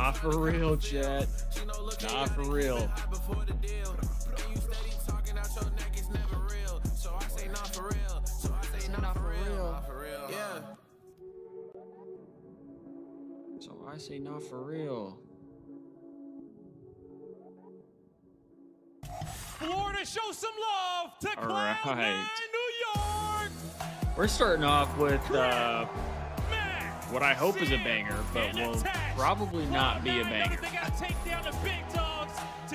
Not for real, chat. Not for real. So I say not for real. Florida, show some love to Cloud9, New York. We're starting off with what I hope is a banger, but will probably not be a banger.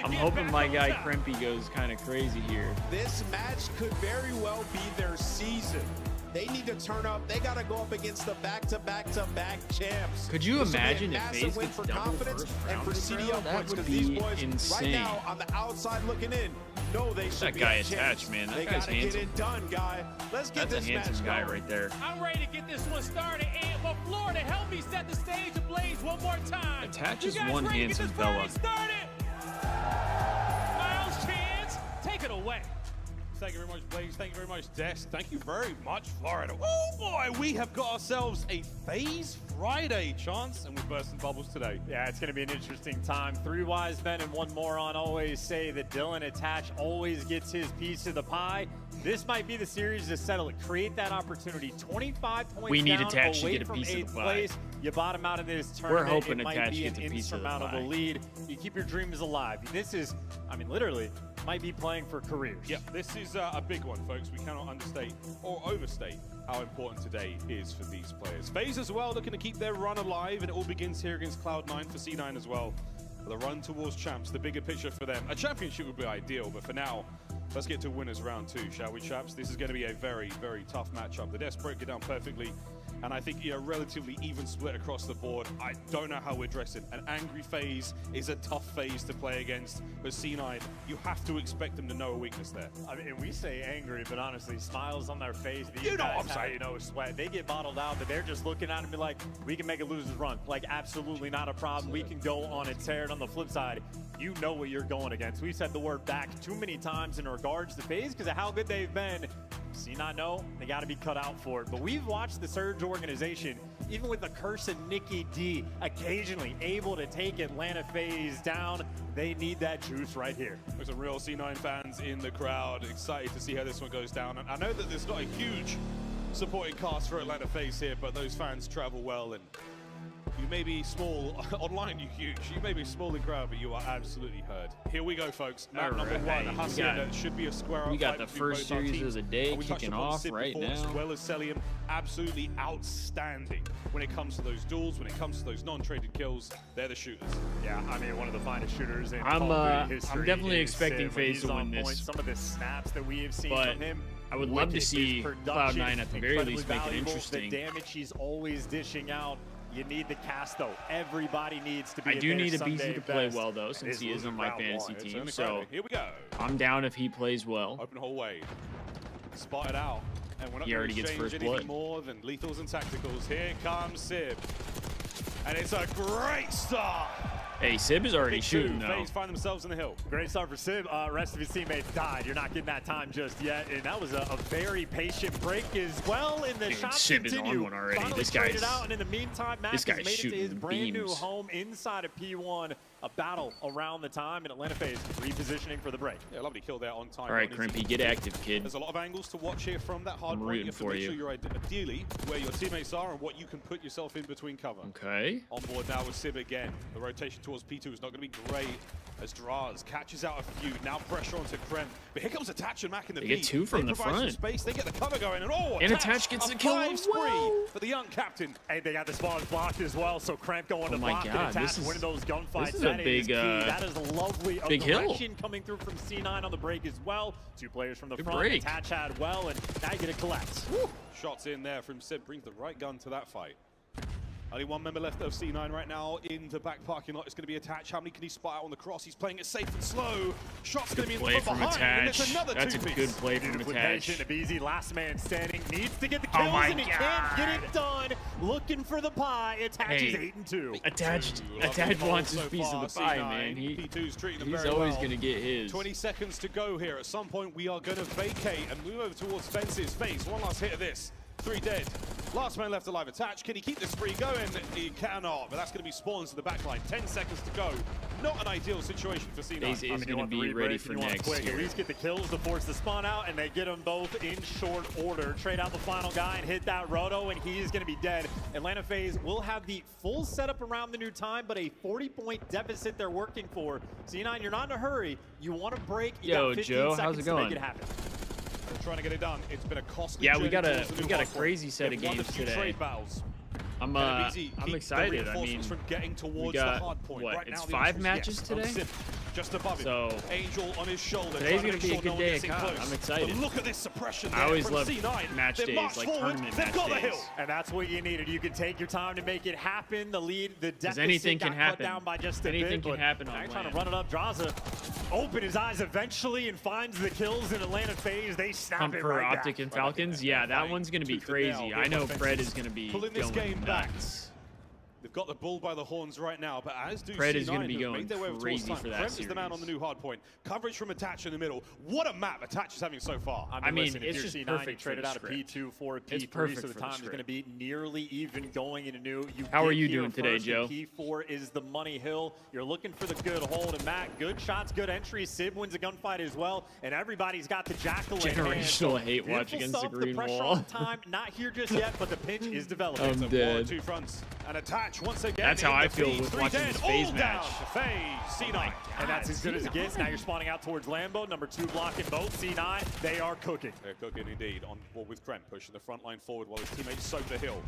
I'm hoping my guy Crimpy goes kind of crazy here. This match could very well be their season. They need to turn up. They got to go up against the back-to-back-to-back champs. Could you imagine if Faze gets for double confidence first and for round? CDL That points? would Because these be boys insane. right now on the outside looking in, know they should That be guy a attached, chance. man. That They guy's gotta get handsome. it done, guy. Let's get That's this a handsome match guy going. right there. I'm ready to get this one started. And for Florida, help me set the stage ablaze one more time. Attach You is guys one ready to get handsome this party fella. started? Miles Chance, take it away. Thank you very much, Blaze. Thank you very much, Des. Thank you very much, Florida. Oh boy, we have got ourselves a Faze Friday chance, and we're bursting bubbles today. Yeah, it's going to be an interesting time. Three wise men and one moron always say that Dylan Attach always gets his piece of the pie. This might be the series to settle it. Create that opportunity. 25 points We need down, Attach to away get a from piece of the 8th pie. place. You bottom out in this tournament. hoping it might Attach be gets an a piece of the insurmountable pie. lead. You keep your dreams alive. This is, I mean, literally, might be playing for careers. Yeah, this is a big one, folks. We cannot understate or overstate how important today is for these players. Faze as well, looking to keep their run alive, and it all begins here against Cloud9 for C9 as well. The run towards champs, the bigger picture for them. A championship would be ideal, but for now, let's get to winners round 2, shall we, chaps? This is going to be a very, very tough matchup. The Des broke it down perfectly, and I think relatively even split across the board. I don't know how we're dressing. An angry Faze is a tough Faze to play against, but C9, you have to expect them to know a weakness there. I mean, we say angry, but honestly, smiles on their face. These You know guys what I'm have saying. no sweat. They get bottled out, but they're just looking at it and be like, we can make a loser's run. Like, absolutely not a problem. We can go on and tear it. On the flip side, you know what you're going against. We've said the word back too many times in regards to Faze because of how good they've been. C9 know they got to be cut out for it. But we've watched the Surge organization, even with the curse of Nikki D, occasionally able to take Atlanta Faze down. They need that juice right here. There's some real C9 fans in the crowd, excited to see how this one goes down. And I know that there's not a huge supporting cast for Atlanta Faze here, but those fans travel well, and you may be small online, you huge. You may be small in crowd, but you are absolutely heard. Here we go, folks. Map number Alright, one, we Hacienda got- should be a square up we got fight the between first both our series teams. of the day And we touched kicking upon off Sid right before, as now. well as Celium, absolutely outstanding when it comes to those duels, when it comes to those non-traded kills. They're the shooters. Yeah, I mean, one of the finest shooters in I'm, Call of Duty history. I'm definitely is expecting Sid when Faze he's to on win point. this. Some of the snaps that we have seen But from him. I would love to wicked. see His production, Cloud9 at the very incredibly least make it valuable. interesting. The damage he's always dishing out. You need the cast, though. Everybody needs to be I at do their need a Sunday BZ to play best. well, though, It since is he is losing on my round fantasy one. It's team. only So Friday. Here we go. I'm down if he plays well. Open hallway. Spotted out. And we're not He going already to gets exchange first anything blood. more than lethals and tacticals. Here comes Sib. And it's a great start. Hey, Sib is already Big shooting, two. though. Faze find themselves in the hill. Great start for Sib. Rest of his teammates died. You're not getting that time just yet. And that was a very patient break as well. And the Dude, shots Sib is on continue. one already. Finally This traded guy's- out. And in the meantime, Max this has guy's made it to shooting his brand new beams. home inside of P1. A battle around the time. And Atlanta Faze repositioning for the break. Yeah, lovely kill there on time. All right, on Crimpy, Izzy. get active, kid. There's a lot of angles to watch here from that hard I'm point. rooting You have to for make you. sure you're ideally where your teammates are and what you can put yourself in between cover. Okay. On board now with Sib again. The rotation towards P2 is not going to be great as Draz catches out a few. Now pressure onto Krem. But here comes Attach and Mac in the They B. get two from They the provide some front. space. They get the cover going. And Attach gets a the kill five as spree well. for the young captain. Hey, they got the spawns blocked as well, so Cramp going to Oh my block God, and Attach, this is- winning those gunfights. this is a That big, key. That is a lovely big hill. aggression coming through from C9 on the break as well. Two players from the Good front. break. Attach had well, and now you get a collect. Shots in there from Sib. Brings the right gun to that fight. Only one member left of C9 right now in the back parking lot. It's going to be Attach. How many can he spot out on the cross? He's playing it safe and slow. Shot's going to be in Play from from behind. And Attach. it's another That's a two-piece. good play from Beautifully Attach. patient. Abizi, last man standing, needs to get the kills, Oh my and he can't get it done. Looking for the pie. Attach is Hey. 8-2. Attached Lovely wants his so piece of the far. pie, C9. man. P2's treating them He's very always well. going to get his. 20 seconds to go here. At some point, we are going to vacate and move over towards fences. Faze, one last hit of this. 3 dead. Last man left alive. Attach. Can he keep this spree going? He cannot, but that's going to be spawns to the back line. 10 seconds to go. Not an ideal situation for C9. Faze is going to be ready for next quick. here. At least get the kills to force the spawn out, and they get them both in short order. Trade out the final guy and hit that roto, and he is going to be dead. Atlanta Faze will have the full setup around the new time, but a 40-point deficit they're working for. C9, you're not in a hurry. You want to break. You got 15 Joe, seconds how's it to going? make it happen. They're trying to get it done. It's been a costly Yeah, journey we got a towards the new hardpoint. crazy set of They've won games a few today. trade battles. I'm Keep excited. the I mean, reinforcements from getting towards we got the hard point. what? Right It's now, the 5 answer is matches yes. today. Sim, just above him. So Angel on his shoulder. today's going to be a good day at COD. I'm excited. But look at this suppression. I always from love C9. match They've days, marched like forward. tournament They've match got the days. hill. And that's what you needed. You can take your time to make it happen. The lead, the deficit anything can got happen. cut down by just a Anything bit. can but happen now on you're trying to land. run it up. Draza open his eyes eventually and finds the kills in Atlanta Faze. They snap Pump it for right OpTic back. and Falcons. Yeah, that one's going to be Tooth and nail. crazy. The I know offense Fred is is going to be pulling this going game back. nuts. They've got the bull by the horns right now, but as do Fred C9, is gonna be who've going made their way over crazy towards for time. that Kremp is the man on the series. new hard point. Coverage from Attach in the middle. What a map Attach is having so far. I mean, listen, if it's you're just C9, perfect you for traded the out a script. P2 for a It's P3, perfect so the for the time is going to script. be nearly even going into new. How are did you hear doing today, first that Joe? P4 is the money hill. You're looking for the good hold, and Matt, good shots, good entry. Sib wins a gunfight as well, and everybody's got the jackal in hand. Generational hate watch Beautiful against the stuff. green pressure wall. on time, not here just yet, but the pinch is developing. I'm It's a war dead. on 2 fronts. And Attach once again. That's how in I the feel feed. with 3 watching dead, this Faze all match. down to Faze, C9. And that's as good as it gets. Now you're spawning out towards Lambo. Number 2 blocking both. C9, they are cooking. They're cooking indeed. On board with Kremp, pushing the front line forward while his teammates soak the hill.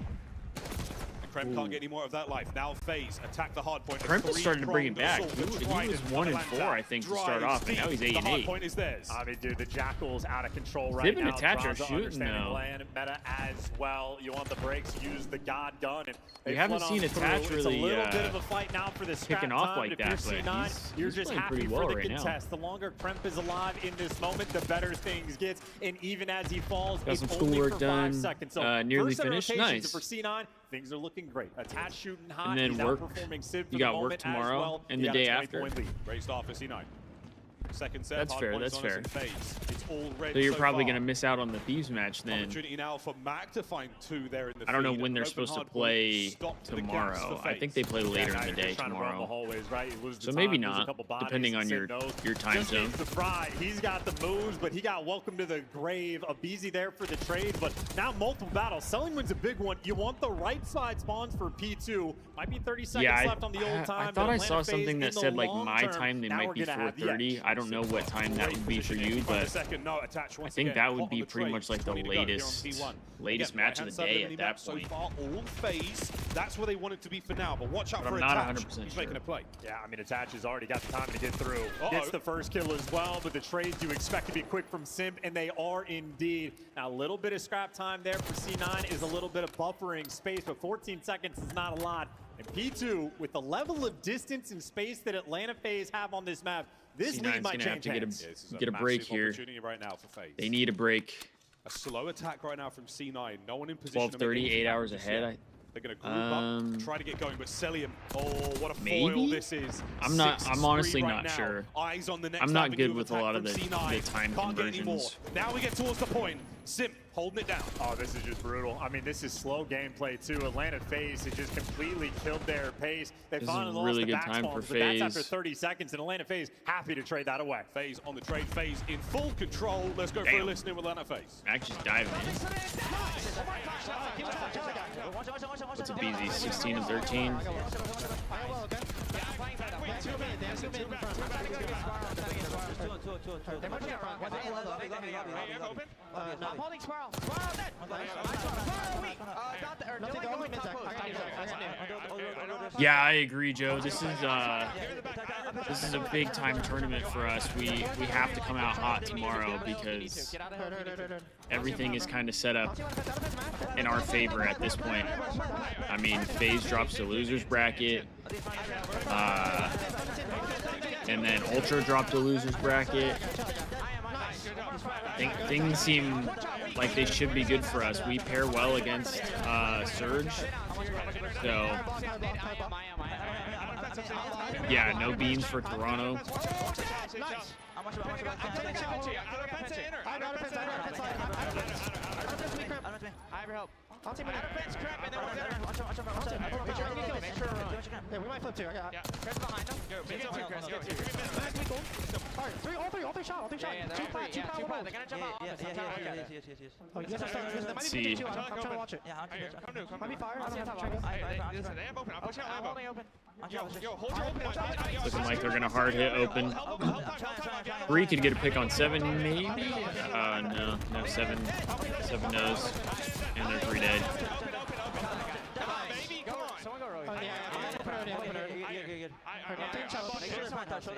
And Kremp can't get any more of that life. Now Faze attack the hard point. Kremp is starting to bring it back. Three-pronged He assault. was Trident 1 and lands 4, out. I think, to start Drives off, and now deep. he's 8 The and hard 8. point is theirs. I mean, dude, the Jackal's out of control right Zib now. and Attach are Draza shooting, understanding though. land meta as well. You want the breaks, use the God gun. And We they haven't flood seen on through. Attach It's really, a little bit of a fight now for the scrap kicking off time, like but that, if you're but C9, he's you're just playing happy pretty for well the right now. contest. The longer Kremp is alive in this moment, the better things get. And even as he falls, Got it's some only schoolwork for done, 5 seconds. So nearly first set of finished. rotations, Nice. and for C9, things are looking great. Attach shooting hot. And then He's work. outperforming Sib for You the got work moment as tomorrow well. and He the got a day 20-point after. lead. Great start for C9. Second set. That's hard fair, point that's is on us fair. in Faze. It's all red So you're so probably far. going to miss out on the Thieves match then. Opportunity now for Mac to find 2 there in the I don't know feed. when they're Open supposed to hard point, play stop to the gas tomorrow. for I Faze. think they play later Yeah, now in the you're day just trying to run the tomorrow. hallways, right? You lose the So time, maybe lose a not, couple bodies, depending on and your Sib knows. time Just zone. needs the fry. He's got the moves, but he got welcome to the grave. A Beezy there for the trade, but now multiple battles. Selling wins a big one. You want the right side spawns for P2. Might be 30 seconds Yeah, left on the old time. I thought I but saw Atlanta Faze something that in the said like long my term, time they now might we're be gonna have the 4:30. edge. I don't know what time that would be for you, Find a but second. No, Attach I once think again. that Hot would on be the pretty trade. much like the 20 to go here on latest P1. latest Again, match of right-hand the side day of the at that map so point. far, all Faze. That's where they want it to be for now. But watch out But for I'm not Attach. 100% He's making sure. a play. Yeah, I mean, Attach has already got the time to get through. Uh-oh. Gets the first kill as well, but the trades you expect to be quick from Simp, and they are indeed. Now, a little bit of scrap time there for C9 is a little bit of buffering space, but 14 seconds is not a lot. And P2, with the level of distance and space that Atlanta Faze have on this map, this C9's lead might gonna have change to get a- hands. Yeah, this is Get a break massive here. opportunity right now for Faze. They need a break. A slow attack right now from C9. No one in position. 12:30, 8 hours ahead. They're going to group up, try to get going, but Celium, oh, what a foil Maybe? this is. I'm honestly right not now. sure. Eyes on the next I'm not avenue good of with a attack lot of from the C9. time Can't get any more. conversions. Now we get towards the point. Simp holding it down. Oh, this is just brutal. I mean, this is slow gameplay, too. Atlanta Faze has just completely killed their pace. They This is finally a lost really the good back time spawns, for but that's after Faze. 30 seconds, and Atlanta Faze happy to trade that away. Faze on the trade. Faze in full control. Let's go for a Damn. listening with Atlanta Faze. Mac just diving in. What's a BZ? 16 and 13. Yeah, I agree, Joe. This is a big time tournament for us. We have to come out hot tomorrow because everything is kind of set up in our favor at this point. I mean, Faze drops the losers bracket, and then Ultra dropped the losers bracket. Things seem like they should be good for us. We pair well against Surge, so Yeah, no beans for Toronto. Yeah, we might flip too. I got. Yeah. Chris behind him. Go. All three shot. Two plat. They're gonna jump out. Oh, you guys are starting. There might be two. I'm trying to watch it. Yeah, come might be fire. Listen, they have open. I'll push out I'm holding open. Yo, hold your open. Looking like they're gonna hard hit open. 3 could get a pick on 7, maybe. No, 7 knows, and they're 3 dead. Someone go rogue. Oh, yeah. You're good. I'm trying to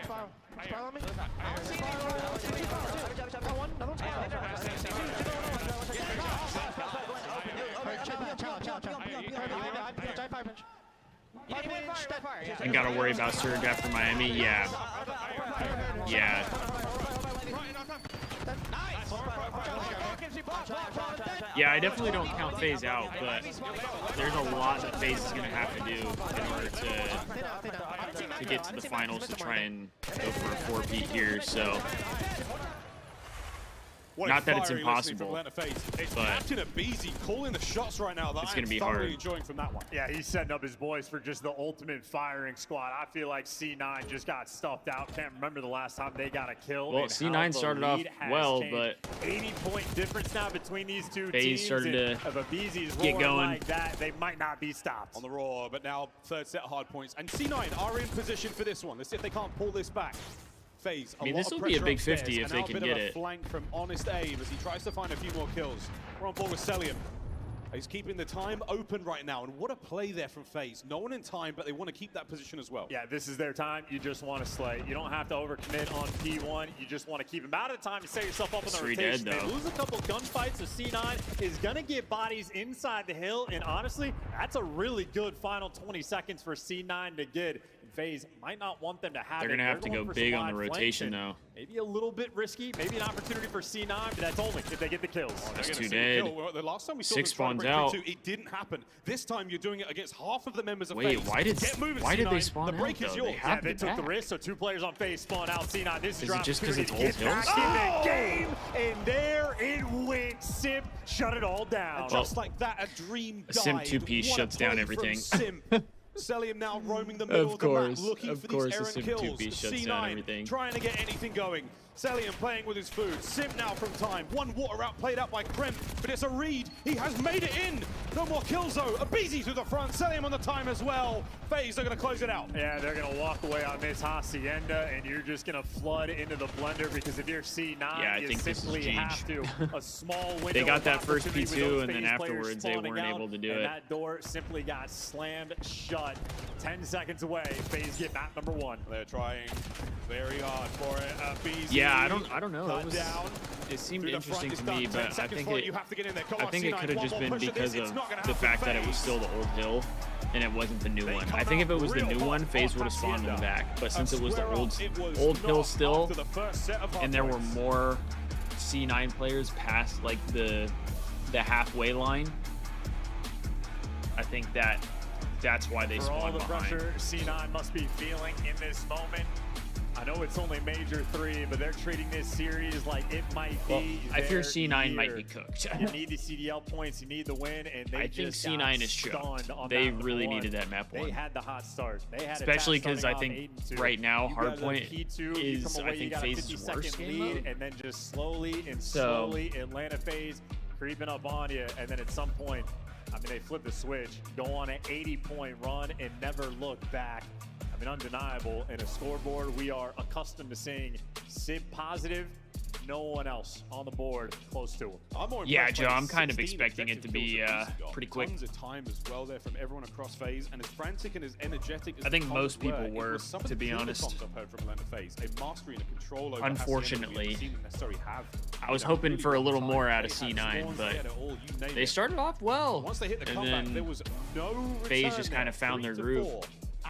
spiral. Spiral on me. Got one. Another one's And gotta worry about Surge after Miami. Yeah. Yeah, I definitely don't count Faze out, but there's a lot that Faze is going to have to do in order to get to the finals to try and go for a 4-peat here, so... Not that it's impossible, but Captain Abizi calling the shots right now. It's going to be hard. Enjoying from that one. Yeah, he's setting up his boys for just the ultimate firing squad. I feel like C9 just got stuffed out. Can't remember the last time they got a kill. Well, C9 started off well, but 80-point difference now between these two Faze teams. started to if Abizi's get going like that, they might not be stopped. On the roar, but now third set hard points. And C9 are in position for this one. Let's see if they can't pull this back. Faze, I mean, this will be a big 50 if they can get it. Flank from Honest Abe as he tries to find a few more kills. We're on board with Celium. He's keeping the time open right now, and what a play there from Faze. No one in time, but they want to keep that position as well. Yeah, this is their time. You just want to slay. You don't have to overcommit on P1. You just want to keep them out of time to set yourself up in the rotation. They lose a couple gunfights, so C9 is going to get bodies inside the hill, and honestly, that's a really good final 20 seconds for C9 to get. Faze might not want them to have They're going to have to go big on the rotation, though. Maybe a little bit risky, maybe an opportunity for C9, but that's only if they get the kills. That's 2 dead. The last time we saw 6 spawns out. It didn't happen. This time you're doing it against half of the members of Wait, Faze. why did they spawn the break out, is though? yours. Yeah, they took the risk, so 2 players on Faze spawn out. C9, this is it just because it's Old Hills? In the game, and there it went. Simp shut it all down. Just like that, a dream died. A Simp 2-piece shuts down everything. Celium now roaming the middle of the map, looking for these errant kills. C9 trying to get anything going. Celium playing with his food. Sim now from time. One water out played out by Krem, but it's a read. He has made it in. No more kills though. Abizi to the front. Celium on the time as well. Faze are going to close it out. Yeah, they're going to walk away on this Hacienda, and you're just going to flood into the blender because if you're C9, yeah, you simply have to. A small window. They got that first P2, and then afterwards they weren't able to do it. That door simply got slammed shut. 10 seconds away. Faze get map number 1. They're trying very hard for it. Abizi. Yeah, I don't know. It seemed interesting to me, but I think it could have just been because of the fact that it was still the old hill and it wasn't the new one. I think if it was the new one, Faze would have spawned them back. But since it was the old hill still, and there were more C9 players past like the halfway line, I think that's why they spawned all the behind. pressure C9 must be feeling in this moment. I know it's only Major 3, but they're treating this series like it might be. I fear C9 might be cooked. You need the CDL points, you need the win, and they I think C9 is choked. They really needed that map 1. They had the hot start. They had especially because I think right now Hardpoint is I think Faze's worst game mode. And then just slowly and slowly Atlanta Faze creeping up on you, and then at some point, I mean, they flip the switch, go on an 80-point run, and never look back. I mean, undeniable. In a scoreboard, we are accustomed to seeing Sid positive, no one else on the board close to him. Yeah, Joe, I'm kind of expecting it to be pretty quick. Tons of time as well there from everyone across Faze, and as frantic and as energetic as I think most people were, to be honest. I've heard from Atlanta Faze, a mastery and a control over unfortunately, I was hoping for a little more out of C9, but they started off well. Once they hit the comeback, there was no Faze just kind of found their groove.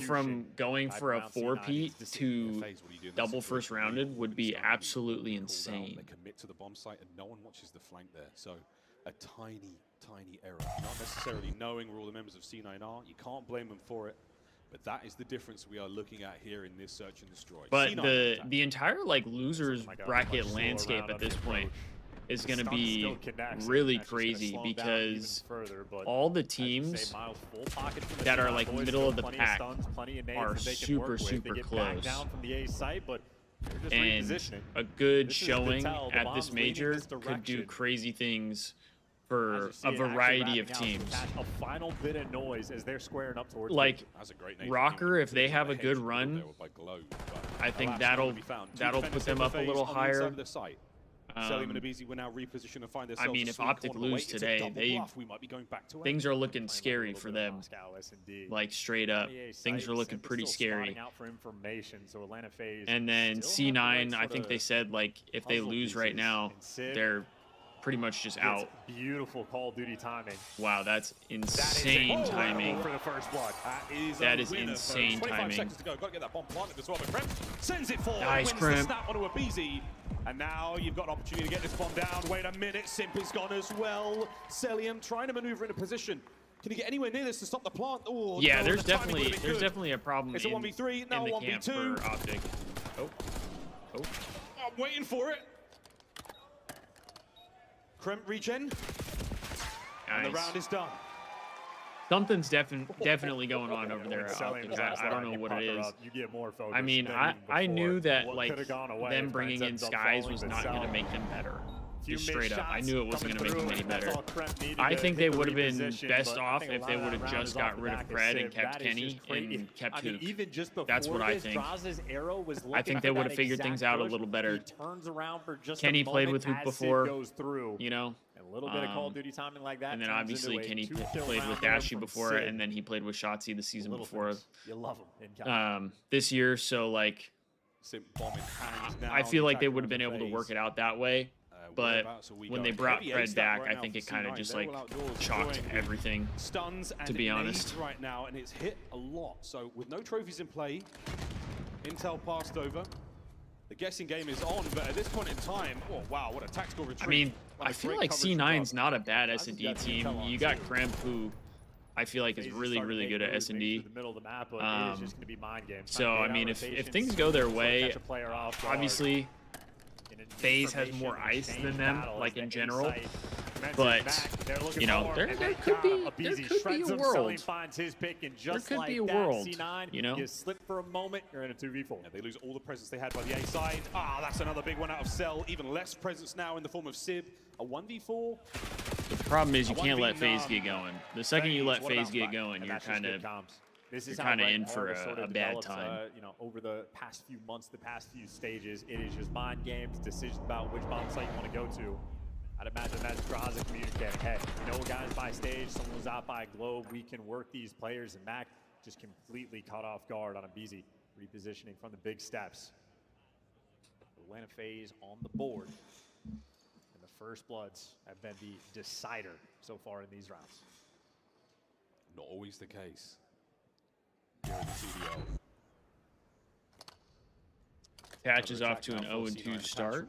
from going for a 4-peat to double first rounded would be absolutely insane. They commit to the bomb site and no one watches the flank there. So a tiny error. Not necessarily knowing where all the members of C9 are. You can't blame them for it. But that is the difference we are looking at here in this search and destroy. But C9 the entire like losers bracket landscape at this point is going to be really crazy because all the teams that are like middle of the pack are super close. And a good showing at this major could do crazy things for a variety of teams. A final bit of noise as they're squaring up towards like Rocker, if they have a good run, I think that'll put them up a little higher. Selim and Abizi will now reposition and find I mean, if OpTic lose today, things are looking scary for them. Like straight up, things are looking pretty scary. And then C9, I think they said like if they lose right now, they're pretty much just out. Beautiful Call of Duty timing. Wow, that's insane timing. For the first blood. That is insane 25 timing. seconds to go. Got to get that bomb planted as well. But Kremp sends it forward. Nice, wins the Kremp. snap onto Abizi. And now you've got an opportunity to get this bomb down. Wait a minute. Simp is gone as well. Celium trying to maneuver into position. Can he get anywhere near this to stop the plant? Oh, Yeah, no, there's the timing would've been good. definitely a problem It's a 1v3, now in the 1v2. camp for OpTic. Oh. I'm waiting for it. Kremp regen. And the round is done. Something's definitely going on over there. I don't know what it is. I mean, I knew that like them bringing in Skies was not going to make them better. Just straight up, I knew it wasn't going to make them any better. I think they would have been best off if they would have just got rid of Pred and kept Kenny and kept Hook. That's what I think. I think they would have figured things out a little better. Kenny played with Hook before, you know. A little bit of Call of Duty timing like that. And then obviously Kenny played with Dashy before, and then he played with Shotzi the season before. You love him. This year, so like, I feel like they would have been able to work it out that way. But when they brought Fred back, I think it kind of just like chalked everything. To be honest, right now, and it's hit a lot. So with no trophies in play, Intel passed over. The guessing game is on, but at this point in time, oh wow, what a tactical retreat. I mean, I feel like C9's not a bad S&D team. You got Kremp, who I feel like is really good at S&D. So I mean, if things go their way, obviously Faze has more ice than them, like in general. But you know, there could be a world. There could be a world. You know, you slip for a moment, you're in a 2v4. Yeah, they lose all the presence they had by the A side. Ah, that's another big one out of Cell. Even less presence now in the form of Sib. A 1v4. The problem is you can't let Faze get going. The second you let Faze get going, you're kind of in for a bad time. You know, over the past few months, the past few stages, it is just mind games, decisions about which bomb site you want to go to. I'd imagine that's Draza communicating, hey, you know, guys by stage, someone was out by Globe, we can work these players, and Mac just completely caught off guard on a Abizi, repositioning from the big steps. Atlanta Faze on the board, and the first bloods have been the decider so far in these rounds. Not always the case here in the CDL. Patch is off to an 0-2 start.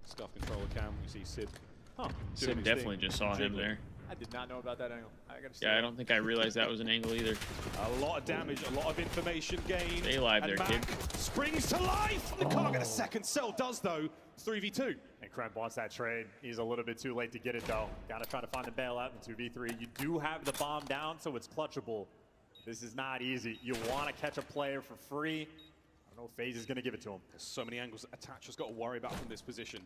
Scuff controller cam, we see Sid. Sid definitely just saw him there. I did not know about that angle. Yeah, I don't think I realized that was an angle either. A lot of damage, a lot of information gained. Stay alive there, kid. Springs to life! The can't get a second. Cell does, though. 3v2. And Kremp wants that trade. He's a little bit too late to get it, though. Gotta try to find the bailout in 2v3. You do have the bomb down, so it's clutchable. This is not easy. You want to catch a player for free. I don't know if Faze is going to give it to him. There's so many angles that Attacher's got to worry about from this position.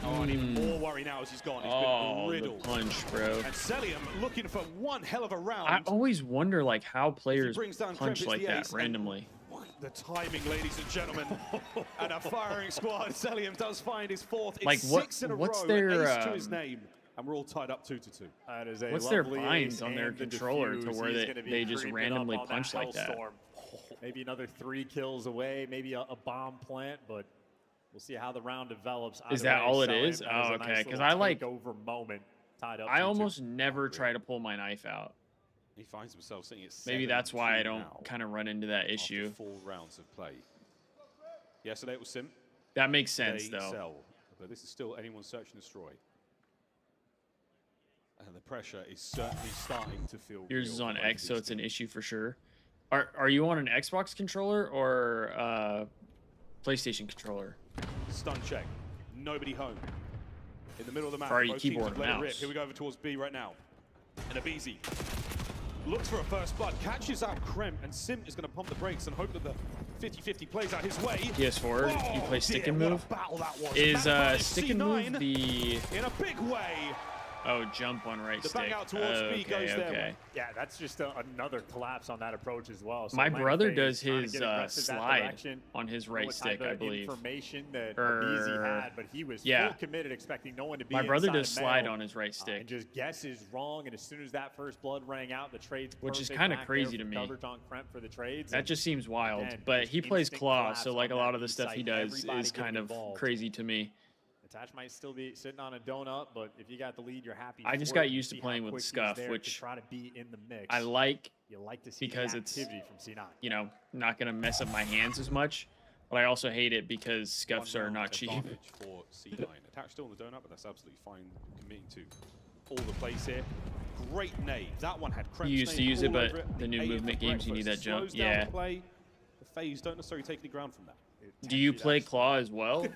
Oh, and even more worry now as he's gone. He's been riddled. The punch, bro. And Celium looking for one hell of a round. I always wonder like how players punch like that randomly. The timing, ladies and gentlemen, and a firing squad. Celium does find his fourth. It's like six in a what's row, their ace to his name, and we're all tied up 2-2. That is a what's their binds on their controller to where they just randomly punch like that? Maybe another 3 kills away, maybe a bomb plant, but we'll see how the round develops. Is that all it is? Oh, okay. Because I like over moment tied up. I almost never try to pull my knife out. He finds himself sitting at 7-2. Maybe that's why I don't kind of run into that issue. After 4 rounds of play. Yesterday it was Sim. That makes sense, though. Cell. But this is still anyone's search and destroy. And the pressure is certainly starting to feel Yours real is for on both X, of so these it's an teams. issue for sure. Are you on an Xbox controller or PlayStation controller? Stun check. Nobody home. In the middle of the map. Or are you Both teams keyboard have or let it rip. mouse? Here we go over towards B right now. And Abizi looks for a first blood, catches out Krem, and Sim is going to pump the brakes and hope that the 50-50 plays out his way. PS4, you play stick and What a move? battle that was. Is Man advantage, stick and move C9 the in a big way. jump on right The stick? bang out towards B goes there. Okay. Yeah, that's just another collapse on that approach as well. So My Atlanta brother Faze does trying to his get aggressive that slide direction. on his I don't know right what stick, type I of believe. Information that Abizi had, but he was yeah. full committed, expecting no one to be My brother inside does of slide Mayo, on his right stick. and just guesses wrong, and as soon as that first blood rang out, the trade's Which is perfect kinda back crazy there to for me. coverage on Kremp for the trades. That and just seems wild. again, But just he plays instant claw, collapse so on like a that lot of the B stuff he site. does Everybody is kind getting of involved. crazy to me. Attach might still be sitting on a donut, but if you got the lead, you're happy. I just for got it. used to See how playing with quick he's Scuff, there to which try to be in the mix. I like, You like to see because the it's, activity from C9. you know, not going to mess up my hands as much. But I also hate it because Scuffs One are round not cheap. advantage for C9. Attached still on the donut, but that's absolutely fine. Committing to all the plays here. Great nade. That one had Krem's You used to name use it, all but over it. the new ate it movement for games, you need breakfast. that jump. Slows down Yeah. the play. The Faze don't necessarily take any ground from that. Do you play claw as well?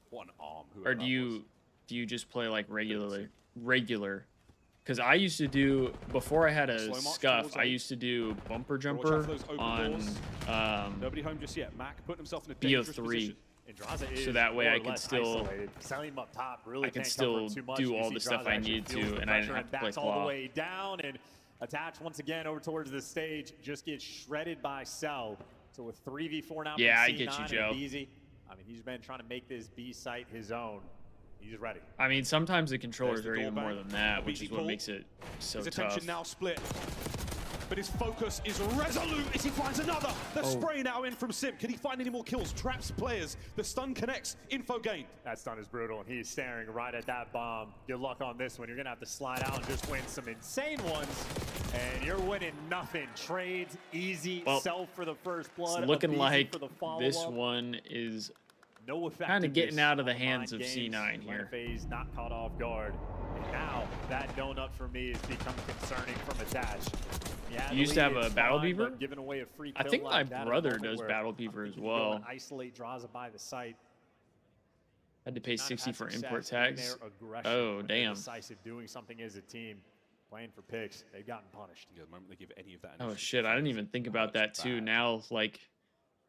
One arm. Or do you just play like regular? Because I used to do, before I had a Slow march Scuff, towards I A. used to do bumper Watch out jumper for those open on doors. Nobody home just yet. Mac putting himself in a dangerous BO3. position. Andraza is So that way more I or could less still- isolated. Selling him up top really I could can't still cover too much. do You all see the stuff Andraza I actually need to, feels the and I didn't pressure have to play backs all claw. the way down, and Attach once again over towards the stage, just gets shredded by Cell. So with 3v4 now, Yeah, from I C9 get you, Joe. and Easy. I mean, he's been trying to make this B site his own. He's ready. I mean, sometimes the controllers There's the are even door more bang. than that, which Easy is what pull. makes it so His tough. attention now split. But his focus is resolute as he finds another. The spray now in from Sim. Can he find any more kills? Traps players. The stun connects. Info gained. That stun is brutal, and he's staring right at that bomb. Good luck on this one. You're going to have to slide out and just win some insane ones. And you're winning nothing. Trades, easy, Well, sell for the first blood. It's looking Abizi like for the this follow-up. one is No effect. kinda getting out of the hands of C9 here. Faze not caught off guard. And now that donut for me has become concerning from Attach. Yeah, You used to have a Battle Beaver? Giving away a free I kill think like my that at a brother moment does where Battle Beaver I'm as thinking go well. and isolate Draza by the site. Had to pay Not 60 had for success import in tags. their aggression Oh, when they're damn. decisive, doing something as a team, playing for picks. They've gotten punished. Yeah, the moment they give any of that Oh initiative shit, I didn't even think about that too. bad. Now, like,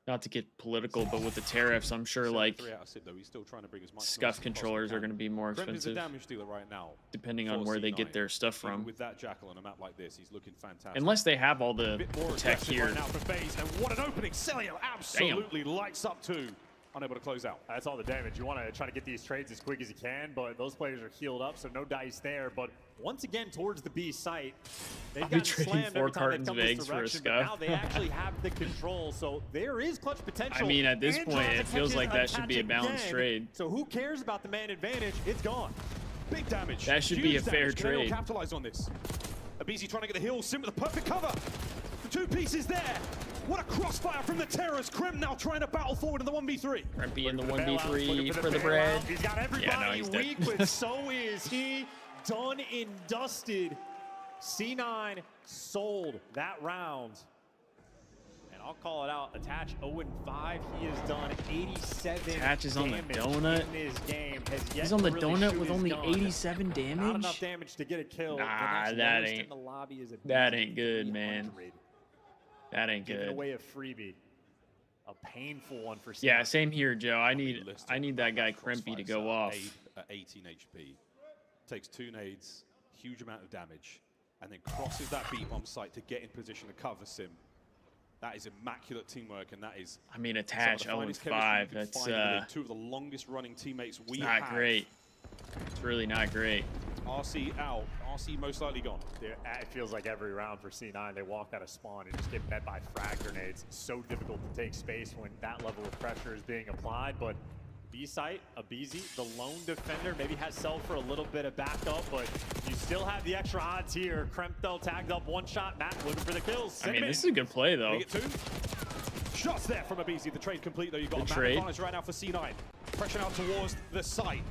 not to get political, but with the tariffs, I'm sure like 3 out of 6 though. He's still trying to bring as much Scuff controllers are going to be more Krem is a expensive, damage dealer right now. depending on for where they C9. get their stuff Even from. with that Jackal on a map like this, he's looking fantastic. Unless they have all a the bit more tech aggressive here. right now for Faze, and what an opening! Celio absolutely lights up too. Unable to close out. That's all the damage. You want to try to get these trades as quick as you can, but those players are healed up, so no dice there. But once again, towards the B site, they've I'll be gotten trading slammed 4 every time they've cartons come of this eggs for a direction, but Scuff. now they actually have the control, so there is clutch potential. I mean, at this And point, Draza it feels catches like that should be a Attach balanced again. trade. So who cares about the man advantage? It's gone. Big damage. That should Huge be a fair damage. Can anyone trade. capitalize on this. Abizi trying to get the hill. Sim with the perfect cover. The 2 pieces there. What a crossfire from the terrors. Krem now trying to battle forward in the 1v3. Grumpy in the Looking for the bailout, 1v3 looking for the bailout. bread. He's got everybody Yeah, no, he's dead. weak, but so is he. Done and dusted. C9 sold that round. And I'll call it out. Attach 0-5. He has done 87 Attach is on the damage donut. in this game. Has yet He's on the to really donut shoot with his only gun. 87 Not damage? enough damage to get a kill. Nah, The next that lowest ain't- in the lobby is a that ain't good, man. 300. That ain't Giving good. away a freebie. A painful one for C9. Yeah, same here, Joe. I need Listed that guy crossfire Crimpy to cell, go off. At 18 HP. Takes 2 nades, huge amount of damage, and then crosses that beat bomb site to get in position to cover Sim. That is immaculate teamwork, and that is I mean, some of Attach the finest 0-5. chemistry you can That's find in the league. 2 of the longest running teammates we not have. great. It's really not great. RC out. RC most likely gone. It feels like every round for C9, they walk out of spawn and just get met by frag grenades. It's so difficult to take space when that level of pressure is being applied, but B site, Abizi, the lone defender, maybe has Cell for a little bit of backup, but you still have the extra odds here. Krempel tagged up 1 shot, Matt looking for the kills. I mean, this is a good play, though. They get 2. Shots there from Abizi. The trade complete, though. You've got Good a man trade. advantage right now for C9. Pressure out towards the site.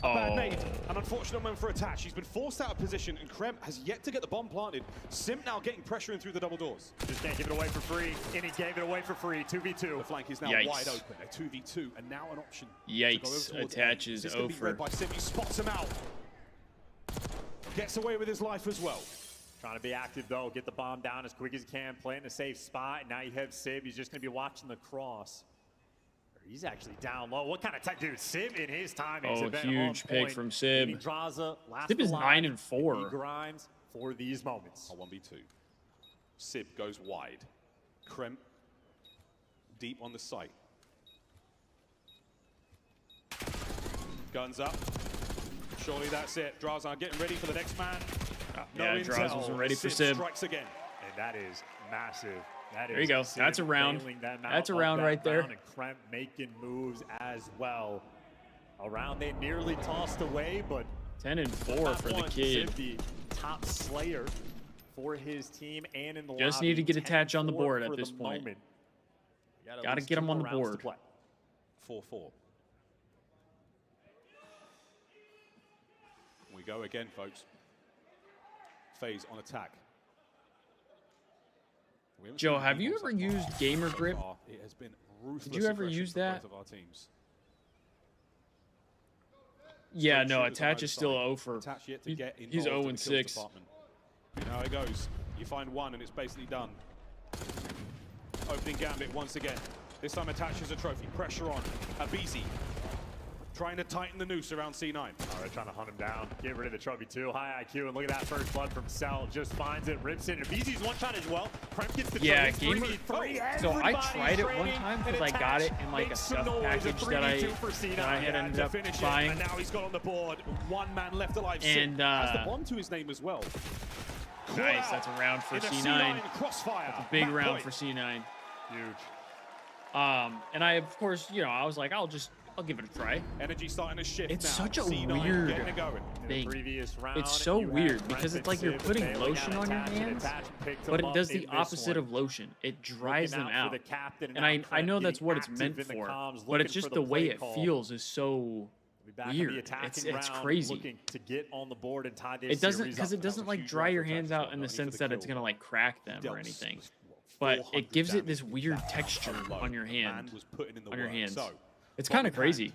A bad nade, an unfortunate moment for Attach. He's been forced out of position, and Krem has yet to get the bomb planted. Sim now getting pressure in through the double doors. Just can't give it away for free, and he gave it away for free. 2v2. The flank is now wide open. A 2v2, and now an option. Yikes! Attach is over. This read by Sim. He spots him out. Gets away with his life as well. Trying to be active though, get the bomb down as quick as he can, play in a safe spot. And now you have Sib. He's just going to be watching the cross. He's actually down low. What kind of tech, dude? Sib in his timing. Huge pick from Sib. Sib is 9-4. He grinds for these moments. A 1v2. Sib goes wide. Krem deep on the site. Guns up. Surely that's it. Drazan getting ready for the next man. Yeah, Draz wasn't ready for Sib. Strikes again. And that is massive. There you go. That's a round. That's a round right there. And Krem making moves as well. A round they nearly tossed away, but 10-4 for the kid. Sib, the top slayer for his team and in the Just need to get Attach on the board at this point. Got to get him on the board. 4-4. We go again, folks. Faze on attack. Joe, have you ever used Gamer Grip? It has been ruthless. Did you ever use that? Both of our teams. Yeah, no, Attach is still 0 for. He's 0-6. You know how it goes. You find one and it's basically done. Opening gambit once again. This time Attach is a trophy. Pressure on. Abizi trying to tighten the noose around C9. Oh, they're trying to hunt him down. Get rid of the trophy too. High IQ, and look at that first blood from Cell. Just finds it, rips it. Abizi's one shot as well. Krem gets the Gamer. So I tried it one time because I got it in like a stuff package that I had ended up buying. And now he's got on the board. One man left alive. And has the bomb to his name as well. Nice, that's a round for C9. Crossfire. That's a big round for C9. Huge. And I, of course, you know, I was like, I'll give it a try. Energy starting to shift. It's now. such a C9 weird thing. It's so weird because it's like you're putting lotion on your hands, but it does the opposite of lotion. It dries them out. And I know that's what it's meant for, but it's just the way it feels is so weird. It's crazy. To get on the board and tie this it doesn't, because it doesn't like dry your hands out in the sense that it's gonna like crack them or anything, but it gives it this weird texture on your hand, on your hands. It's kind of crazy.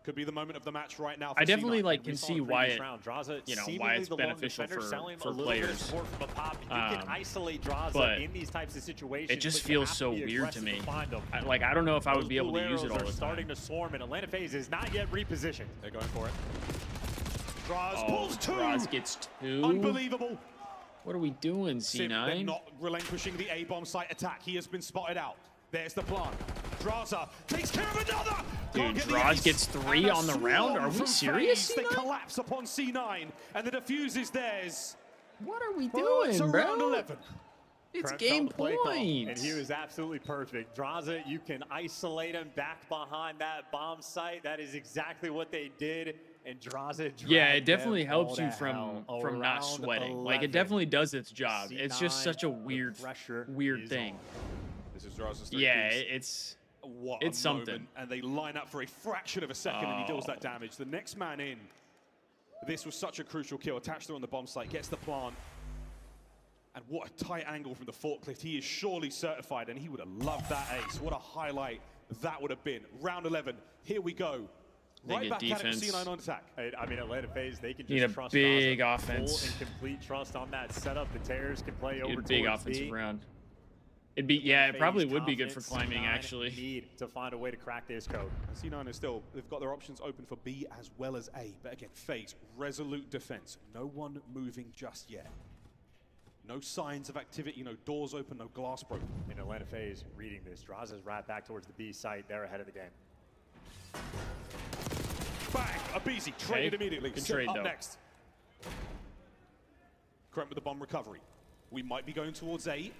Could be the moment of the match right now. I definitely like can see why it, you know, why it's beneficial for players. But in these types of situations, it just feels so weird to me. I don't know if I would be able to use it all the time. Starting to swarm, and Atlanta Faze is not yet repositioned. They're going for it. Pulls 2. Draz gets 2. Unbelievable. What are we doing, C9? Not relinquishing the A-bomb site attack. He has been spotted out. There's the plan. Draza takes care of another. Dude, Draz gets 3 on the round? Are we serious, They collapse upon C9, and the defuse is theirs. What are we doing, bro? Round 11. It's game point. And he was absolutely perfect. Draza, you can isolate him back behind that bomb site. That is exactly what they did. And Draza, yeah, it definitely helps you from not sweating. 11. Like, it definitely does its job. C9, it's just such a weird thing. This is Draza's it's something. And they line up for a fraction of a second, and he deals that damage. The next man in. This was such a crucial kill. Attached there on the bomb site, gets the plant. And what a tight angle from the forklift. He is surely certified, and he would have loved that ace. What a highlight that would have been. Round 11. Here we go. Right back at it with C9 on attack. I mean, Atlanta Faze, they can just need a trust big Draza. offense. Full and complete trust on that setup. The Terrors can play over a big offensive round. It'd be, yeah, it probably would be good for climbing, actually. Need to find a way to crack this code. C9 is still, they've got their options open for B as well as A. But again, Faze, resolute defense. No one moving just yet. No signs of activity, no doors open, no glass broken. In Atlanta Faze reading this. Draza's right back towards the B site. They're ahead of the game. Bang! Abizi traded immediately. Good trade, up next. Krem with the bomb recovery. We might be going towards A.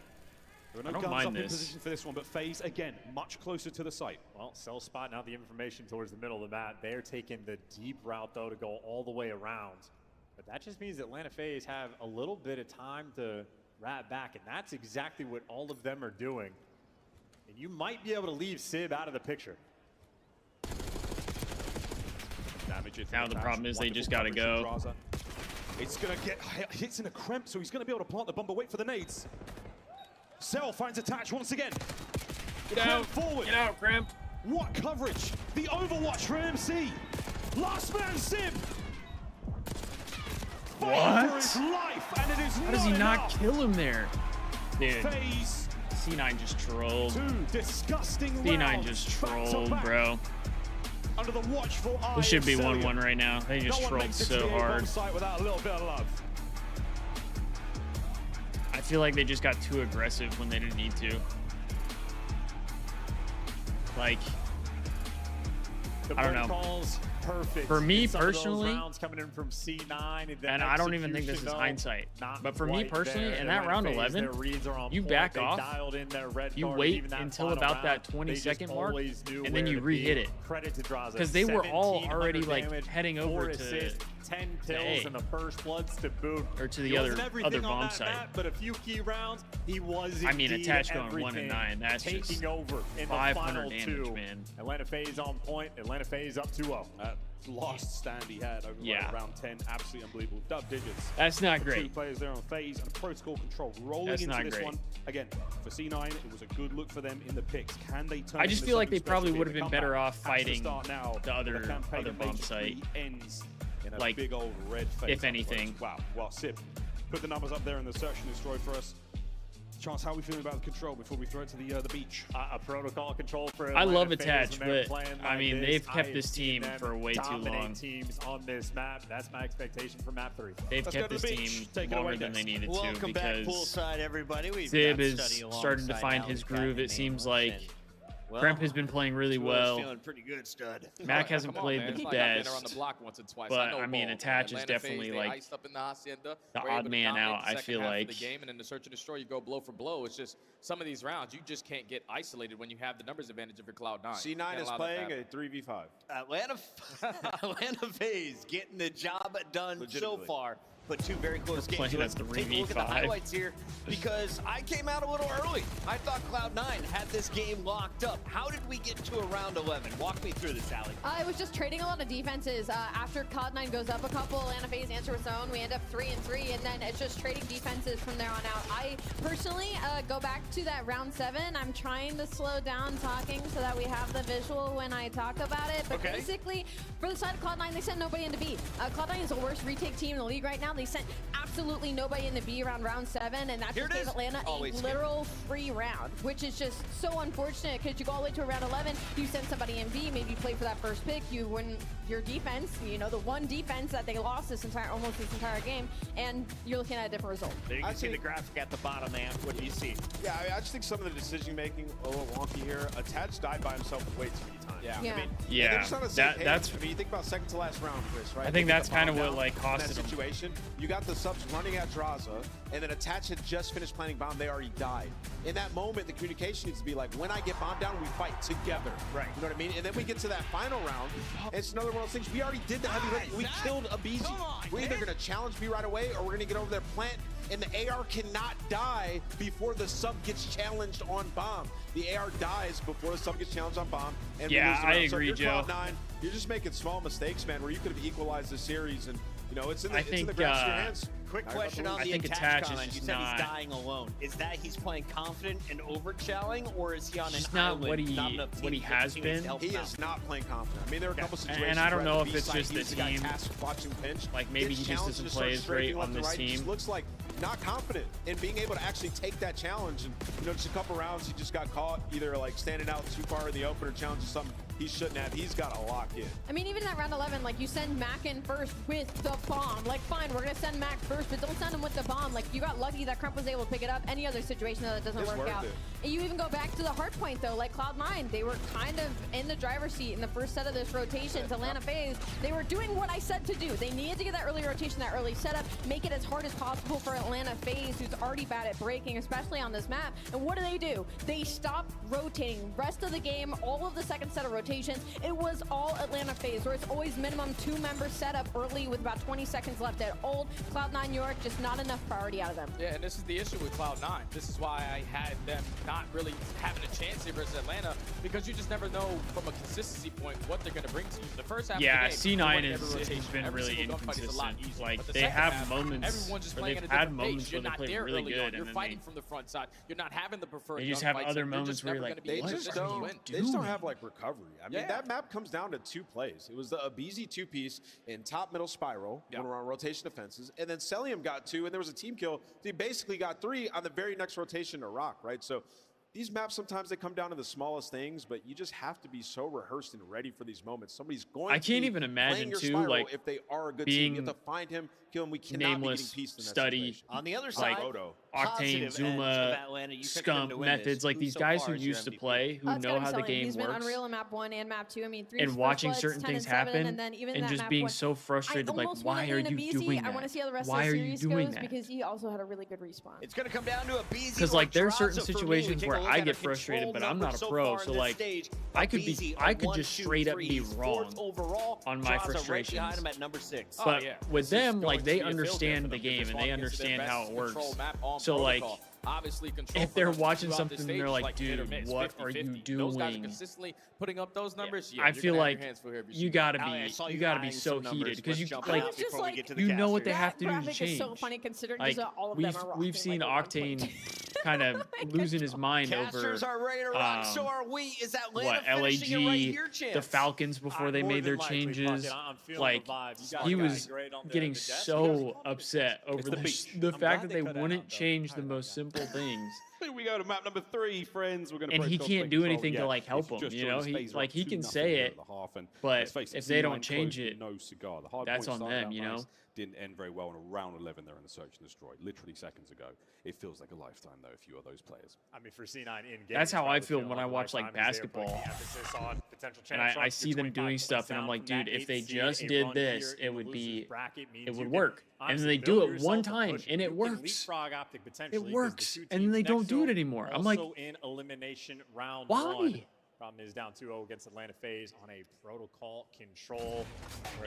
There are no guns up in position for this one, but Faze, again, much closer to the site. Well, Cell spotting out the information towards the middle of the map. They're taking the deep route, though, to go all the way around. But that just means Atlanta Faze have a little bit of time to rat back, and that's exactly what all of them are doing. And you might be able to leave Sib out of the picture. damage it. Now the problem is they just gotta go. It's gonna get hits in a cramp, so he's gonna be able to plant the bomb, but wait for the nades. Cell finds attach once again. Get out, forward. Get out, Cramp. What coverage? The Overwatch for MC. Last man Sim. What? For his life, and it is How does he not kill him there? Dude, Faze. C9 just trolled. Two disgusting C9 rounds just back to trolled, back. bro. Under the watchful eye This should of be Celia. 1-1 right now. They just No one trolled makes it to so the A-bomb hard. site without a little bit of love. I feel like they just got too aggressive when they didn't need to. Like, The I don't know. protocol's perfect. For me Some of those personally- rounds coming in from C9, and I don't even think this is execution, though, hindsight. not But for me quite personally, there. in They're that round phase, 11, their reads are on you point. back They off, dialed in their red you card, wait even that until final about that round, they just 20-second mark, always knew and then where you to re-hit be. it. Credit to Draza. Because they were all 1700 already like damage, heading 4 over assists, 10 to kills, A. and the first bloods to boot. Or to the He other wasn't everything on bomb that site. map, but a few key rounds, he was I mean, indeed attach going everything, 1 and 9. That's taking just over in the 500 final damage, 2. man. Atlanta Faze on point. Atlanta Faze up 2-0. That last stand he had over Yeah. round 10, absolutely unbelievable. Double digits. That's not Two great. players there on Faze and protocol control rolling That's into not this great. one. Again, for C9, it was a good look for them in the picks. Can they turn I just into feel like they something probably special would here? have The been better comeback off has to fighting start now the with a campaign other that bomb basically site. ends in a Like, big old red face. if anything. Wow. Well, Sip, put the numbers up there in the search and destroy for us. Chance, how are we feeling about the control before we throw it to the beach? A protocol control for I love Atlanta attach, Faze when they're but, playing I like mean, this. they've kept I have this seen team them for way too dominate long. teams on this map. That's my expectation for map 3. They've Let's kept go to this the beach. team Take it longer away than they next. needed to Welcome back because poolside, everybody. We've Zib got is Study starting to alongside find Alex his groove. Patton It seems and like Wilson. Well, Cramp has been playing really Joel's well. feeling pretty good, stud. Mac hasn't Come on, played man. the It's like I've been around the best, block once or twice. but know I mean, ball. attach is Atlanta Faze, definitely they like iced up in the hacienda. the We're odd able to man dominate out, the I second feel half of like. the game, and in the search and destroy, you go blow for blow. It's just some of these rounds you just can't get isolated when you have the numbers advantage of your Cloud9. C9 Can't is allow that to playing happen. a 3v5. Atlanta Faze getting the job done so Legitimately. far, but two very close games. playing So a let's take a look at the 3v5. highlights here because I came out a little early. I thought Cloud9 had this game locked up. How did we get to a round 11? Walk me through this, Allie. It was just trading a lot of defenses. After Cloud9 goes up a couple, Atlanta Faze answer its own. We end up 3-3, and then it's just trading defenses from there on out. I personally go back to that round 7. I'm trying to slow down talking so that we have the visual when I talk about it. But basically, for the side of Cloud9, they sent nobody into B. Cloud9 is the worst retake team in the league right now. They sent absolutely nobody into B around round 7, and that just gave Atlanta a literal free round, which is just so unfortunate because you go all the way to around 11, you send somebody in B, maybe you play for that first pick, you win your defense, you know, the one defense that they lost almost this entire game, and you're looking at a different result. There you can see the graphic at the bottom, man. What do you see? Yeah, I mean, I just think some of the decision making a little wonky here. Attach died by himself way too many times. Yeah. I mean, and Yeah, they're just on the same page. that's- I mean, you think about second to last round, Chris, right? I think They get that's the kind bomb of what, down like, in costed that them. situation. You got the subs running at Draza, and then Attach had just finished planting bomb. They already died. In that moment, the communication needs to be like, when I get bomb down, we fight together. Right. You know what I mean? And then we get to that final round. And it's another one of those things. We already did the heavy lift. We killed a BZ. We're either going to challenge B right away, or we're going to get over there, plant, and the AR cannot die before the sub gets challenged on bomb. The AR dies before the sub gets challenged on bomb. And Yeah, we lose the I round. So agree, if you're Joe. Cloud9, you're just making small mistakes, man, where you could have equalized the series. And, you know, it's in the, I it's in think, the grasp of your hands. Quick Sorry about question the on I the think attach attach is comment. You just said not- he's dying alone. Is that he's playing confident and over-challing, or is he on an just not island? what he- not enough what he teams- has teams been. to help He him is out? not playing confident. I mean, there were a couple situations. And I don't where know at if the it's B just side, the he's got team. tasked watching pinch. Like, maybe Gets he just challenged, doesn't play starts as great strafing on left and this right. He just team. looks like not confident in being able to actually take that challenge. And, you know, just a couple rounds, he just got caught either like standing out too far in the open or challenging something he shouldn't have. He's got to lock in. I mean, even in that round 11, like, you send Mac in first with the bomb. Like, fine, we're going to send Mac first, but don't send him with the bomb. Like, you got lucky that Crump was able to pick it up. Any other situation that doesn't It's work worth out. it. And you even go back to the hard point, though. Like, Cloud9, they were kind of in the driver's seat in the first set of this rotation. To Atlanta Faze, they were doing what I said to do. They needed to get that early rotation, that early setup, make it as hard as possible for Atlanta Faze, who's already bad at breaking, especially on this map. And what do? They stop rotating. Rest of the game, all of the second set of rotations, it was all Atlanta Faze, where it's always minimum 2-member setup early with about 20 seconds left at ult. Cloud9 New York, just not enough priority out of them. Yeah, and this is the issue with Cloud9. This is why I had them not really having a chance here versus Atlanta, because you just never know from a consistency point what they're going to bring to you. The first half yeah, of the game, C9 has been really inconsistent. Like, they have moments, or they've had moments where they play really good, you're and fighting from the front side. You're not having the preferred. they just have other moments where you're like, they what just are you don't. They doing? just don't have like recovery. I mean, that map comes down to 2 plays. It was the Abizi 2-piece in top middle spiral, when we're on rotation defenses, and then Celium got 2, and there was a team kill. He basically got 3 on the very next rotation to Rock, right? So these maps, sometimes they come down to the smallest things, but you just have to be so rehearsed and ready for these moments. Somebody's going I can't even imagine, too, like, if they are a good being team. You have to find him, kill him. We cannot be getting peace in that study situation. On the other side, Octane, Zuma, Scump, Methods, like these guys who used to play, who know how the game He's works. been unreal in map 1 and map 2. I mean, 3 and watching Bloods, certain 10 things and 7, happen, and then even and that just map being 1, so frustrated, like, why are you doing I want to that? see how the rest Why of are the you series doing goes that? because he also had a really good respawn. It's going to come down to a BZ. Because like there are certain situations where I get frustrated, but I'm not a pro, so like I could just straight up be wrong on my frustrations. Behind him at number 6. But with them, like they understand the game and they understand how it works. So like obviously if they're watching something and they're like, dude, what are you doing? Those guys are consistently putting up those numbers. I feel like you gotta be so heated because you like you know what they have to do to change. Is so funny considering like all of them are we've seen Octane kind of losing his mind over are ready to rock, so are we. Is Atlanta LAG, right here, the Falcons before they made their changes. Like he was getting so upset over the fact that they wouldn't change the most simple things. Here we go to map number 3, friends. We're going to and he can't do anything to like help him. You know, he can say it, but if they don't change it, that's on them. You know. Didn't end very well in a round 11 there in the search and destroy, literally seconds ago. It feels like a lifetime though if you are those players. I mean, for C9 in-game, that's how I feel when I watch like basketball, and I see them doing stuff, and I'm like, dude, if they just did this, it would work. And then they do it one time, and it works. It works, and then they don't do it anymore. I'm like, in elimination round why? 1. Problem is down 2-0 against Atlanta Faze on a protocol control.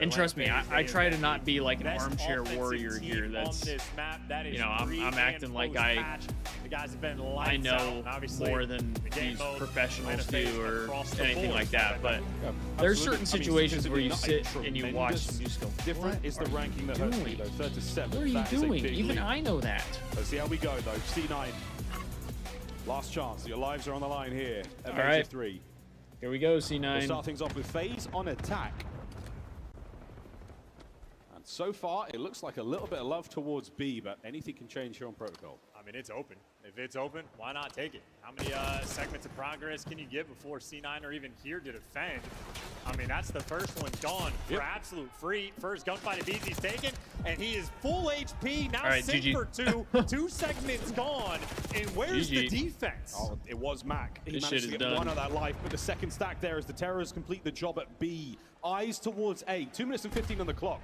And trust me, I try to not be like an armchair warrior here. That's you know, I'm acting like I know more than these professionals do or anything like that. But there's certain situations where you sit and you watch and you just go, different is the ranking that hurts me though. 3rd to 7th. What are you doing? Even I know that. Let's see how we go though. C9. Last chance. Your lives are on the line here at Major 3. Here we go, C9. We'll start things off with Faze on attack. And so far, it looks like a little bit of love towards B, but anything can change here on Protocol. I mean, it's open. If it's open, why not take it? How many segments of progress can you get before C9 are even here to defend? I mean, that's the first one gone for absolute free. First gunfight of Easy's taken, and he is full HP. Now right, sync for 2. 2 segments gone, and where's the defense? Oh, it was Mac. He this managed shit to is get done. 1 of that life, but the second stack there as the Terrors complete the job at B. Eyes towards A. 2 minutes and 15 on the clock.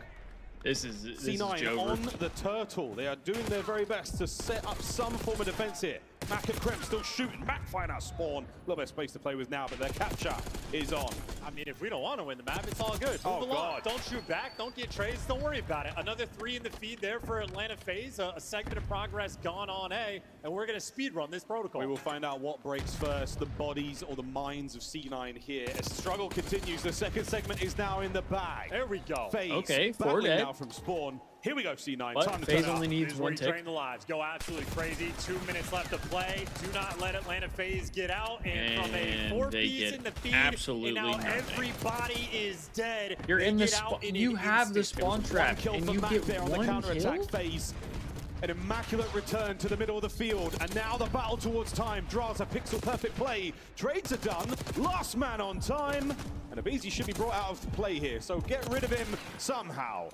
This is C9 Jover. on the turtle. They are doing their very best to set up some form of defense here. Mac and Krem still shooting. Mac find out spawn. A little bit of space to play with now, but their capture is on. I mean, if we don't want to win the map, it's all good. Move along. God. Don't shoot back. Don't get trades. Don't worry about it. Another 3 in the feed there for Atlanta Faze. A segment of progress gone on A, and we're going to speed run this protocol. We will find out what breaks first, the bodies or the minds of C9 here. As the struggle continues, the second segment is now in the bag. There we go. Faze okay, 4 battling dead. now from spawn. Here we go, C9. But Time to Faze turn only up. needs This is where 1 you tick. drain the lives. Go absolutely crazy. 2 minutes left to play. Do not let Atlanta Faze get out. And from a 4-piece in the feed, absolutely and now nothing. everybody is dead. You're in the They get out in you an have the instant. spawn trap, Kill and for you Mac get there on the 1 counter-attack kill? Phase. An immaculate return to the middle of the field, and now the battle towards time draws a pixel-perfect play. Trades are done, last man on time, and Abizi should be brought out of play here, so get rid of him somehow.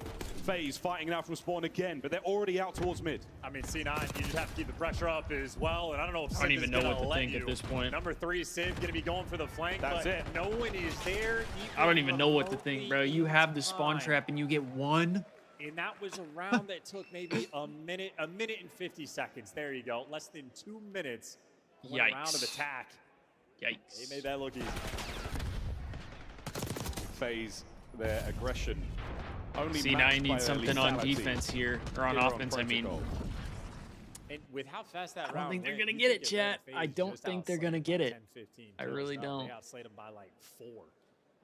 Faze fighting now from spawn again, but they're already out towards mid. I mean, C9, you just have to keep the pressure up as well, and I don't know if I don't Civ even is know gonna what to let think you. at this point. Number 3, Civ, going to be going for the flank, That's but it. no one is there. I don't even know what to think, bro. You have the spawn trap, and you get 1. And that was a round that took maybe a minute and 50 seconds. There you go. Less than 2 minutes. One round of attack. Yikes. They made that look easy. Faze, their aggression. Only C9 needs something on defense here, or on offense, I mean. And with how fast that I don't round think they're went, going to you get could it, chat. Faze I don't just think they're outslayed going to get by it. 10, 15 I kills. really No, don't. They outslayed them by like 4.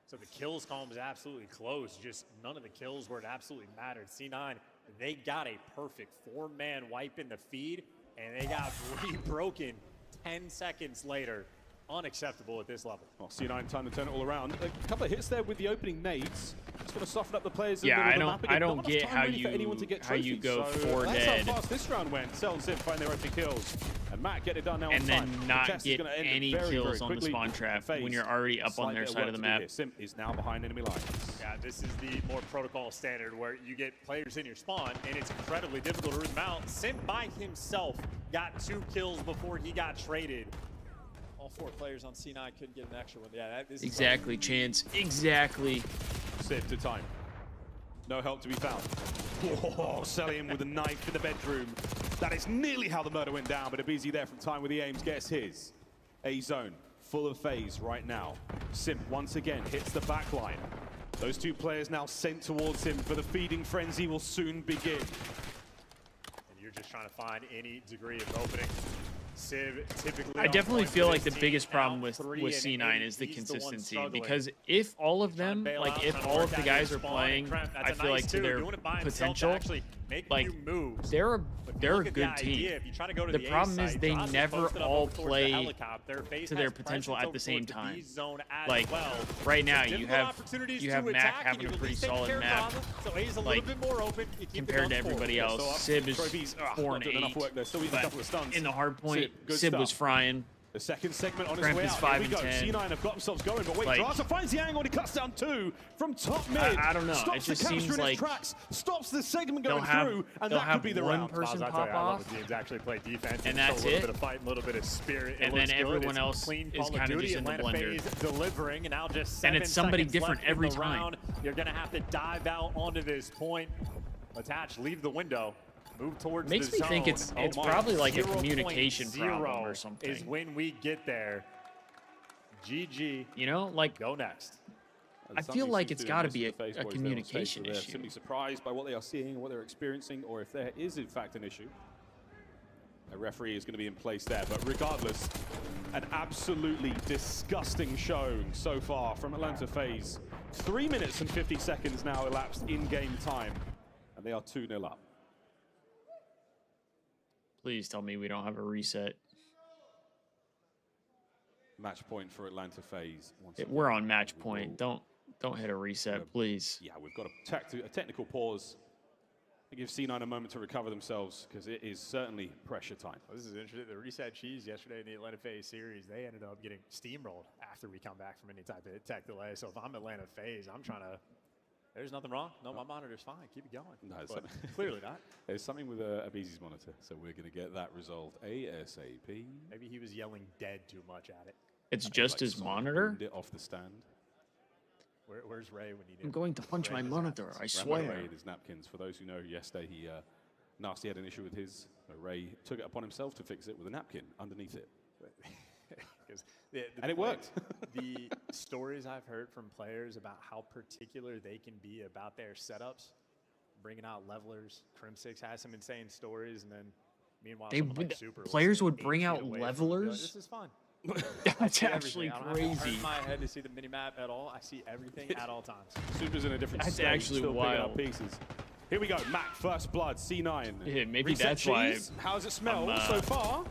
So the kills column was absolutely close. Just none of the kills where it absolutely mattered. C9, they got a perfect 4-man wipe in the feed, and they got rebroken 10 seconds later. Unacceptable at this level. Well, C9 time to turn it all around. A couple of hits there with the opening nades. It's going to soften up the players. Yeah, I don't Not get enough time how really for anyone to get you trophies. go So 4 that's dead. how fast this round went. Cell and Sim find their opening kills. And Matt get it done now And on then time. The not test is get gonna end any very, kills very on the quickly. spawn trap Faze, when you're already up on slight their bit of side of work the to do map. here. Sim is now behind enemy lines. Yeah, this is the more protocol standard where you get players in your spawn, and it's incredibly difficult to root them out. Sim by himself got 2 kills before he got traded. All 4 players on C9 couldn't get an extra one. Yeah, that is Exactly, Chance. Exactly. Save to time. No help to be found. Oh, selling him with a knife in the bedroom. That is nearly how the murder went down, but Abizi there from time with the aims gets his. A zone full of Faze right now. Sim once again hits the back line. Those 2 players now sent towards him, for the feeding frenzy will soon begin. And you're just trying to find any degree of opening. Civ typically I definitely feel like the biggest team problem out with 3 C9 and is the he's the one consistency, struggling. because if all of Trying to them, bail like out, if trying to all work of the out guys your are spawn, playing, and Kremp, that's I a feel nice like to too, their doing it by himself to potential, actually make like a few moves. they're But a look at the good idea. team. If you try to go to The the A problem is site, they Josh is never posted up all towards the play helicopter. Faze to their has potential presence at the same towards the time. B zone as Like well. right now, Difficult you have opportunities you to have Mac attack, and having you a at pretty least take solid care of map, Bravo. So A's a like, little bit more open. You keep compared the to guns everybody forward. else. So Sib is Trophies, 4 not and doing enough 8, work there. Still eating a but couple of stuns. in the hard point, Good Sib was stuff. frying. The second segment on its Kremp way is out. 5 Here we and go. 10. C9 have got themselves going, but wait, Like, Drasa finds the angle and he cuts down 2 from top mid. I don't know. Stops It just the capture seems in like his tracks, stops the segment they'll going have- through, and they'll that have could be the one round. person I'll tell pop you, I love off, when teams actually play defense and show that's a little it. bit of fight, a little bit of spirit. It And looks then good. everyone It's else clean is Call of kinda Duty, just in the Atlanta blender. Faze delivering, and now just And 7 it's somebody seconds different left in every the time. round. You're gonna have to dive out onto this point. Attach, leave the window. Move towards Makes the me zone. think it's Oh my. probably like a 0.0 communication problem or something. is when we get there. GG. You know, like Go next. I feel like it's got to be a communication They're issue. simply surprised by what they are seeing, what they're experiencing, or if there is in fact an issue. A referee is going to be in place there, but regardless, an absolutely disgusting showing so far from Atlanta Faze. 3 minutes and 50 seconds now elapsed in game time, and they are 2-0 up. Please tell me we don't have a reset. Match point for Atlanta Faze. We're on match point. Don't hit a reset, please. Yeah, we've got a technical pause to give C9 a moment to recover themselves, because it is certainly pressure time. Well, this is interesting. The reset cheese yesterday in the Atlanta Faze series, they ended up getting steamrolled after we come back from any type of tech delay. So if I'm Atlanta Faze, I'm trying to. There's nothing wrong. No, my monitor's fine. Keep it going. No, but clearly not. There's something with Abizi's monitor, so we're going to get that resolved ASAP. Maybe he was yelling dead too much at it. It's just his monitor? It off the stand. Where's Ray when you need I'm going to punch my monitor, I swear. Ray and his napkins. For those who know, yesterday he Nasty had an issue with his. Ray took it upon himself to fix it with a napkin underneath it. And it worked. The stories I've heard from players about how particular they can be about their setups, bringing out levelers. Crim6 has some insane stories, and then meanwhile, someone like Super players was would bring 8 out feet away from levelers? like, this is fun. That's actually I don't have to crazy. turn my head to see the mini map at all. I see everything at all times. Super's in a different That's stage, actually still picking up wild. pieces. Here we go, Mac, first blood, C9. Yeah, maybe Reset that's why cheese. How does it smell I'm, so far?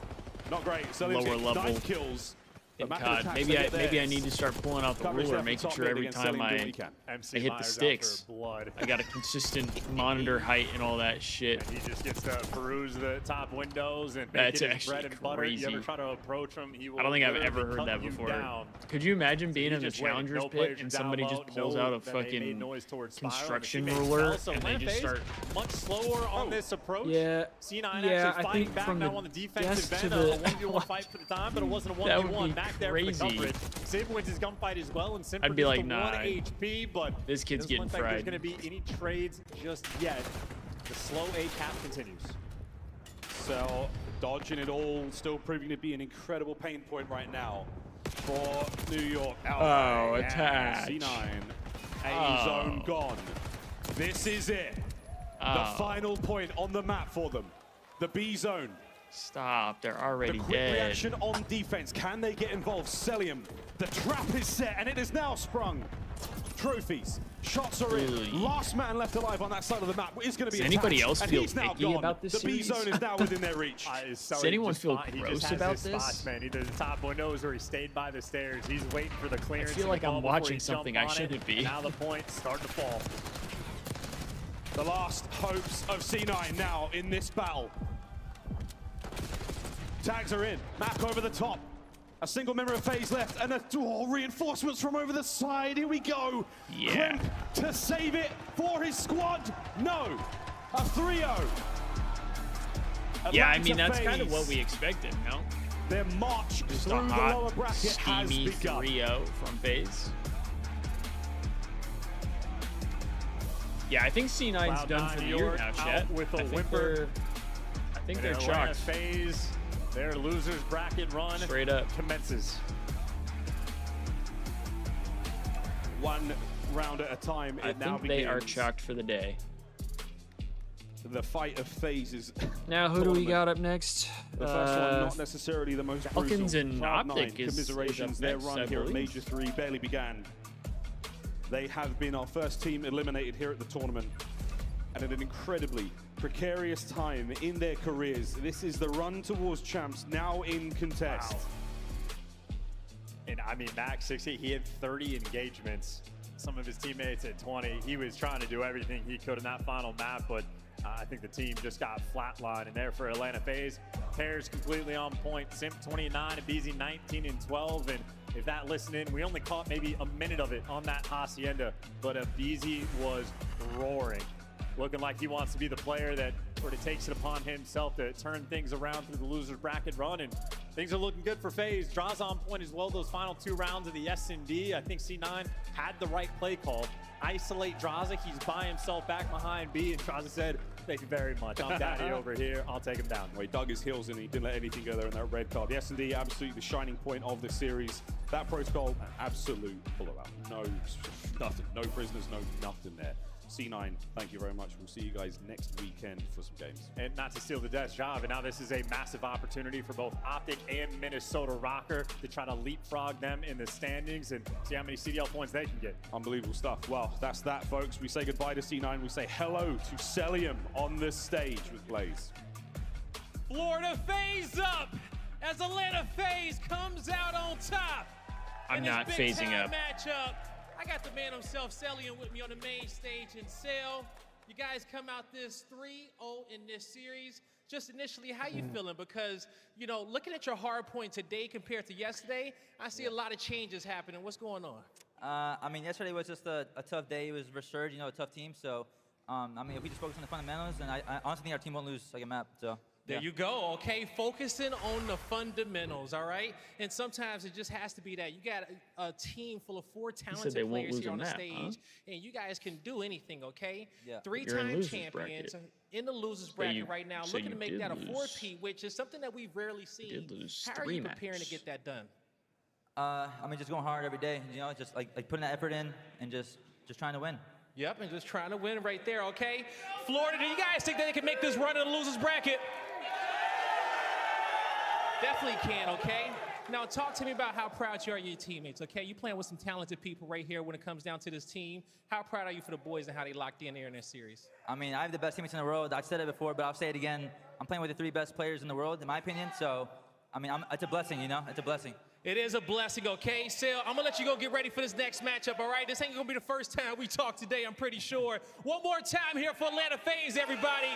Not great. So lower legit, level 9 kills. in But Mac COD. attacks, Maybe they I get maybe I theirs. need to start pulling out the Coverage ruler, there from making top sure mid every against time Selling, do what I he can. MC hit the Myers out sticks. for blood. I got a consistent monitor height and all that shit. And he just gets to peruse the top windows and That's make it his actually bread and butter. You ever crazy. try to approach him, he will I don't think I've literally ever heard cut that you before. down. Could you imagine being You in the just wait. challengers No pit players and are somebody down just low, pulls know out a that they made fucking noise towards Spiral, and construction teammates ruler fell. So and they Atlanta just Faze start? much slower on this approach. Yeah, C9 yeah, actually I fighting think back from now the on the defensive desk end. to A the 1v1 fight for the time, but it wasn't a That would 1v1. be Mac back there for the crazy. coverage. Sim wins his gunfight as well, and Sim I'd be like, produced nah, 1 HP, but this kid's doesn't getting look like there's fried. going to be any trades just yet. The slow A cap continues. So dodging it all, still proving to be an incredible pain point right now for New York. Oh, attack. C9, A zone gone. This is it. The final point on the map for them. The B zone. Stop, they're already The quick dead. reaction on defense. Can they get involved? Celium. The trap is set and it is now sprung. Trophies. Shots are in. Last man left alive on that side of the map is going to be Does anybody attached, else and feel he's now icky gone. about this The B series? zone is now within their reach. Does anyone feel gross about his this? Spots, man. Either the top windows or he stayed by the stairs. He's waiting for the clearance. I feel to like fall I'm before watching he something jumped I on shouldn't it. be. Now the points start to fall. The last hopes of C9 now in this battle. Tags are in. Mac over the top. A single member of Faze left, and reinforcements from over the side. Here we go. Yeah. Klemp to save it for his squad. No. A 3-0. Yeah, I mean, Atlanta that's kind of Faze. what we expected, no? Their march Just through a the hot, lower bracket has steamy begun. 3-0 from Faze. Yeah, I think C9's done for the year now, Chet. With a I think whimper. they're Atlanta chalked. Faze, their losers bracket run Straight up. commences. One round at a time. I It now think they are begins. chalked for the day. The fight of phases. Now, who do we got up next? The first one, not necessarily the most Falcons brutal. and Cloud9, OpTic is commiserations. up Their next, run I here at believe. Major 3 barely began. They have been our first team eliminated here at the tournament. And at an incredibly precarious time in their careers, this is the run towards champs now in contest. Wow. And I mean, Max 60, he had 30 engagements. Some of his teammates had 20. He was trying to do everything he could in that final map, but I think the team just got flatlined. And there for Atlanta Faze, pairs completely on point. Simp 29 and BZ 19 and 12. And if that listening, we only caught maybe a minute of it on that Hacienda, but BZ was roaring. Looking like he wants to be the player that sort of takes it upon himself to turn things around through the loser's bracket run, and things are looking good for Faze. Draws on point as well those final 2 rounds of the S&D. I think C9 had the right play call. Isolate Draza, he's by himself back behind B, and Draza said, thank you very much. I'm daddy over here, I'll take him down. Well, he dug his heels in, he didn't let anything go there in that red card. The S&D, absolutely the shining point of the series. That protocol, absolute blowout. No, nothing, no prisoners, no nothing there. C9, thank you very much. We'll see you guys next weekend for some games. And not to steal the Death's job, and now this is a massive opportunity for both OpTic and Minnesota Rocker to try to leapfrog them in the standings and see how many CDL points they can get. Unbelievable stuff. Well, that's that, folks. We say goodbye to C9. We say hello to Celium on the stage with Blaze. Florida Faze up as Atlanta Faze comes out on top. I'm not phasing up. Matchup. I got the man himself, Celium, with me on the main stage in Cell. You guys come out this 3-0 in this series. Just initially, how you feeling? Because, you know, looking at your hard point today compared to yesterday, I see a lot of changes happening. What's going on? I mean, yesterday was just a tough day. It was Resurge, you know, a tough team. So, I mean, if we just focus on the fundamentals, then I honestly think our team won't lose like a map. So. There you go, okay? Focusing on the fundamentals, all right? And sometimes it just has to be that. You got a team full of 4 talented players here on the stage, and you guys can do anything, okay? Yeah. 3-time champions in the losers bracket right now, looking to make that a 4P, which is something that we've rarely seen. How are you preparing to get that done? I mean, just going hard every day, you know, just like putting that effort in and just trying to win. Yep, and just trying to win right there, okay? Florida, do you guys think that they can make this run in the losers bracket? Definitely can, okay? Now, talk to me about how proud you are of your teammates, okay? You're playing with some talented people right here when it comes down to this team. How proud are you for the boys and how they locked in there in this series? I mean, I have the best teammates in the world. I've said it before, but I'll say it again. I'm playing with the 3 best players in the world, in my opinion. So, I mean, it's a blessing, you know? It's a blessing. It is a blessing, okay? Sil, I'm going to let you go get ready for this next matchup, all right? This ain't going to be the first time we talk today, I'm pretty sure. One more time here for Atlanta Faze, everybody.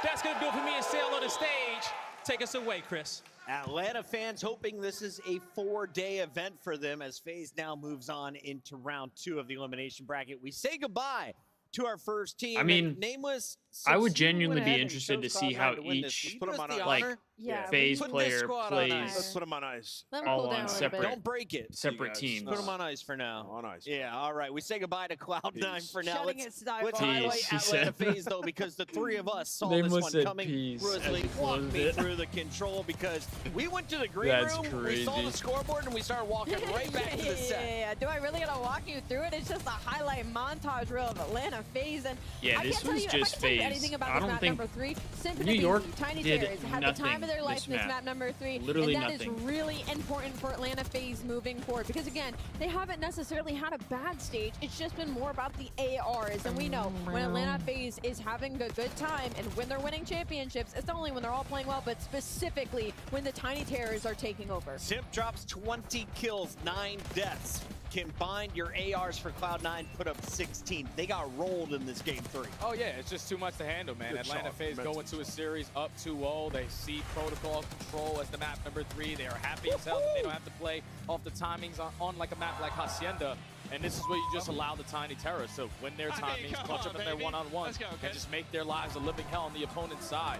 That's going to do it for me and Sil on the stage. Take us away, Chris. Atlanta fans hoping this is a 4-day event for them as Faze now moves on into round 2 of the elimination bracket. We say goodbye to our first team. I mean, Nameless I would genuinely be interested to see how each Put him on ice. like Yeah, Phase put this player squad on plays Let's put him on ice. Let him all cool down on a little separate bit. Don't break it. separate guys. teams. Put them on ice for now. On ice. Yeah, all right. We say goodbye to Cloud9 for now. Shutting Let's its dive off. highlight Peace, he Atlanta said. FaZe, though, because the three of us saw They this must one said coming. peace Grizzly, as he walk closed me it. through the control because we went to the green That's room, we saw the crazy. scoreboard, and we started walking right back to the set. Yeah. Do I really gotta walk you through it? It's just a highlight montage reel of Atlanta FaZe, and Yeah, I this can't tell was you, if I just can tell you FaZe. anything about I this don't map think number 3, Symphony New York Tiny did Terrors had the time of their life this in this map. map number 3, Literally and that is nothing. really important for Atlanta FaZe moving forward because again, they haven't necessarily had a bad stage. It's just been more about the ARs, and we know when Atlanta FaZe is having a good time and when they're winning championships, it's not only when they're all playing well, but specifically when the Tiny Terrors are taking over. Simp drops 20 kills, 9 deaths. Combined your ARs for Cloud9 put up 16. They got rolled in this game 3. Oh yeah, it's just too much to handle, man. Good Atlanta shot, FaZe mental. go into a series up 2-0. They see protocol control as the map number 3. They are happy as hell that they don't have to play off the timings on like a map like Hacienda. And this is where you just allow the Tiny Terrors to win their timings, clutch up in their one-on-ones, and just make their lives a living hell on the opponent's side.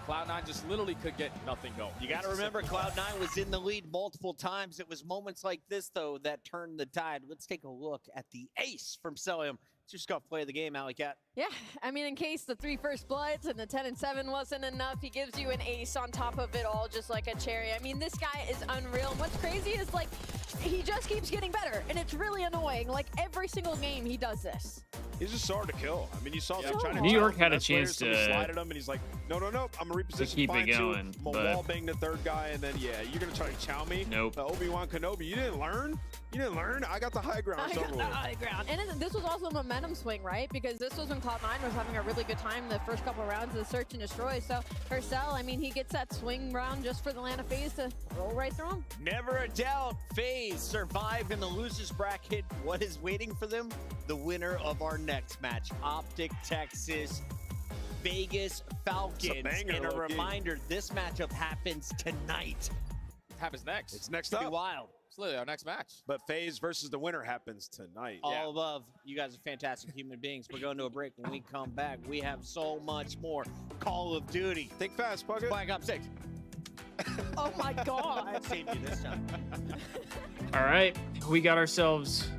Cloud9 just literally could get nothing going. You got to remember, Cloud9 was in the lead multiple times. It was moments like this, though, that turned the tide. Let's take a look at the ace from Celium. It's your scuff play of the game, Alley Cat. Yeah, I mean, in case the 3 first bloods and the 10 and 7 wasn't enough, he gives you an ace on top of it all, just like a cherry. I mean, this guy is unreal. And what's crazy is, like, he just keeps getting better, and it's really annoying. Like, every single game, he does this. He's just hard to kill. I mean, you saw them Yeah. trying to New York challenge had a the best players, chance so he to- slided him, and he's like, no, I'm gonna reposition keep it fine too. going, I'm gonna but- wall bang the third guy, and then yeah, you're gonna try to chow me. Nope. Obi-Wan Kenobi, you didn't learn. You didn't learn. I got the high ground. I It's got over the with. high ground. And this was also a momentum swing, right? Because this was when Cloud9 was having a really good time the first couple of rounds of the search and destroy. So for Cell, I mean, he gets that swing round just for the Atlanta FaZe to roll right through him. Never a doubt, FaZe survive in the losers bracket. What is waiting for them? The winner of our next match, OpTic Texas, Vegas Falcons. banger, And a low-key. reminder, this matchup happens tonight. Happens next. It's next It's gonna up. be wild. It's literally our next match. But FaZe versus the winner happens tonight. All above. You guys are fantastic human beings. We're going to a break. When we come back, we have so much more. Call of Duty. Think fast, Puckett. Black Ops 6. Oh my God. Saved you this time. All right, we got ourselves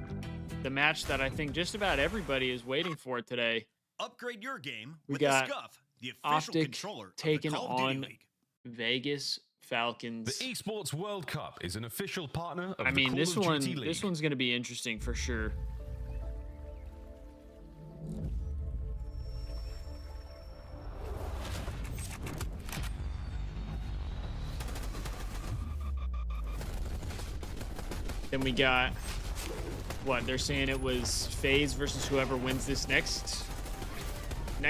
the match that I think just about everybody is waiting for today. Upgrade your game We with got the Scuff, the official OpTic controller of the taking Call of Duty on League. Vegas Falcons. The Esports World Cup is an official partner of I the mean, Call this of one, Duty League. this one's going to be interesting for sure. Then we got what they're saying it was FaZe versus whoever wins this next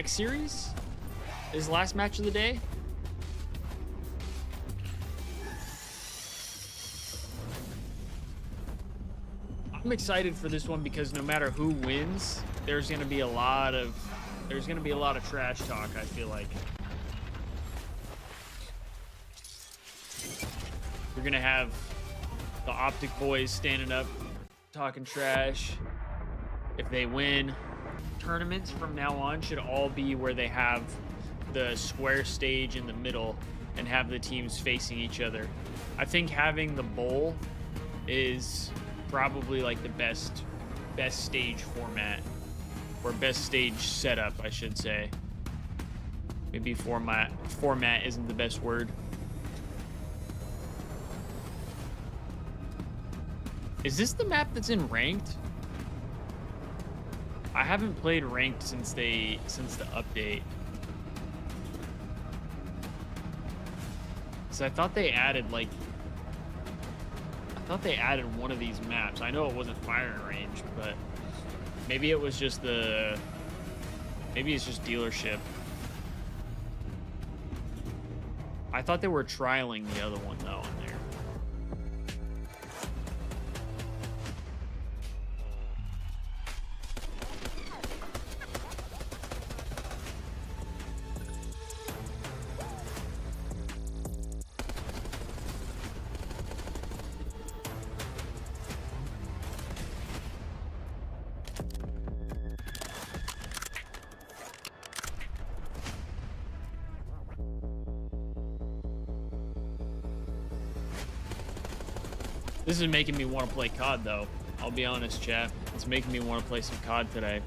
series is the last match of the day. I'm excited for this one because no matter who wins, there's gonna be a lot of trash talk, I feel like. We're gonna have the OpTic boys standing up talking trash. If they win, tournaments from now on should all be where they have the square stage in the middle and have the teams facing each other. I think having the bowl is probably like the best stage format, or best stage setup, I should say. Maybe format isn't the best word. Is this the map that's in ranked? I haven't played ranked since the update. So I thought they added one of these maps. I know it wasn't firing range, but maybe it was just maybe it's just dealership. I thought they were trialing the other one though in there. This is making me want to play COD, though. I'll be honest, chat. It's making me want to play some COD today.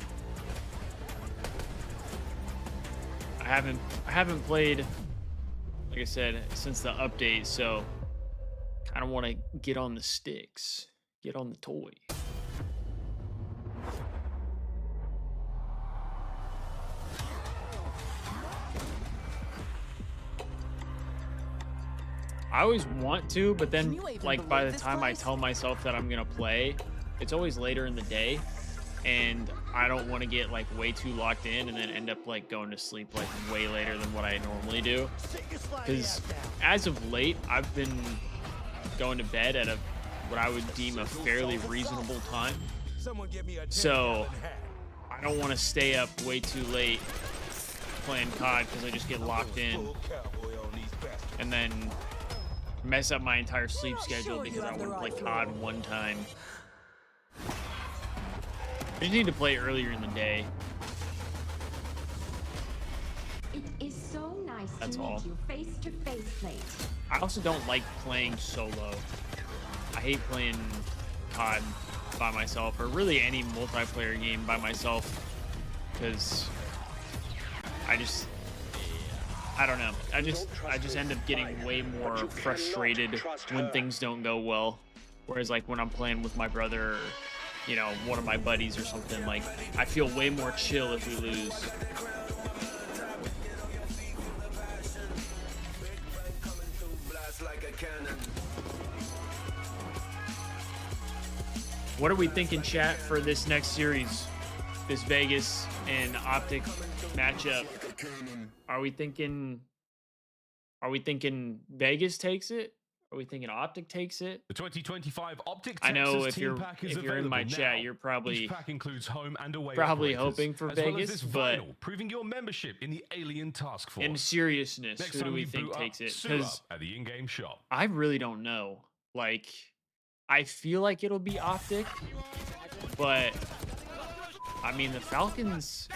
I haven't played, like I said, since the update, so kind of want to get on the sticks, get on the toy. I always want to, but then like by the time I tell myself that I'm gonna play, it's always later in the day, and I don't want to get like way too locked in and then end up like going to sleep like way later than what I normally do. Because as of late, I've been going to bed at what I would deem a fairly reasonable time. So I don't want to stay up way too late playing COD because I just get locked in and then mess up my entire sleep schedule because I want to play COD one time. I just need to play earlier in the day. It is so nice That's to all. meet you face to face, mate. I also don't like playing solo. I hate playing COD by myself, or really any multiplayer game by myself, because I don't know. I just end up getting way more frustrated when things don't go well. Whereas like when I'm playing with my brother, or, you know, one of my buddies or something, like I feel way more chill if we lose. What are we thinking, chat, for this next series? This Vegas and OpTic matchup? Are we thinking Vegas takes it? Are we thinking OpTic takes it? The 2025 OpTic I know Texas if you're team pack is in my available chat, now. you're probably Each pack includes home and away probably operators, hoping for as well as Vegas, this but vinyl, proving your membership in the Alien Task Force. in seriousness, Next who do time we you think boot takes up, it? sue Because up at the in-game shop. I really don't know. Like, I feel like it'll be OpTic, but I mean, the Falcons,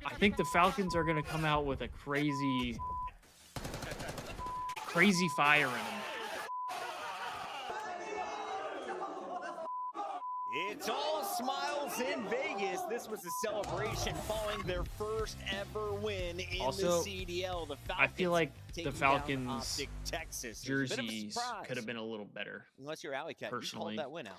I think the Falcons are going to come out with a crazy fire in them. It's all smiles in Vegas. This was a celebration following their first ever win in Also, the CDL. The Falcons I feel like the taking down Falcons OpTic Texas. It was a bit of a jerseys surprise. could have been a little better. Unless you're Alley Cat, you personally. called that win out.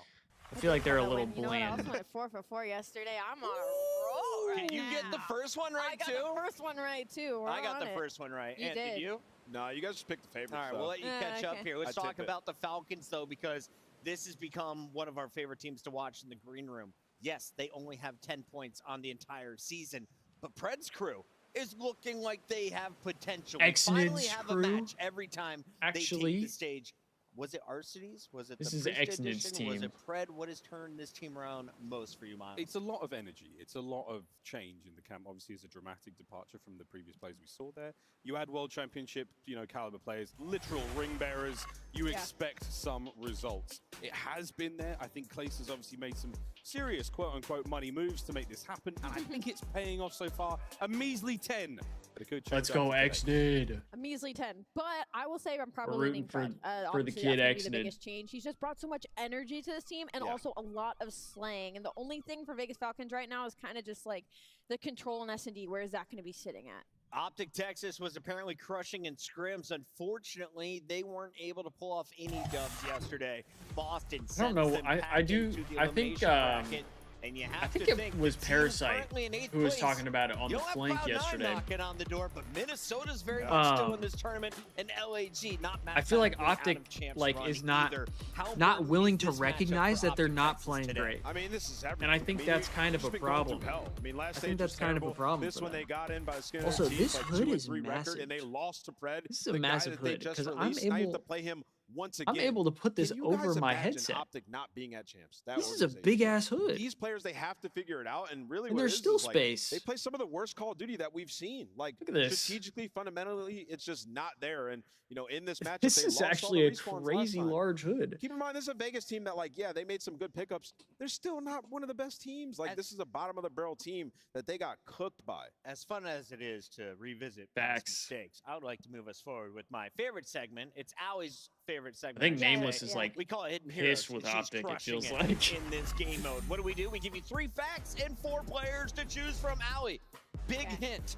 I feel like they're a little You know what? I bland. also went 4 for 4 yesterday. I'm on a roll right Did you get the now. first one right I got too? the first one right too. We're I got on the it. first one right. You And did. did you? No, you guys just picked the favorite. All right, we'll let you catch up okay. here. Let's I talk tip it. about the Falcons, though, because this has become one of our favorite teams to watch in the green room. Yes, they only have 10 points on the entire season, but Pred's crew is looking like they have potential. We finally Exnid's have crew? a match every time they Actually, take the stage. Was it Arcitys? Was it this the is Priest Exnid's edition? Was team. it Pred? What has turned this team around most for you, Miles? It's a lot of energy. It's a lot of change in the camp. Obviously, it's a dramatic departure from the previous players we saw there. You add World Championship, caliber players, literal ring bearers. You expect some results. It has been there. I think Clace has obviously made some serious quote-unquote money moves to make this happen, and I think it's paying off so far. A measly 10. But it could change Let's go after today. Xnid. A measly 10. But I will say I'm probably rooting leaning for- Fred. for the Obviously, kid that's gonna be the Xnid. biggest change. He's just brought so much energy to this team and also a lot of slang. And the only thing for Vegas Falcons right now is kind of just like the control in S&D. Where is that going to be sitting at? OpTic Texas was apparently crushing in scrims. Unfortunately, they weren't able to pull off any dubs yesterday. Boston I don't know. sends them I packing do. to the I think. elimination bracket, and you have I think to it think was the team Parasite currently in 8th who was place. talking about it on You the don't have flank Cloud9 yesterday. knocking on the door, but Minnesota's very much still in this tournament, and LAG not I feel like mathematically out OpTic of champs like run is not either. How not important willing is to this matchup recognize for that they're OpTic not Texas playing today? great. I mean, this is everything. And I think that's kind of a it's been going through problem. hell. I mean, last I stage think that's was kind of a terrible. problem This for one them. they got in by the skin of Also, their teeth, this like hood 2 is 3 record, massive. and they lost to Pred. This is a the guy massive that they hood, just 'cause I'm released. Now you have able- to play him once again. I'm able to put this Can you over guys my imagine headset. OpTic not being at champs. That This is a organization? big ass hood. These players, they have to figure it out, and really, And what there's it is still is, like, space. they play some of the worst Call of Duty that we've seen. Like, Look at this. strategically, fundamentally, it's just not there. And in this matchup, This they is lost all actually the a respawns last crazy time. large hood. Keep in mind, this is a Vegas team that, like, yeah, they made some good pickups. They're still not one of the best teams. Like, this is a bottom of the barrel team that they got cooked by. As fun as it is to revisit past Facts. mistakes, I would like to move us forward with my favorite segment. It's Allie's favorite segment. I think Nameless is like we call it Hidden Heroes. pissed with She's OpTic, it crushing feels like. in this game mode. What do? We give you 3 facts and 4 players to choose from. Allie, big hint.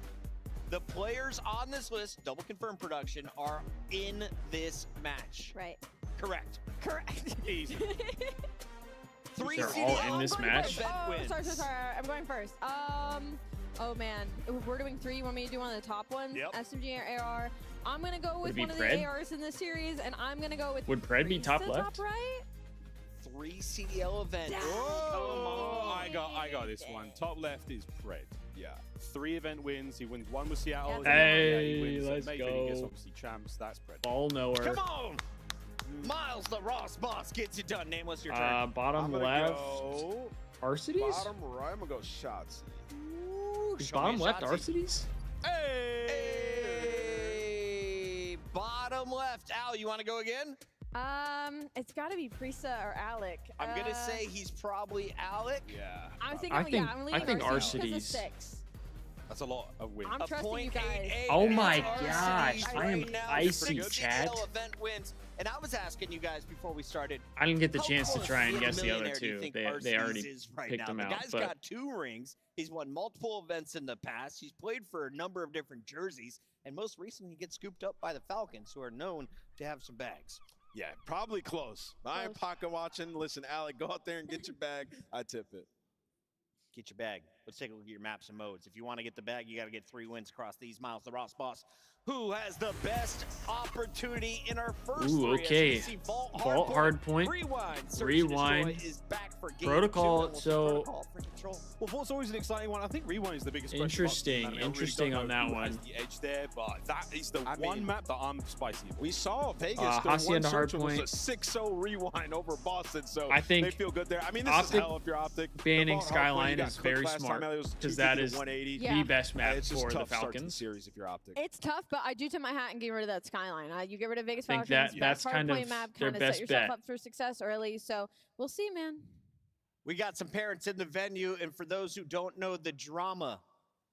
The players on this list, double confirm production, are in this match. Right. Correct. Correct. Easy. 3 They're CDL all in this match? event Oh, wins. sorry. I'm going first. Oh man, if we're doing 3. You want me to do one of the top ones? Yep. SMG or AR. I'm gonna go with it be one of Pred? the ARs in this series, and I'm gonna go with. Would Pred be top Priest, left? Top right? 3 CDL event. Oh, I got this one. Top left is Pred. Yeah. 3 event wins. He wins 1 with Seattle. Hey, he wins let's Maven. He gets go. obviously champs. That's Pred. Ball knower. Come on! Miles, the Ross boss, gets it done. Nameless, your turn. Bottom left. Arcides? Bottom right, I'm gonna go shots. Is Show me bottom a left Shotzzy. Arcides? Hey! Bottom left. Al, you want to go again? It's got to be Prisa or Alec. I'm gonna say he's probably Alec. Yeah. I'm thinking. I think- I'm I leaving think Arcides because of Arcides. 6. That's a lot of wins. I'm trusting you guys. Oh my Arcides gosh, I am right now. icy, The chat. CDL event wins. And I was asking you guys before we started. I didn't get the how chance to close try and to a guess the other millionaire do you 2. think They Arcides already is right picked now? them The out. guy's But got 2 rings. He's won multiple events in the past. He's played for a number of different jerseys. And most recently, he gets scooped up by the Falcons, who are known to have some bags. Yeah, probably close. I ain't pocket watching. Listen, Alec, go out there and get your bag. I tip it. Get your bag. Let's take a look at your maps and modes. If you want to get the bag, you got to get 3 wins across these. Miles, the Ross boss, who has the best opportunity in our first Ooh, 3. okay. As we see Vault Hardpoint. Rewind. Search and Rewind. Destroy is back for game Protocol, 2. so- Protocol for control. Well, Vault's always an exciting one. I think Rewind is the biggest question mark. Interesting, I mean, I really interesting don't on know that who one. has the edge there, but that is the I one mean, map that I'm spicy about. We saw Vegas. The Hacienda one search was Hardpoint. a 6-0 rewind over Boston, so I think they feel good there. I mean, this is OpTic hell if you're OpTic. banning The Vault Hardpoint, Skyline you got is cooked very last time, smart, it was 'cause 250 that to is 180. the best map It's just for the tough start to Falcons. series if you're OpTic. It's tough, but I do tip my hat and get rid of that Skyline. You get rid of Vegas I think Falcons. that's best kind hardpoint of map, their kind of best set yourself bet. up for success early. So we'll see, man. We got some parents in the venue, and for those who don't know the drama,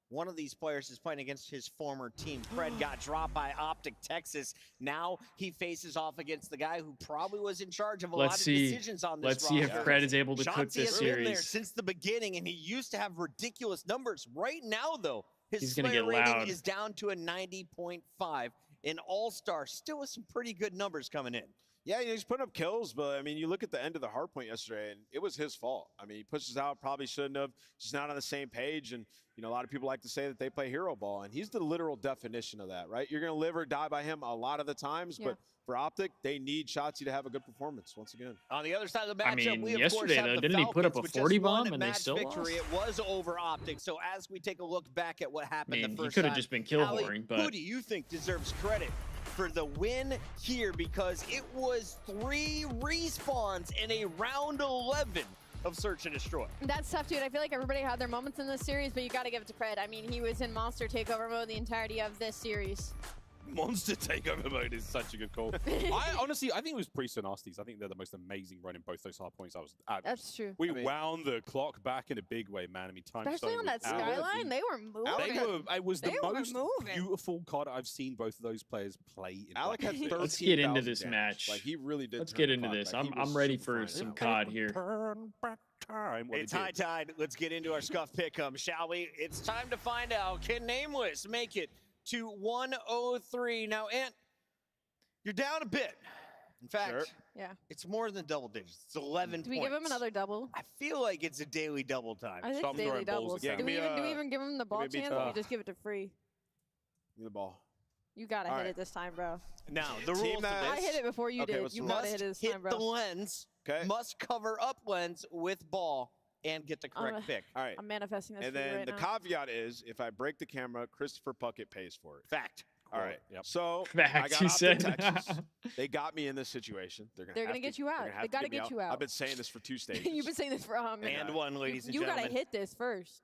one of these players is playing against his former team. Fred got dropped by OpTic Texas. Now he faces off against the guy who probably was in charge of a lot of decisions on this Let's see if roster. Fred is able to cook Shotzzy this has been there series. since the beginning, and he used to have ridiculous numbers. Right now, though, his He's gonna Slayer get rating loud. is down to a 90.5. An all-star, still with some pretty good numbers coming in. Yeah, he's putting up kills, but I mean, you look at the end of the hardpoint yesterday, and it was his fault. I mean, he pushes out, probably shouldn't have, just not on the same page. And, you know, a lot of people like to say that they play hero ball, and he's the literal definition of that, right? You're going to live or die by him a lot of the times, but for OpTic, they need Shotzzy to have a good performance once again. On the other side of the matchup, I mean, we of yesterday, course have though, the didn't he put up a Falcons with 40 just one bomb and they match still victory. lost? It was over OpTic. So as we take a look back at what happened I mean, the he first could have time, just been kill Allie, whoring, who but do you think deserves credit for the win here? Because it was 3 respawns in a round 11 of Search and Destroy. That's tough, dude. I feel like everybody had their moments in this series, but you got to give it to Pred. I mean, he was in monster takeover mode the entirety of this series. Monster takeover mode is such a good call. I honestly, I think it was Priest and Nasties. I think they're the most amazing run in both those hard points. I was at. That's true. We wound the clock back in a big way, man. I mean, time Especially on that skyline, they were moving. It was the They were most moving. beautiful card I've seen both of those players play. In Alec had 13,000 let's get into this damage. match. Like, he really did. Let's turn get the into clock this. back. He I'm was ready super for fine. some COD here. Turn back time. It's high tide. Let's get into our scuff pick'em, shall we? It's time to find out. Can Nameless make it to 103? Now, Ant, you're down a bit. In fact, Yeah. it's more than double digits. It's 11 Do we give him another double? I feel like it's a daily double time. I think it's daily doubles. Yeah, do we even give him the ball give me chance, B or top. you just give it to free? Give me the ball. You gotta All hit right. it this time, bro. Now, the Team rules that- of I this, hit it before you Okay, did. what's You the gotta rules? hit it this hit time, bro. the lens, Okay. must cover up lens with ball, and get the correct pick. All right. I'm manifesting this And for you then right the now. caveat is, if I break the camera, Christopher Puckett pays for it. Fact. All right. Yep. So Fact, I got he OpTic said. Texas. They got me in this situation. They're They're gonna gonna get you out. they're gonna have They to gotta me get you out. I've been saying this for 2 stages. You've been saying this for a minute. And one, ladies and You gentlemen. gotta hit this first.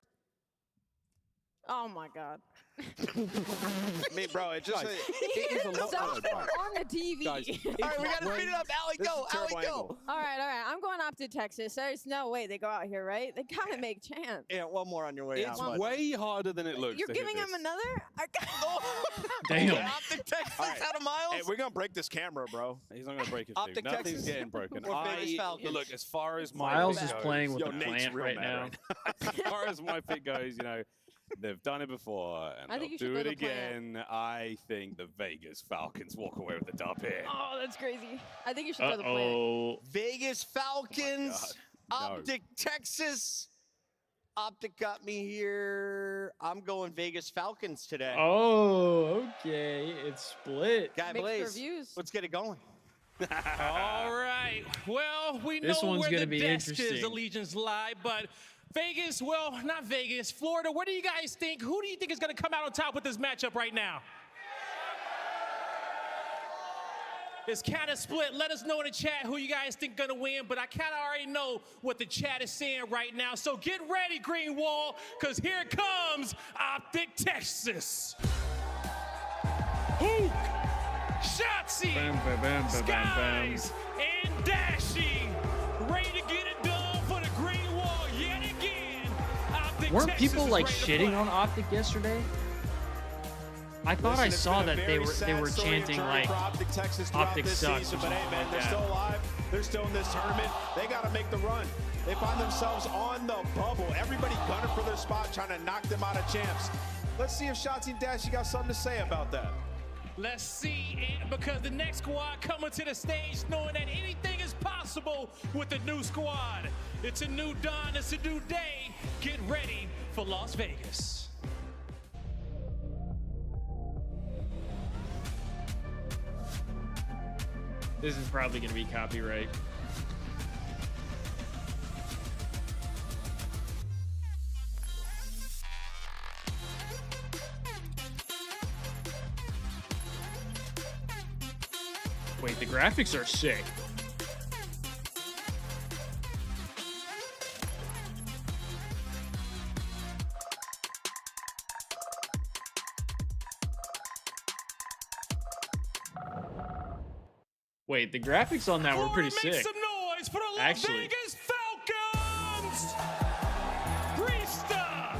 Oh my God. I mean, bro, it just It's on the TV. All right, we gotta speed it up. Allie, go. Allie, go. All right. I'm going off to Texas. There's no way they go out here, right? They gotta make chance. Yeah, one more on your way It's out. way harder than it looks. You're to hit giving this. him another? Damn. OpTic Texas out of miles. Hey, we're gonna break this camera, bro. He's not gonna break his OpTic dude. Nothing's Texas. getting broken. Or Vegas Falcons. Look, as far as my Miles pick is goes, playing with Yo, the Nate's plant real right mad now. right as far as my pick goes, you know, they've done it before, and I think you they'll should do go it to plant. again. I think the Vegas Falcons walk away with the dub here. Oh, that's crazy. I think you should go to the plant. Uh-oh. Vegas Falcons. Oh No. OpTic Texas. OpTic got me here. I'm going Vegas Falcons today. Oh, okay. It's split. Guy Mixed Blaze, reviews. let's get it going. All right. Well, we This know one's where gonna the be desk interesting. is, Allegiance Live, but Vegas, well, not Vegas, Florida. Where do you guys think? Who do you think is going to come out on top with this matchup right now? It's kind of split. Let us know in the chat who you guys think gonna win, but I kind of already know what the chat is saying right now. So get ready, Green Wall, because here comes OpTic Texas. Hook, Shotzi, Bam, bam, bam, bam, bam, bam. Skies, and Dashing. Ready to get it done for the Green Wall yet again. OpTic Weren't Texas people is like ready to shitting play. on OpTic yesterday? I thought I Listen, it's saw been a that very they sad were story chanting journey like for OpTic Texas throughout OpTic this sucks season, or but hey, something man, like they're that. still alive. They're still in this tournament. They got to make the run. They find themselves on the bubble. Everybody gunning for their spot, trying to knock them out of champs. Let's see if Shotzi and Dash, you got something to say about that. Let's see, and because the next squad coming to the stage knowing that anything is possible with the new squad. It's a new dawn, it's a new day. Get ready for Las Vegas. This is probably going to be copyright. Wait, the graphics are sick. Wait, the graphics on that were pretty Make sick. some noise for the Las Actually. Vegas Falcons! Krista,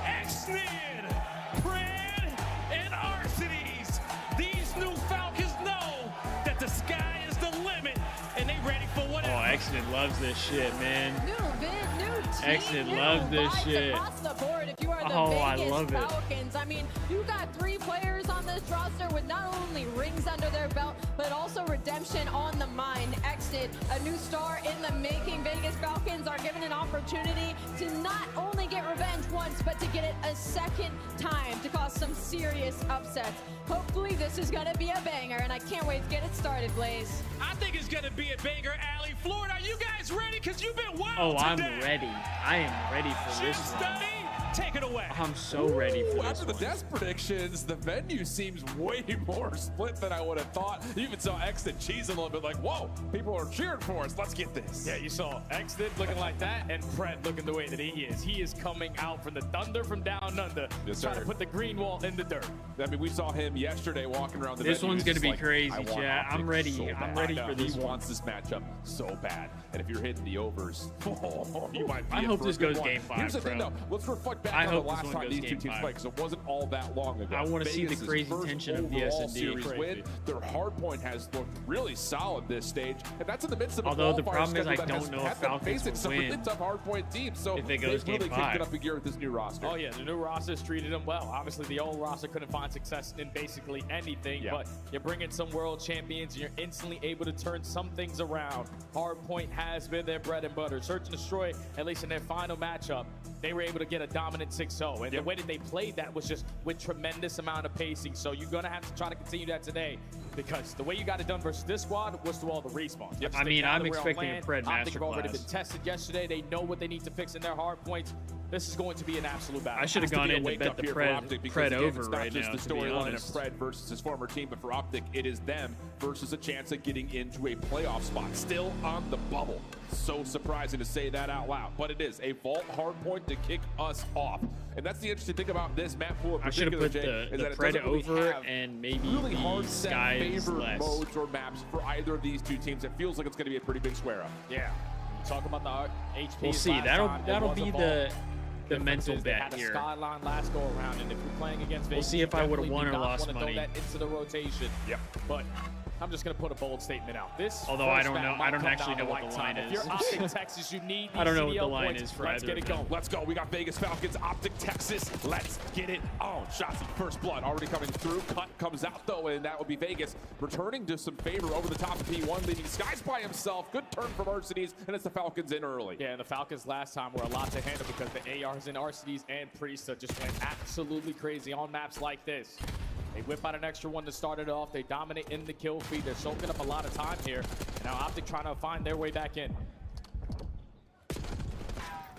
Exnid, Pred, and Arcides. These new Falcons know that the sky is the limit, and they ready for Oh, whatever. Exnid loves this shit, man. New vid, new team, Exit new loves this vibes shit. across the board. If you are the Oh, I Vegas love it. Falcons, I mean, you got 3 players on this roster with not only rings under their belt, but also redemption on the mind. Exit, a new star in the making. Vegas Falcons are given an opportunity to not only get revenge once, but to get it a second time to cause some serious upsets. Hopefully this is gonna be a banger, and I can't wait to get it started, Blaze. I think it's gonna be a banger, Allie. Florida, are you guys ready? Because you've been wild Oh, I'm today. ready. I am ready for Jim this one. Study, take it away. I'm so ready for this After the one. desk predictions, the venue seems way more split than I would have thought. You even saw Exit cheese a little bit like, whoa, people are cheering for us. Let's get this. Yeah, you saw Exit looking like that, and Pred looking the way that he is. He is coming out from the thunder from down under, Yes, trying sir. to put the green wall in the dirt. I mean, we saw him yesterday walking around the This venue. one's He's gonna just be like, crazy, I want chat. I'm OpTic ready. so I'm bad. ready I know. for this He one. wants this matchup so bad. And if you're hitting the overs, you might be I in hope for a this good goes one. game 5, Here's the thing, bro. though. Let's reflect back I on the hope this last one time goes these two game teams 5. played, because it wasn't all that long ago. I wanna see the Vegas' crazy first tension of the overall S&D. series Crazy. win. Their hard point has looked really solid this stage, and that's in the midst of a Although the qualifier problem is I schedule that don't has know if had them Falcons facing will some win really tough hard point teams. So if it goes they've really game kicked 5. it up a gear with this new roster. Oh yeah, the new roster's treated them well. Obviously, the old roster couldn't find success in basically anything, Yeah. but you bring in some world champions, and you're instantly able to turn some things around. Hardpoint has been their bread and butter. Search and Destroy, at least in their final matchup, they were able to get a dominant 6-0, and the way that they played that was just with tremendous amount of pacing. So you're gonna have to try to continue that today, because the way you got it done versus this squad was through all the respawns. I mean, I'm expecting a Pred OpTic have already masterclass. been tested yesterday. They know what they need to fix in their hard points. This is going to be an absolute battle. I should have Has to gone be a in to wake bet up the here for Pred OpTic, because again, over it's not right just now, the to be storyline of honest. Pred versus his former team, but for OpTic, it is them versus a chance of getting into a playoff spot. Still on the bubble. So surprising to say that out loud, but it is a vault hard point to kick us off. And that's the interesting thing about this map pool in I should have particular, put Jay, is the that it Pred doesn't really over have and maybe really the hard set Skies favorite less. modes or maps for either of these two teams. It feels like it's going to be a pretty big square up. Yeah. Talk about the HP. We'll see. That'll be the mental they bet had a here. Skyline last go around, and if you're playing against We'll Vegas, see if I would have won or do not lost wanna money. Throw that into the rotation. Yep. But I'm just going to put a bold statement out. This Although I first don't know, map I might don't come actually down know to what the like line time. is. If you're OpTic Texas, you need these I don't know what CDL the line points. is for Let's either get it of them. going. Let's go. We got Vegas Falcons, OpTic Texas. Let's get it on. Shots at first blood already coming through. Cut comes out though, and that would be Vegas returning to some favor over the top of P1, leaving Skies by himself. Good turn from Arcides, and it's the Falcons in early. Yeah, and the Falcons last time were a lot to handle because the ARs and Arcides and Priesta just went absolutely crazy on maps like this. They whip out an extra one to start it off. They dominate in the kill feed. They're soaking up a lot of time here. Now OpTic trying to find their way back in.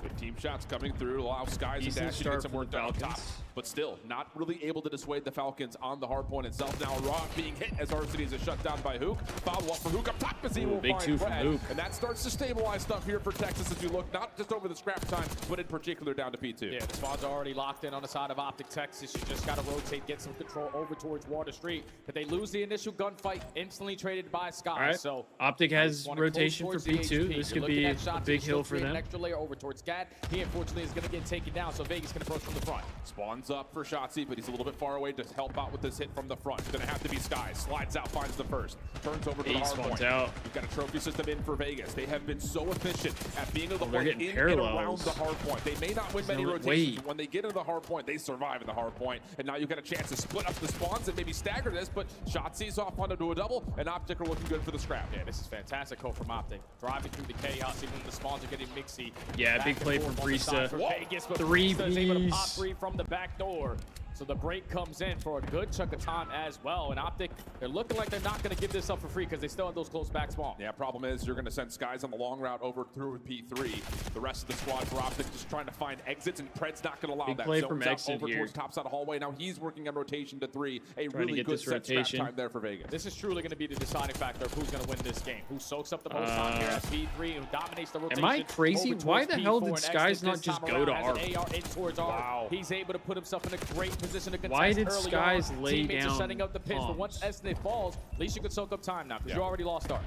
Good team shots coming through, allow Skies and Decent Dash to start get some for work the done on top. Falcons. But still, not really able to dissuade the Falcons on the hard point itself. Now Rock being hit as Arcides is shut down by Hook. Follow up for Hook up top as he will big find two from Brad. Hook. And that starts to stabilize stuff here for Texas as you look not just over the scrap time, but in particular down to P2. Yeah, the spawns are already locked in on the side of OpTic Texas. You just got to rotate, get some control over towards Water Street. But they lose the initial gunfight, instantly traded by Sky. All right. So OpTic has wanna rotation for close towards the P2. HP. This You're could be looking a at shots big to hill still for create them. An extra layer over towards Gad. He unfortunately is going to get taken down, so Vegas can approach from the front. Spawns up for Shotzzy, but he's a little bit far away to help out with this hit from the front. It's going to have to be Skies. Slides out, finds the first. Turns over to the hard spawns point. out. You've got a trophy system in for Vegas. They have been so efficient at being able to they're work getting in and around parallels. the hard point. They may not win many no- rotations, wait. but when they get into the hard point, they survive in the hard point. And now you've got a chance to split up the spawns and maybe stagger this, but Shotzi's off onto a double, and OpTic are looking good for the scrap. Yeah, this is fantastic call from OpTic. Driving through the chaos, even when the spawns are getting mixy. Yeah, Back big and play forth from on the side Priesta. for Vegas, but Three Priesta is able to pop piece. three from the back door. So the break comes in for a good chunk of time as well. And OpTic, they're looking like they're not going to give this up for free because they still have those close back spawn. Yeah, problem is you're going to send Skies on the long route over through with P3. The rest of the squad for OpTic just trying to find exits, and Pred's not going to allow Big that. play Zones from out Exit over here. towards top side of hallway. Now he's working on rotation to 3. A to really get good this set scrap rotation. time there for Vegas. This is truly going to be the deciding factor of who's going to win this game. Who soaks up the most time here as P3, who dominates the rotation. Am I crazy? over Why towards the hell P4 did and Skies Exit not this just time go to around as ARC? an AR in towards ARC. Wow. He's able to put himself in a great position to contest Why did early Skies on. lay Teammates down are setting up the pitch, but bombs? once Esnith falls, at least you can soak up time now because you already lost ARC.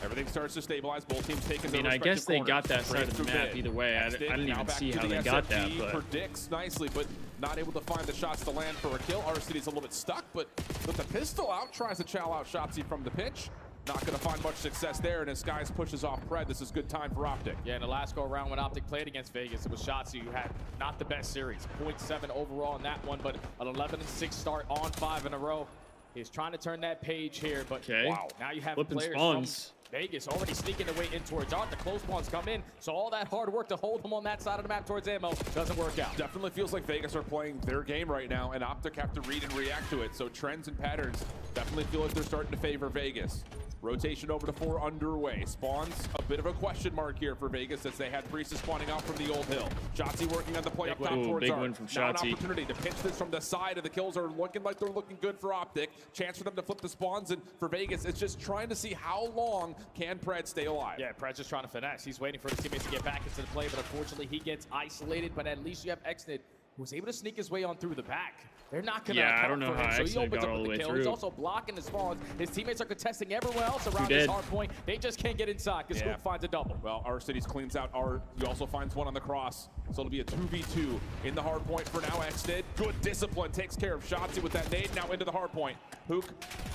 Everything starts to stabilize. Both teams taking I mean, I guess they got that side of the map either way. I didn't even see how they got that, but predicts nicely, but not able to find the shots to land for a kill. Arcides a little bit stuck, but with the pistol out, tries to chow out Shotzi from the pitch. Not going to find much success there, and as Skies pushes off Pred, this is good time for OpTic. Yeah, in the last go around when OpTic played against Vegas, it was Shotzi who had not the best series. 0.7 overall in that one, but an 11-6 start on 5 in a row. He's trying to turn that page here, but wow, now you have Flipping players spawns. from Vegas already sneaking their way in towards ARC. The close spawns come in, so all that hard work to hold them on that side of the map towards ammo doesn't work out. Definitely feels like Vegas are playing their game right now, and OpTic have to read and react to it. So trends and patterns definitely feel like they're starting to favor Vegas. Rotation over to 4 underway. Spawns a bit of a question mark here for Vegas as they had Priesta spawning out from the old hill. Shotzi working on the play up top towards big ARC. one from Now an Shotzi. opportunity to pinch this from the side, and the kills are looking like they're looking good for OpTic. Chance for them to flip the spawns, and for Vegas, it's just trying to see how long can Pred stay alive. Yeah, Pred's just trying to finesse. He's waiting for his teammates to get back into the play, but unfortunately he gets isolated, but at least you have Exnid, who's able to sneak his way on through the back. They're not going to Yeah, I account don't know for him, how so he Exnid opens got up all with the the way kill. He's through. also blocking the spawns. His teammates are contesting everywhere else around did. this hard point. They just can't get inside because Hoop finds a double. Well, Arcides cleans out Art. He also finds one on the cross. So it'll be a 2v2 in the hard point for now. Exnid, good discipline, takes care of Shotzi with that nade. Now into the hard point. Hook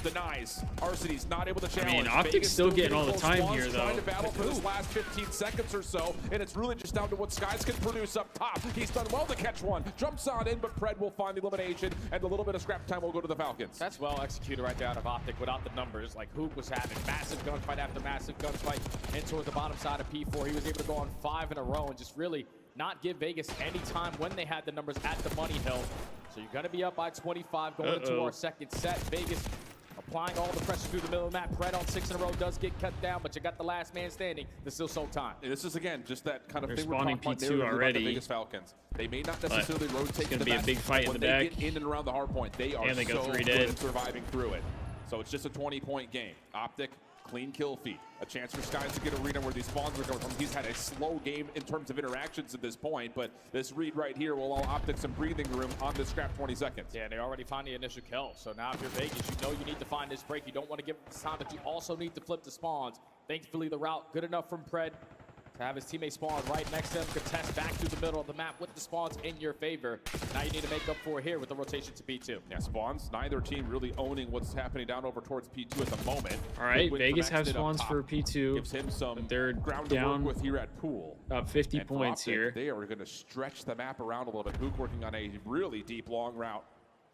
denies. Arcides not able to challenge. OpTic's Vegas still getting all the close time spawns, here, though. Trying to battle for this last 15 seconds or so, and it's really just down to what Skies can produce up top. He's done well to catch one. Jumps on in, but Pred will find the elimination, and a little bit of scrap time will go to the Falcons. That's well executed right there out of OpTic without the numbers. Like Hoop was having massive gunfight after massive gunfight in towards the bottom side of P4. He was able to go on 5 in a row and just really not give Vegas any time when they had the numbers at the money hill. So you're going to be up by 25 going into our second set. Vegas applying all the pressure through the middle of the map. Pred on 6 in a row does get cut down, but you got the last man standing. There's still so time. And this is, again, just that kind of They're thing we're spawning talking about P2 narratively about already. the Vegas Falcons. They may not necessarily rotate it's gonna to be a the big back, fight in when the they back. get in and around the hard point, they are And they go so 3 good dead. at surviving through it. So it's just a 20-point game. OpTic Clean kill feed. A chance for Skies to get arena where these spawns are going from. He's had a slow game in terms of interactions at this point, but this read right here will allow OpTic some breathing room on this scrap 20 seconds. Yeah, they already found the initial kill. So now if you're Vegas, you know you need to find this break. You don't want to give it this time, but you also need to flip the spawns. Thankfully, the route good enough from Pred to have his teammate spawn right next to him, contest back through the middle of the map with the spawns in your favor. Now you need to make up for it here with the rotation to P2. Yeah, spawns, neither team really owning what's happening down over towards P2 at the moment. All right, Vegas have spawns for P2. Gives him some they're ground down to work with here at Pool. About 50 and points OpTic, here. They are going to stretch the map around a little bit. Hook working on a really deep, long route.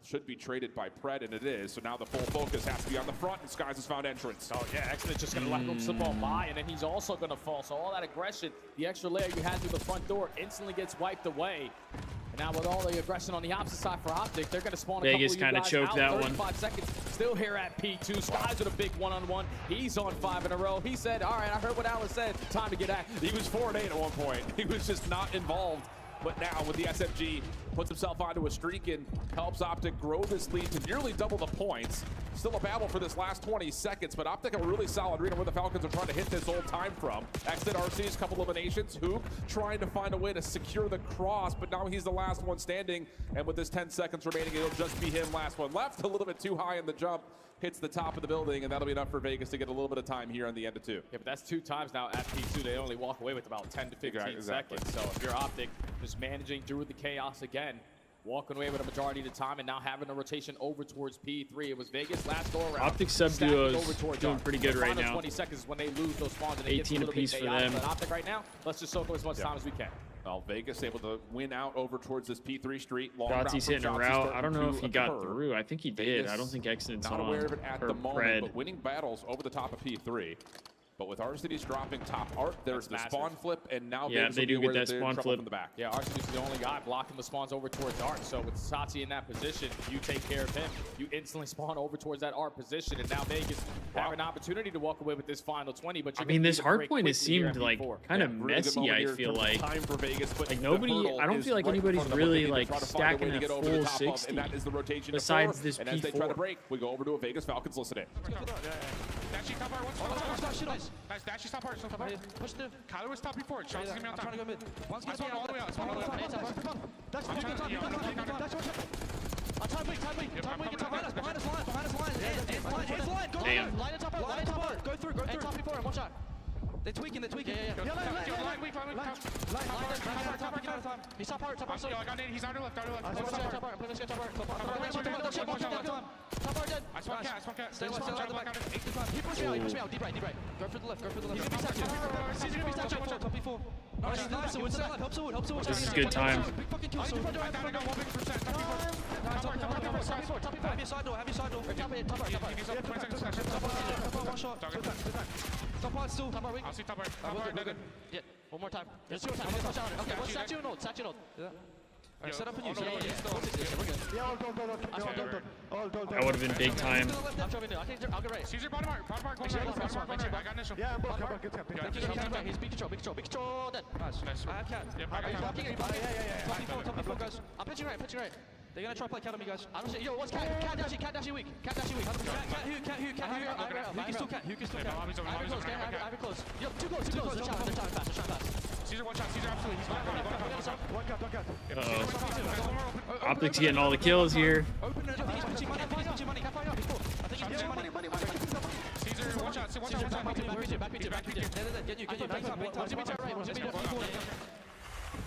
Should be traded by Pred, and it is. So now the full focus has to be on the front, and Skies has found entrance. Oh, yeah, Excellent just going to let him slip on by, and then he's also going to fall. So all that aggression, the extra layer you had through the front door instantly gets wiped away. And now with all the aggression on the opposite side for OpTic, they're going to spawn a Vegas couple of you guys choked out. that 35 one. seconds, still here at P2. Skies with a big one-on-one. He's on 5 in a row. He said, all right, I heard what Alan said. Time to get active. He was 4-8 at one point. He was just not involved. But now with the SMG, puts himself onto a streak and helps OpTic grow this lead to nearly double the points. Still a battle for this last 20 seconds, but OpTic a really solid arena where the Falcons are trying to hit this old time from. Exit RC's couple eliminations. Hoop trying to find a way to secure the cross, but now he's the last one standing. And with this 10 seconds remaining, it'll just be him last one left. A little bit too high in the jump. Hits the top of the building, and that'll be enough for Vegas to get a little bit of time here on the end of 2. Yeah, but that's 2 times now at P2. They only walk away with about 10 to 15 seconds. So if you're OpTic, just managing through the chaos again, walking away with a majority of the time, and now having a rotation over towards P3. It was Vegas last go around. OpTic sub duos doing pretty good right now. 20 seconds when they lose those spawns, and 18 apiece for them. But OpTic right now, let's just soak up as much time as we can. Well, Vegas able to win out over towards this P3 street. Shotzi's hitting a route. I don't know if he got through. I think he did. I don't think Exodus not aware of it at the moment, Pred. but winning battles over the top of P3. But with Arcides dropping top art, there's the spawn flip, and now Vegas they do get that spawn flip in the back. Yeah, Arcides is the only guy blocking the spawns over towards art. So with Satsi in that position, you take care of him, you instantly spawn over towards that art position, and now Vegas have an opportunity to walk away with this final 20. But I mean, this hard point has seemed like kind of messy. I feel like time for Vegas, but like nobody. I don't feel like anybody's really like stacking a full 60. And that is the rotation besides this and P4. as they try to break, we go over to a Vegas Falcons listening. Dashy top part. Push the. Kyler was top before. Charles is gonna be on top. I'm trying to go mid. One's gonna be all the way out. That's one. Behind us, line. Damn. Line top part. Go through. Top before him. Watch out. They're tweaking. Yeah. Line weak. He's top part. Yo, I got Nate. He's outer left. Top part. Dead. I swung cat. Stay left. He pushed me out. Deep right. Go for the left. He's gonna be stacked. He's gonna be stacked. Top before. Help Sowood. This is good time. Big fucking kill. Top before. Have your side door. Top part. One shot. Top part still. Top part weak. I'll see top part. We're good. Yeah. One more time. It's your time. Okay. What's statue and ult? Yeah, set up a new. We're good. Yeah, That would have been big time. I'm dropping in. I'll get right. Caesar bottom mark. I got initial. Yeah, he's big control. Dead. Nice. I have cat. Top before, guys. I'm pitching right. They're gonna try to play cat on me, guys. I don't see. Yo, what's cat? Cat dashy weak. Cat who? Who can still cat? I have it close. Yo, too close. They're trying fast. Caesar one shot. Caesar absolutely. He's going. One cat. Uh-oh. OpTic's getting all the kills here. Open it up. He's pitching money. Cat fire up. I think he's pitching money. Caesar one shot. Back Get you. One's gonna be right.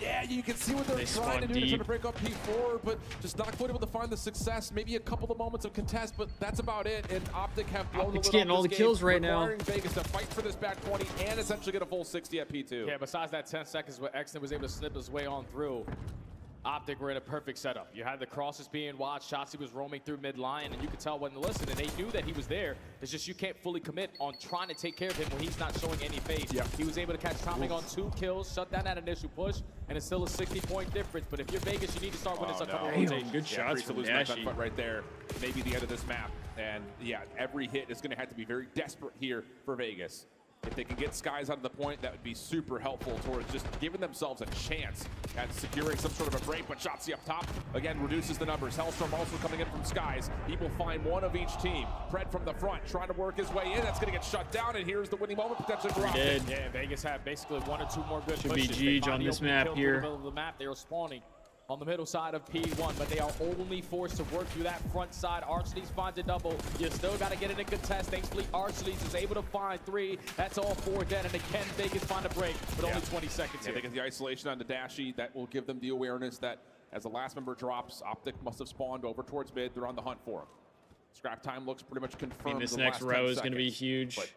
Yeah, you can see what they're trying to do to try to break up P4, but just not quite able to find the success. Maybe a couple of moments of contest, but that's about it. And OpTic have blown OpTic's getting all the kills right now. Requiring Vegas to fight for this back 20 and essentially get a full 60 at P2. Yeah, besides that 10 seconds where Exton was able to slip his way on through, OpTic were in a perfect setup. You had the crosses being watched. Shotzi was roaming through mid-line, and you could tell when to listen, and they knew that he was there. It's just you can't fully commit on trying to take care of him when he's not showing any phase. Yeah. He was able to catch timing on 2 kills, shut down that initial push, and it's still a 60-point difference. But if you're Vegas, you need to start winning some couple rotations. Good shots from Dashy. Right there. Maybe the end of this map. And yeah, every hit is going to have to be very desperate here for Vegas. If they can get Skies out of the point, that would be super helpful towards just giving themselves a chance at securing some sort of a break. But Shotzi up top, again, reduces the numbers. Hellstrom also coming in from Skies. He will find one of each team. Pred from the front, trying to work his way in. That's going to get shut down, and here's the winning moment, potentially for OpTic. Yeah, Vegas have basically 1 or 2 more good Should pushes. be Jeej on this map here. In the middle of the map, they are spawning on the middle side of P1, but they are only forced to work through that front side. Arseles finds a double. You still got to get in a contest. Thankfully, Arseles is able to find 3. That's all 4 dead, and again, Vegas find a break, but only 20 seconds here. They get the isolation on the Dashy. That will give them the awareness that as the last member drops, OpTic must have spawned over towards mid. They're on the hunt for him. Scrap time looks pretty much confirmed. I mean, this in the next last row 10 is going to be seconds. huge. But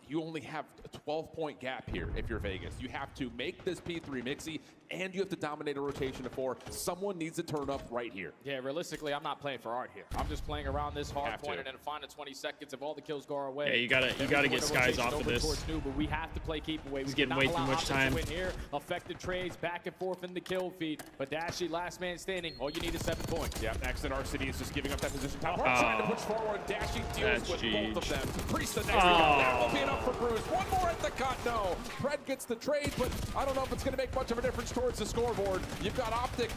you only have a 12-point gap here if you're Vegas. You have to make this P3 Mixie, and you have to dominate a rotation of 4. Someone needs to turn up right here. Yeah, realistically, I'm not playing for art here. I'm just playing around this hard point and then find the 20 seconds. If all the kills go our way, Yeah, you gotta get Skies off of this. New, but we have to play keep away. He's getting way too much time. Win here. Effective trades back and forth in the kill feed. But Dashy, last man standing. All you need is 7 points. Yeah, next in our city is just giving up that position. Top trying to push forward. Dashy deals with both of them. Priest the next one. That will be enough for Bruce. One more at the cut. No. Pred gets the trade, but I don't know if it's going to make much of a difference towards the scoreboard. You've got OpTic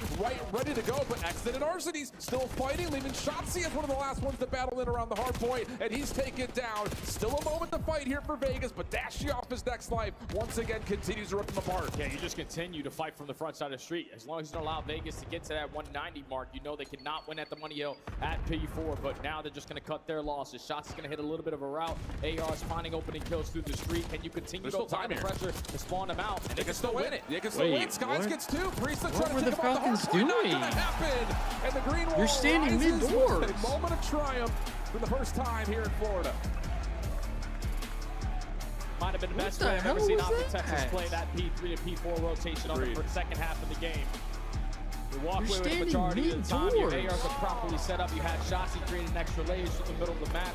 ready to go, but Exit and Arsenes still fighting, leaving Shotzi as one of the last ones to battle in around the hard point, and he's taken down. Still a moment to fight here for Vegas, but Dashy off his next life once again continues to rip them apart. Yeah, you just continue to fight from the front side of the street. As long as you don't allow Vegas to get to that 190 mark, you know they cannot win at the Money Hill at P4, but now they're just going to cut their losses. Shots is going to hit a little bit of a route. AR's finding opening kills through the street. Can you continue to apply the pressure to spawn them out? And they can still win it. They can still win. Skies gets 2. Priest What were the Falcons doing? And the green wall You're standing mid-doors. A moment of triumph for the first time here in Florida. Might have been the best way I've ever seen OpTic Texas play that P3 to P4 rotation on the second half of the game. You walk away with the majority of the time. Your ARs are properly set up. You had Shotzi creating extra layers in the middle of the map.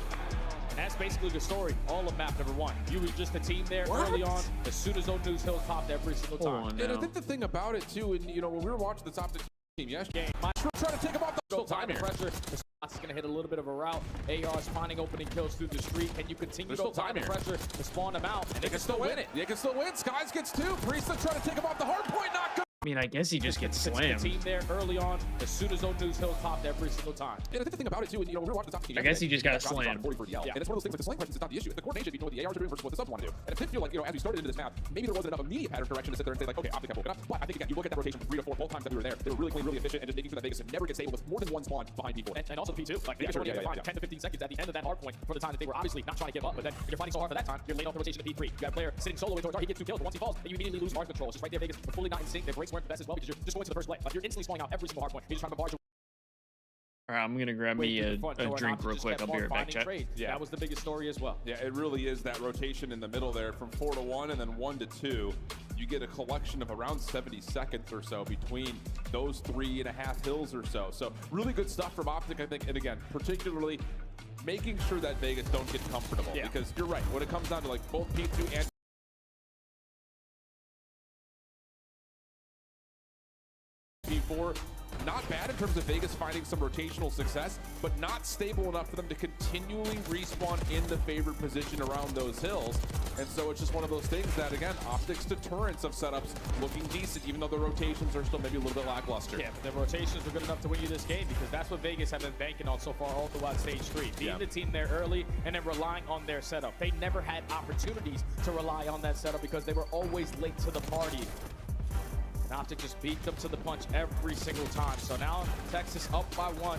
And that's basically the story, all of map number 1. You were just a team there early on. As soon as those news hills popped every single time. And I think the thing about it too, and you know, when we were watching this OpTic team yesterday, trying to take him off the time here. Pressure. The spot's going to hit a little bit of a route. AR's finding opening kills through the street. Can you continue to apply the pressure to spawn them out? And they can still win it. They can still win. Skies gets 2. Priest trying to take him off the hard point. Not good. I mean, I guess he just gets slammed. The team there early on, as soon as those news hills popped every single time. And I think the thing about it too, and you know, we were watching the top team. I guess he just got slammed. And it's one of those things like the slang presence is not the issue. It's the coordination between what the ARs are doing versus what the subs want to do. And it did feel like, you know, as we started into this map, maybe there wasn't enough immediate pattern correction to sit there and say like, okay, OpTic have woken up. But I think again, you look at that rotation from 3 to 4 both times that we were there. They were really clean, really efficient, and just making sure that Vegas never gets stable with more than one spawn behind P4. And also P2, like Vegas already had 10 to 15 seconds at the end of that hard point for the time that they were obviously not trying to give up. But then you're fighting so hard for that time, you're laying off the rotation to P3. You got a player sitting solo in towards he gets 2 kills, but once he falls, then you immediately lose hard control. It's just right there, Vegas. They're fully not in sync. Their breaks weren't the best as well because you're just going to the first play. Like you're instantly spawning out every single hard point. You're just trying to barge. All right, I'm gonna grab me a drink real quick. I'll be right back, chat. Yeah, that was the biggest story as well. Yeah, it really is that rotation in the middle there from 4 to 1 and then 1 to 2. You get a collection of around 70 seconds or so between those 3.5 hills or so. So really good stuff from OpTic, I think. And again, particularly making sure that Vegas don't get comfortable. Yeah. Because you're right, when it comes down to like both P2 and P4, not bad in terms of Vegas finding some rotational success, but not stable enough for them to continually respawn in the favored position around those hills. And so it's just one of those things that, again, OpTic's deterrence of setups looking decent, even though the rotations are still maybe a little bit lackluster. Yeah, the rotations were good enough to win you this game because that's what Vegas have been banking on so far all throughout stage 3. Being the team there early and then relying on their setup. They never had opportunities to rely on that setup because they were always late to the party. OpTic just beat them to the punch every single time. So now Texas up by 1.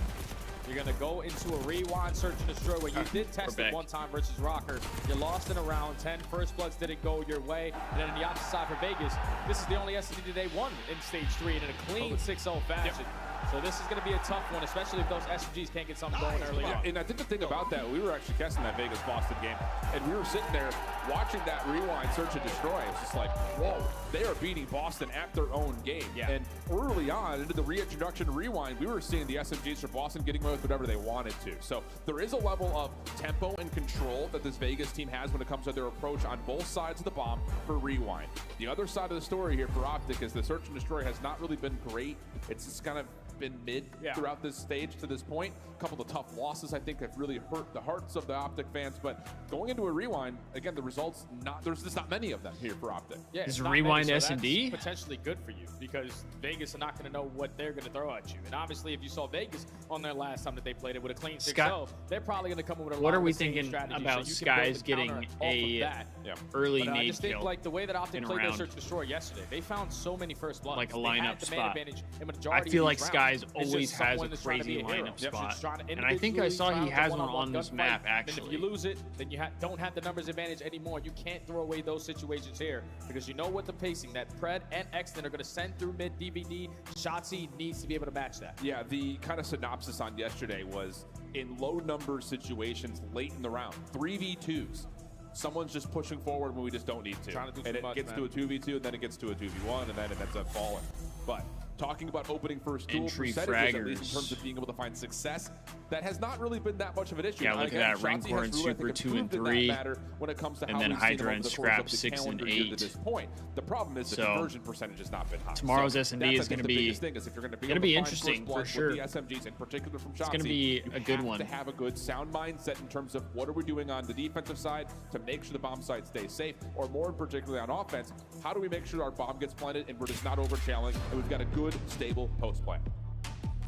You're going to go into a rewind, search and destroy where you did test it one time versus Rocker. You lost in a round 10. First Bloods didn't go your way. And then on the opposite side for Vegas, this is the only SCD they won in stage 3 and in a clean 6-0 fashion. So this is going to be a tough one, especially if those SMGs can't get something going early on. And I think the thing about that, we were actually guessing that Vegas-Boston game, and we were sitting there watching that rewind, search, and destroy. It's just like, whoa, they are beating Boston at their own game. Yeah. And early on, into the reintroduction rewind, we were seeing the SMGs for Boston getting away with whatever they wanted to. So there is a level of tempo and control that this Vegas team has when it comes to their approach on both sides of the bomb for rewind. The other side of the story here for OpTic is the search and destroy has not really been great. It's just kind of been mid throughout this stage to this point. A couple of tough losses, I think, have really hurt the hearts of the OpTic fans. But going into a rewind, again, the results, there's just not many of them here for OpTic. Yeah, Is it's not rewind many, so S&D? that's potentially good for you because Vegas are not going to know what they're going to throw at you. And obviously, if you saw Vegas on their last time that they played it with a clean 6-0, they're probably going to come up with a What lot are of we the same thinking strategies, about so you can build Skies a counter getting off a of that. early But I nade just think kill like the way that OpTic in a played their round? Search and Destroy yesterday, they found so many first bloods. Like a They lineup had the man spot. advantage in I majority feel of like these Skies rounds. It's just always has someone a that's trying to crazy be a hero. lineup Yep, spot. just trying to And I think I saw he individually has try one to on this gunfight. map, And if actually. you lose it, then you don't have the numbers advantage anymore. You can't throw away those situations here because you know what the pacing that Pred and Exton are going to send through mid DVD. Shotzzy needs to be able to match that. Yeah, the kind of synopsis on yesterday was in low number situations late in the round, 3v2s. Someone's just pushing forward when we just don't need to. Trying to do and too it much, gets man. to a 2v2, and then it gets to a 2v1, and then it ends up falling. But talking about opening first duel Entry percentages, at least in fraggers. terms of being able to find success, that has not really been that much of an issue. Yeah, Now, look at again, that. Shotzzy Rancor has and really, I Super think, 2 and improved in that 3. matter when it comes to And how then we've seen him Hydra over and the course Scrap of the 6 and calendar year 8. to this point. The problem is the So, conversion percentage has not been high. tomorrow's So S&D that's, is I think, gonna the be- biggest thing is if you're going to be gonna able be to find interesting, first blood for sure. with the SMGs, in particular from Shotzzy, It's gonna be a good you one. have to have a good sound mindset in terms of what are we doing on the defensive side to make sure the bomb site stays safe, or more particularly on offense, how do we make sure our bomb gets planted and we're just not over-challenging and we've got a good, stable post plan.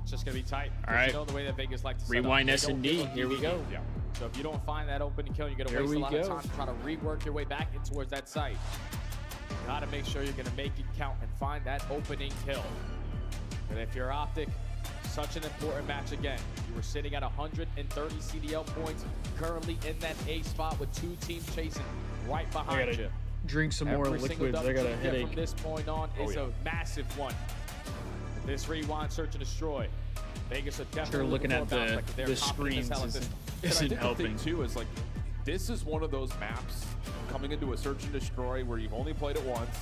It's just going to be tight. All right. You know the way that Vegas like to set Rewind up. They don't S&D. give up Here we DVD. go. Yeah. So if you don't find that opening kill, you're going to Here waste a we lot of go. time to try to rework your way back in towards that site. You got to make sure you're going to make it count and find that opening kill. And if you're OpTic, such an important match again. You were sitting at 130 CDL points, currently in that A spot with two teams chasing right behind you. Drink some more Every single liquids. I got a W you get headache. From this point on is a massive one. This rewind, search and destroy. Vegas are definitely Sure, looking at for a bounce the back. They're confident screens as hell at this. And I isn't think helping. the thing too is like, this is one of those maps coming into a search and destroy where you've only played it once.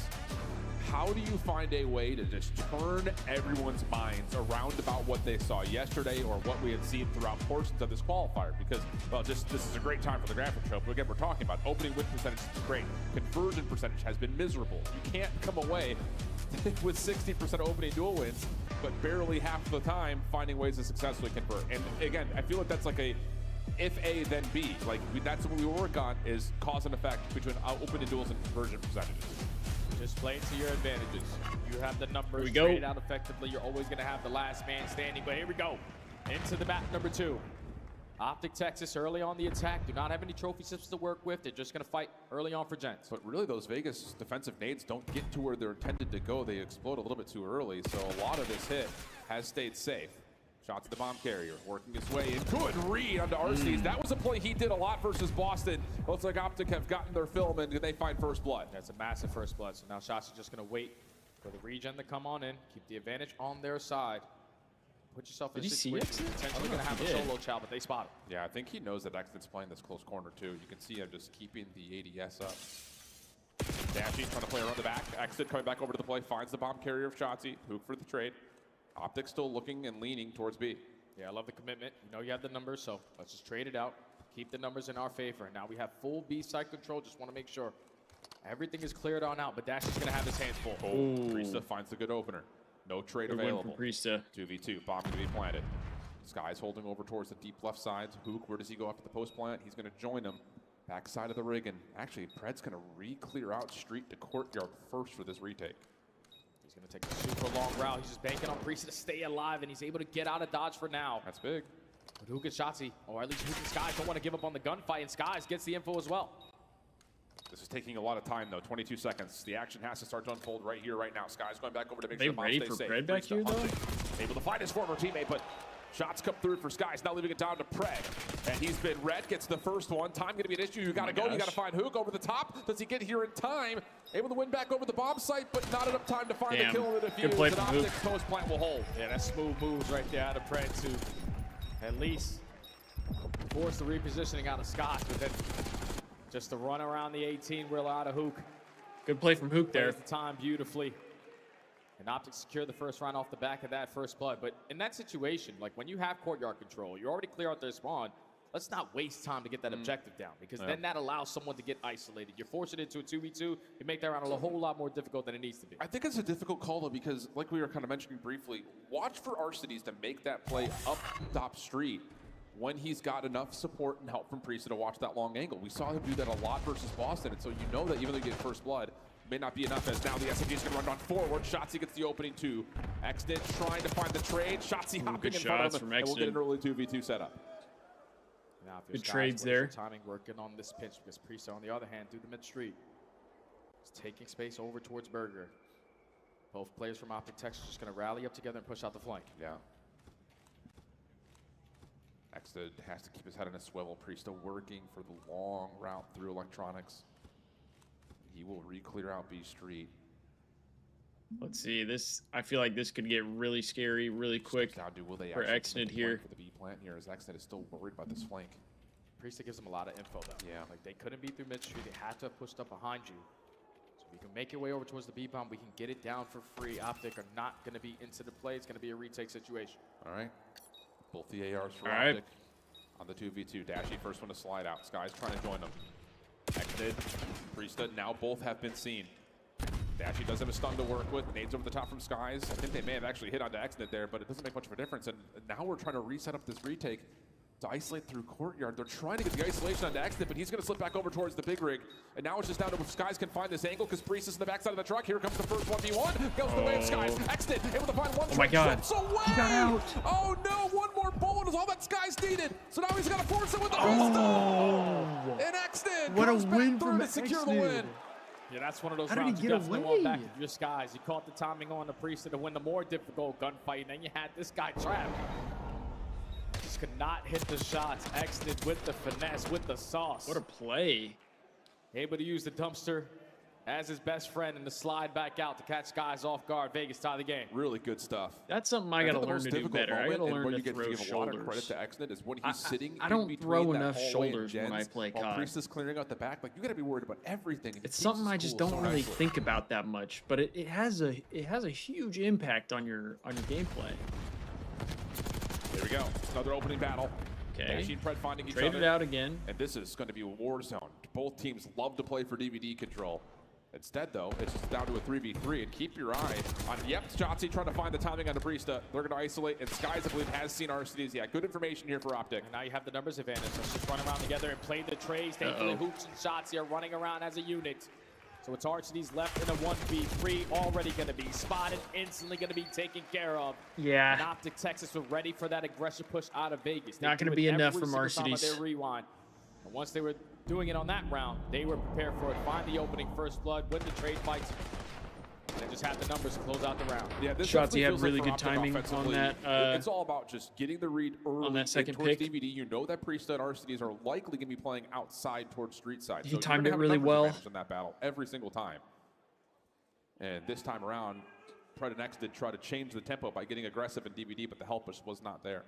How do you find a way to just turn everyone's minds around about what they saw yesterday or what we had seen throughout portions of this qualifier? Because, well, just this is a great time for the graphic show. But again, we're talking about opening win percentage is great. Conversion percentage has been miserable. You can't come away with 60% opening duel wins, but barely half the time finding ways to successfully convert. And again, I feel like that's like a if A, then B. Like, that's what we work on is cause and effect between opening duels and conversion percentages. Just play to your advantages. You have the numbers we go. traded out effectively. You're always going to have the last man standing. But here we go. Into the map number 2. OpTic Texas early on the attack. Do not have any trophy systems to work with. They're just going to fight early on for gents. But really, those Vegas defensive nades don't get to where they're intended to go. They explode a little bit too early, so a lot of this hit has stayed safe. Shots at the bomb carrier, working his way in. Good read onto RCs. That was a play he did a lot versus Boston. Looks like OpTic have gotten their film, and they find first blood. That's a massive first blood. So now Shots is just going to wait for the regen to come on in. Keep the advantage on their side. Put yourself in a Did he see situation Exit? where you're potentially I going to don't have know a if he solo chow, but they spot him. Yeah, I think he knows that Exit's playing this close corner, too. You can see him just keeping the ADS up. Dashy trying to play around the back. Exit coming back over to the play, finds the bomb carrier of Shotzzy. Hook for the trade. OpTic still looking and leaning towards B. Yeah, I love the commitment. You know you have the numbers, so let's just trade it out. Keep the numbers in our favor. Now we have full B side control. Just want to make sure everything is cleared on out, but Dash is going to have his hands full. Oh, Priesta finds the good opener. No trade Good win available. from Priesta. 2v2, bomb to be planted. Sky's holding over towards the deep left side. Hook, where does he go after the post plant? He's going to join him. Backside of the rig, and actually, Pred's going to re-clear out street to courtyard first for this retake. He's going to take a super long route. He's just banking on Priesta to stay alive, and he's able to get out of dodge for now. That's big. But Hook and Shotzzy, or at least Hook and Skies, don't want to give up on the gunfight, and Skies gets the info as well. This is taking a lot of time, though. 22 seconds. The action has to start to unfold right here, right now. Sky's going back over to make They sure the bomb ready stays for safe. Pred back Priesta here, though? hunting. Able to find his former teammate, but shots come through for Skies. Now leaving it down to Pred. And he's been red, gets the first one. Time going to be an issue. You got to go. You got to find Hook over the top. Does he get here in time? Able to win back over the bomb site, but not enough time to find the kill in the defuse. Good play And from Hook. OpTic's post plant will hold. Yeah, that's smooth moves right there out of Pred to at least force the repositioning out of Scott, but then just to run around the 18-wheeler out of Hook. Good play from Hook there. Plays the time beautifully. And OpTic secure the first round off the back of that first blood. But in that situation, like when you have courtyard control, you already clear out their spawn. let's not waste time to get that objective down, because then that allows someone to get isolated. You're forcing it into a 2v2. You make that round a whole lot more difficult than it needs to be. I think it's a difficult call, though, because like we were kind of mentioning briefly, watch for Arcades to make that play up top street when he's got enough support and help from Priest to watch that long angle. We saw him do that a lot versus Boston, and so you know that even though you get first blood, may not be enough, as now the SMG is going to run on forward. Shotzzy gets the opening 2. Exnid trying to find the trade. Shotzzy hopping in front of him, and we'll get an early 2v2 setup. Now, good trades there. Timing working on this pinch, because Priest, on the other hand, through the mid street, is taking space over towards Burger. Both players from OpTic are just going to rally up together and push out the flank. Yeah. Exnid has to keep his head on a swivel. Priest working for the long route through electronics. He will re-clear out B Street. Let's see. This, I feel like this could get really scary really quick Now, will they for Exnid here. For the B plant here, as Exnid is still worried about this flank. Priest gives them a lot of info, though. Yeah. Like, they couldn't be through mid street. They had to have pushed up behind you. So we can make your way over towards the B bomb. We can get it down for free. OpTic are not going to be into the play. It's going to be a retake situation. All right. Both the ARs for OpTic on the 2v2. Dashy first one to slide out. Sky's trying to join them. Exnid, Priesta, now both have been seen. Dashy does have a stun to work with. Nades over the top from Skies. I think they may have actually hit onto Exnid there, but it doesn't make much of a difference. And now we're trying to reset up this retake to isolate through Courtyard. They're trying to get the isolation onto Exnid, but he's going to slip back over towards the big rig. And now it's just down to if Skies can find this angle, because Priest is in the backside of the truck. Here comes the first 1v1. Goes the way of Skies. Exnid able to find one. Oh my God. Away. He got out. Oh no, one more bullet is all that Skies needed. So now he's got to force it with the pistol. And Exnid what a goes win back from to secure the win. Yeah, that's one of those How did rounds he you get definitely away? want back in your Skies. You caught the timing on the Priest to win the more difficult gunfight, and then you had this guy trapped. Just could not hit the shots. Exnid with the finesse, with the sauce. What a play. Able to use the dumpster as his best friend and to slide back out to catch Skies off guard. Vegas tie the game. Really good stuff. That's something I got to learn to do better. I got to learn to throw give a lot of credit shoulders. to Exnid is when he's sitting. I don't throw that enough hallway shoulders when I play while COD. Priest is clearing out the back. Like, you got to be worried about everything. And he It's keeps something his I just cool don't so really nicely. think about that much, but it has a huge impact on your gameplay. There we go. Another opening battle. Okay. Dashy and Pred finding each Traded other. out again. And this is going to be a war zone. Both teams love to play for DVD control. Instead, though, it's just down to a 3v3. And keep your eye on, Shotzzy trying to find the timing on the Priesta. They're going to isolate. And Skies, I believe, has seen Arcades. Yeah, good information here for OpTic. And now you have the numbers advantage. Let's just run around together and play the trades. Thankfully, Hoops and Shotzzy are running around as a unit. So it's Arcades left in a 1v3, already going to be spotted, instantly going to be taken care of. Yeah. And OpTic Texas were ready for that aggressive push out of Vegas. Not going to be enough from Arcades. Their rewind. And once they were doing it on that round, they were prepared for it. Find the opening first blood, win the trade fights, and then just have the numbers to close out the round. Yeah, this Shotzzy had feels really like good for OpTic timing on offensively, that. It's all about just getting the read early on that second towards pick. DVD. You know that Priesta and Arcades are likely going to be playing outside towards street side. He So timed you're it gonna have really numbers well. advantage in that battle every single time. And this time around, Pred and X did try to change the tempo by getting aggressive in DVD, but the help was not there.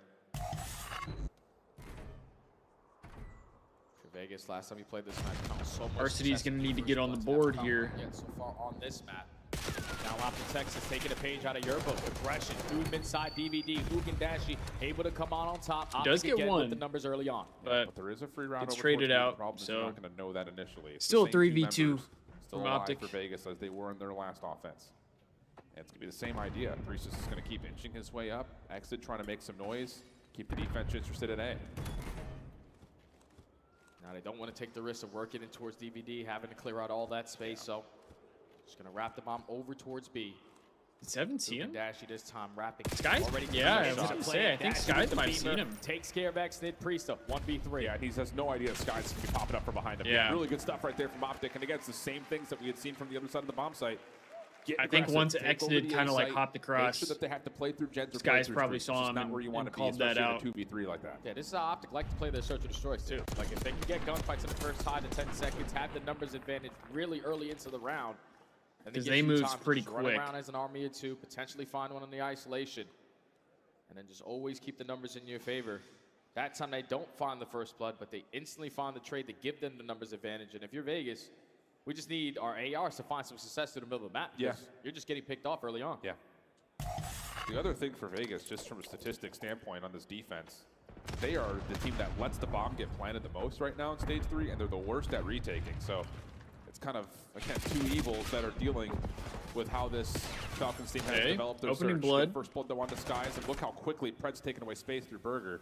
For Vegas, last time we played this map, found so much Arcades success going to in need to first get on the bloods. board That's here. not yet so far on this map. Now OpTic Texas taking a page out of your book. Aggression, through mid-side DVD, Hook and Dashy able to come on top. He does OpTic get again one, with the numbers early on. But there is a free round gets over traded towards out, the problem is so you're not going to know that initially. It's still the same team 3v2 members, still from alive OpTic. for Vegas as they were in their last offense. And it's going to be the same idea. Priestus is going to keep inching his way up. Exit trying to make some noise. Keep the defense interested in A. Now they don't want to take the risk of working in towards DVD, having to clear out all that space, so just going to wrap the bomb over towards B. Did Seven see him? Dashy this time wrapping. Skies? Yeah, I was going to say, I think Skies might have seen him. Takes care of Exnid. Priesta, 1v3. Yeah, he has no idea Skies can be popping up from behind him. Yeah. Really good stuff right there from OpTic. And again, it's the same things that we had seen from the other side of the bomb site. Get I think aggressive, once take X over did the kind of A like site, hopped across, make sure that they have to play through gens or Skies play through probably streets. saw It's just him not where you want to be, called that especially out. in a 2v3 like that. Yeah, this is how OpTic like to play their search and destroys too. Like if they can get gunfights in the first 5 to 10 seconds, have the numbers advantage really early into the round. Because they move pretty Run quick. around as an army or two, potentially find one in the isolation, and then just always keep the numbers in your favor. That time they don't find the first blood, but they instantly find the trade to give them the numbers advantage. And if you're Vegas, we just need our ARs to find some success through the middle of the map. Yeah. You're just getting picked off early on. Yeah. The other thing for Vegas, just from a statistics standpoint on this defense, they are the team that lets the bomb get planted the most right now in stage 3, and they're the worst at retaking. So it's kind of, again, two evils that are dealing with how this Falcons team has developed their opening search. blood. Good first blood though on Disguise, and look how quickly Pred's taken away space through Burger.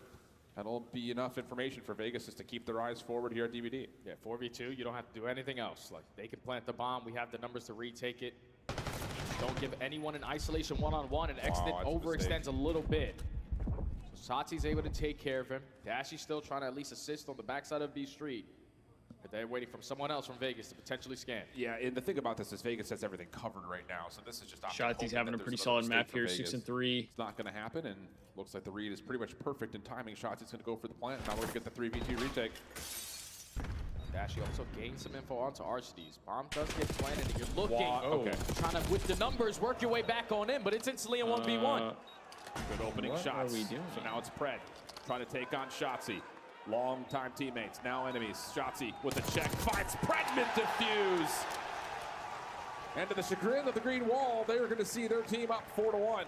That'll be enough information for Vegas just to keep their eyes forward here at DVD. Yeah, 4v2, you don't have to do anything else. Like, they can plant the bomb. We have the numbers to retake it. Don't give anyone an isolation one-on-one, and Exit overextends a little bit. So Satti's able to take care of him. Dashy's still trying to at least assist on the backside of B Street. But they're waiting for someone else from Vegas to potentially scan. Yeah, and the thing about this is Vegas has everything covered right now, so this is just Shotzi's having a pretty solid map here, 6-3. It's not going to happen, and looks like the read is pretty much perfect in timing. Shotzi's going to go for the plant. Now we're going to get the 3v2 retake. Dashy also gains some info onto Arcades. Bomb does get planted, and you're looking, trying to, with the numbers, work your way back on in, but it's instantly a 1v1. Good opening shots. What are we doing? So now it's Pred trying to take on Shotzi. Long-time teammates, now enemies. Shotzi with a check, finds Predman defuse. And to the chagrin of the green wall, they're going to see their team up 4-1.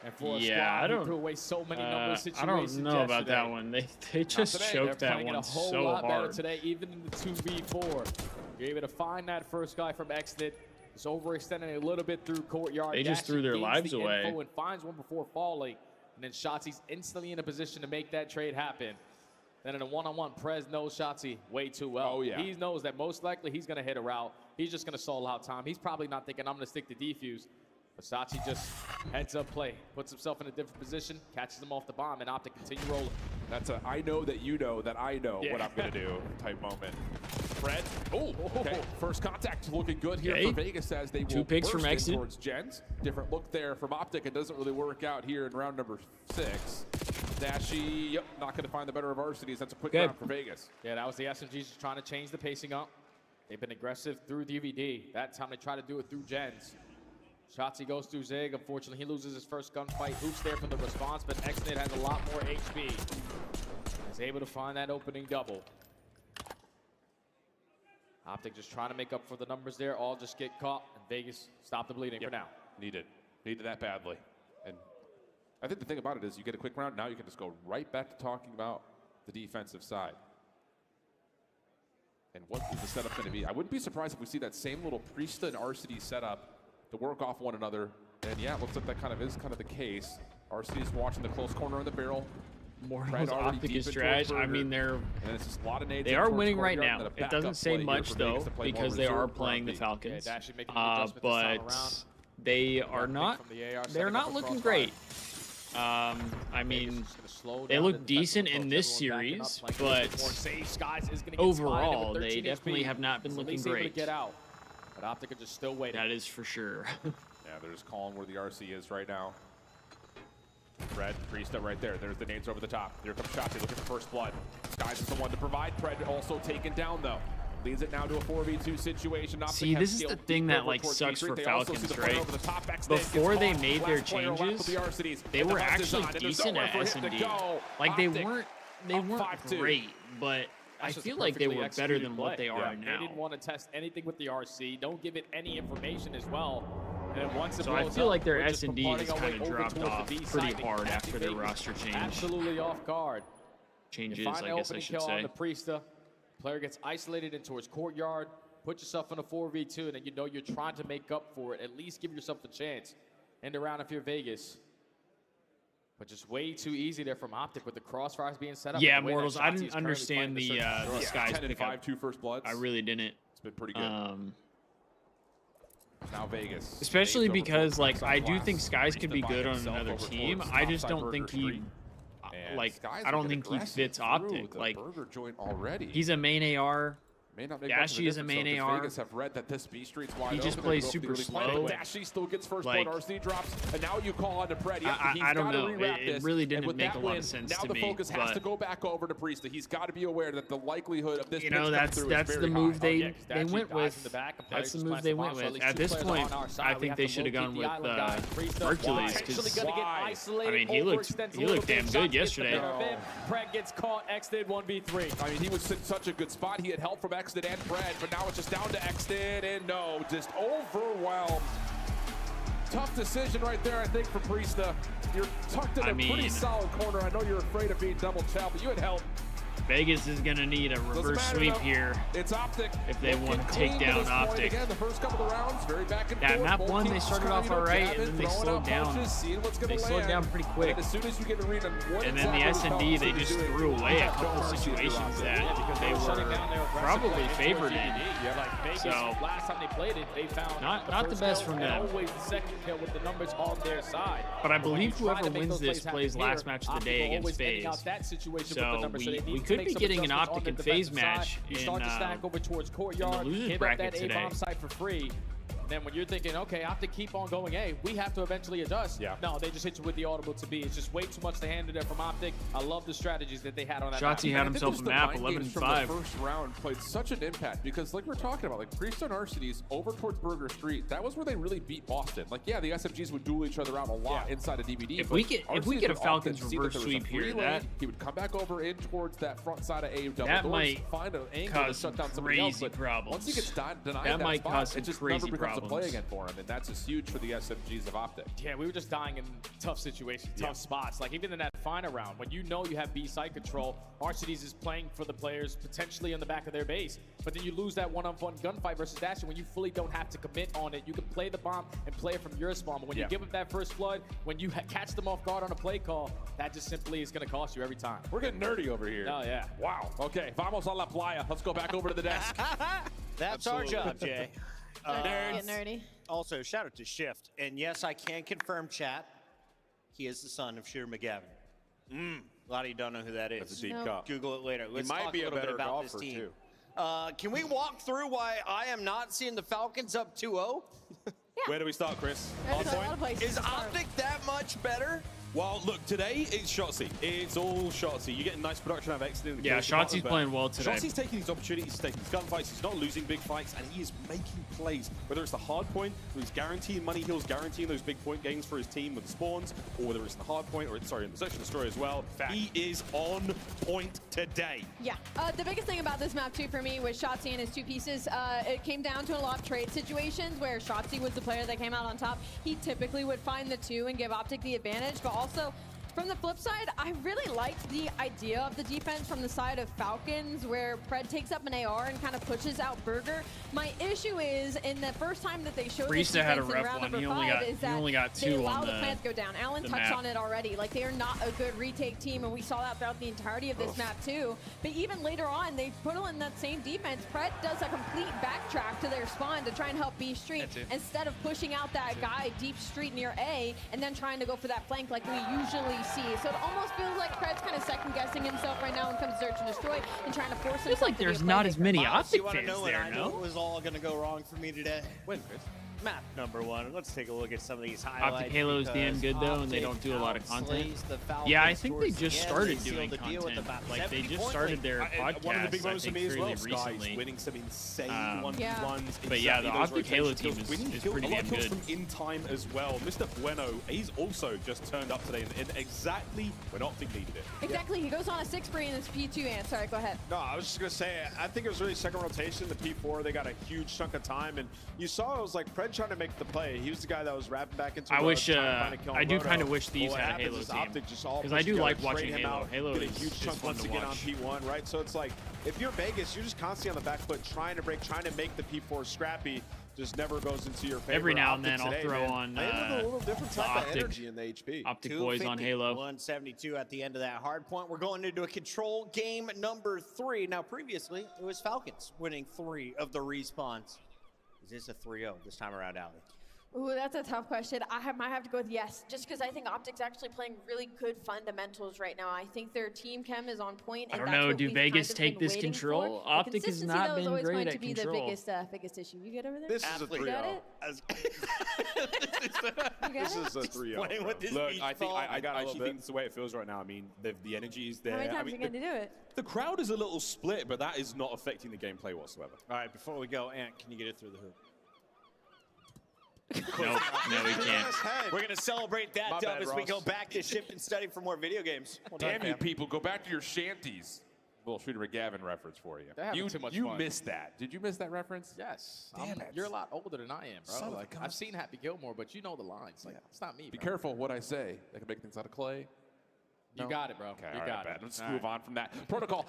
And for a squad who threw away so many number situations I don't know about that one. They just choked that one so hard. Today, even in the 2v4, you're able to find that first guy from Exit. It's overextending a little bit through courtyard. They just threw their lives away. And finds one before falling, and then Shotzi's instantly in a position to make that trade happen. Then in a one-on-one, Prez knows Shotzi way too well. Oh, yeah. He knows that most likely he's going to hit a route. He's just going to stall out time. He's probably not thinking, I'm going to stick to defuse. But Shotzi just heads up play, puts himself in a different position, catches him off the bomb, and OpTic continue rolling. That's a I know that you know that I know what I'm going to do type moment. Fred, okay. First contact looking good here for Vegas as they will picks from burst in Exit. towards Gens. Different look there from OpTic. It doesn't really work out here in round number 6. Dashy, not going to find the better of Arcades. That's a quick round for Vegas. Yeah, that was the SMGs just trying to change the pacing up. They've been aggressive through DVD. That time they try to do it through Gens. Shotzi goes through Zig. Unfortunately, he loses his first gunfight. Hoops there for the response, but Xnet has a lot more HP. He's able to find that opening double. OpTic just trying to make up for the numbers there. All just get caught, and Vegas stop the bleeding for now. Needed that badly. And I think the thing about it is you get a quick round, now you can just go right back to talking about the defensive side. And what is the setup going to be? I wouldn't be surprised if we see that same little Priesta and Arcades setup to work off one another. And yeah, it looks like that kind of the case. Arcades watching the close corner of the barrel. Mortal's OpTic is trash. I mean, they are winning right now. It doesn't say much though, because they are playing the Falcons. But they are not. They're not looking great. I mean, they look decent in this series, but overall, they definitely have not been looking great. But OpTic are just still waiting. That is for sure. Yeah, they're just calling where the RC is right now. Pred, Priesta right there. There's the nades over the top. Here comes Shotzi looking for first blood. Guys is the one to provide. Pred also taken down though. Leads it now to a 4v2 situation. See, this is the thing that like sucks for Falcons, right? Before they made their changes, they were actually decent at S&D. Like they weren't great, but I feel like they were better than what they are now. They didn't want to test anything with the RC. Don't give it any information as well. And once it so I feel like their S&D has kind of dropped off pretty hard after their roster change. Absolutely off guard. Changes, I guess I should say. On the Priesta. Player gets isolated into his courtyard. Put yourself in a 4v2, and then you know you're trying to make up for it. At least give yourself a chance. End around if you're Vegas. But just way too easy there from OpTic with the crossfires being set up. Yeah, Mortals, I didn't understand the Skies 10 and 5, 2 first bloods. I really didn't. It's been pretty good. Now Vegas. Especially because, like, I do think Skies could be good on another team. I just don't think he... Like, I don't think he fits OpTic. Like, he's a main AR. Dashy is a main AR. Vegas have read that this B Street's wide he just open. plays super slow. Dashy still gets first blood. RC drops, and now you call on to Pred. I don't know. It really didn't make a lot of sense to me. Now the focus has to go back over to Priesta. He's got to be aware that the likelihood of this. You know, that's the move they went with. That's the move they went with. At this point, I think they should have gone with Hercules because I mean he looked damn good yesterday. Pred gets caught. Xdid 1v3. I mean he was in such a good spot. He had help from Exted and Pred, but now it's just down to Exted, and no, just overwhelmed. Tough decision right there, I think, for Priesta. You're tucked in a pretty solid corner. I know you're afraid of being double chow, but you had help. Vegas is going to need a reverse sweep here. It's OpTic. If they want to take down OpTic. Again, the first couple of rounds, very back and forth. Map 1, they started off all right, and then they slowed down. They slowed down pretty quick. As soon as you get arena, and then the S&D, they just threw away a couple situations that they were probably favored in. So, last time they played it, they found not the best from them. Always the second kill with the numbers on their side. But I believe whoever wins this plays last match of the day against Faze. So we could be getting an OpTic and Faze match in the losers bracket today. For free. Then when you're thinking, okay, I have to keep on going, hey, we have to eventually adjust. Yeah. No, they just hit you with the audible to be. It's just way too much to handle there from OpTic. I love the strategies that they had on that Shotzi had himself a map, 11-5. The first round played such an impact because, like we're talking about, like Priest and Arcades over towards Burger Street, that was where they really beat Boston. Like, yeah, the SMGs would duel each other out a lot inside of DBD. If we get a Falcons reverse sweep here, that he would come back over in towards that front side of A. That might find an angle to shut down somebody else. But problems. Once he gets denied that might spot, cause some it just crazy never becomes problems. a play again for him, and that's just huge for the SMGs of OpTic. Yeah, we were just dying in tough situations, tough spots. Like even in that final round, when you know you have B side control, Arcades is playing for the players potentially in the back of their base. But then you lose that one-on-one gunfight versus Dasher when you fully don't have to commit on it. You can play the bomb and play it from your spawn. But when you give up that first flood, when you catch them off guard on a play call, that just simply is going to cost you every time. We're getting nerdy over here. Oh, yeah. Wow. Okay, vamos a la playa. Let's go back over to the desk. That's our job, Jay. Get nerdy. Also, shout out to Shift. And yes, I can confirm, chat, he is the son of Shooter McGavin. A lot of you don't know who that is. That's a deep cut. Google it later. Let's he might talk be a a little bit better about this golfer, team. too. Can we walk through why I am not seeing the Falcons up 2-0? Where do we start, Chris? There's a lot of places Is to start. OpTic that much better? Well, look, today it's Shotzi. It's all Shotzi. You're getting nice production out of X. Yeah, Shotzi's playing well today. Shotzi's taking these opportunities, he's taking these gunfights, he's not losing big fights, and he is making plays. Whether it's the hard point, where he's guaranteeing money heals, guaranteeing those big point gains for his team with the spawns, or whether it's the hard point, or sorry, in the Search and Destroy as well. He is on point today. Yeah. The biggest thing about this map, too, for me, was Shotzi and his two pieces. It came down to a lot of trade situations where Shotzi was the player that came out on top. He typically would find the two and give OpTic the advantage, but also from the flip side, I really liked the idea of the defense from the side of Falcons, where Pred takes up an AR and kind of pushes out Burger. My issue is, in the first time that they showed this Priesta had a defense in rough round one. number He only 5 got- is he that only got they 2 allow on the the- plants to go down. Alan the touched map. on it already. Like, they are not a good retake team, and we saw that throughout the entirety of this map, too. But even later on, they put in that same defense. Pred does a complete backtrack to their spawn to try and help B Street instead of pushing out that guy deep street near A and then trying to go for that flank like we usually see. So it almost feels like Pred's kind of second-guessing himself right now when it comes to Search and Destroy and trying to force himself Feels like to be a there's not as playmaker. many Miles, you OpTic want to fans know when there, I knew it no? was all going to go wrong for me today? When, Chris? Map number 1. Let's take a look at some of these highlights. OpTic Halo's damn good, though, and they don't do a lot of content. Yeah, I think they just started doing content. Like, they just started their podcast, One of the big moments for me as well, fairly Sky recently. winning some insane 1v1s. But yeah, the exactly OpTic Halo those team rotations, winning is kills, pretty a lot damn of kills good. from in time as well. Mr. Bueno, he's also just turned up today in exactly when OpTic needed it. Exactly. He goes on a 6 free in this P2 and sorry, go ahead. No, I was just going to say, I think it was really second rotation, the P4, they got a huge chunk of time, and you saw it was like Pred trying to make the play. He was the guy that was wrapping back into I Road, wish, trying to find a kill on I do Roto. kind of wish Thieves But what had a happens Halo is team. OpTic just all Because push I do together, like watching trade him Halo. out, Halo get a is huge chunk fun once to again on watch. P1, right? So it's like, if you're Vegas, you're just constantly on the back foot, trying to break, trying to make the P4 scrappy. Just never goes into your favor. Every now and OpTic then I'll today, throw man, on they have a little different the type of OpTic- energy in the HP. OpTic boys on Halo. 172 at the end of that hard point. We're going into a control game number 3. Now, previously, it was Falcons winning 3 of the respawns. Is this a 3-0 this time around, Ali? Ooh, that's a tough question. I might have to go with yes, just because I think OpTic's actually playing really good fundamentals right now. I think their team chem is on point. I And don't that's know. what Do we've Vegas kind of take been this waiting control? for. OpTic has Consistency, not though, is been always great going at to be control. the biggest issue. You get over there? This is a You got 3-0. it? This is a 3-0. Playing with this Look, beach I think ball. I got a little actually bit. think it's the way it feels right now. I mean, the energy is there. How many I times mean, are you going to do it? the crowd is a little split, but that is not affecting the gameplay whatsoever. All right, before we go, Ant, can you get it through the hoop? Nope, no, we can't. We're going to celebrate that My dub bad, as we go Ross. back to ship and study for more video games. Well done, Damn you fam. people, go back to your shanties. little Shooter McGavin reference for you. They're having too much fun. Missed that. Did you miss that reference? Yes. Damn it. You're a lot older than I am, bro. Son of a Like, gun. I've seen Happy Gilmore, but you know the lines. Like, it's not me, Be bro. careful what I say. They can make things out of clay. You got it, bro. Okay, You all got right, it. Let's All move right. on from that. Protocol.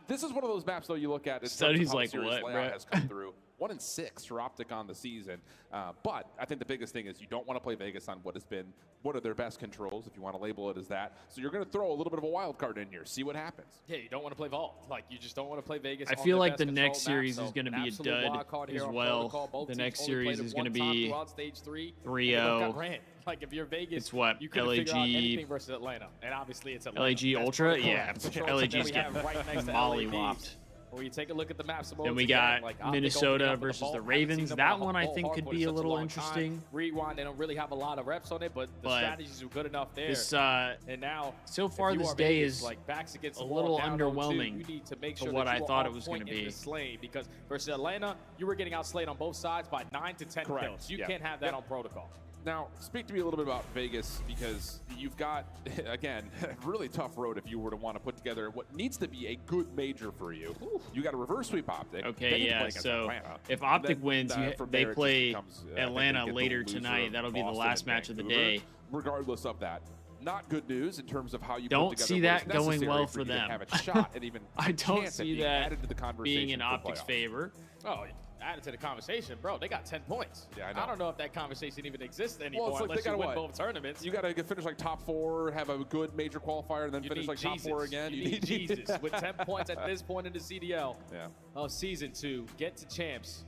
This is one of those maps, though, you look at. Study's like, series what, layout bro? has come through. 1-6 for OpTic on the season. But I think the biggest thing is you don't want to play Vegas on what has been one of their best controls, if you want to label it as that. So you're going to throw a little bit of a wild card in here. See what happens. Yeah, you don't want to play Vault. Like, you just don't want to play Vegas. I on feel their like best the control next series map, is going to so be a an absolute dud wild card here as on well. Protocol. Both The teams next only series played is it going to one time be throughout stage 3. 3-0. Like, if you're Vegas, It's what, you couldn't figure out LAG anything versus Atlanta. And obviously, it's Atlanta. LAG That's Ultra? Protocol. Yeah. Controls that LAG's we have getting right next to mollywopped. LADs. When you take a look at the maps, Then we got Minnesota versus the Ravens. That one I think could be a little interesting. Rewind, they don't really have a lot of reps on it, but the strategies were good enough there. This, and now, so far this day is like backs against a little underwhelming you need to make sure for what that I you thought are it was on going to point in be. this lane, because versus Atlanta, you were getting outslayed on both sides by 9 to 10 Correct. kills. You Yeah. can't have that on Protocol. Now, speak to me a little bit about Vegas, because you've got, again, a really tough road if you were to want to put together what needs to be a good major for you. You got to reverse sweep OpTic. Okay, then you play yeah. against So Atlanta. if And OpTic then, wins, from they there it just play becomes, Atlanta you get the later loser tonight. of That'll be the Boston last and match of the Vancouver. day. Regardless of that, not good news in terms of how you Don't put together see what is that going necessary well for for you to them. have a shot at even I a don't chance at see being that added to the conversation being in for OpTic's playoffs. favor. Oh, added to the conversation, bro. They got 10 points. Yeah, I know. I don't know if that conversation even exists anymore Well, it's like unless they you gotta win what? both tournaments. You got to finish like top 4, have a good major qualifier, and then You finish need like top 4 again. You need Jesus with 10 points at this point in the CDL Yeah. of season 2. Get to champs.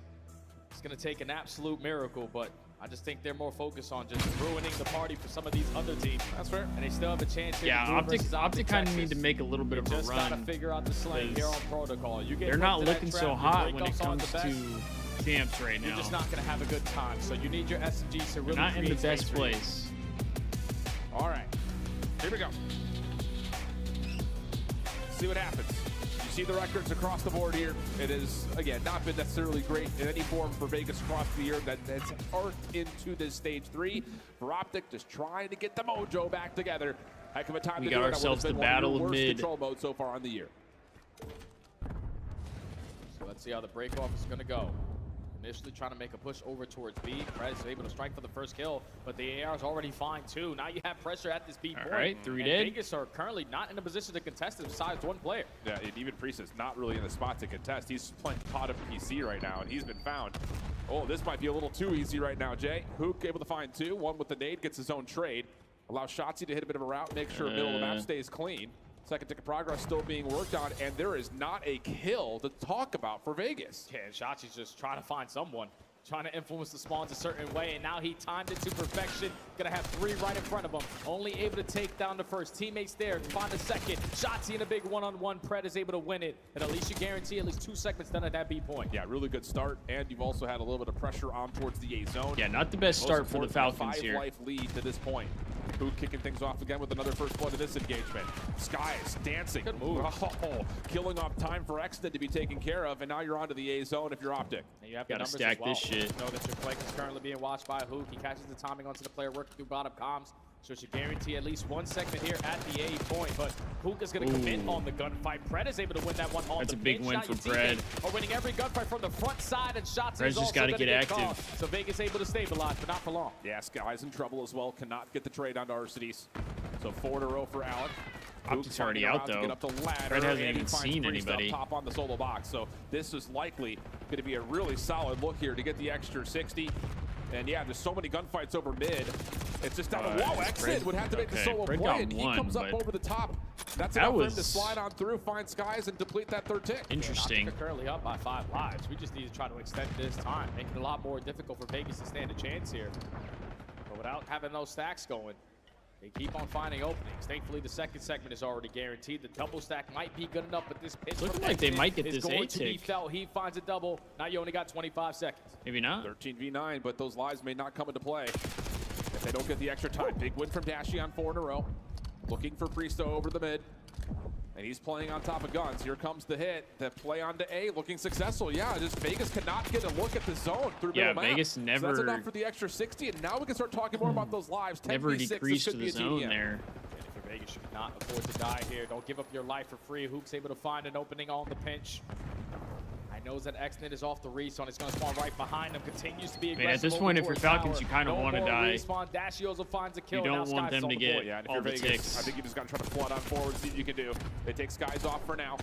It's going to take an absolute miracle, but I just think they're more focused on just ruining the party for some of these other teams. That's fair. And they still have a chance here. Yeah, to do it versus OpTic kind of need to Texas. make a little bit You of a just gotta run. figure out the slang here on Protocol. You get They're hooked not to that looking trap, so you hot break when it us on comes the to best, champs right now. you're just not going to have a good time. So you need your SMGs to really Not in the create space best for you. place. All right, here we go. See what happens. You see the records across the board here. It has, again, not been necessarily great in any form for Vegas across the year. That's arced into this stage 3. For OpTic, just trying to get the mojo back together. Heck of a time We to got do it. That ourselves would've the been one of battle your of worst mid. control mode so far on the year. So let's see how the break-off is going to go. Initially trying to make a push over towards B. Prez is able to strike for the first kill, but the AR is already fine too. Now you have pressure at this B point. All right, 3 and dead. Vegas are currently not in a position to contest it besides one player. Yeah, and even Priest is not really in the spot to contest. He's playing pot of PC right now, and he's been found. Oh, this might be a little too easy right now, Jay. Hook able to find 2. One with the nade, gets his own trade. Allows Shotzi to hit a bit of a route, make sure middle of the map stays clean. Second tick of progress still being worked on, and there is not a kill to talk about for Vegas. Yeah, and Shachi's just trying to find someone. Trying to influence the spawns a certain way, and now he timed it to perfection. Gonna have 3 right in front of him. Only able to take down the first. Teammates there, find a second. Shotzi in a big one-on-one. Pred is able to win it. And at least you guarantee at least 2 segments done at that B point. Yeah, really good start, and you've also had a little bit of pressure on towards the A zone. Yeah, not the best Most start for the importantly, Falcons here. 5-life lead to this point. Hook kicking things off again with another first blood in this engagement. Skies dancing. Good move. Oh, killing off time for Exton to be taken care of, and now you're onto the A zone if you're OpTic. And you have Gotta the numbers stack as well. this shit. Know that your flank is currently being watched by Hook. He catches the timing onto the player working through bottom comms. So it should guarantee at least 1 segment here at the A point. But Hook is going to commit on the gunfight. Pred is able to win that one on That's the a big pinch. win Now for your teammates Pred. are winning every gunfight from the front side, and shots Pred's just got gotta to get active. called. So Vegas able to stabilize, but not for long. Yeah, Sky's in trouble as well. Cannot get the trade onto Arcides. So 4 in a row for Alec. OpTic's already out, To though. get up the ladder, Fred hasn't and he even finds seen Priest up anybody. top on the solo box. So this is likely going to be a really solid look here to get the extra 60. And yeah, there's so many gunfights over mid. It's just down to whoa. Exit would have to make the solo Fred play, got and he one, comes up but over the top. That's that enough for him to was slide on through, find Skies, and deplete that 3rd tick. interesting. They're currently up by 5 lives. We just need to try to extend this time, make it a lot more difficult for Vegas to stand a chance here. But without having those stacks going, they keep on finding openings. Thankfully, the 2nd segment is already guaranteed. The double stack might be good enough, but this pitch Looking from like they Exit might get is this going to be A-tick. felt. He finds a double. Now you only got 25 seconds. Maybe not. 13v9, but those lives may not come into play if they don't get the extra time. Big win from Dashy on 4 in a row. Looking for Priesto over the mid. And he's playing on top of guns. Here comes the hit. The play onto A, looking successful. Yeah, just Vegas cannot get a look at the zone through middle map. Vegas So never that's enough for the extra 60, and now we can start talking more about those lives. 10v6, never this decreased could to be the a zone TDM. there. And if you're Vegas should not afford to die here. Don't give up your life for free. Hook's able to find an opening on the pinch. I knows that Xnet is off the respawn. It's going to spawn right behind him. Continues to be aggressive. Man, at this point, if you're Falcons, you kind of want to die. Dashi also finds a kill. You don't want them to get yeah, and if all you're the Vegas, ticks. I think you just got to try to flood on forward, see what you can do. They take Skies off for now.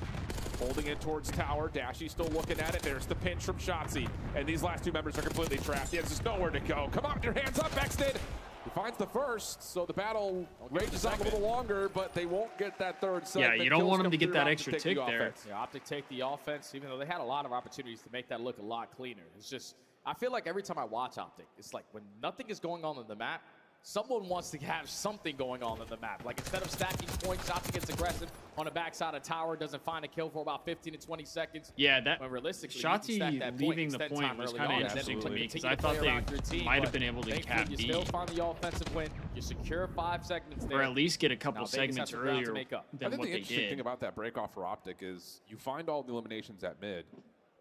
Holding it towards tower. Dashy still looking at it. There's the pinch from Shotzi. And these last two members are completely trapped. He has just nowhere to go. Come on, your hands up, Xnet. He finds the first, so the battle rages on a little longer, but they won't get that third segment. Yeah, you don't want them to get that extra tick there. Yeah, OpTic take the offense, even though they had a lot of opportunities to make that look a lot cleaner. It's just, I feel like every time I watch OpTic, it's like when nothing is going on the map, someone wants to have something going on the map. Like instead of stacking points, Shotzi gets aggressive on the backside of tower, doesn't find a kill for about 15 to 20 seconds. Yeah, that when realistically, Shotzi leaving the point was kind of interesting to me because I thought they might have been able to cap B. You still find the offensive win. You secure 5 segments there. Or at least get a couple segments earlier than I think what the they interesting did. thing about that break off for OpTic is you find all the eliminations at mid,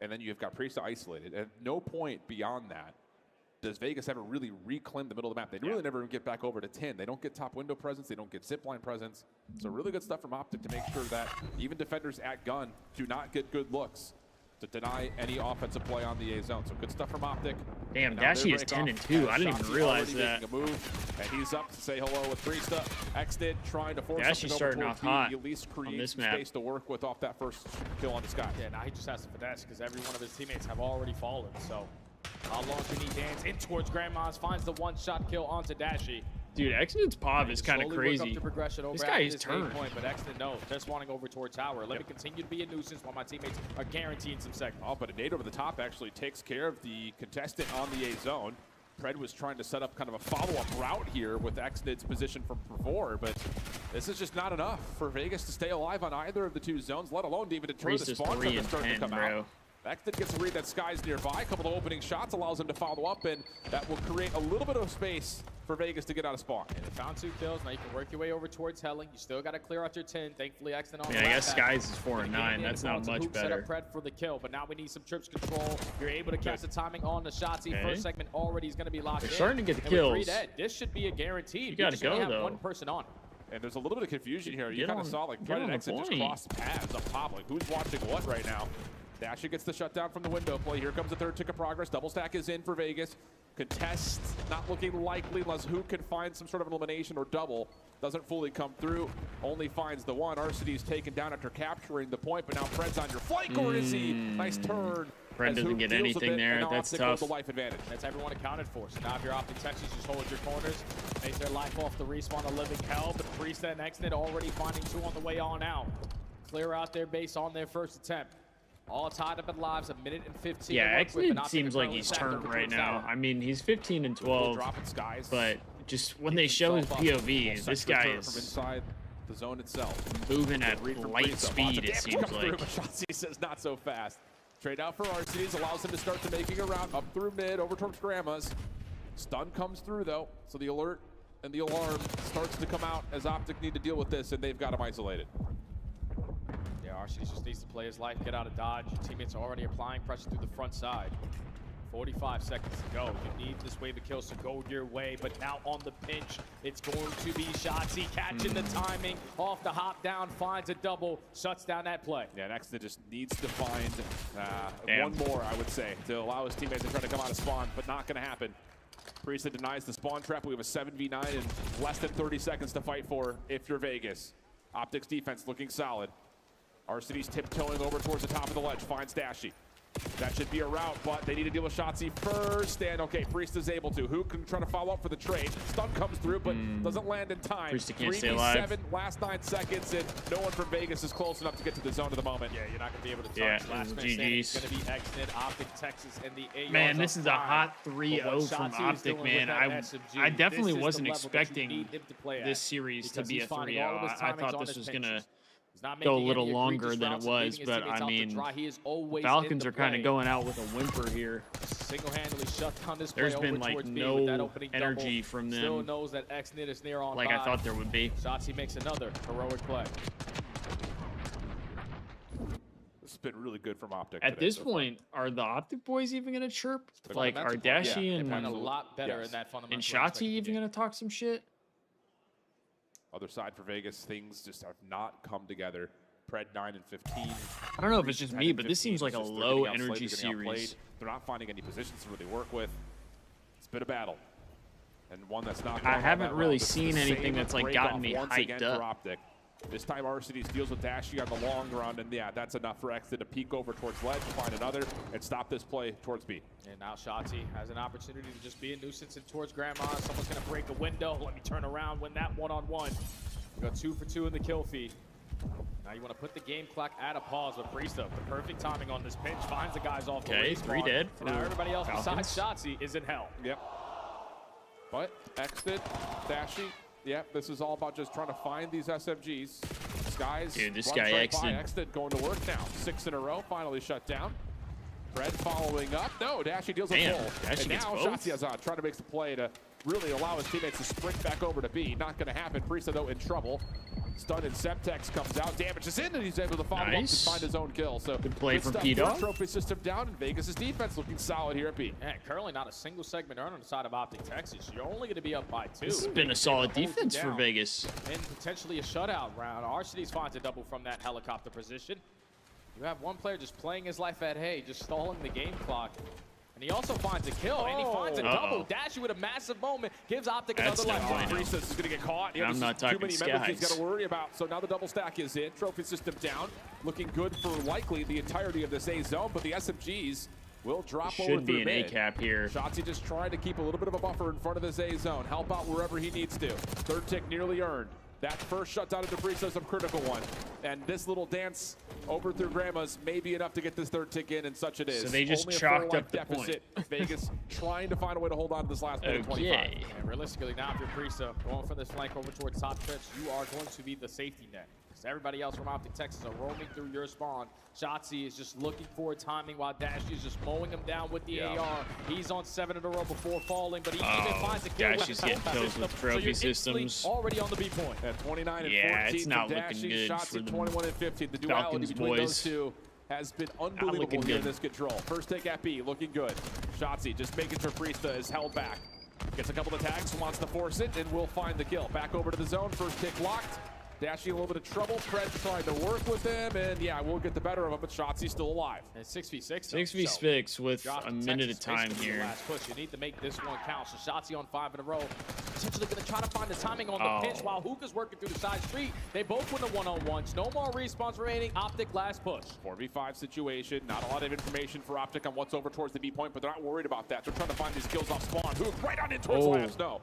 and then you've got Priesta isolated. At no point beyond that does Vegas ever really reclaim the middle of the map. They really never get back over to 10. They don't get top window presence. They don't get zipline presence. So really good stuff from OpTic to make sure that even defenders at gun do not get good looks to deny any offensive play on the A zone. So good stuff from OpTic. Damn, Dashy is 10 and 2. I didn't even realize that. A move, and he's up to say hello with Priesta. Xnet trying to force Dashy's starting off hot at least create on this some map. space to work with off that first kill on the sky. Yeah, now he just has to finesse because every one of his teammates have already fallen. So how long can he dance in towards Grandma's, finds the one-shot kill onto Dashy. Dude, Xnet's pop is kind of crazy. This guy is turned. Point, but Xnet, no, just wanting over towards tower. Let me continue to be a nuisance while my teammates are guaranteeing some segments. Oh, but a nade over the top actually takes care of the contestant on the A zone. Pred was trying to set up kind of a follow-up route here with Xnet's position from before, but this is just not enough for Vegas to stay alive on either of the two zones, let alone even deter the spawn trap that's starting to come out. Xnet gets a read that Sky's nearby. A couple of opening shots allows him to follow up, and that will create a little bit of space for Vegas to get out of spawn. And they found 2 kills. Now you can work your way over towards Helling. You still got to clear out your 10. Thankfully, Xnet on the I guess Skies is 4 and 9. That's not much better. Set up Pred for the kill, but now we need some trips control. You're able to catch the timing on the Shotzi. First segment already is going to be locked in. They're starting to get the kills. This should be a guaranteed. You got to go, though. One person on. And there's a little bit of confusion here. You kind of saw like Pred and Xnet just cross paths up top. Like who's watching what right now? Dasher gets the shutdown from the window play. Here comes the third tick of progress. Double stack is in for Vegas. Contest not looking likely unless who can find some sort of elimination or double. Doesn't fully come through. Only finds the one. Arcidy's taken down after capturing the point, but now Fred's on your flank, or is he? Nice turn. Fred doesn't get anything there. That's tough. The life advantage. That's everyone accounted for. So now if you're OpTic Texas, just hold your corners. Make their life off the respawn a living hell. But Priesta and Xnet already finding 2 on the way on out. Clear out their base on their first attempt. All tied up in lives, 1 minute and 15. Yeah, Xnet seems like he's turned right now. I mean, he's 15 and 12, but just when they show his POV, this guy is from inside the zone itself. Moving at light speed, it seems like. Shotzi says not so fast. Trade out for Arcides allows him to start to making a route up through mid, over towards Grandma's. Stun comes through though, so the alert and the alarm starts to come out as OpTic need to deal with this, and they've got him isolated. Yeah, Arcides just needs to play his life, get out of dodge. Your teammates are already applying pressure through the front side. 45 seconds to go. You need this wave of kills to go your way, but now on the pinch, it's going to be Shotzi catching the timing off the hop down, finds a double, shuts down that play. Yeah, Xnet just needs to find one more, I would say, to allow his teammates to try to come out of spawn, but not going to happen. Priesta denies the spawn trap. We have a 7v9 and less than 30 seconds to fight for if you're Vegas. OpTic's defense looking solid. Arcidy's tiptoeing over towards the top of the ledge, finds Dashy. That should be a route, but they need to deal with Shotzi first. And okay, Priesta's able to. Who can try to follow up for the trade? Stun comes through, but doesn't land in time. Priesta can't stay alive. Last 9 seconds, and no one from Vegas is close enough to get to the zone at the moment. Yeah, you're not going to be able to touch. Yeah, Last man standing is going to be Xnet, OpTic Texas, and the AR. Man, this is a hot 3-0 from OpTic, man. I definitely wasn't expecting this series to be a 3-0. I thought this was going to go a little longer than it was, but I mean, Falcons are kind of going out with a whimper here. Single-handedly shut down this play. There's been like no energy from them. Still knows that Xnet is near on like I thought there would be. Shotzi makes another heroic play. This has been really good from OpTic. At this point, are the OpTic boys even going to chirp? Like, are Dashy and a lot better in that fundamental and Shotzi even going to talk some shit? Other side for Vegas, things just have not come together. Pred 9 and 15. I don't know if it's just me, but this seems like a It's just low they're getting energy outplayed, they're getting outplayed. series. They're not finding any positions to really work with. It's been a battle. And one that's not I going haven't that really well. This is seen the anything same that's like break-off gotten me once hyped again up. for OpTic. This time Arcity deals with Dashy on the long run, and yeah, that's enough for Exit to peek over towards ledge, find another, and stop this play towards B. And now Shotzi has an opportunity to just be a nuisance and towards Grandma. Someone's gonna break a window. Let me turn around, win that one-on-one. We got 2 for 2 in the kill feed. Now you want to put the game clock at a pause with Priesta. The perfect timing on this pinch finds the guys off the Okay, respawn. 3 dead. And now everybody else Falcons. besides Shotzi is in hell. Yep. But Exit, Dashy, yep, this is all about just trying to find these SMGs. Skies. Dude, this runs guy right by. Exit. Exit going to work now. 6 in a row, finally shut down. Fred following up. No, Dashy deals a Damn, full. Dashy And gets now both? Shotzi is trying to make the play to really allow his teammates to sprint back over to B. Not going to happen. Priesta, though, in trouble. Stun and Semtex comes out, damages in, and he's able to follow up and find his own kill. So good play from stuff. P-Dog. First trophy system down, and Vegas' defense looking solid here at B. And currently not a single segment earned on the side of OpTic Texas. You're only going to be up by 2. This has been a solid defense for down. Vegas. And potentially a shutout round. Arcity's finds a double from that helicopter position. You have one player just playing his life at hay, just stalling the game clock. And he also finds a kill, and he finds a double. Dashy with a massive moment gives OpTic That's another not life. fine. Priestess is going to get caught. And I'm not too talking many members he's skies. got to worry about. So now the double stack is in. Trophy system down. Looking good for likely the entirety of this A zone, but the SMGs will drop over Should be through an mid. A-cap here. Shotzi just trying to keep a little bit of a buffer in front of this A zone. Help out wherever he needs to. Third tick nearly earned. That first shutdown into Priestess a critical one. And this little dance over through Grandma's may be enough to get this third tick in, and such it is. So they just Only a chalked 4-life up the deficit. Vegas trying to find a way to hold on to this last minute of 25. Okay. And realistically, now if you're Priesta going from this flank over towards top stretch, you are going to be the safety net. Because everybody else from OpTic Texas are roaming through your spawn. Shotzi is just looking for timing while Dashy is just mowing him down with the AR. He's on 7 in a row before falling, but he even finds a kill. Dashy's getting kills with trophy systems. Already on the B point. At 29 and Yeah, 14 it's not from looking Dashy, good shots for at the 21 and 15. The duality Falcons between boys. those two has been unbelievable looking here in good. this control. First take at B, looking good. Shotzi just making sure Priesta is held back. Gets a couple of tags, wants to force it, and will find the kill. Back over to the zone, first tick locked. Dashy a little bit of trouble. Pred trying to work with him, and yeah, we'll get the better of him, but Shotzi's still alive. And 6v6. 6v6 with Drop a minute of Texas time basically the here. last push. You need to make this one count. So Shotzi on 5 in a row. Potentially going to try to find the timing on the pinch while Hookah's working through the side street. They both win the one-on-ones. No more respawns remaining. OpTic last push. 4v5 situation. Not a lot of information for OpTic on what's over towards the B point, but they're not worried about that. They're trying to find these kills off spawn. Hook right on in towards labs. No.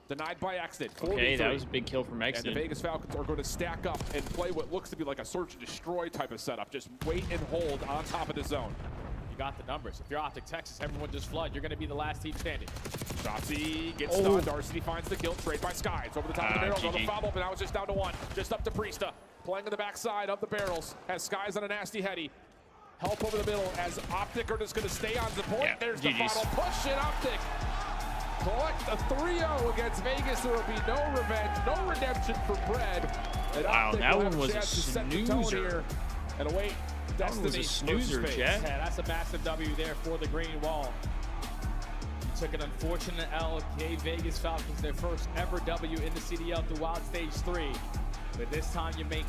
Denied by Exit. Okay, that was a big kill from And the Exit. Vegas Falcons are going to stack up and play what looks to be like a search and destroy type of setup. Just wait and hold on top of the zone. You got the numbers. If you're OpTic Texas, everyone just flood. You're going to be the last team standing. Shotzi gets stunned. Darcy finds the kill. Trade by Skies. Over the top of the barrels on the foul, but now it's just down to 1. Just up to Priesta. Playing on the backside of the barrels. Has Skies on a nasty heady. Help over the middle as OpTic are just going to stay on the point. Yeah, There's the GG's. final push, and OpTic collect a 3-0 against Vegas. There will be no revenge, no redemption for Pred. And Wow, OpTic that will one have was a chance to set the tone snoozer. here and await That one was destiny a snoozer, versus fate. Chet. Yeah, that's a massive W there for the green wall. You took an unfortunate L, gave Vegas Falcons their first ever W in the CDL throughout stage 3. But this time you make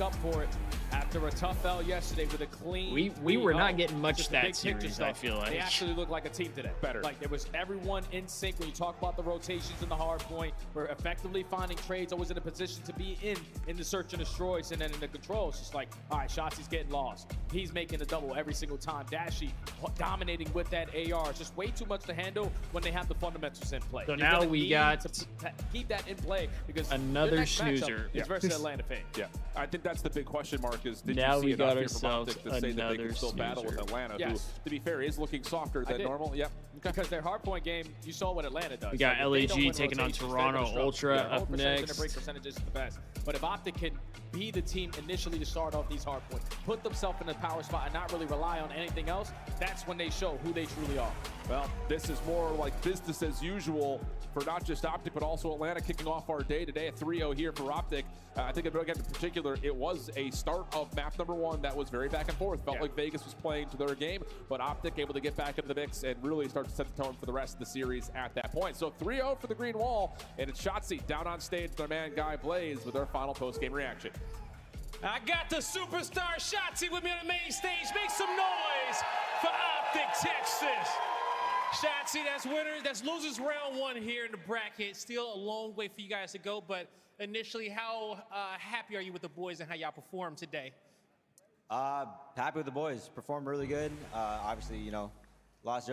up for it after a tough L yesterday with a clean. We were not getting Just much the that big picture series, I stuff. feel like. They actually look like a team today. Better. Like there was everyone in sync when you talk about the rotations in the hard point. We're effectively finding trades, always in a position to be in the search and destroys, and then in the control. It's just like, all right, Shotzi's getting lost. He's making a double every single time. Dashy dominating with that AR. It's just way too much to handle when they have the fundamentals in play. So You're now gonna we need got to keep that in play because another their next matchup snoozer. is versus Atlanta Faze. Yeah, I think that's the big question mark is did Now you see we enough got here from ourselves OpTic to say that they another can still battle with snoozer. Atlanta, Yes. who, to be fair, is looking softer than did. normal. Yep. Because their hardpoint game, you saw what Atlanta does. We got Like, if they don't LAG win taking on rotations, they're Toronto gonna struggle. Ultra Yeah, hold up percentage and next. their break percentage is the best. But if OpTic can be the team initially to start off these hard points, put themselves in a power spot and not really rely on anything else, that's when they show who they truly are. Well, this is more like business as usual for not just OpTic, but also Atlanta kicking off our day today at 3-0 here for OpTic. I think in particular, it was a start of map number 1 that was very back and forth. Felt like Vegas was playing to their game, but OpTic able to get back into the mix and really start to set the tone for the rest of the series at that point. So 3-0 for the Green Wall, and it's Shotzzy down on stage with our man Guy Blaze with their final post-game reaction. I got the superstar Shotzzy with me on the main stage. Make some noise for OpTic Texas. Shotzzy, that's winners, that's losers round 1 here in the bracket. Still a long way for you guys to go, but initially, how happy are you with the boys and how y'all performed today? Happy with the boys. Performed really good. Obviously, you know, lost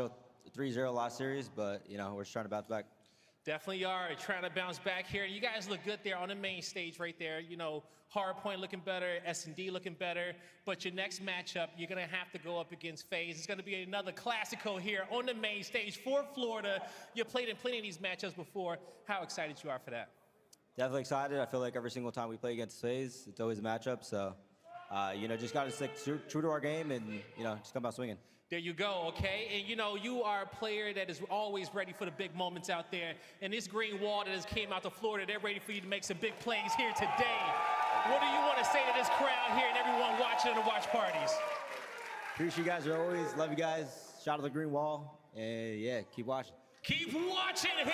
3-0 last series, but, you know, we're just trying to bounce back. Definitely are trying to bounce back here. You guys look good there on the main stage right there. You know, Hardpoint looking better, S&D looking better. But your next matchup, you're going to have to go up against Faze. It's going to be another Classico here on the main stage for Florida. You played in plenty of these matchups before. How excited you are for that? Definitely excited. I feel like every single time we play against Faze, it's always a matchup. So, you know, just got to stick true to our game and, you know, just come out swinging. There you go, okay? And you know, you are a player that is always ready for the big moments out there. And this Green Wall that has came out to Florida, they're ready for you to make some big plays here today. What do you want to say to this crowd here and everyone watching the watch parties? Appreciate you guys as always. Love you guys. Shout out to the Green Wall. And yeah, keep watching. Keep watching here.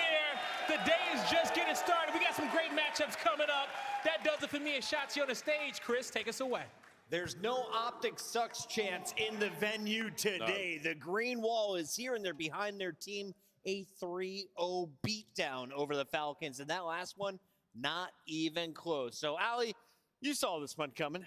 The day is just getting started. We got some great matchups coming up. That does it for me and Shotzzy on the stage. Chris, take us away. There's no OpTic sucks chance in the venue today. No. The Green Wall is here, and they're behind their team. A 3-0 beatdown over the Falcons. And that last one, not even close. So, Allie, you saw this one coming.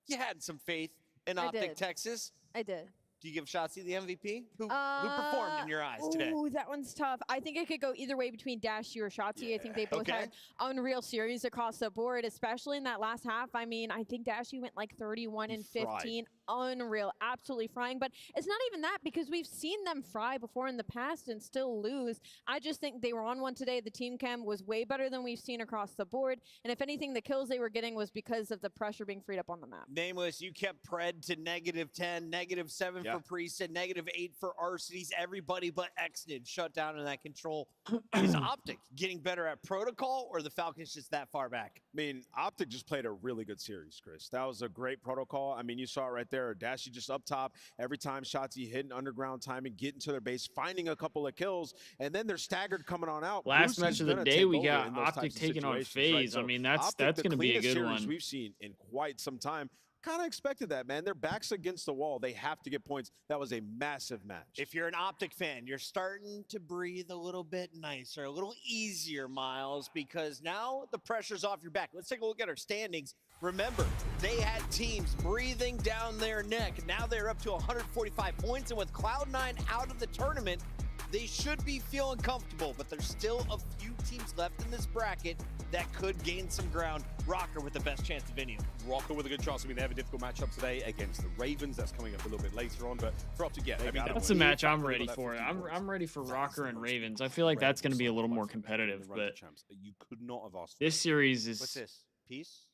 You had some faith in OpTic Texas. I did. Do you give Shotzzy the MVP? Who performed in your eyes today? Ooh, that one's tough. I think it could go either way between Dashy or Shotzzy. I think they both had unreal series across the board, especially in that last half. I mean, I think Dashy went like 31 and 15. Unreal, absolutely frying. But it's not even that, because we've seen them fry before in the past and still lose. I just think they were on one today. The team chem was way better than we've seen across the board. And if anything, the kills they were getting was because of the pressure being freed up on the map. Nameless, you kept Pred to -10, -7 for Priestess, -8 for Arcitys. Everybody but Xnid shut down in that control. Is OpTic getting better at protocol, or the Falcons just that far back? I mean, OpTic just played a really good series, Chris. That was a great protocol. I mean, you saw it right there. Dashy just up top. Every time Shotzzy hitting underground timing, getting to their base, finding a couple of kills, and then they're staggered coming on out. Last match of the day, we got OpTic taking on Faze. Right? So I mean, that's going to be a good one. We've seen in quite some time. Kind of expected that, man. Their backs against the wall. They have to get points. That was a massive match. If you're an OpTic fan, you're starting to breathe a little bit nicer, a little easier, Miles, because now the pressure's off your back. Let's take a look at our standings. Remember, they had teams breathing down their neck. Now they're up to 145 points, and with Cloud9 out of the tournament, they should be feeling comfortable, but there's still a few teams left in this bracket that could gain some ground. Rocker with the best chance of any of them. Rocker with a good chance. I mean, they have a difficult matchup today against the Ravens. That's coming up a little bit later on, but for OpTic, yeah. I mean, that's a match I'm ready for. I'm ready for Rocker and Ravens. I feel like that's going to be a little more competitive, but you could not have asked. This series is... What's this? Peace?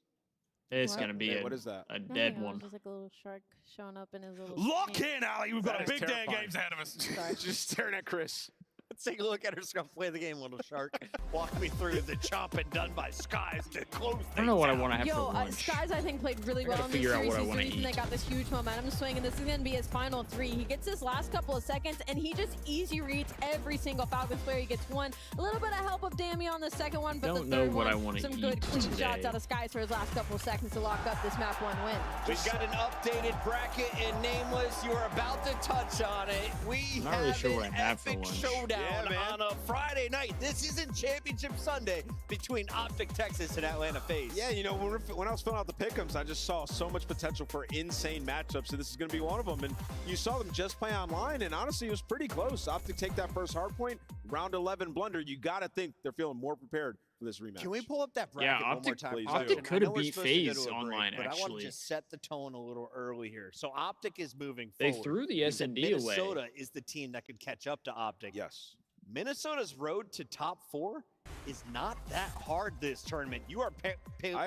It's going to be what is that? A dead one. Just like a little shark showing up in his little... Lock in, Allie. We've got a big day of games ahead of us. Just staring at Chris. Let's take a look at her scrum play the game, little shark. Walk me through the chopping done by Skies to close things. I don't know what I want to have for Yo, lunch. Skies, I think, played really well in this series. He's the reason they got this huge momentum swing, and this is going to be his final 3. He gets his last couple of seconds, and he just easy reads every single Falcons player. He gets one. A little bit of help of Dammy on the second one, but the third one, some good clean shots out of Skies for his last couple of seconds to lock up this map 1 win. We've got an updated bracket in Nameless. You are about to touch on it. We have an epic showdown on a Friday night. This isn't Championship Sunday between OpTic Texas and Atlanta Faze. Yeah, you know, when I was filling out the pick'ems, I just saw so much potential for insane matchups, and this is going to be one of them. And you saw them just play online, and honestly, it was pretty close. OpTic take that first hard point, round 11 blunder. You got to think they're feeling more prepared for this rematch. Can we pull up that bracket one more time? OpTic could have beat Faze online, but actually. I want to just set the tone a little early here. So OpTic is moving They forward. threw the S&D away. Minnesota is the team that could catch up to OpTic. Yes. Minnesota's road to top 4 is not that hard this tournament. You are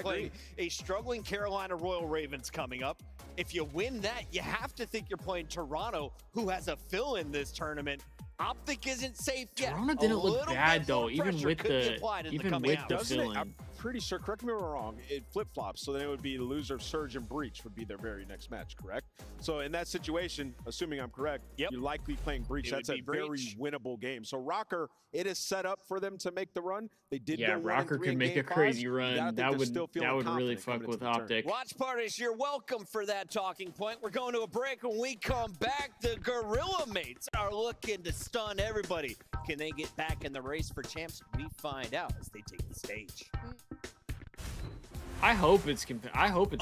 playing a struggling Carolina Royal Ravens coming up. If you win that, you have to think you're playing Toronto, who has a fill-in this tournament. OpTic isn't safe yet. Toronto didn't look bad though, even with the fill-in. I'm pretty sure, correct me if I'm wrong, it flip-flops, so then it would be the loser of Surge and Breach would be their very next match, correct? So in that situation, assuming I'm correct, you're likely playing Breach. That's a very winnable game. So Rocker, it is set up for them to make the run. They did go 1-3 Rocker could make a crazy run. That would really fuck with OpTic. Watch parties, you're welcome for that talking point. We're going to a break. When we come back, the Gorilla Mates are looking to stun everybody. Can they get back in the race for champs? We find out as they take the stage. I hope it's a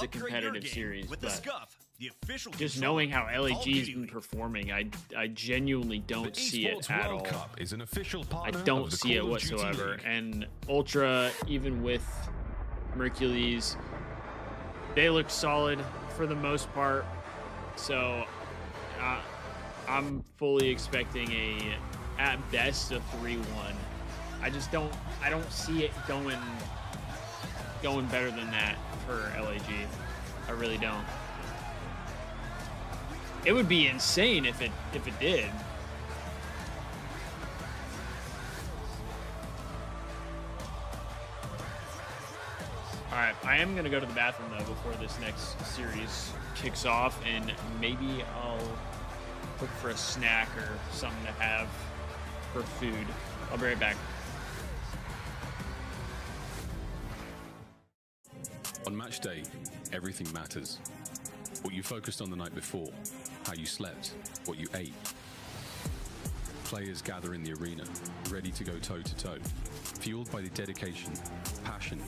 competitive series, with but the Scuff, the official just knowing how LAG's been performing, I genuinely don't see it at all. Cup is an official partner I don't see it whatsoever. And Ultra, even with Mercules, they look solid for the most part. So I'm fully expecting at best a 3-1. I don't see it going better than that for LAG. I really don't. It would be insane if it did. All right, I am gonna go to the bathroom though before this next series kicks off, and maybe I'll look for a snack or something to have for food. I'll be right back. On match day, everything matters. What you focused on the night before, how you slept, what you ate. Players gather in the arena, ready to go toe-to-toe, fueled by the dedication, passion,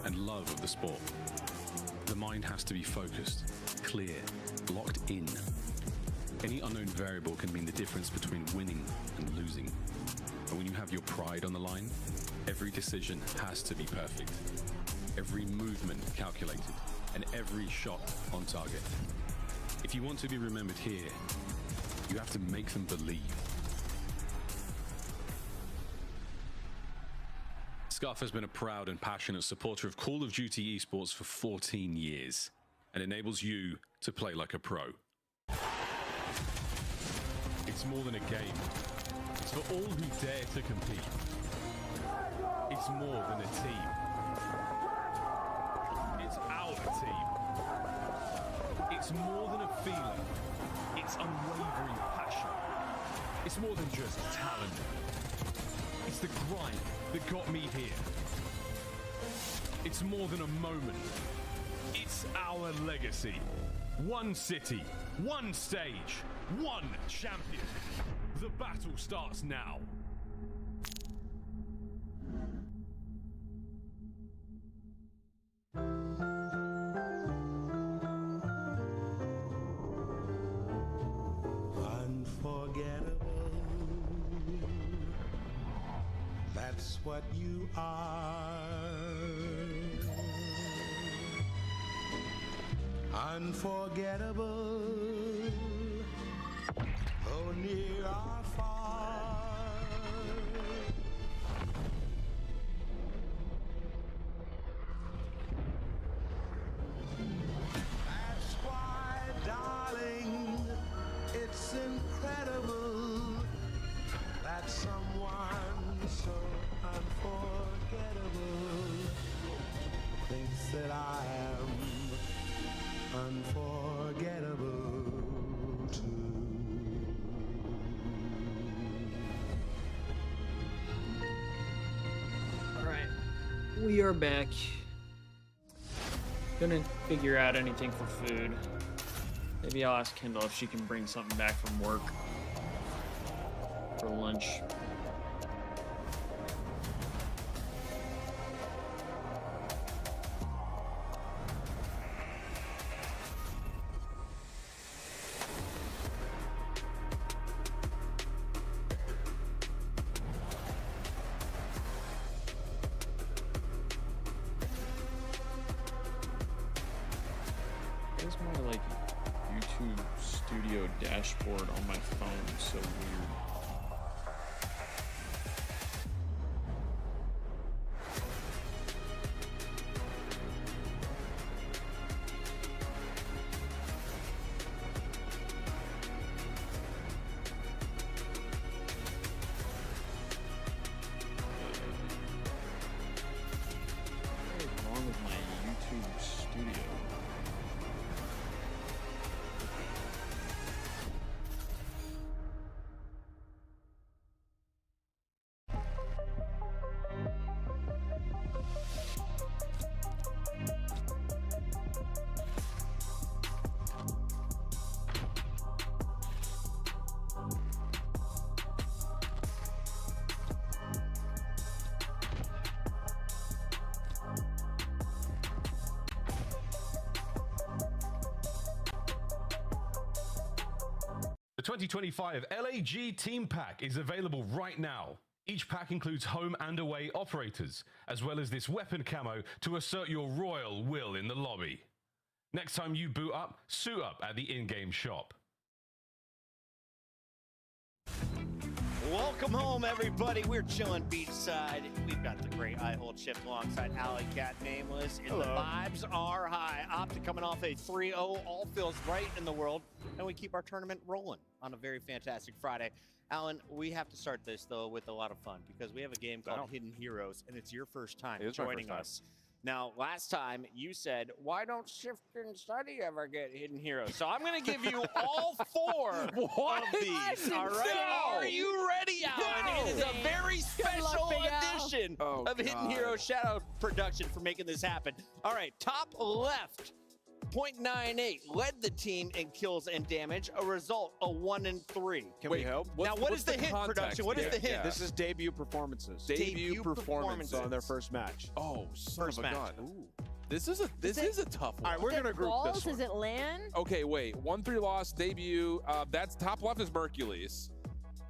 and love of the sport. The mind has to be focused, clear, locked in. Any unknown variable can mean the difference between winning and losing. And when you have your pride on the line, every decision has to be perfect. Every movement calculated, and every shot on target. If you want to be remembered here, you have to make them believe. Scuff has been a proud and passionate supporter of Call of Duty esports for 14 years, and enables you to play like a pro. It's more than a game. It's for all who dare to compete. It's more than a team. It's our team. It's more than a feeling. It's unwavering passion. It's more than just talent. It's the grind that got me here. It's more than a moment. It's our legacy. One city, one stage, one champion. The battle starts now. Unforgettable. That's what you are. Unforgettable. Oh, near or far. That's why, darling, it's incredible that someone so unforgettable thinks that I am unforgettable too. All right, we are back. Gonna figure out anything for food. Maybe I'll ask Kendall if she can bring something back from work for lunch. Where's my like YouTube studio dashboard on my phone? So weird. 2025 LAG Team Pack is available right now. Each pack includes home and away operators, as well as this weapon camo to assert your royal will in the lobby. Next time you boot up, suit up at the in-game shop. Welcome home, everybody. We're chilling beachside. We've got the great I-Hold Chip alongside Alley Cat Nameless, and the vibes are high. OpTic coming off a 3-0, all feels right in the world, and we keep our tournament rolling on a very fantastic Friday. Alan, we have to start this, though, with a lot of fun, because we have a game called Hidden Heroes, and it's your first time joining us. Now, last time you said, why don't Shift and Study ever get Hidden Heroes? So I'm going to give you all 4 of these, all right? Are you ready, Alan? It is a very special edition of Hidden Heroes Shadow Production for making this happen. All right, top left. 0.98 led the team in kills and damage. A result, a 1 and 3. Can we help? Now, what is the hint, production? What is the hint? This is debut performances. Debut performances on their first match. Oh, first match. This is a tough one. All right, we're gonna group this one. Is it land? Okay, wait. 1-3 loss, debut. That's top left is Mercules.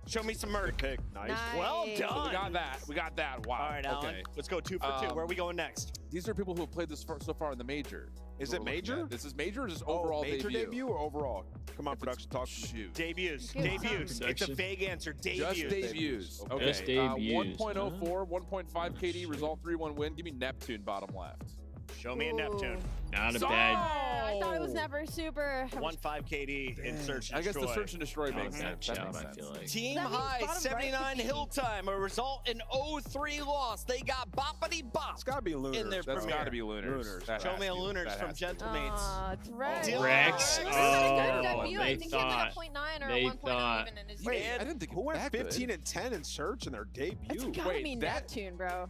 Show me some Merc. Pick. Nice. Well done. So we got that. We got that. Wow. All right, Alan. Let's go 2 for 2. Where are we going next? These are people who have played this so far in the major. Is it major? This is major or is this overall major debut or overall? Come on, production, talk. Shoot. Debuts. Debuts. It's a vague answer. Debuts. Just debuts. Okay. Just debuts. 1.04, 1.5 KD, result 3-1 win. Give me Neptune bottom left. Show me a Neptune. Not a bad. I thought it was never super. 1.5 KD in Search and Destroy. I guess the Search and Destroy makes sense. That That makes makes sense. sense. Team That means high, bottom 79 right. Hill Time. A result, an 0-3 loss. They got boppity bop. It's gotta be Lunars. In their That's premiere. got to be Lunars. That Show has me a to. Lunars That from has to. Gentlemates. It's Rex. Rex. Rex Oh, had a good debut. I they think he had like a thought. 0.9 or They a 1.0 thought. even in his Wait, debut. I didn't think Who it was went that 15 good. and 10 in Search in their debut? It's gotta Wait, be that- Neptune, bro.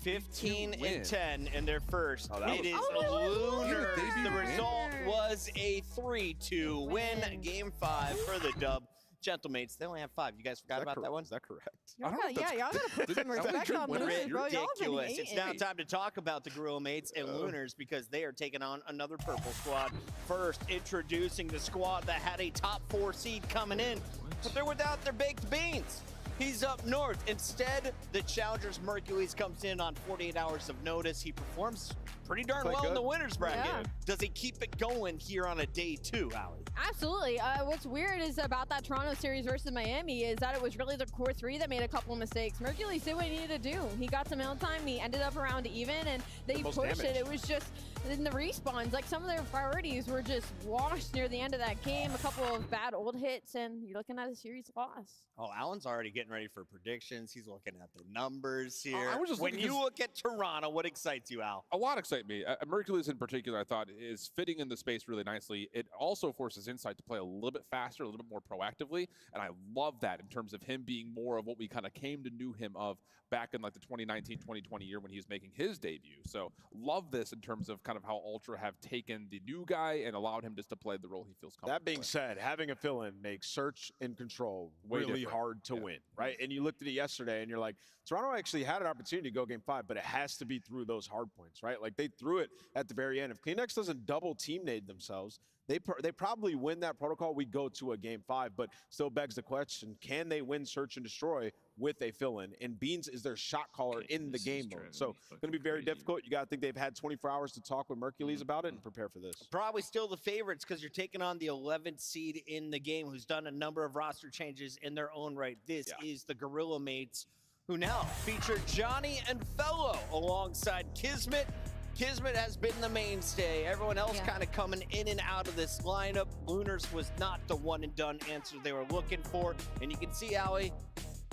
15 win. and 10 in their first. It is Oh, Lunars. debut The win. result was a 3-2 win. Game 5 for the dub. Gentlemates, they only have 5. You guys forgot about that one? Is that correct? Y'all gotta put some respect on Lunars, bro. Y'all been Ridiculous. It's now hating. time to talk about the Gorilla Mates and Lunars because they are taking on another purple squad. First, introducing the squad that had a top 4 seed coming in, but they're without their baked beans. He's up north. Instead, the Challengers Mercules comes in on 48 hours of notice. He performs pretty darn well in the winners bracket. Yeah. Does he keep it going here on a day 2, Allie? Absolutely. What's weird is about that Toronto series versus Miami is that it was really the core 3 that made a couple mistakes. Mercules did what he needed to do. He got some ill time. He ended up around even, and they most pushed damage. it. It was just in the respawns. Like some of their priorities were just washed near the end of that game. A couple of bad old hits, and you're looking at a series loss. Oh, Alan's already getting ready for predictions. He's looking at the numbers here. I was just when looking you look at Toronto, what excites you, Al? A lot excite me. Mercules in particular, I thought, is fitting in the space really nicely. It also forces Insight to play a little bit faster, a little bit more proactively, and I love that in terms of him being more of what we kind of came to know him of back in like the 2019-2020 year when he was making his debut. So love this in terms of kind of how Ultra have taken the new guy and allowed him just to play the role he feels comfortable That being with. said, having a fill-in makes Search and Control Way really different. hard to win, right? And you looked at it yesterday and you're like, Toronto actually had an opportunity to go game 5, but it has to be through those hard points, right? Like they threw it at the very end. If Kleenex doesn't double team nade themselves, they probably win that protocol. We go to a game 5, but still begs the question, can they win Search and Destroy with a fill-in? And Beans is their shot caller in the game mode. So it's going to be very difficult. You got to think they've had 24 hours to talk with Mercules about it and prepare for this. Probably still the favorites because you're taking on the 11th seed in the game who's done a number of roster changes in their own right. This is the Gorilla Mates, who now feature Johnny and Fellow alongside Kismet. Kismet has been the mainstay. Everyone else kind of coming in and out of this lineup. Lunars was not the one and done answer they were looking for. And you can see, Allie,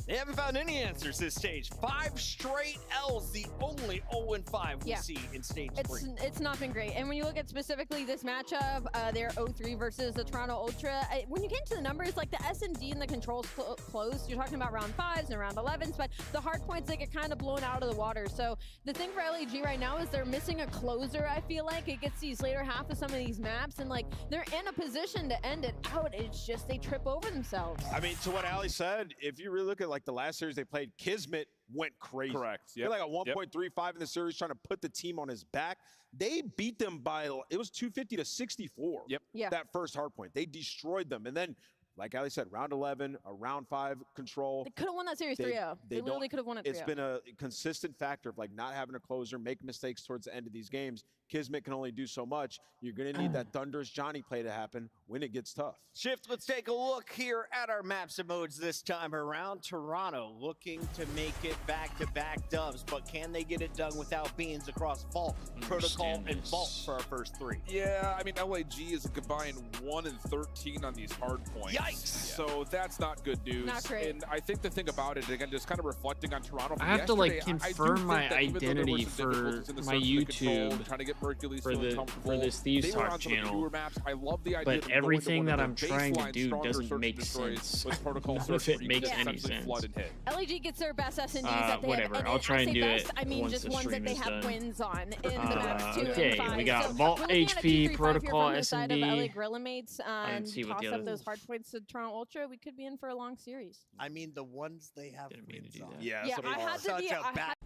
they haven't found any answers this stage. 5 straight L's, the only 0-5 we see in stage 3. It's not been great. And when you look at specifically this matchup, they're 0-3 versus the Toronto Ultra. When you get into the numbers, like the S&D and the controls close, you're talking about round 5s and round 11s, but the hard points, they get kind of blown out of the water. So the thing for LAG right now is they're missing a closer, I feel like. It gets these later half of some of these maps, and like they're in a position to end it out. It's just they trip over themselves. I mean, to what Ali said, if you really look at like the last series they played, Kismet went crazy. Correct. They're like a 1.35 in the series, trying to put the team on his back. They beat them by, it was 250 to 64. Yep. That first hard point. They destroyed them. And then like Ali said, round 11, a round 5 control. They could have won that series 3-0. They literally could have won it 3-0. It's been a consistent factor of like not having a closer, make mistakes towards the end of these games. Kismet can only do so much. You're going to need that thunderous Johnny play to happen when it gets tough. Shift, let's take a look here at our maps and modes this time around. Toronto looking to make it back-to-back dubs, but can they get it done without beans across Vault, Protocol, and Vault for our first 3? Yeah, I mean, LAG is a combined 1 and 13 on these hard points. Yikes! So that's not good news. Not great. And I think the thing about it, again, just kind of reflecting on Toronto from I have to like yesterday, confirm my identity for my YouTube trying to get Mercules for this Thieves Talk channel. I love the idea But everything that I'm trying to do doesn't make sense. None of it makes any sense. LAG gets their best SNGs that they whatever. have. I'll try and do best, it I mean, once just the ones that stream they is have done. wins on in the maps 2 Okay, and 5. we got so Vault we're looking at a HP, 2-3-5 Protocol, here from the side of LA SND. Gorilla Mates, and see what toss the up other- those hard points to Toronto Ultra. We could be in for a long series. I mean, the ones they have wins on. Yeah, Yeah, I had to be.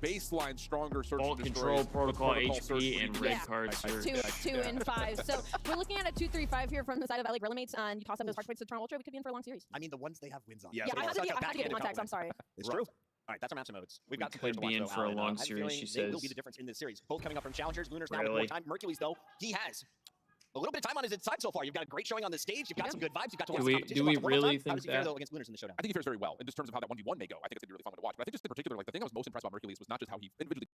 Baseline stronger search Vault and Control, destroys, Protocol, Protocol search HP, and and Red Yeah. Card Search. 2 and 5. So we're looking at a 2-3-5 here from the side of LA Gorilla Mates, and you toss up those hard points to Toronto Ultra. We could be in for a long series. I mean, the ones they have wins on. Yeah, Yeah, I had to get context. I'm sorry. It's true. All right, that's our maps and modes. We've got some could players to be watch, in though, for a Alan. long I have series, feeling she they will says. be the difference in this series. Both coming up from Challengers. Lunar's now with Really? more time. Mercules, though, he has a little bit of time on his side so far. You've got a great showing on the stage. You've got some good vibes. You've got to watch the competition. Do we Lots of one-on-one really time. How does think he fare, that? though, against Lunars in the showdown? I think he fares very well in just terms of how that 1v1 may go. I think it's going to be really fun to watch. But I think just in particular, like the thing I was most impressed about Mercules was not just how he individually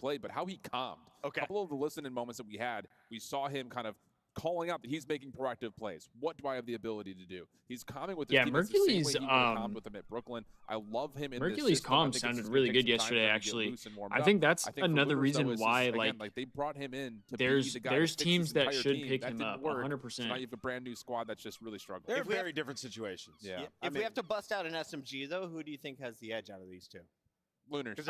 played, but how he calmed. Okay. A couple of the listening moments that we had, we saw him kind of calling out that he's making proactive plays. What do I have the ability to do? He's calming with his Yeah, teammates the same way Mercules, he would have calmed with them at Brooklyn. I love him in this Mercules system. I calm think it's sounded just really gonna good take some time yesterday, for him to get actually. loose and warmed I up. think that's I think for another Lunars, reason though, is why, again, like, they brought him in to there's be the guy there's that fixes teams the that entire should team. pick That him didn't up, work. 100%. So now you have a brand new squad that's just really struggling. They're very different situations. Yeah. If we have to bust out an SMG, though, who do you think has the edge out of these two? Lunars.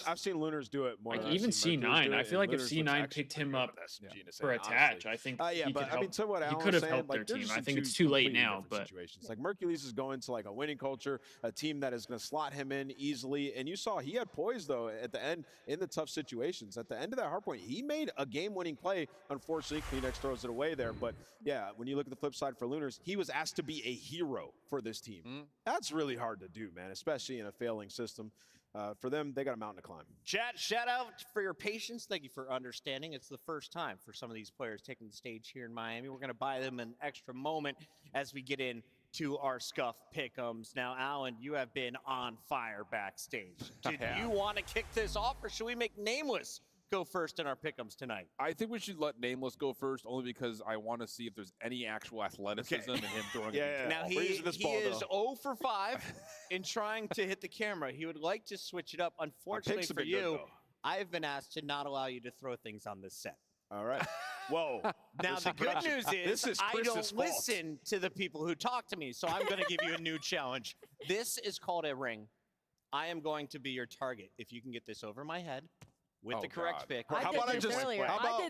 I've seen Lunars do it more. Like than I've even seen Mercules do C9, it, I feel and like if Lunars looks C9 actually picked him pretty up good at SMG to say, for attach, honestly. I think Yeah, he but could I mean, help. to what He Alan could was have saying, helped their like, they're team. just I in think two it's too late completely now, different but situations. Like Mercules is going to like a winning culture, a team that is going to slot him in easily. And you saw he had poise though at the end in the tough situations. At the end of that hard point, he made a game-winning play. Unfortunately, Kleenex throws it away there. But yeah, when you look at the flip side for Lunars, he was asked to be a hero for this team. That's really hard to do, man, especially in a failing system. For them, they got a mountain to climb. Chat, shout out for your patience. Thank you for understanding. It's the first time for some of these players taking the stage here in Miami. We're going to buy them an extra moment as we get into our Scuff Pick'ems. Now, Alan, you have been on fire backstage. Did you want to kick this off, or should we make Nameless go first in our Pick'ems tonight? I think we should let Nameless go first, only because I want to see if there's any actual athleticism in him throwing it. Now, he is 0 for 5 in trying to hit the camera. He would like to switch it up. Unfortunately for you, I've been asked to not allow you to throw things on this set. All right. Whoa. Now, the good news is I don't Chris's fault. listen to the people who talk to me, so I'm going to give you a new challenge. This is called a ring. I am going to be your target. If you can get this over my head with the correct pick. How about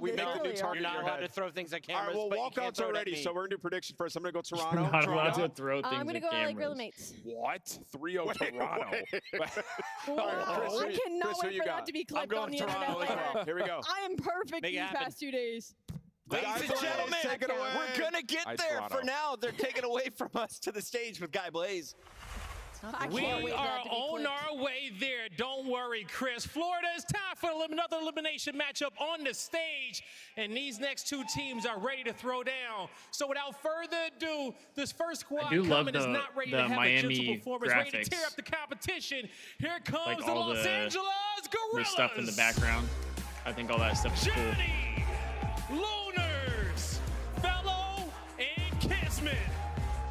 we make the new target You're in not your allowed head? to throw things at All right, cameras, well, but you can't walkouts throw are it at ready, me. so we're going to do predictions first. I'm going to go Toronto. You're not allowed Toronto. to throw I'm things going to at go LA cameras. Gorilla Mates. What? 3-0 Toronto. All right, Chris, I cannot Chris, who wait you for got? that to be I'm clipped going on the Toronto internet as well. later. Here we go. I am perfect Make it these happen. past 2 days. Ladies and gentlemen, take it away. we're going to get there. For now, they're taking away from us to the stage with Guy Blaze. We are on our way there. Don't worry, Chris. Florida, it's time for another elimination matchup on the stage. And these next two teams are ready to throw down. So without further ado, this first squad do love coming is not ready to the have a Miami gentle performance, ready to graphics. tear up the competition. Here comes Like the all Los the- Angeles The Gorillas. stuff in the background. I think all that stuff is cool. Johnny, Lunars, Fellow, and Kismet.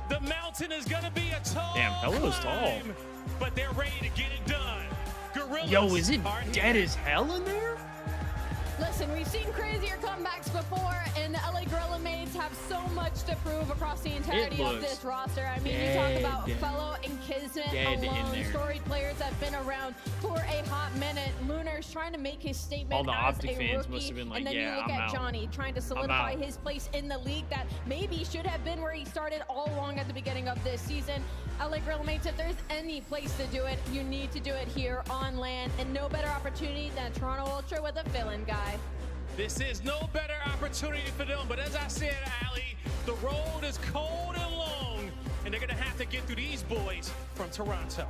The mountain is going to be a tall Damn, Fellow's tall. climb, but they're ready to get it done. Gorillas Yo, is it are dead here. as hell in there? Listen, we've seen crazier comebacks before, and the LA Gorilla Mates have so much to prove across the entirety of this roster. I mean, you talk about dead. Fellow and Kismet Dead in alone, there. storied players that have been around for a hot minute. Lunar's trying to make his statement All the as OpTic a fans rookie, must have been like, and then yeah, you look I'm at out. Johnny trying to solidify out. his place in the league that maybe should have been where he started all along at the beginning of this season. LA Gorilla Mates, if there's any place to do it, you need to do it here on land, and no better opportunity than Toronto Ultra with a villain guy. This is no better opportunity for them, but as I said, Ali, The road is cold and long, and they're going to have to get through these boys from Toronto.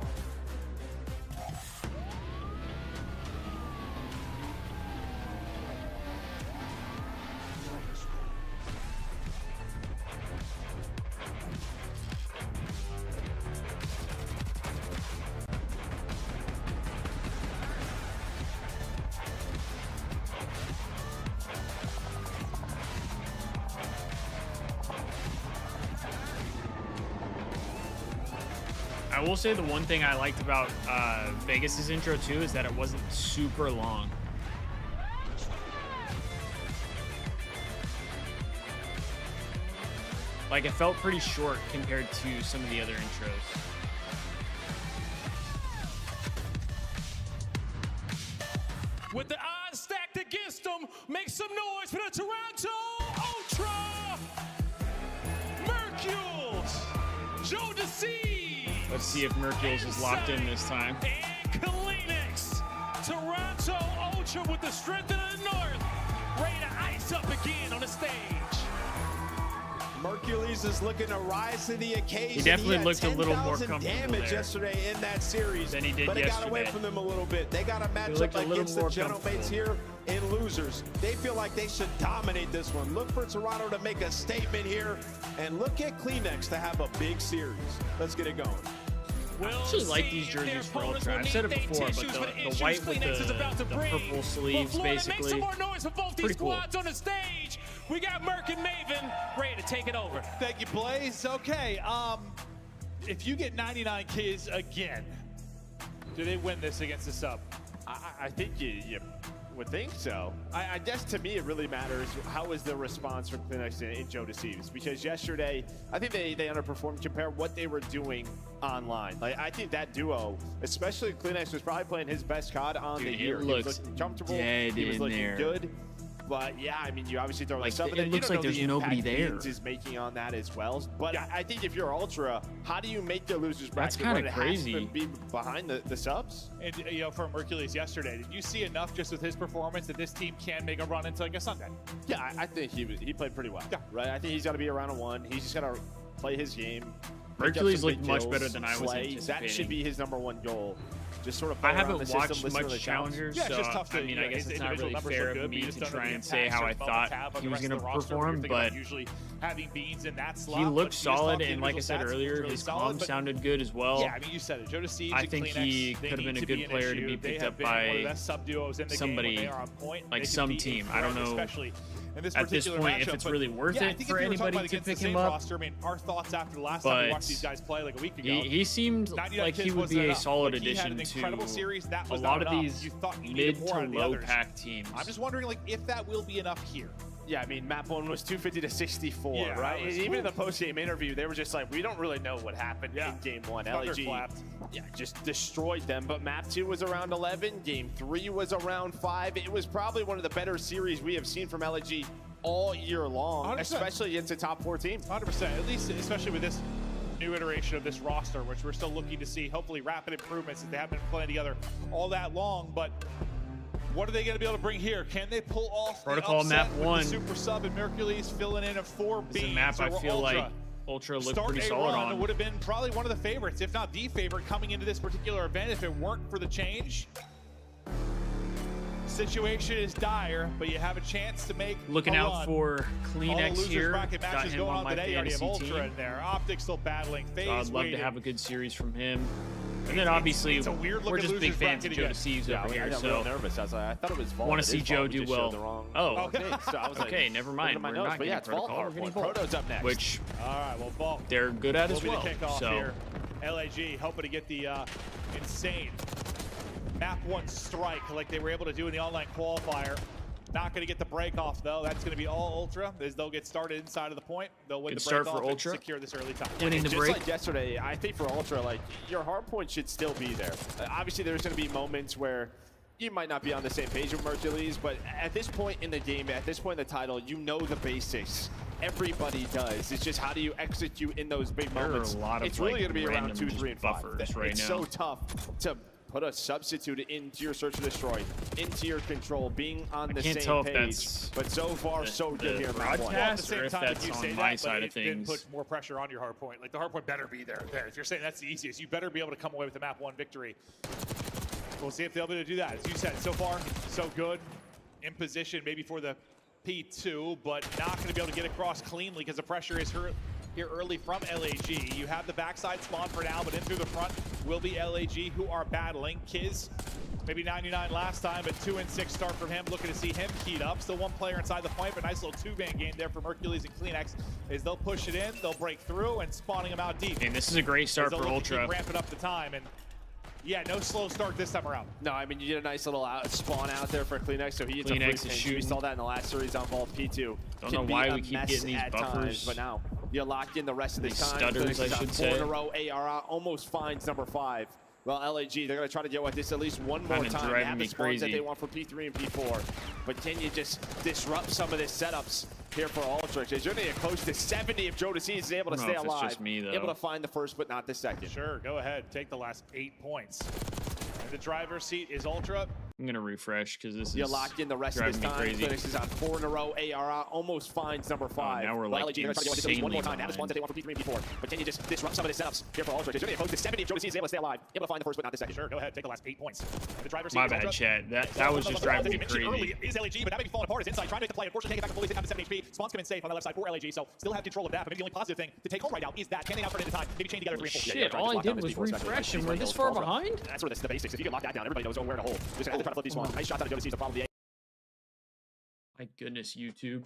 I will say the one thing I liked about Vegas's intro too is that it wasn't super long. Like, it felt pretty short compared to some of the other intros. With the odds stacked against them, make some noise for the Toronto Ultra Mercules. Joe Deceives. Let's see if Mercules is locked in this time. And Kaliniks. Toronto Ultra with the strength of the North, ready to ice up again on the stage. Mercules is looking to rise to the occasion. He definitely had looked a little more 10,000 comfortable damage there yesterday in that series than he did but it got away yesterday. from them a little bit. They got a matchup against the Genomates here in losers. They feel like they should dominate this one. Look for Toronto to make a statement here, and look at Kleenex to have a big series. Let's get it going. I actually like these jerseys for Ultra. I've said it before, but the white with the purple sleeves, basically, Make some more noise for both these pretty cool. squads on the stage. We got Merc and Maven ready to take it over. Thank you, Blaze. Okay, if you get 99 kills again, do they win this against the sub? I think you would think so. I guess to me it really matters how is the response from Kleenex and Joe Deceives, because yesterday I think they underperformed compared what they were doing online. Like, I think that duo, especially Kleenex, was probably playing his best COD on the year. He was looking comfortable. He was looking good. But yeah, I mean, you obviously throw Like, the sub, it and then looks you like don't know there's the nobody impact there. Beans is making on that as well. But I think if you're Ultra, how do you make the losers bracket? That's kinda when it has crazy. to be behind the subs. And you know, from Hercules yesterday, did you see enough just with his performance that this team can make a run into like a Sunday? Yeah, I think he played pretty well. Yeah. Right. I think he's got to be around a one. He's just got to play his game. Hercules looked much better than I was play. anticipating. That should be his #1 goal. Just sort of. I play around haven't the system, watched listen to the much challenge. challengers, Yeah, it's so just tough to, I mean, I guess his it's not individual really numbers fair look of good, me but you just to don't know try the and say impact how I certain thought moments have on he the was rest going of to the roster. When perform, you're thinking about but usually having Beans in that slot, he but looked you just thought solid, the and like I said individual stats earlier, really his solid, comm but sounded good as well. Yeah, I mean, you said it. Joe Deceives I and think Kleenex, he they could have need been a to good be an player to issue. be They picked have up been one of by the best sub duos in the somebody, game when they are on point. like They can some be team. I don't incredible, know especially in this at this particular point if matchup, it's but really worth yeah, I it think for if you were talking anybody about to against the pick him same up. roster, I mean, our thoughts after the last time we But watched these guys play like a week ago. he seemed 99 like he kills would wasn't be a enough. solid Like, he had addition an incredible to series. That a was lot not of enough. these You thought you mid needed more to out of the low others. pack teams. I'm just wondering, like, if that will be enough here. Yeah, I mean, map 1 was 250 to 64, Yeah, right? that was- And even in the post-game interview, they were just like, we don't really know what happened in game 1. LAG, Thunderclapped. yeah, just destroyed them. But map 2 was around 11. Game 3 was around 5. It was probably one of the better series we have seen from LAG all year long, 100%. especially against a top 4 team. 100%, at least, especially with this new iteration of this roster, which we're still looking to see, hopefully rapid improvements, as they haven't been playing together all that long. But what are they going to be able to bring here? Can they pull off Protocol the map upset with 1. the Super Sub and Mercules filling in a 4 This is beams a map I over feel Ultra? like Ultra looked Start pretty a solid run on. would have been probably one of the favorites, if not the favorite, coming into this particular event if it weren't for the change. Situation is dire, but you have a chance to make Looking a out run. for All the Kleenex losers here. bracket Got matches him going on on my today. You already have fantasy Ultra team. in there. OpTic still battling. Faze So I'd love to waiting. have a good series from him. And then obviously, it's a weird we're looking just big losers fans of bracket Joe again. Deceives Yeah, over I here, got so real nervous. I was like, I thought it was Vault. want It to see is Joe Vault. We do just showed well. the wrong Okay. So I was like, Okay, never mind. looking at We're my notes, not but getting yeah, it's Vault Protocol. We're getting Hardpoint. Vault. Proto's up next. Which All right, well, Vault they're good at as will well. be the kickoff So here. LAG hoping to get the insane map 1 strike like they were able to do in the online qualifier. Not going to get the break off though. That's going to be all Ultra as they'll get started inside of the point. They'll win Good the start break for off Ultra. and secure this early time. winning the Just break. like yesterday, I think for Ultra, like, your hard point should still be there. Obviously, there's going to be moments where you might not be on the same page with Mercules, but at this point in the game, at this point in the title, you know the basics. Everybody does. It's just how do you execute in those big There are moments. a lot of, it's really like, going to be around random 2, 3, and 5. buffers right it's now. so tough to put a substitute into your search and destroy, into your control, being on the can't same tell if page. that's But so far, so good here. broadcast Well, at the same or if time, that's you say on that, my but side it of then things. puts more pressure on your hard point. Like the hard point better be there. If you're saying that's the easiest, you better be able to come away with the map 1 victory. We'll see if they'll be able to do that. As you said, so far, so good. In position maybe for the P2, but not going to be able to get across cleanly because the pressure is here early from LAG. You have the backside spawn for now, but in through the front will be LAG, who are battling. Kiz, maybe 99 last time, but 2 and 6 start from him. Looking to see him keyed up. Still 1 player inside the point, but nice little 2-man game there from Hercules and Kleenex. As they'll push it in, they'll break through, and spawning them out deep. And this is a great start for Ultra. Ramping up the time, and yeah, no slow start this time around. No, I mean, you did a nice little spawn out there for Kleenex, so he Kleenex is shooting. We saw that in the last series on Vault P2. Don't know why we keep getting these buffers. Times, but now you're locked in the rest of this time. Stutters, I should say. 4 in a row, AR almost finds number 5. Well, LAG, they're going to try to get with this at least one more time. They have the spawns that they want for P3 and P4. But can you just disrupt some of these setups here for Ultra? Because you're going to get close to 70 if Jodeci is able to stay alive. It's just me, though. Able to find the first, but not the second. Sure, go ahead. Take the last 8 points. And the driver's seat is Ultra. I'm going to refresh because this You're is locked in the rest of this time. crazy. Kleenex is on 4 in a row. AR almost finds number 5. Now we're well, like LAG, they're trying to get one more time. They have the insanely spawns that they want for P3 and P4. But can you just disrupt some of the setups here for Ultra? Because you're going to get close to 70 if Jodeci is able to stay alive. Able to find the first, but not the second. Sure, go ahead. Take the last 8 points. And the driver's seat My is bad, Ultra. chat. That was just driving me crazy. Early is LAG, but that may be falling apart. Is inside trying to make the play. Unfortunately, taking back the fully down to 7 HP. Spawns come in safe on the left side for LAG, so still have control of that. But maybe the only positive thing to take home right now is that can they now turn into time? Maybe chain together 3 and 4. Shit, all I did was refresh and we're this far behind? That's where the basics. If you can lock that down, everybody knows where to hold. Just have to try to flip these spawns. Nice shot out of Jodeci to follow the A. My goodness, YouTube.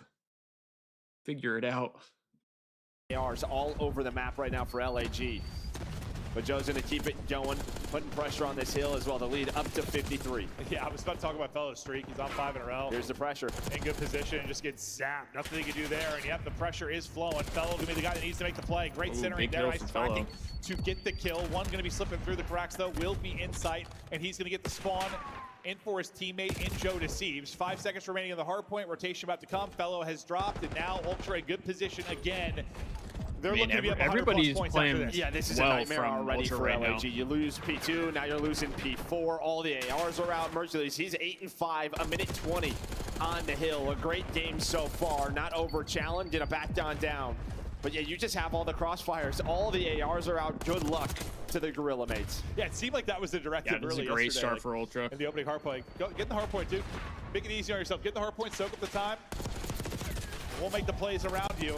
Figure it out. ARs all over the map right now for LAG. But Joe's going to keep it going, putting pressure on this hill as well. The lead up to 53. Yeah, I was about to talk about Fellows' streak. He's on 5 in a row. Here's the pressure. In good position and just gets zapped. Nothing he can do there. And yep, the pressure is flowing. Fellow going to be the guy that needs to make the play. Great centering there. Nice tracking to get the kill. One going to be slipping through the cracks, though. Will be in sight. And he's going to get the spawn in for his teammate in Joe Deceives. 5 seconds remaining on the hard point. Rotation about to come. Fellow has dropped. And now Ultra in good position again. They're looking to be up 100+ points after this. Yeah, this is well a nightmare already Ultra for right LAG. now. You lose P2, now you're losing P4. All the ARs are out. Mercules, he's 8 and 5, a minute 20 on the hill. A great game so far. Not over challenged, and a back down. But yeah, you just have all the crossfires. All the ARs are out. Good luck to the Gorilla mates. Yeah, it seemed like that was the directive. Yeah, this is a great start for Ultra. In the opening hard point. Go, get in the hard point, dude. Make it easy on yourself. Get in the hard point, soak up the time. We'll make the plays around you.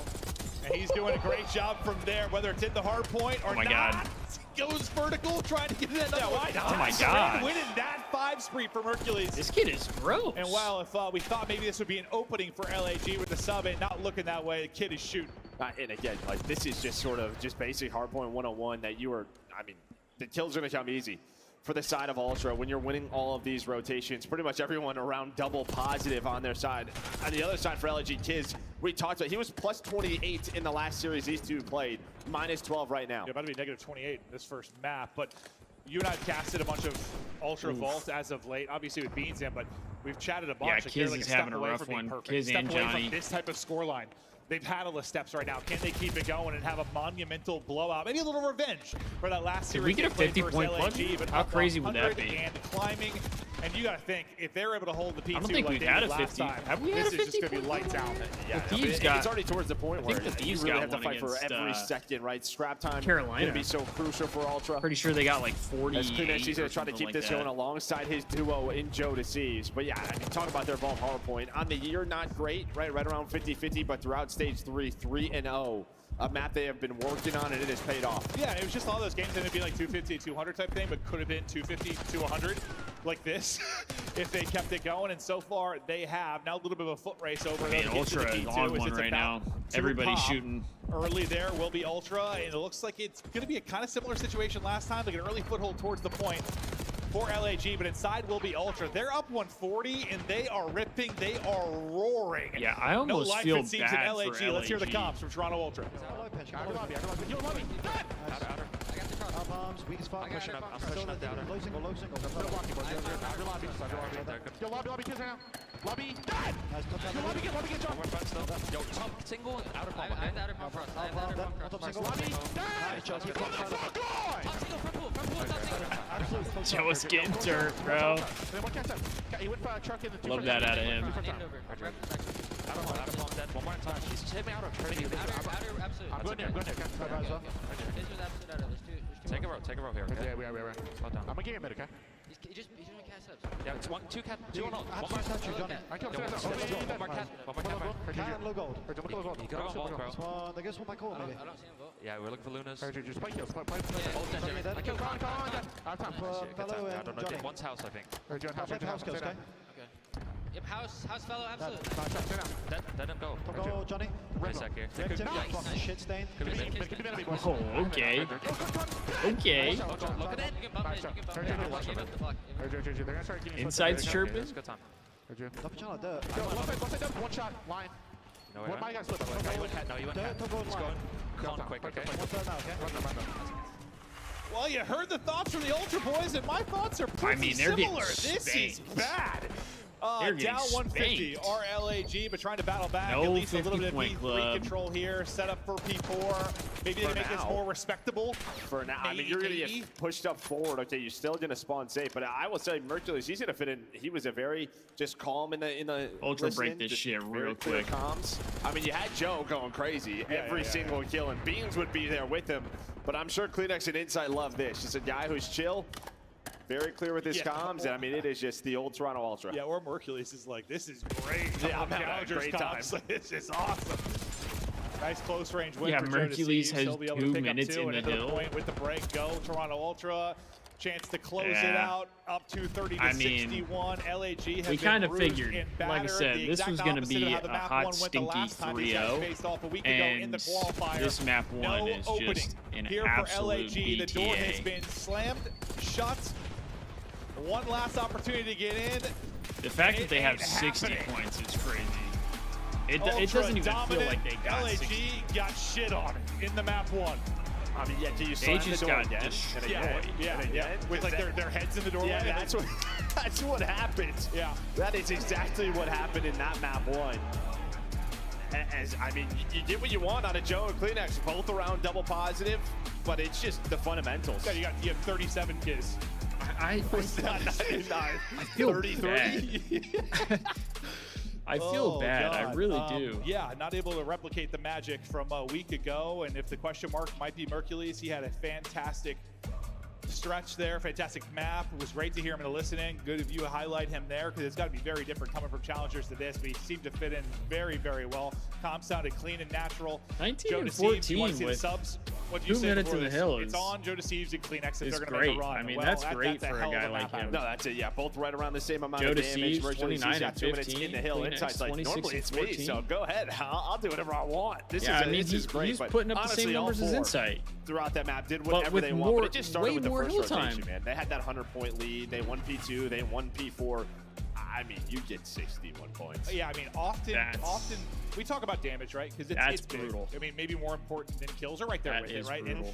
And he's doing a great job from there, whether it's in the hard point or not. God. Goes vertical, trying to get it. Oh my God. Winning that 5 spree from Hercules. This kid is gross. And while if we thought maybe this would be an opening for LAG with the sub, it not looking that way. The kid is shooting. And again, like this is just sort of just basic hardpoint 101 that you are, I mean, the kills are going to come easy. For the side of Ultra, when you're winning all of these rotations, pretty much everyone around double positive on their side. On the other side for LAG Kiz, we talked about, he was plus 28 in the last series these two played, minus 12 right now. Yeah, about to be negative 28 in this first map, but you and I have casted a bunch of Ultra Vaults as of late, obviously with Beans in, but we've chatted a bunch. Yeah, like Kiz like is having a rough one. Kiz and Johnny. From this type of scoreline. They've had a steps right now. Can they keep it going and have a monumental blowout? Maybe a little revenge for that last series. Did we get a 50-point plug? How crazy would that be? And climbing. And you got to think, if they're able to hold the P2 I don't think like we've had a last 50. time, Have we had a 50? This is just going to be lights out. Yeah, Thieves it's already towards the point where the Thieves you really got have to fight for against, every second, right? Scrap time Carolina. going to be so crucial for Ultra. Pretty sure they got like 40. As Kleenex, he's going to try to keep this going alongside his duo in Joe Deceives. But yeah, I mean, talk about their Vault hardpoint. On the year, not great, right around 50-50, but throughout stage 3, 3-0. A map they have been working on, and it has paid off. Yeah, it was just all those games that would be like 250, 200 type thing, but could have been 250, 200 like this if they kept it going. And so far, they have. Now a little bit of a foot race over. Man, Ultra is on one right now. Everybody's shooting. Early there will be Ultra, and it looks like it's going to be a kind of similar situation last time. Like an early foothold towards the point for LAG, but inside will be Ultra. They're up 140, and they are ripping. They are roaring. Yeah, I almost no life, feel it seems, bad in LAG. for LAG. Let's hear the comps from Toronto Ultra. Weak spot. Pushing up. I'm pushing up down. Low single. Yo, lobby, kids right now. Lobby. Lobby get John. Yo, top single and outer bomb, okay? Outer bomb cross. Top single. Lobby. Joe's getting dirt, bro. Love that out of him. One more time. Just hit me outer. I'm going there. Take a row here, okay? Yeah, we are. Slow down. I'm gonna get him mid, okay? He's doing cast ups. Yeah, it's two cat. Two on all. I have to touch you, Johnny. I can't One more cat. Cat and low gold. You gotta go ball, bro. I guess one might call, maybe. I don't see him vote. Yeah, we're looking for Lunas. Just play kills. Play. Hold that, Jerry. I Come killed on. Out time for Fellow I and don't know. Johnny. One's house, I think. House kills, okay? Yep, house fellow, absolutely. Let him go. Go, Johnny. Wait a sec here. Nice. Shit stain. Oh, okay. Okay. Look at it. Inside's chirping. Good time. One shot, line. One guy slip. No, you went cat. He's going quick, okay? Well, you heard the thoughts from the Ultra Boys, and my thoughts are pretty similar. This is bad. Down 150 are LAG, but trying to battle back. No at least a little bit of 50-point P3 club. control here. Set up for P4. Maybe they can make this more respectable. For now, I mean, you're going to get pushed up forward. Okay, you're still going to spawn safe, but I will say, Mercules, he's going to fit in. He was a very just calm in the Ultra break this shit real quick. Comms. I mean, you had Joe going crazy every single kill, and Beans would be there with him. But I'm sure Kleenex and Inside love this. Just a guy who's chill. Very clear with his comms, and I mean, it is just the old Toronto Ultra. Yeah, or Mercules is like, this is great. Yeah, I'm having a great time. This is awesome. Nice close range win Yeah, for Mercules has He'll be able to 2 pick minutes up 2 in and the into hill. point with the break. Go Toronto Ultra. Chance to close it out. Up to 30 to I mean, 61. LAG has we kind of bruised figured, and like I battered. said, The this was exact going to opposite be of how the a map hot, one went the stinky last time these guys 3-0. faced off a week ago in the And qualifier. this map 1 No is opening just an here absolute for LAG. BTA. The door has been slammed shut. One last opportunity to get in. The fact that they have ain't 60 happening. points is crazy. It Ultra doesn't even feel like they got LAG 60. got shit on in the map 1. I mean, yeah, do you They slam the just door got again? destroyed. Yeah. With like their heads in the doorway. Yeah, that's what happened. Yeah. That is exactly what happened in that map 1. As I mean, you get what you want out of Joe and Kleenex, both around double positive, but it's just the fundamentals. Yeah, you have 37 kills. I feel 33. I feel bad. I God. really do. Yeah, not able to replicate the magic from a week ago. And if the question mark might be Mercules, he had a fantastic stretch there, fantastic map. It was great to hear him in the listening. Good of you to highlight him there because it's got to be very different coming from challengers to this, but he seemed to fit in very, very well. Comm sounded clean and natural. 19 Joe and Deceives, you 14 want to see the with subs? What 2 minutes in the hill It's is- on Joe Deceives and Kleenex if is they're going to make great. a run. I mean, Well, that's great that's for a hell of guy map like him. out. No, that's it. Yeah, both right around the same amount Joe of damage. Deceives, Mercules, 29 he's got and 2 minutes 15. in the hill. Kleenex, Insight's like, 26 normally it's and me, 14. so go ahead. I'll do whatever I want. This Yeah, is I mean, this is great. he's but putting up the honestly, same numbers all as four Insight. throughout that map did But whatever with they more- want. But it just started way with the more first hill rotation, time. man. They had that 100-point lead. They won P2. They won P4. I mean, you get 61 points. Yeah, I mean, often we talk about damage, right? Because it's big. brutal. I mean, maybe more important than kills are right there That with is it, right? brutal.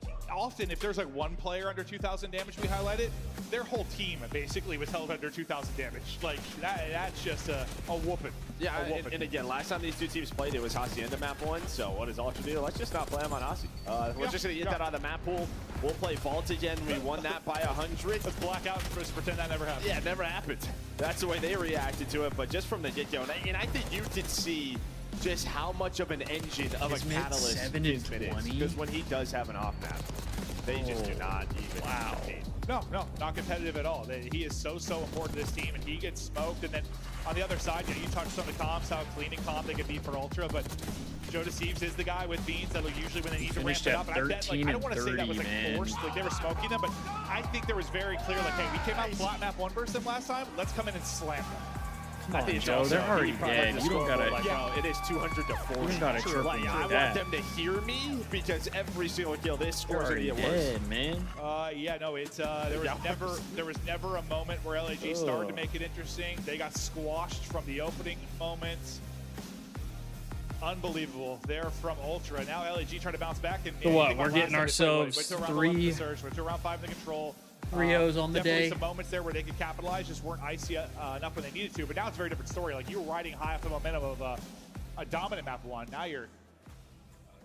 And often, if there's like one player under 2,000 damage we highlighted, their whole team basically was held under 2,000 damage. Like, that's just a whooping. Yeah, A whooping. and again, last time these two teams played, it was Hacienda map 1. So what does Ultra do? Let's just not play them on Hasi. We're just going to get that out of the map pool. We'll play Vault again. We won that by 100. Let's black out and just pretend that never happened. Yeah, it never happened. That's the way they reacted to it. But just from the get-go, and I think you did see just how much of an engine of His a mid catalyst 7 and 20? Because when he does have an off map, they just do not even compete. No, not competitive at all. He is so important to this team, and he gets smoked. And then on the other side, you touched on the comms, how clean and calm they can be for Ultra, but Joe Deceives is the guy with Beans that'll usually, when they need to ramp Finished it at up. And I bet, like, I don't want to say that was 13 and 30, forced, like they were smoking them, but I think there was very clear, like, hey, we came out flat map 1 versus them last time. Let's come in and slam them. Come I on, think it's Joe. also- They're already you probably dead. have You to don't score, gotta. like, bro, it is 200 to 40. You don't gotta chirp Like, them I for want that. them to hear me because every single kill this You're scores already going to get worse. dead, man. Yeah, no, it's there was never a moment where LAG started to make it interesting. They got squashed from the opening moment. Unbelievable. They're from Ultra. Now LAG trying to bounce back. And So what, anything we're on getting last time they played, ourselves went to round 11 in the 3 search, went to round 5 in the control. 3-0s on the definitely day. some moments there where they could capitalize, just weren't icy enough when they needed to. But now it's a very different story. Like, you were riding high off the momentum of a dominant map 1. Now you're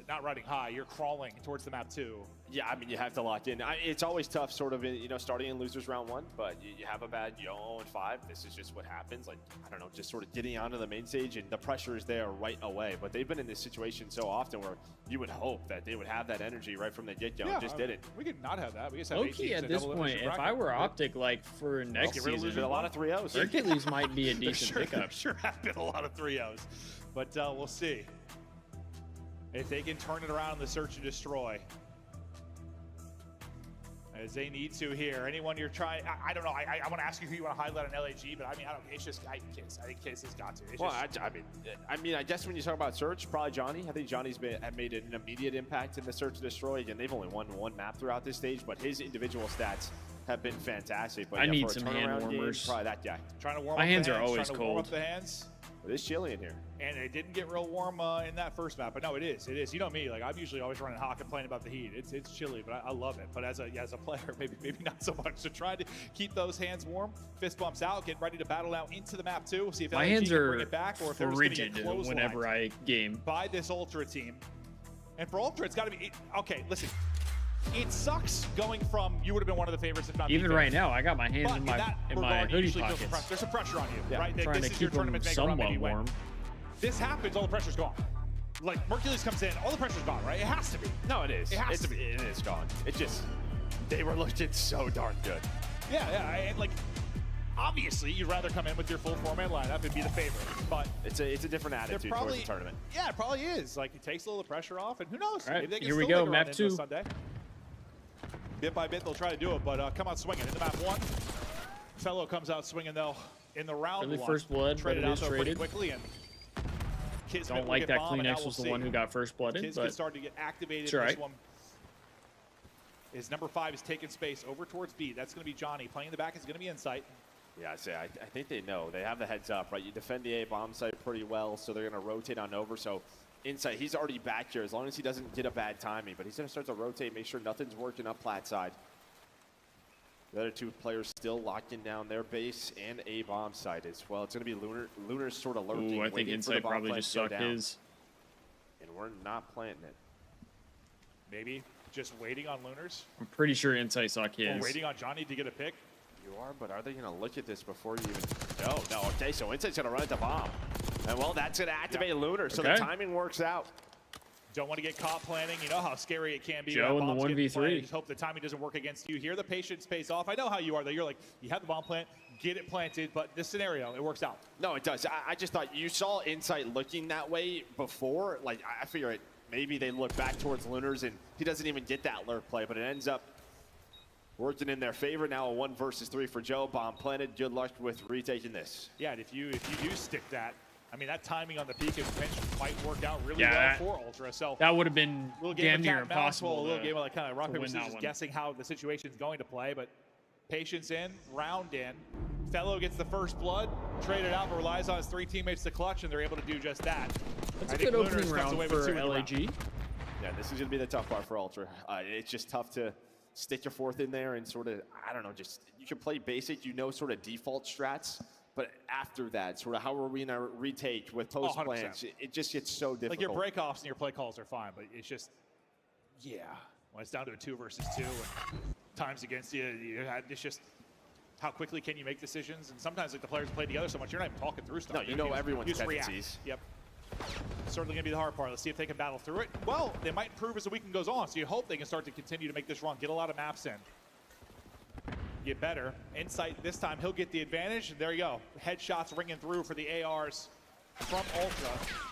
not riding high. You're crawling towards the map 2. Yeah, I mean, you have to lock in. It's always tough, sort of, starting in losers round 1, but you have a bad 0-5. This is just what happens. Like, I don't know, just sort of getting onto the main stage, and the pressure is there right away. But they've been in this situation so often where you would hope that they would have that energy right from the get-go, and just didn't. We could not have that. We just have Low-key at this point, if I were OpTic, like, for next season, a lot of 3-0s. Hercules might be a decent pickup. Sure have been a lot of 3-0s. But we'll see if they can turn it around in the search and destroy. As they need to here. Anyone you're trying, I don't know. I want to ask you who you want to highlight on LAG, but I mean, I don't. It's just Kiss. I think Kiss has got to. Well, I mean, I guess when you talk about Search, probably Johnny. I think Johnny's made an immediate impact in the Search and Destroy. Again, they've only won 1 map throughout this stage, but his individual stats have been fantastic. But I yeah, need for a some hand turnaround game, warmers. probably that guy. Trying to warm My up hands the are hands, always trying to warm cold. up the hands. It is chilly in here. And it didn't get real warm in that first map, but no, it is. It is. You know me, like, I'm usually always running hot, complaining about the heat. It's chilly, but I love it. But as a player, maybe not so much. So try to keep those hands warm. Fist bumps out, get ready to battle now into the map too. We'll see if My LG hands can are bring it back or if they're just frigid gonna get whenever I game. by this Ultra team. And for Ultra, it's got to be okay. Listen, it sucks going from you would have been one of the favorites if not Even the right favorite. now, I got my hands But in that my regard, you hoodie usually feel some pockets. pressure. There's some pressure on you, right? Trying This to is your keep them tournament maker run, somewhat maybe you win. warm. This happens, all the pressure's gone. Like, Hercules comes in, all the pressure's gone, right? It has to be. No, it is. It has to be. It is gone. It just, they were looking so darn good. Yeah, and like, obviously, you'd rather come in with your full 4-man lineup and be the favorite, but it's a different attitude towards the tournament. Yeah, it probably is. Like, it takes a little pressure off, and who knows? All right, Maybe they can here we still go, make a run map into 2. Sunday. Bit by bit, they'll try to do it, but come out swinging. Into map 1, Fellow comes out swinging, though, in the round Really 1. first blood, Traded but it out, is though, pretty traded. quickly, and Kismet Don't will like get that bomb, and now Kleenex we'll was the see. one who got first blooded, Kids but can start to get activated it's in all this right. one. Is number 5 is taking space over towards B. That's going to be Johnny. Playing in the back is going to be Insight. Yeah, I think they know. They have the heads up, right? You defend the A bomb site pretty well, so they're going to rotate on over. So Insight, he's already back here as long as he doesn't get a bad timing. But he's going to start to rotate, make sure nothing's working up plat side. The other 2 players still locking down their base and A bomb site as well. It's going to be Lunar. Lunar's sort of lurking. Ooh, I think waiting for the Insight bomb probably plant just to go sucked down. his. And we're not planting it. Maybe just waiting on Lunars. I'm pretty sure Insight sucked Or his. waiting on Johnny to get a pick. You are, but are they going to look at this before you even... No. Okay, so Insight's going to run at the bomb. And, well, that's going to activate Lunar, so the timing works out. Don't want to get caught planning. You know how scary it can be. Joe when in the bombs get 1v3. planted. Just hope the timing doesn't work against you. Here, the patience pays off. I know how you are, though. You're like, you have the bomb plant, get it planted, but this scenario, it works out. No, it does. I just thought you saw Insight looking that way before. Like, I figure maybe they look back towards Lunars, and he doesn't even get that lurk play, but it ends up working in their favor. Now a 1 versus 3 for Joe. Bomb planted. Good luck with retaking this. Yeah, and if you do stick that, I mean, that timing on the peak and pinch might work out really well for Ultra. So that would have been little game damn of near cat and mouse, impossible. a little game of like kind of rock to paper win that scissors, one. guessing how the situation's going to play. But patience in, round in. Fellow gets the first blood, traded out, but relies on his 3 teammates to clutch, and they're able to do just that. That's I a think good Lunars opening comes round away with for 2 in the round. LAG. Yeah, this is going to be the tough part for Ultra. It's just tough to stick your 4th in there and sort of, I don't know, just you can play basic, sort of default strats. But after that, sort of how are we going to retake with post plans? It just gets so difficult. Like your breakoffs and your play calls are fine, but it's just, when it's down to a 2 versus 2 and times against you, it's just how quickly can you make decisions? And sometimes like the players play together so much, you're not even talking through stuff. No, you know everyone's just react. tendencies. Yep. Certainly going to be the hard part. Let's see if they can battle through it. Well, they might improve as the weekend goes on, so you hope they can start to continue to make this run, get a lot of maps in. Get better. Insight this time, he'll get the advantage. There you go. Headshots ringing through for the ARs from Ultra.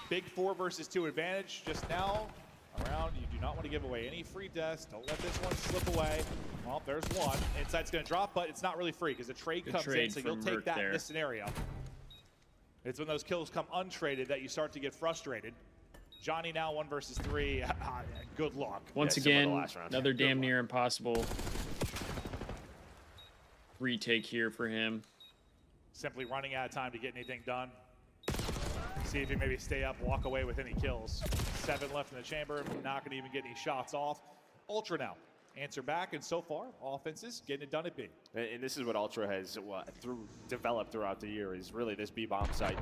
Big 4 versus 2 advantage just now. Around, you do not want to give away any free deaths. Don't let this one slip away. Well, there's one. Insight's going to drop, but it's not really free because the trade comes in, so you'll take that in this scenario. It's when those kills come untraded that you start to get frustrated. Johnny now 1 versus 3. Good luck. Once again, another damn near impossible retake here for him. Simply running out of time to get anything done. See if he maybe stay up, walk away with any kills. 7 left in the chamber, not going to even get any shots off. Ultra now. answer back, and so far, offenses getting it done at B. And this is what Ultra has developed throughout the year, is really this B-bomb site.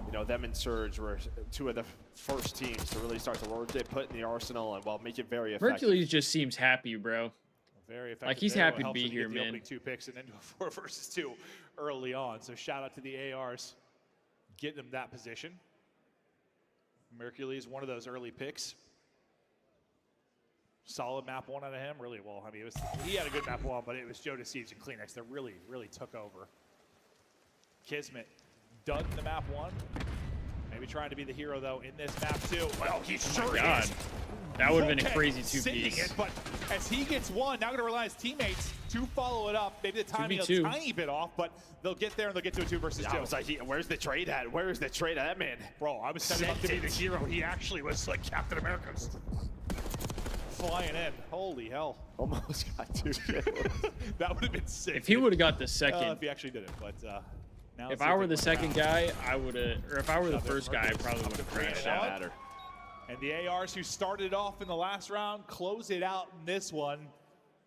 You know, them and Surge were two of the first teams to really start to work they put in the arsenal and, well, make it very effective. Hercules just seems happy, bro. Very effective. Like, he's there. happy It to be helps when you here, get the man. opening 2 picks and into a 4 versus 2 early on. So shout out to the ARs getting them that position. Hercules, one of those early picks. Solid map 1 out of him. Really well. I mean, he had a good map 1, but it was Joe Thieves and Kleenex that really, really took over. Kismet done the map 1. Maybe trying to be the hero, though, in this map, too. Well, he sure is. That would have been a Okay, crazy sending 2-piece. it, but as he gets one, now going to rely on his teammates to follow it up. Maybe the timing a 2v2. tiny bit off, but they'll get there and they'll get to a 2 versus 2. I was like, where's the trade at? Where's the trade at? That man. Bro, I was setting him up to be the hero. He actually was like Captain America. Flying in. Holy hell. Almost got 2 kills. That would have been sick. If he would have got the second, if he actually did it, but now if I were the second guy, I would have, or if I were the first guy, I probably would have crashed that out. matter. And the ARs who started off in the last round close it out in this one.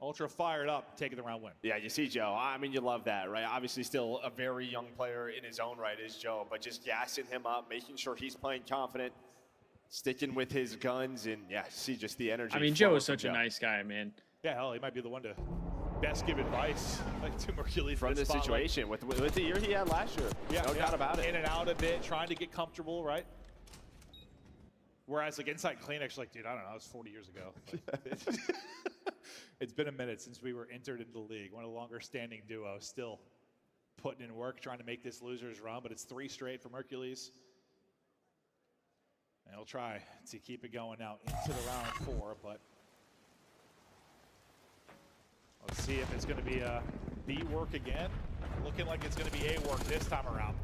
Ultra fired up, taking the round win. Yeah, you see Joe. I mean, you love that, right? Obviously still a very young player in his own right is Joe, but just gassing him up, making sure he's playing confident, sticking with his guns, and yeah, see just the energy. I mean, Joe is such a nice guy, man. Yeah, hell, he might be the one to best give advice like to Hercules from this situation with the year he had last year. Yeah, no doubt about it. In and out a bit, trying to get comfortable, right? Whereas like inside Kleenex, like, dude, I don't know, it was 40 years ago. It's been a minute since we were entered into the league. One of the longer standing duos, still putting in work, trying to make this loser's run, but it's 3 straight from Hercules. And he'll try to keep it going now into the round 4, but let's see if it's going to be a B work again. Looking like it's going to be A work this time around.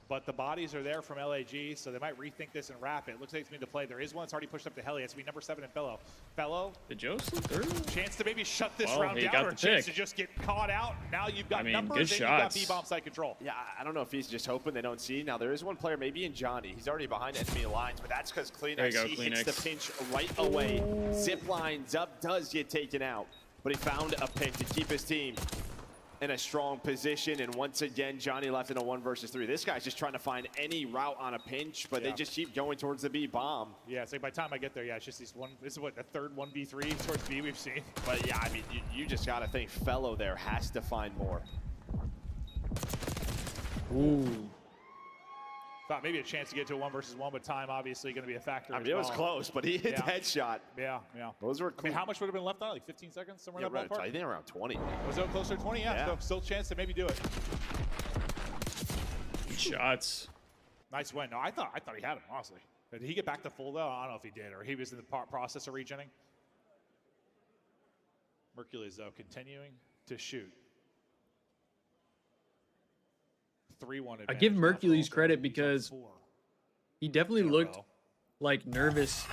But the bodies are there from LAG, so they might rethink this and wrap it. Looks like it's going to play. There is one that's already pushed up to Heli. It's going to be number 7 in Fellow. Fellow. Did Joe slip through? Chance to maybe shut this Well, round he down, got or the a chance pick. to just get caught out. Now you've got numbers good and you've got shots. B-bomb site control. Yeah, I don't know if he's just hoping they don't see. Now, there is one player, maybe in Johnny. He's already behind enemy lines, but that's because There you Kleenex, go, he hits Kleenex. the pinch right away. Zip lines up, does get taken out, but he found a pick to keep his team in a strong position, and once again, Johnny left in a 1 versus 3. This guy's just trying to find any route on a pinch, but they just keep going towards the B bomb. Yeah, it's like by the time I get there, yeah, it's just these one. This is what the third 1v3 towards B we've seen. But yeah, I mean, you just got to think Fellow there has to find more. Ooh. Thought maybe a chance to get to a 1 versus 1, but time obviously going to be a factor. I mean, as it was well. close, but he hit the headshot. Yeah, yeah. Those were cool. I mean, how much would have been left on it? Like 15 seconds, somewhere in that ballpark? I think around 20. Was it closer to 20? Yeah, still a chance to maybe do it. Good shots. Nice win. No, I thought he had him, honestly. Did he get back to full, though? I don't know if he did, or he was in the process of regenning. Hercules, though, continuing to shoot. 3-1 I give Hercules credit because he definitely looked like nervous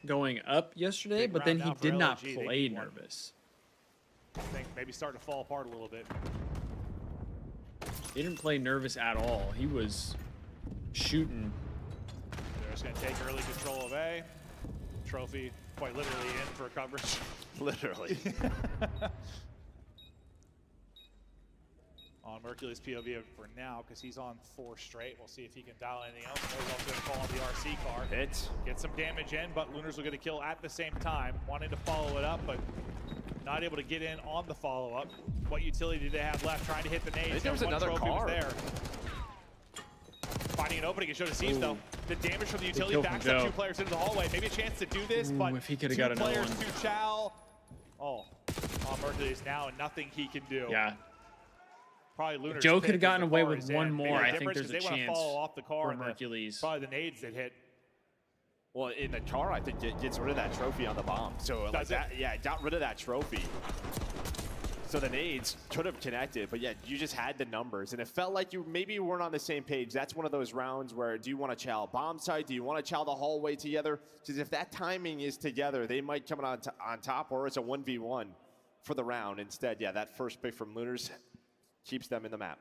going up yesterday, but then he did not play nervous. I think maybe starting to fall apart a little bit. He didn't play nervous at all. He was shooting. They're just going to take early control of A. Trophy quite literally in for coverage. Literally. On Hercules POV for now, because he's on 4 straight. We'll see if he can dial anything else. He's also going to call on the RC car. Hits. Get some damage in, but Lunars will get a kill at the same time. Wanting to follow it up, but not able to get in on the follow-up. What utility do they have left? Trying to hit the nades. I think there was another car. There. Finding an opening and show to Thieves, though. The damage from the utility kill from backs up Joe. 2 players into the hallway. Maybe a chance to do this, but if he could have 2 got another players one. to Chow. Oh, on Hercules now, and nothing he can do. Yeah. Probably Lunar's Joe pick could have as gotten the away car with is one in. more. Big I think difference there's a 'cause they want to chance follow off the car from and Hercules. probably the nades that hit. Well, in the car, I think it gets rid of that trophy on the bomb. So like that, yeah, it got rid of that trophy. So the nades could have connected, but yeah, you just had the numbers, and it felt like you maybe weren't on the same page. That's one of those rounds where do you want to chow bomb site? Do you want to chow the hallway together? Because if that timing is together, they might come on top, or it's a 1v1 for the round. Instead, yeah, that first pick from Lunars keeps them in the map.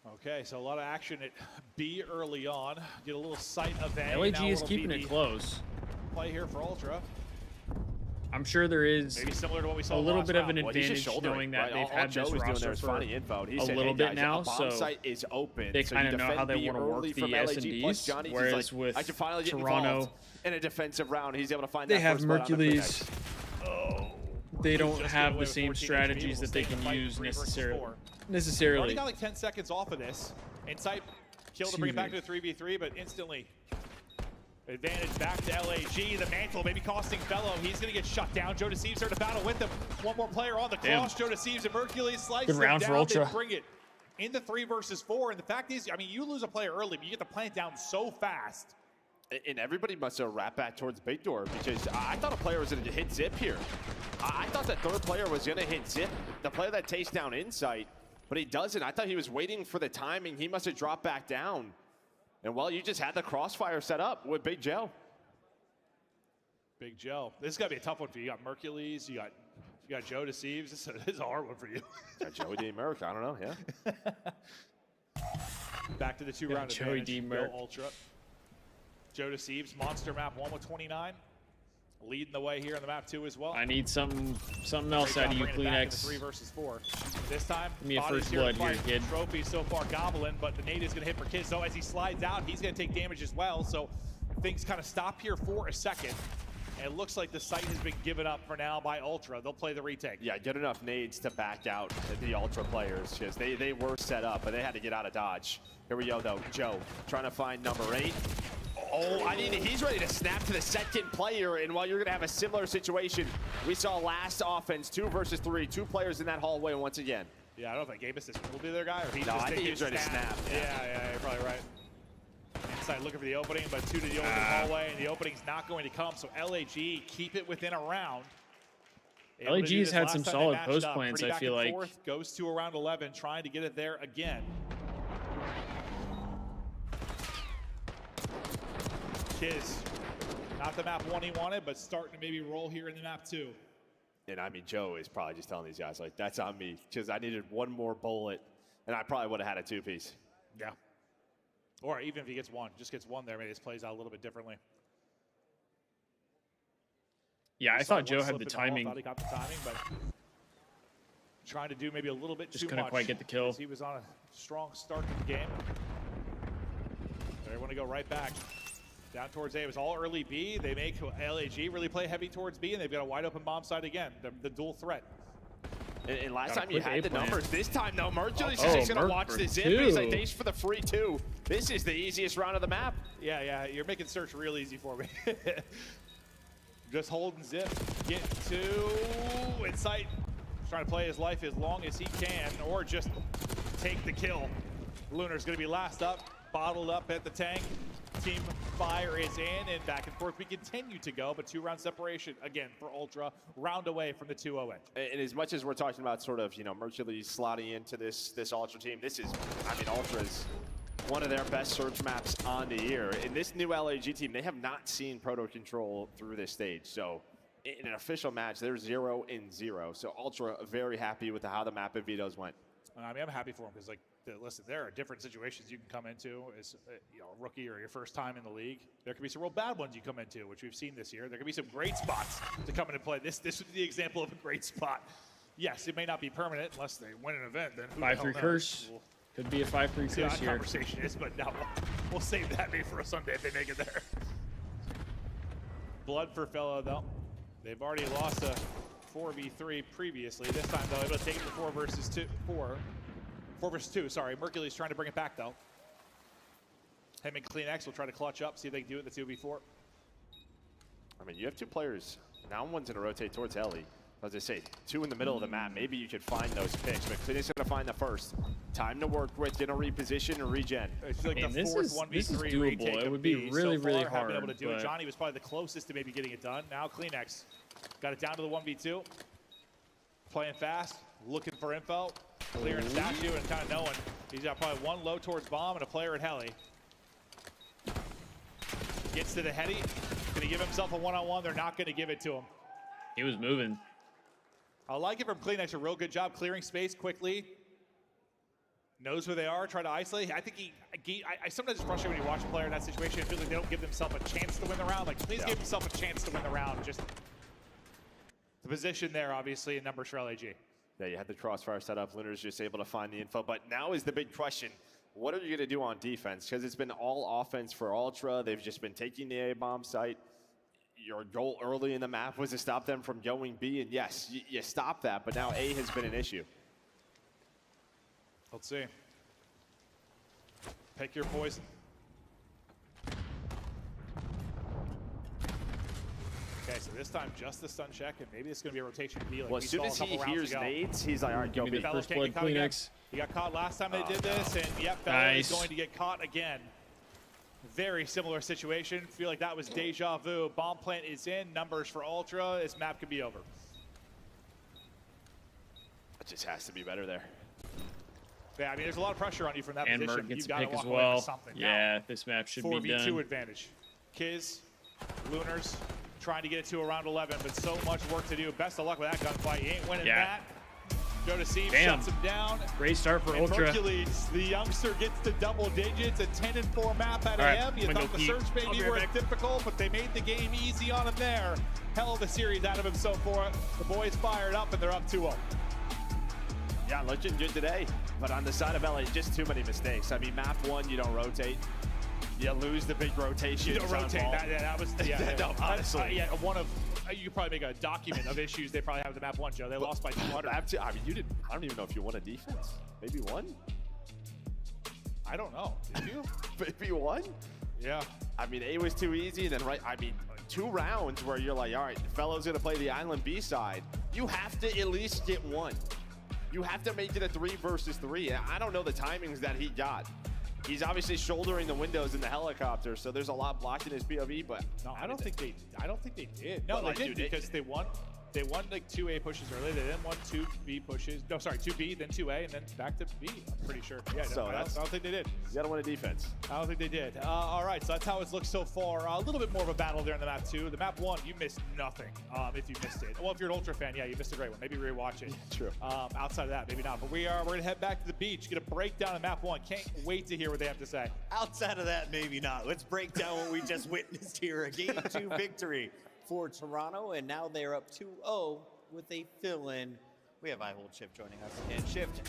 Okay, so a lot of action at B early on. Get a little sight of A. LAG now a is little keeping BB. it close. play here for Ultra. I'm sure there is Maybe similar to what we saw a little last bit of round. an Well, he's just advantage shouldering, knowing that right? they've All had Joe this was doing roster there is for finding info. He a said, little hey, bit guys, now, a bomb so site is open. they so kind you of know how defend they B want to early work the from LAG, plus S&Ds, Johnny's whereas like, with I can finally get Toronto, involved in a defensive round. He's able to find they that have first blood on the Mercules. Oh. They don't Just have get away the with same 14 strategies HP. that they We'll can stay in the use fight, 3 versus 4. necessarily. Already got like 10 seconds off of this. Insight kill to bring it back to a 3v3, but instantly advantage back to LAG. The mantle maybe costing Fellow. He's going to get shut down. Joe Deceives there to battle with him. One more player on the cross. Joe Deceives and Mercules slice Good them round down. for Ultra. They bring it into 3 versus 4. And the fact is, I mean, you lose a player early, but you get the plant down so fast. And everybody must have wrapped back towards big door because I thought a player was going to hit Zip here. I thought that third player was going to hit Zip, the player that takes down Insight, but he doesn't. I thought he was waiting for the timing. He must have dropped back down. And well, you just had the crossfire set up with Big Joe. Big Joe. This is going to be a tough one for you. You got Mercules, you got Joe Deceives. This is a hard one for you. Joey D. Merc, I don't know, yeah. Back to the 2-round Joey advantage. D. Go Merc. Ultra. Joe Deceives, monster map 1 with 29. Leading the way here on the map 2 as well. I need something else out of you, Kleenex. 3 versus 4. This time, Give me a Body's first here to blood here, fight. kid. Trophy so far gobbling, but the nade is going to hit for Kiz. So as he slides out, he's going to take damage as well. So things kind of stop here for a second. And it looks like the site has been given up for now by Ultra. They'll play the retake. Yeah, get enough nades to back out the Ultra players because they were set up, but they had to get out of dodge. Here we go, though. Joe trying to find number 8. Oh, I mean, he's ready to snap to the second player, and while you're going to have a similar situation, we saw last offense, 2 versus 3, 2 players in that hallway once again. Yeah, I don't know if Gabus will be their guy or he's No, just I think he was ready to snap. Yeah, you're probably right. Inside looking for the opening, but 2 to the open hallway, and the opening's not going to come, so LAG keep it within a round. LAG's had some solid post plans, I feel like. Goes to around 11, trying to get it there again. Kiz, not the map 1 he wanted, but starting to maybe roll here in the map 2. And I mean, Joe is probably just telling these guys, like, that's on me, because I needed one more bullet, and I probably would have had a 2-piece. Yeah. Or even if he gets one, just gets one there, maybe this plays out a little bit differently. Yeah, I thought Joe had the timing. Thought he got the timing, but trying to do maybe a little bit Just too couldn't much. quite get the kill. He was on a strong start to the game. They want to go right back. Down towards A. It was all early B. They make LAG really play heavy towards B, and they've got a wide open bomb side again. The dual threat. And last Got a time you quick had A the plan. numbers. This time, though, Mercules is Oh, just going to Merc watch for the zip. 2. He's like, thanks for the free 2. This is the easiest round of the map. Yeah, you're making search real easy for me. Just holding zip. Get to Insight. Trying to play his life as long as he can, or just take the kill. Lunar's going to be last up, bottled up at the tank. Team fire is in, and back and forth we continue to go, but 2-round separation again for Ultra, round away from the 2-0 edge. And as much as we're talking about sort of, Mercules slotting into this Ultra team, this is, I mean, Ultra's one of their best search maps on the year. In this new LAG team, they have not seen Proto Control through this stage. So in an official match, they're 0-0. So Ultra very happy with how the map of Veto's went. I mean, I'm happy for them because, like, listen, there are different situations you can come into as a rookie or your first time in the league. There could be some real bad ones you come into, which we've seen this year. There could be some great spots to come into play. This would be the example of a great spot. Yes, it may not be permanent unless they win an event. Then 5-3 curse. Could be a 5-3 see how curse that here. conversation is, but no, we'll save that maybe for a Sunday if they make it there. Blood for Fellow, though. They've already lost a 4v3 previously. This time, though, able to take it to 4 versus 2, sorry. Mercules trying to bring it back, though. Him and Kleenex will try to clutch up, see if they can do it in the 2v4. I mean, you have 2 players. Now one's going to rotate towards Ellie. As I say, 2 in the middle of the map. Maybe you could find those picks, but Kleenex going to find the first. Time to work with, going to reposition and regen. It's like the this fourth is 1v3 doable. retake It of would be B. really, so far, really haven't hard. been able to do it. but- Johnny was probably the closest to maybe getting it done. Now Kleenex got it down to the 1v2. Playing fast, looking for info, clearing statue, and kind of knowing he's got probably one low towards bomb and a player at heli. Gets to the heady, gonna give himself a one-on-one. They're not gonna give it to him. He was moving. I like it from Kleenex, a real good job clearing space quickly. knows where they are, try to isolate. I think I sometimes it's frustrating when you watch a player in that situation. It feels like they don't give themselves a chance to win the round. Like, please give yourself a chance to win the round. Just the position there, obviously, in numbers for LAG. Yeah, you had the crossfire set up. Lunar's just able to find the info. But now is the big question. What are you going to do on defense? Because it's been all offense for Ultra. They've just been taking the A-bomb site. Your goal early in the map was to stop them from going B. And yes, you stopped that. But now A has been an issue. Let's see. Pick your poison. Okay, so this time just the stun check, and maybe it's going to be a rotation B. Like well, as soon as he hears nades, he's like, all right, go B. First blood Kleenex. He got caught last time they did this, and yep, Fellow is going to get caught again. Very similar situation. Feel like that was deja vu. Bomb plant is in. Numbers for Ultra. This map could be over. It just has to be better there. Yeah, I mean, there's a lot of pressure on you from that And position. Merc gets You a got to pick walk as away well. with something. Yeah, this map should be 4v2 done. advantage. Kiz, Lunars, trying to get it to around 11, but so much work to do. Best of luck with that gunfight. He ain't winning that. Go to Thieves, shuts him down. Great start for and Ultra. Hercules, the youngster, gets to double digits. A 10-4 map out of him. You thought the search maybe were difficult, but they made the game easy on him there. Hell of a series out of him so far. The boys fired up, and they're up 2-0. Yeah, looking good today. But on the side of LA, just too many mistakes. I mean, map 1, you don't rotate. You lose the big rotation. You don't rotate. That was, no, honestly. One of, you could probably make a document of issues they probably have with the map 1, Joe. They lost by 200. I mean, you didn't, I don't even know if you won a defense. Maybe one? I don't know. Did you? Maybe one? Yeah. I mean, A was too easy, and then I mean, 2 rounds where you're like, all right, the fellow's gonna play the island B side. You have to at least get one. You have to make it a 3 versus 3. And I don't know the timings that he got. He's obviously shouldering the windows in the helicopter, so there's a lot blocking his POV. But no, I don't think they did. No, they did because they won. They won like 2A pushes early. They then won 2B pushes. No, sorry, 2B, then 2A, and then back to B. I'm pretty sure. Yeah, so I don't think they did. You gotta win a defense. I don't think they did. All right, so that's how it's looked so far. A little bit more of a battle there in the map 2. The map 1, you missed nothing if you missed it. Well, if you're an Ultra fan, yeah, you missed a great one. Maybe rewatch it. Yeah, true. Outside of that, maybe not. But we're gonna head back to the beach, get a breakdown of map 1. Can't wait to hear what they have to say. Outside of that, maybe not. Let's break down what we just witnessed here. A Game 2 victory for Toronto, and now they're up 2-0 with a fill-in. We have iHold Shift joining us. And Shift,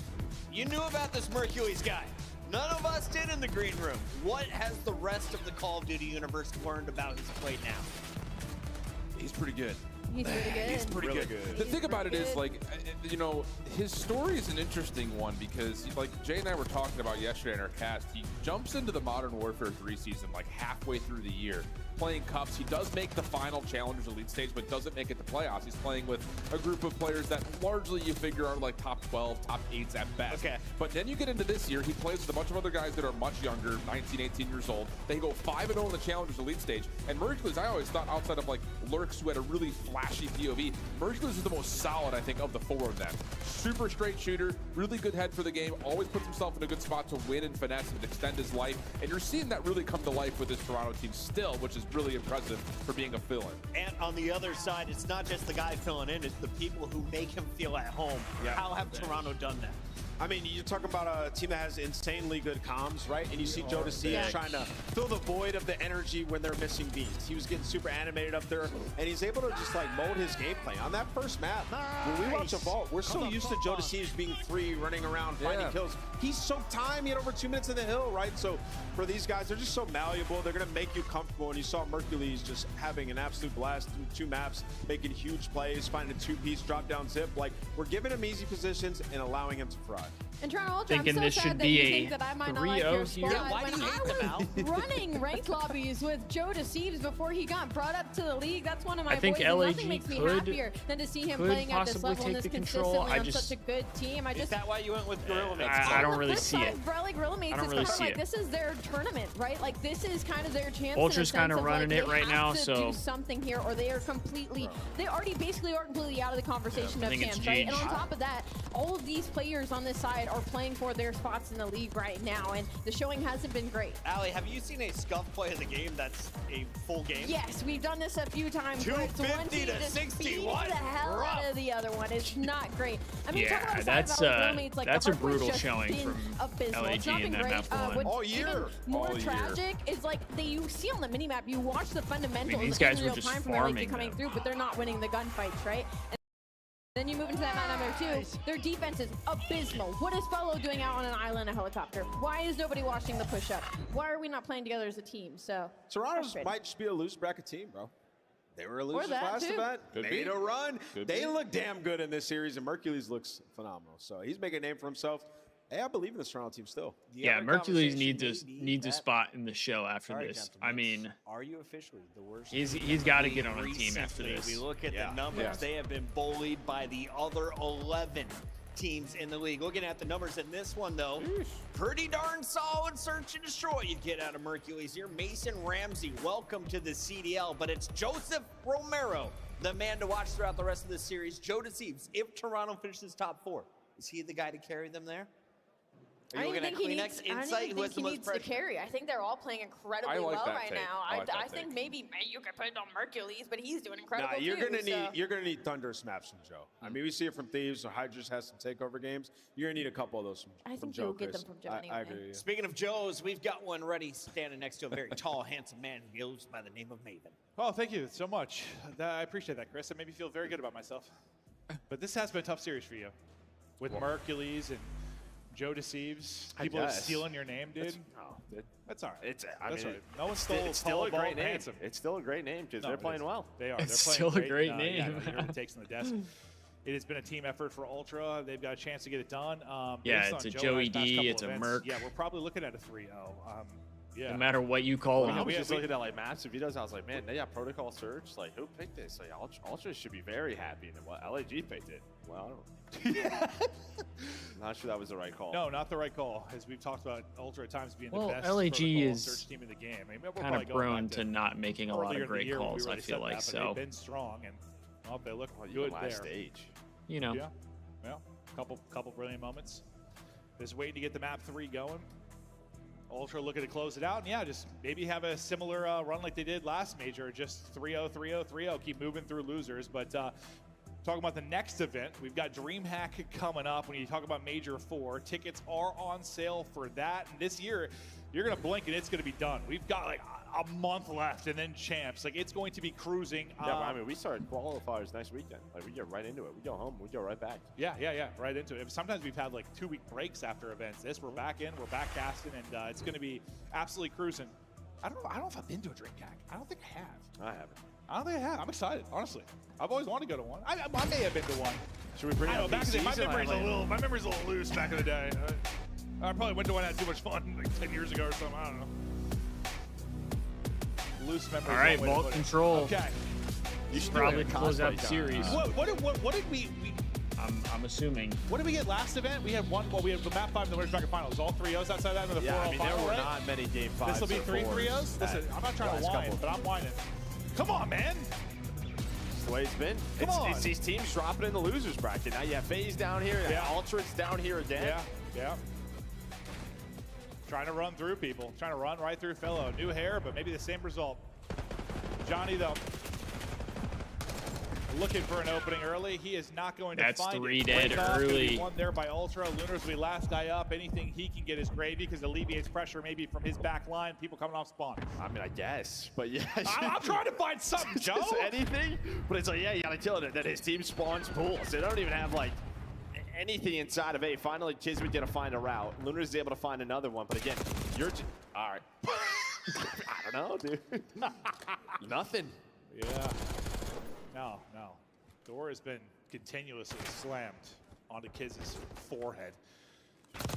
you knew about this Mercules guy. None of us did in the green room. What has the rest of the Call of Duty universe learned about his play now? He's pretty good. He's pretty good. He's pretty Really good. The thing about it is, like, you know, his story is an interesting one because, like, Jay and I were talking about yesterday in our cast, he jumps into the Modern Warfare 3 season, like, halfway through the year, playing cups. He does make the final Challengers Elite stage, but doesn't make it to playoffs. He's playing with a group of players that largely you figure are, like, top 12, top 8s at best. Okay. But then you get into this year, he plays with a bunch of other guys that are much younger, 19, 18 years old. They go 5-0 in the Challengers Elite stage. And Mercules, I always thought, outside of, like, Lurks, who had a really flashy POV, Mercules is the most solid, I think, of the 4 of them. Super straight shooter, really good head for the game, always puts himself in a good spot to win and finesse and extend his life. And you're seeing that really come to life with this Toronto team still, which is really impressive for being a fill-in. And on the other side, it's not just the guy filling in, it's the people who make him feel at home. Yeah. How have Toronto done that? I mean, you're talking about a team that has insanely good comms, right? And you see Joe Deceives trying to fill the void of the energy when they're missing beats. He was getting super animated up there, and he's able to just like mold his gameplay. On that first map, when we watch a vault, we're so used to Joe Deceives being free, running around, finding kills. He's so time. He had over 2 minutes in the hill, right? So for these guys, they're just so malleable. They're going to make you comfortable. And you saw Mercules just having an absolute blast through 2 maps, making huge plays, finding a 2-piece drop-down zip. Like, we're giving him easy positions and allowing him to thrive. And Toronto Ultra, I'm Thinking so this sad should that be you a think that I might not like your 3-0 here. squad. Yeah, why when do you I hate them, Al? was running ranked lobbies with Joe Deceives before he got brought up to the league, that's one of my I think boys, and LAG nothing makes me could- happier than to see him could playing at this possibly level and take this the control. consistently I on just- such a good team. Is that why you went with Gorilla Mates? I don't On the really flip see side, it. Bro, like Gorilla Mates, I don't it's really kind of see like it. this is their tournament, right? Like this is kind of their chance. Ultra's kind of running like, it right now, to so do something here, or they are completely, they already basically are completely out of the conversation I of think it's champs, right? And GG. on top of that, all of these players on this side side are playing for their spots in the league right now, and the showing hasn't been great. Allie, have you seen a scuff play of the game that's a full game? Yes, we've done this a few times. where it's one 250 team to just 60. beats What? the hell Rough. out of the other one. It's not great. I mean, Yeah, talk about that's, roommates, like that's the a hardpoint's brutal just showing been from abysmal. It's LAG not in been that great. map one. What's All year. even more All year. tragic is like you see on the minimap, you watch the fundamentals these guys in were real just time from LAG farming coming them. through, but they're not winning the gunfights, right? And then you move into that map number 2. Their defense is abysmal. What is Fellow doing out on an island in a helicopter? Why is nobody watching the push-up? Why are we not playing together as a team? So Toronto's frustrating. might just be a loose bracket team, bro. They were a Or losers that, last too. event. Could Made be. a run. Could They be. look damn good in this series, and Mercules looks phenomenal. So he's making a name for himself. Hey, I believe in this Toronto team still. Yeah, Mercules needs a spot in the show after Sorry, this. gentlemen. I mean, Are you officially the worst? he's got to get on a team after Recently, this. We look at Yeah. the numbers. Yeah. They have been bullied by the other 11 teams in the league. Looking at the numbers in this one, though, pretty darn solid search and destroy you get out of Mercules here. Mason Ramsey, welcome to the CDL, but it's Joseph Romero, the man to watch throughout the rest of the series. Joe Deceives, if Toronto finishes top 4, is he the guy to carry them there? Are you I looking don't at think he Kleenex needs, I Insight? don't Who even has think the he most needs to pressure? carry. I think they're all playing incredibly I like well that right take. now. I like I that think take. maybe you could put it on Mercules, but he's doing incredible Nah, you're too. gonna so. need thunderous maps from Joe. I mean, we see it from Thieves. So Hydra's has some takeover games. You're gonna need a couple of those from, I from think Joe. you'll get Chris. them from Joe I anyway. agree. Yeah. Speaking of Joes, we've got one ready standing next to a very tall, handsome man who goes by the name of Maven. Oh, thank you so much. I appreciate that, Chris. It made me feel very good about myself. But this has been a tough series for you. With Mercules and Joe Deceives. People are stealing your name, dude. That's all right. It's, That's mean, right. No one stole it's still a Paul great Ball name. Handsome. It's still a great name because No, they're it playing is. well. They are. It's They're playing still a great Yeah, name. no, you heard the takes on the desk. It has been a team effort for Ultra. They've got a chance to get it done. Yeah, based it's on a Joe and I's Joey past D, couple it's a events, Merc. Yeah, we're probably looking at a 3-0. Yeah. No matter what you call I him. was just looking at like maps and videos. I was like, man, they got protocol search. Like, who picked this? Like, Ultra should be very happy. And well, LAG picked it. Well, I don't know. Not sure that was the right call. No, not the right call. As we've talked about Ultra at times being Well, the best LAG protocol is search team in the game. I mean, we're kind probably of going prone back to not making a lot earlier of in the great year when we calls, I already feel said like. that, but So, they've been strong, and well, they look Well, good last there. stage. you know. Yeah, well, couple brilliant moments. Just waiting to get the map 3 going. Ultra looking to close it out, and yeah, just maybe have a similar run like they did last major, just 3-0, 3-0, 3-0, keep moving through losers. But talking about the next event, we've got DreamHack coming up. When you talk about Major 4, tickets are on sale for that. And this year, you're going to blink and it's going to be done. We've got like a month left and then champs. Like, it's going to be cruising. Yeah, but I mean, we started qualifiers next weekend. Like, we get right into it. We go home. We go right back. Yeah, right into it. Sometimes we've had like 2-week breaks after events. This, we're back in, we're back casting, and it's going to be absolutely cruising. I don't know if I've been to a DreamHack. I don't think I have. I haven't. I don't think I have. I'm excited, honestly. I've always wanted to go to one. I may have been to one. Should we bring I know, up back in the day, PCs? my memory's a little loose back in the day. I probably went to one and had too much fun like 10 years ago or something. I don't know. Loose memories. All right, one way to vault put it. control. Okay. You should probably close out the series. What did we I'm assuming. what did we get last event? We had one. Well, we had the map 5 in the winners bracket finals. All 3-0s outsed that, and the 4-0 Yeah, I mean, there final, were right? not many game 5s. This will be 3 3-0s. Listen, I'm not trying to whine, but I'm whining. Come on, man. That's the way it's been. Come on. It's these teams dropping in the losers bracket. Now you have Faze down here. Yeah. Ultra's down here again. Yeah. Trying to run through people. Trying to run right through Fellow. New hair, but maybe the same result. Johnny, though, looking for an opening early. He is not going to That's find 3 it. dead Breakoff gonna be early. One there by Ultra. Lunars will be last guy up. Anything he can get is gravy because it alleviates pressure maybe from his back line. People coming off spawn. I mean, I guess. But yeah. I'm trying to find something, Joe. Just anything. But it's like, yeah, you got to kill it. Then his team spawns pools. They don't even have, like, anything inside of A. Finally, Kismet going to find a route. Lunars is able to find another one. But again, you're all right. I don't know, dude. Nothing. Yeah. No. Door has been continuously slammed onto Kiz's forehead.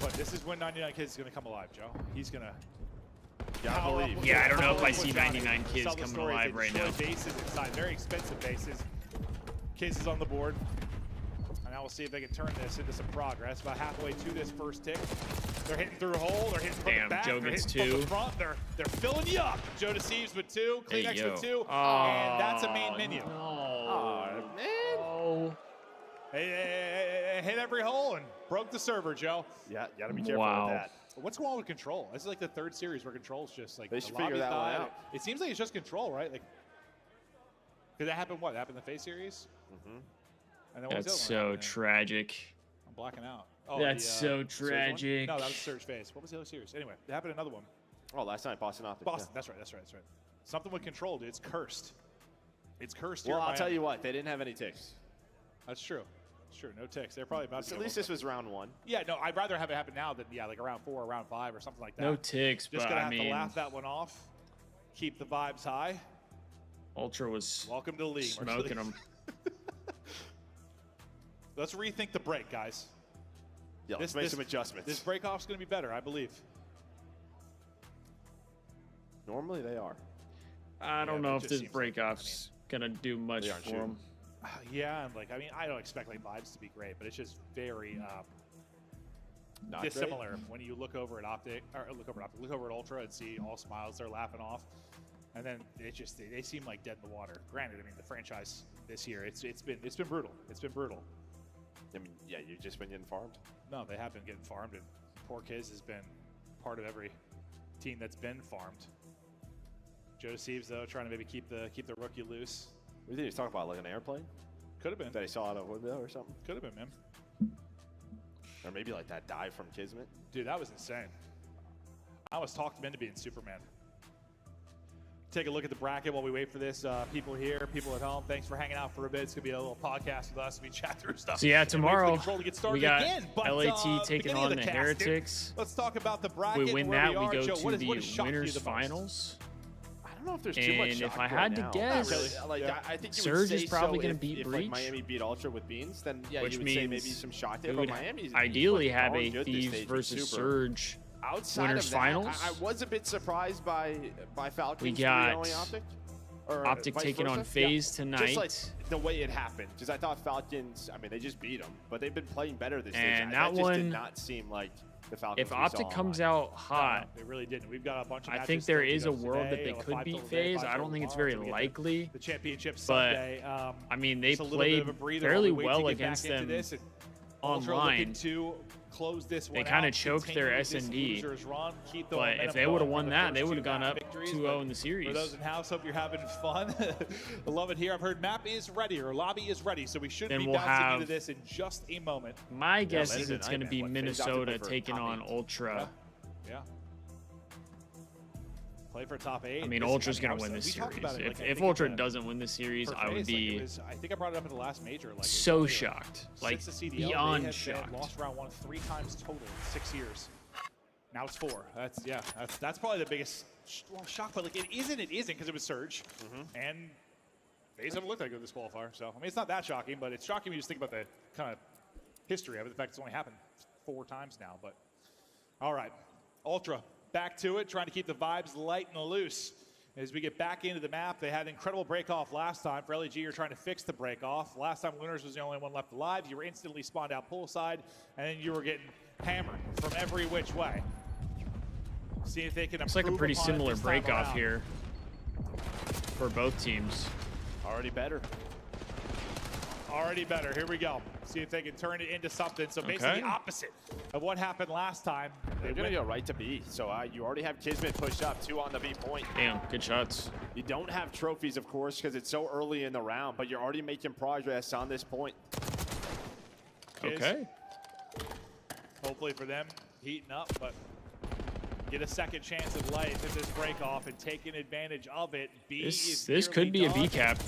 But this is when 99 Kids is going to come alive, Joe. He's going to Gotta believe. Yeah, I don't know if I see 99 Kids Tell the coming stories. alive They right destroy now. bases inside, very expensive bases. Kids is on the board. And now we'll see if they can turn this into some progress. About halfway to this first tick. They're hitting through a hole. They're hitting from Damn, the back. Joe They're gets hitting from 2. the front. They're filling you up. Joe Deceives with 2. Hey, Kleenex yo. with 2. Oh, and that's a main menu. No. Hey, hit every hole and broke the server, Joe. Yeah, you gotta be careful with that. What's going on with control? This is like the third series where control's just like they the should figure lobby's that one died. out. It seems like it's just control, right? Like, because that happened. What that happened in the Faze series? Mm-hmm. And then what was That's the other one so that happened? tragic. I'm blacking out. Oh, That's the, so Surge one? tragic. No, that was Surge Faze. What was the other series? Anyway, it happened in another one. Oh, last night, Boston OpTic. Boston. That's right. Something with control, dude. It's cursed. It's cursed. Well, here in I'll tell Miami. you what, they didn't have any ticks. That's true. It's true. No ticks. They're probably about to. At least this was round 1. Yeah, no, I'd rather have it happen now than like around 4 or round 5 or something like that. No ticks, Just but gonna I have to mean, laugh that one off. Keep the vibes high. Ultra was Welcome to the league. smoking them. Let's rethink the break, guys. Yeah, let's make some adjustments. This break off's going to be better, I believe. Normally they are. I don't but know it if just this seems break off's gonna do much They aren't for shooting. him. Yeah, and like, I mean, I don't expect like vibes to be great, but it's just very Not dissimilar when you look over at OpTic, or look over at Ultra and see all smiles, they're laughing off, and then it just they seem like dead in the water. Granted, I mean the franchise this year, it's been brutal. It's been brutal. I mean, yeah, you've just been getting farmed. No, they have been getting farmed, and poor Kiz has been part of every team that's been farmed. Joe Thieves, though, trying to maybe keep the rookie loose. What do you think he was talking about, like an airplane? Could have been. That he saw out of Woodville or something? Could have been, man. Or maybe like that dive from Kismet. Dude, that was insane. I almost talked him into being Superman. Take a look at the bracket while we wait for this. People here, people at home, thanks for hanging out for a bit. It's going to be a little podcast with us. We chat through stuff. So yeah, And wait for the tomorrow control to get started we got again. But, LAT taking beginning on of the cast, Heretics. Let's talk about the bracket. We win and where that, we we are. go Joe, to what the has shocked you winners the most? finals. I don't know if there's too much And shock if I right had to now. guess, Not really. Like, I think you Surge would say is probably so gonna if, beat if Breach. like Miami beat Ultra with Beans, then yeah, Which you would say means maybe some shock we there. would But Miami's ideally fucking have darn a good this Thieves stage. versus Super. Surge Outside winners of that, finals. I was a bit surprised by Falcons. We got OpTic. Or OpTic vice taking on versa. Faze tonight. Just like the way it happened, because I thought Falcons. I mean, they just beat them, but they've been playing better this And stage. that just one, did not seem like the Falcons. if we saw OpTic comes online. out hot, They really didn't. We've got a bunch of I matches think there still to is go a world that today. they We'll could have beat 5 today, Faze. 5 I don't think it's tomorrow very till we get likely. The championship But Sunday. I mean, they just a little bit played of a breather fairly while we wait well to get against back into them this. And Ultra online. looking to close this They one kind out, of choked their continue this S&D, losers run, keep the but momentum if they going would have for won the that, first they would have two gone map up victories, 2-0 but in the series. For those in house, hope you're having fun. I love it here. I've heard map is ready or lobby is ready, so we should Then be we'll bouncing have- into this in just a moment. My guess later is it's tonight, going to be man. What, Faze out to Minnesota play for taking top on 8? Ultra. Yeah. Play for top 8. I mean, This- Ultra's I going was- to win this we talked series. about it, like, I If think Ultra in the- doesn't win this series, for I would Faze, like, be it was, I think I brought it up at the last major. Like, so it was shocked. Like, since the CDL, they beyond had shocked. lost round 1 3 times total in 6 years. Now it's 4. That's probably the biggest shock. But like it isn't because it was Surge, and Faze haven't looked that good this qualifier. So I mean, it's not that shocking, but it's shocking when you just think about the kind of history of it. The fact it's only happened 4 times now. But all right, Ultra back to it, trying to keep the vibes light and loose. As we get back into the map, they had an incredible break-off last time. For LEG, you're trying to fix the break-off. Last time, Lunars was the only one left alive. You were instantly spawned out poolside, and then you were getting hammered from every which way. See if they can Looks like a improve pretty upon it similar this time break-off around. here for both teams. Already better. Already better. Here we go. See if they can turn it into something. So basically Okay. the opposite of what happened last time. They're going to go right to B. So you already have Kismet pushed up, 2 on the B point. Damn, good shots. You don't have trophies, of course, because it's so early in the round, but you're already making progress on this point. Okay. Hopefully for them, heating up, but get a second chance at life at this break off and taking advantage of it. B is This could be a nearly B done, cap.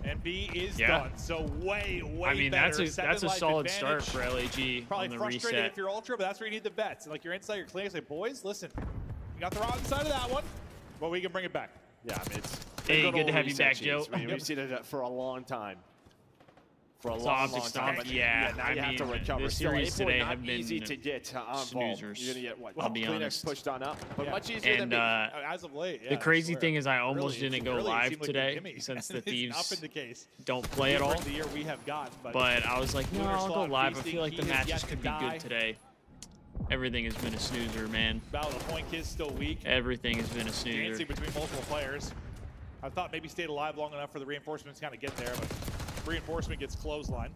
and B is Yeah. done. So way I mean, better. that's Second a life solid advantage. start for LAG Probably on the frustrated reset. if you're Ultra, but that's where you need the bets. Like you're inside your clinics, like boys, listen, you got the wrong side of that one, but we can bring it back. Yeah, I mean, it's Hey, they're good to old have you reset back, Joe. sheets. We've seen it for a long time. For a So long, optic long time. stomp, But yeah, now I you have to mean, recover. the Still, series 8 today not have been easy to get on vault. snoozers, You're gonna get what? I'll be Kleenex honest. pushed on up, but Yeah. much easier than And me. As of late, yeah, the crazy I swear. thing is I almost Really, didn't go really, it live seemed like a today gimme. since the It's not Thieves been the case. don't play at This all. is the year we have gotten, But I was like, no, Lunar I'll go Slot live. I feasting, feel like the he has matches yet could to be die. good today. Everything has been a snoozer, man. Battle of the Point Kid's still weak. Everything has been a snoozer. Dancing between multiple players. I thought maybe stayed alive long enough for the reinforcements to kind of get there, but reinforcement gets clothesline.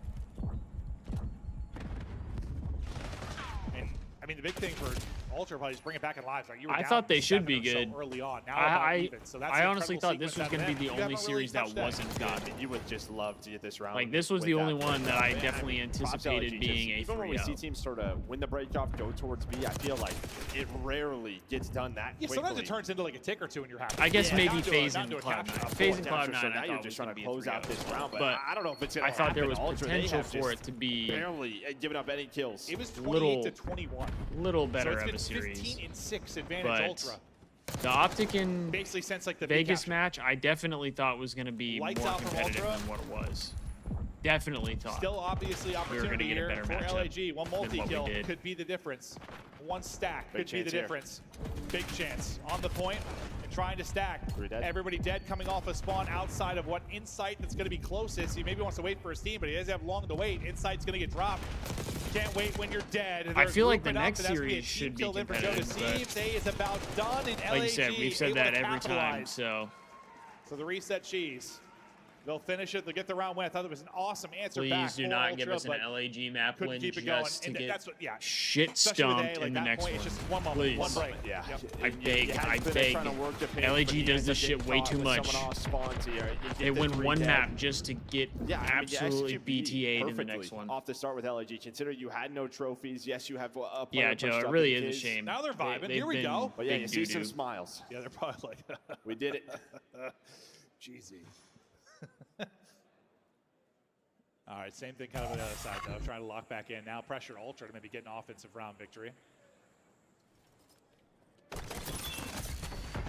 I mean, the big thing for Ultra probably is bring it back in lives. Like, you were I down thought they should 7 be or so good. early on. Now about even. So that's I an honestly incredible thought this was sequence going to be out the of only them. series that wasn't good. You would just love to get this round. Like, this was the only one that I definitely props anticipated LG, being a even when we see 3-0. teams sort of win the breakoff, go towards B, I feel like it rarely gets done that Yeah, quickly. sometimes it turns into like a tick or two and you're happy. I guess maybe not to a- Faze not and to a Cloud9. capture. Faze and So Cloud9 now I you're thought just was trying going to to be a close out 3-0. this round, but But I don't know if it's going I to thought there happen. was Ultra, they potential have for just it to be barely giving up any kills. It was 28 little, to 21. little So better it's of been a series. 15 and 6 advantage But Ultra. the OpTic and Basically since like the Vegas match, I definitely thought was going to be Lights more out from competitive Ultra. than what it was. Definitely thought. Still obviously we were opportunity going to get a here better for matchup LAG. One than what we multi-kill did. could be the difference. One stack Big could be the chance here. difference. Big chance on the point and trying to stack. Dead. Everybody dead coming off a spawn outside of what Insight that's going to be closest. He maybe wants to wait for his team, but he doesn't have long to wait. Insight's going to get dropped. Can't wait when you're dead. I feel like the Grouping up, next and that's gonna be a series team should be kill then for Joe competitive, Deceives. but A is about done, and like LAG you said, we've said able that to every time, capitalize. so So the reset cheese. They'll finish it. They'll get the round win. I thought it was an awesome answer back. please do for not Ultra, give us an but LAG map couldn't win keep it going. just to And get that's what, yeah. shit Especially with stomped A, like in the that next point, one. it's just one moment, Please. one break. Yeah. I beg, I beg. LAG does this shit way too much. They win one map just to get absolutely BTA'd in the next one. Off the start with LAG. Consider you had no trophies. Yes, you have a player Yeah, pushed Joe, it up really in is a his. shame. Now they're vibing. They've Here we been go. But yeah, you see some doo-doo. smiles. Yeah, they're probably like, We did it. Jeezy. All right, same thing kind of on the other side, though. Trying to lock back in. Now pressure Ultra to maybe get an offensive round victory.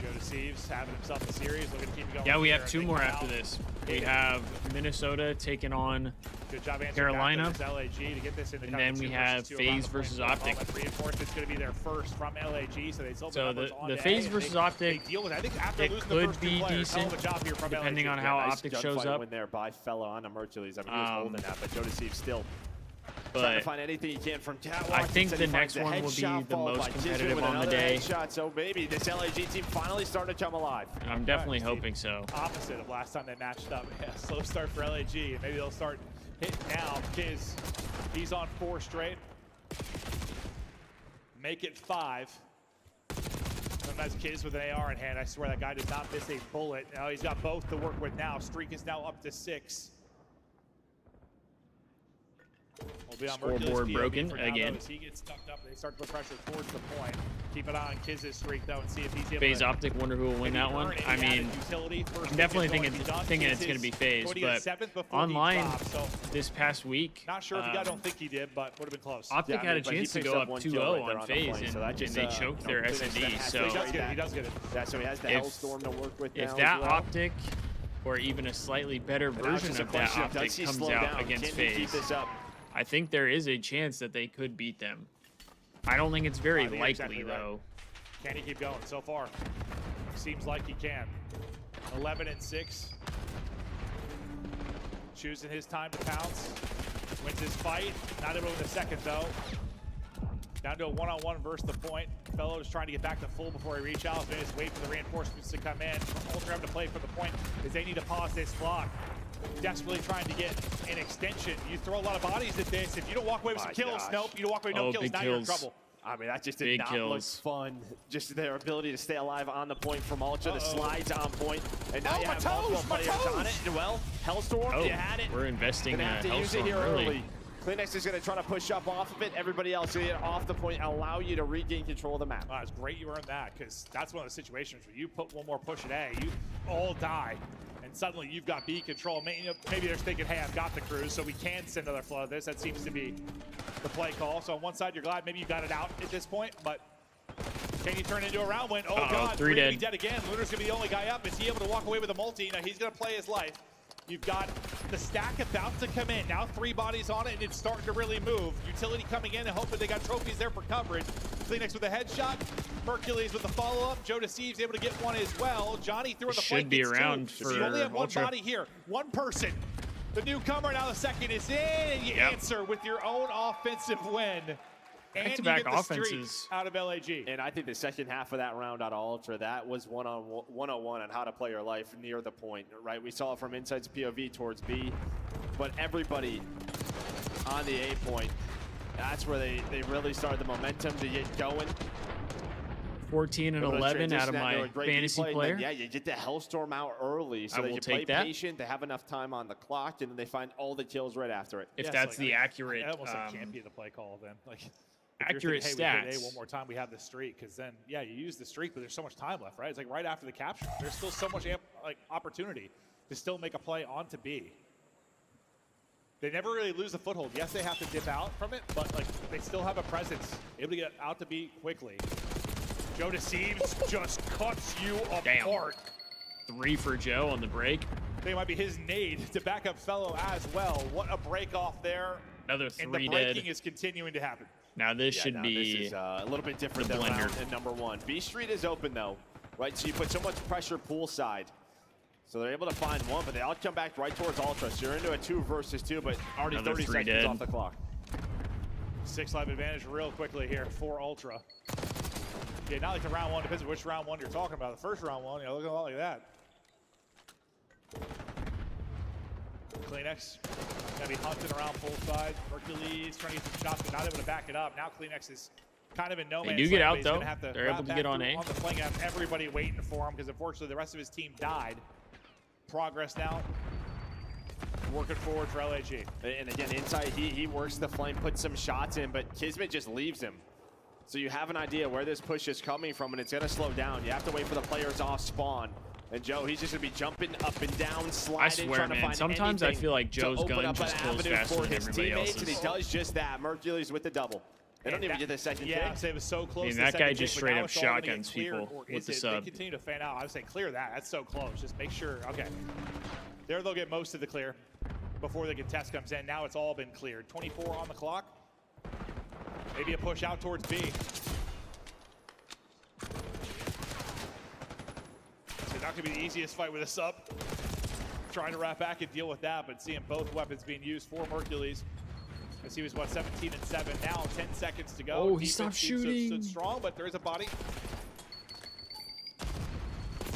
Joe Deceives having himself a series, looking to keep going. Yeah, we here. have two They more come after out. this. We have Minnesota taking on Good job answering Carolina. back to this LAG to get this into And kind then of we 2 have versus 2 around Faze the versus point. OpTic. That reinforcement's going to be their first from LAG, so they still have So numbers on the to Faze A, and versus they OpTic, deal with it. I think after it losing the could first 2 be players, hell of decent a job here from depending LAG. on how Nice OpTic shows gunfight up. win there by fellow on Hercules. I mean, he was holding that, but Joe Deceives still trying to But find anything he can from Catwalk. I think Instead, the he finds next one will be headshot the followed most by Kismet competitive with on the another day. headshot. So maybe this LAG team finally starting to come alive. I'm definitely hoping so. Opposite of last time they matched up. Yeah, slow start for LAG, and maybe they'll start hitting now. Kiz, he's on 4 straight. Make it 5. Sometimes Kiz with an AR in hand. I swear that guy does not miss a bullet. Now he's got both to work with now. Streak is now up to 6. We'll be on Scoreboard Mercury's POV broken for now, again. though, as he gets tucked up, they start to put pressure towards the point. Keep an eye on Kiz's streak though, and see if he's able Faze to OpTic, wonder who will win maybe that one. earn any I mean, added utility. First I'm definitely pick is thinking going to be thinking done. it's going to be Kiz Faze, is going to get but 7th before he online drops, so this past week, not sure if he got. I don't think he did, but would have been close. OpTic had a chance to go up 2-0 on Faze, and they choked their SMD. So he does get it. Yeah, so he has the Hellstorm to work with now if as that well. OpTic, or even a slightly better And now it's version just a of that question of, does he OpTic comes slow out down? against Can he keep Faze, this up? I think there is a chance that they could beat them. I don't think it's very I think you're likely, exactly right. though. Can he keep going? So far, seems like he can. 11 and 6. Choosing his time to pounce. Wins his fight. Not able to win the second, though. Down to a one-on-one versus the point. Fellow is trying to get back to full before he reach out. They just wait for the reinforcements to come in. Ultra have to play for the point as they need to pause this clock. Desperately trying to get an extension. You throw a lot of bodies at this. If you don't walk away with some kills, nope. You don't walk away with no kills, now you're in trouble. I mean, that just did Big not kills. look fun. Just their ability to stay alive on the point from Ultra. The slides on point. And now Oh, you my have toes, multiple my players on toes. it. Well, Hellstorm, Oh, you had it. we're investing Gonna have to use it Hellstorm here early. early. Kleenex is going to try to push up off of it. Everybody else going to get off the point, allow you to regain control of the map. It's great you earned that, because that's one of the situations where you put one more push at A, you all die, and suddenly you've got B control. Maybe they're thinking, hey, I've got the cruise, so we can send another flood of this. That seems to be the play call. So on one side, you're glad maybe you got it out at this point, but can you turn it into a round win? Oh, God, 3 gonna dead. be dead again. Luna's going to be the only guy up. Is he able to walk away with a multi? Now he's going to play his life. You've got the stack about to come in. Now 3 bodies on it, and it's starting to really move. Utility coming in and hoping they got trophies there for coverage. Kleenex with a headshot. Hercules with the follow-up. Joe Deceives able to get one as well. Johnny through on the Should be flank, gets around 2. for So you only have one Ultra. body here. One person. The newcomer, now the second is in, and you answer with your own offensive win. And you Back-to-back get the streak offenses. out of LAG. And I think the second half of that round out of Ultra, that was one-on-one on how to play your life near the point, right? We saw it from Insight's POV towards B, but everybody on the A point That's where they really started the momentum to get going. 14 and 11 out of my fantasy player. Then, yeah, you get the Hellstorm out early, so they can play patient. They have enough time on the clock, and then they find all the kills right after it. If that's the accurate, It almost can't be the play call then. Like accurate thinking, hey, we hit stats. A one more time, we have the streak, because then yeah, you use the streak, but there's so much time left, right? It's like right after the capture. There's still so much opportunity to still make a play onto B. They never really lose a foothold. Yes, they have to dip out from it, but like they still have a presence, able to get out to B quickly. Joe Deceives just cuts you apart. 3 for Joe on the break. I think it might be his nade to back up Fellow as well. What a break off there. Another 3 and the breaking is continuing to happen. Now this should be this is a little bit different than round in number 1. B Street is open though, right? So you put so much pressure poolside. So they're able to find one, but they all come back right towards Ultra. So you're into a 2 versus 2, but already Another 30 3 seconds dead. off the clock. 6 life advantage real quickly here for Ultra. Yeah, not like the round 1, depends on which round 1 you're talking about. The first round 1, you know, look at all like that. Kleenex gonna be hunting around full side. Hercules trying to get some shots, but not able to back it up. Now Kleenex is kind of in no man's do get land, out, but he's gonna though. have to They're able to back get on through A. On the flank, have everybody waiting for him because unfortunately the rest of his team died. Progress now. Working forward for LAG. And again, inside, he works the flame, puts some shots in, but Kismet just leaves him. So you have an idea where this push is coming from, and it's going to slow down. You have to wait for the players off spawn. And Joe, he's just going to be jumping up and down, sliding, I swear, trying to man, find sometimes I anything feel like to Joe's open gun up just an kills avenue faster for than his everybody teammates, else's. and he does just that. Mercury's with the double. They don't even get the second Yeah, kick. so it was so close. I mean, to that the guy second just kick, but straight now up it's all gonna get shotguns cleared, people or with is the it? sub. They continue to fan out. I would say clear that. That's so close. Just make sure. Okay. There they'll get most of the clear before the contest comes in. Now it's all been cleared. 24 on the clock. Maybe a push out towards B. So not going to be the easiest fight with a sub. Trying to wrap back and deal with that, but seeing both weapons being used for Mercules. As he was, what, 17 and 7. Now 10 seconds to go. Oh, he Defense stopped seems to have shooting. stood strong, but there is a body.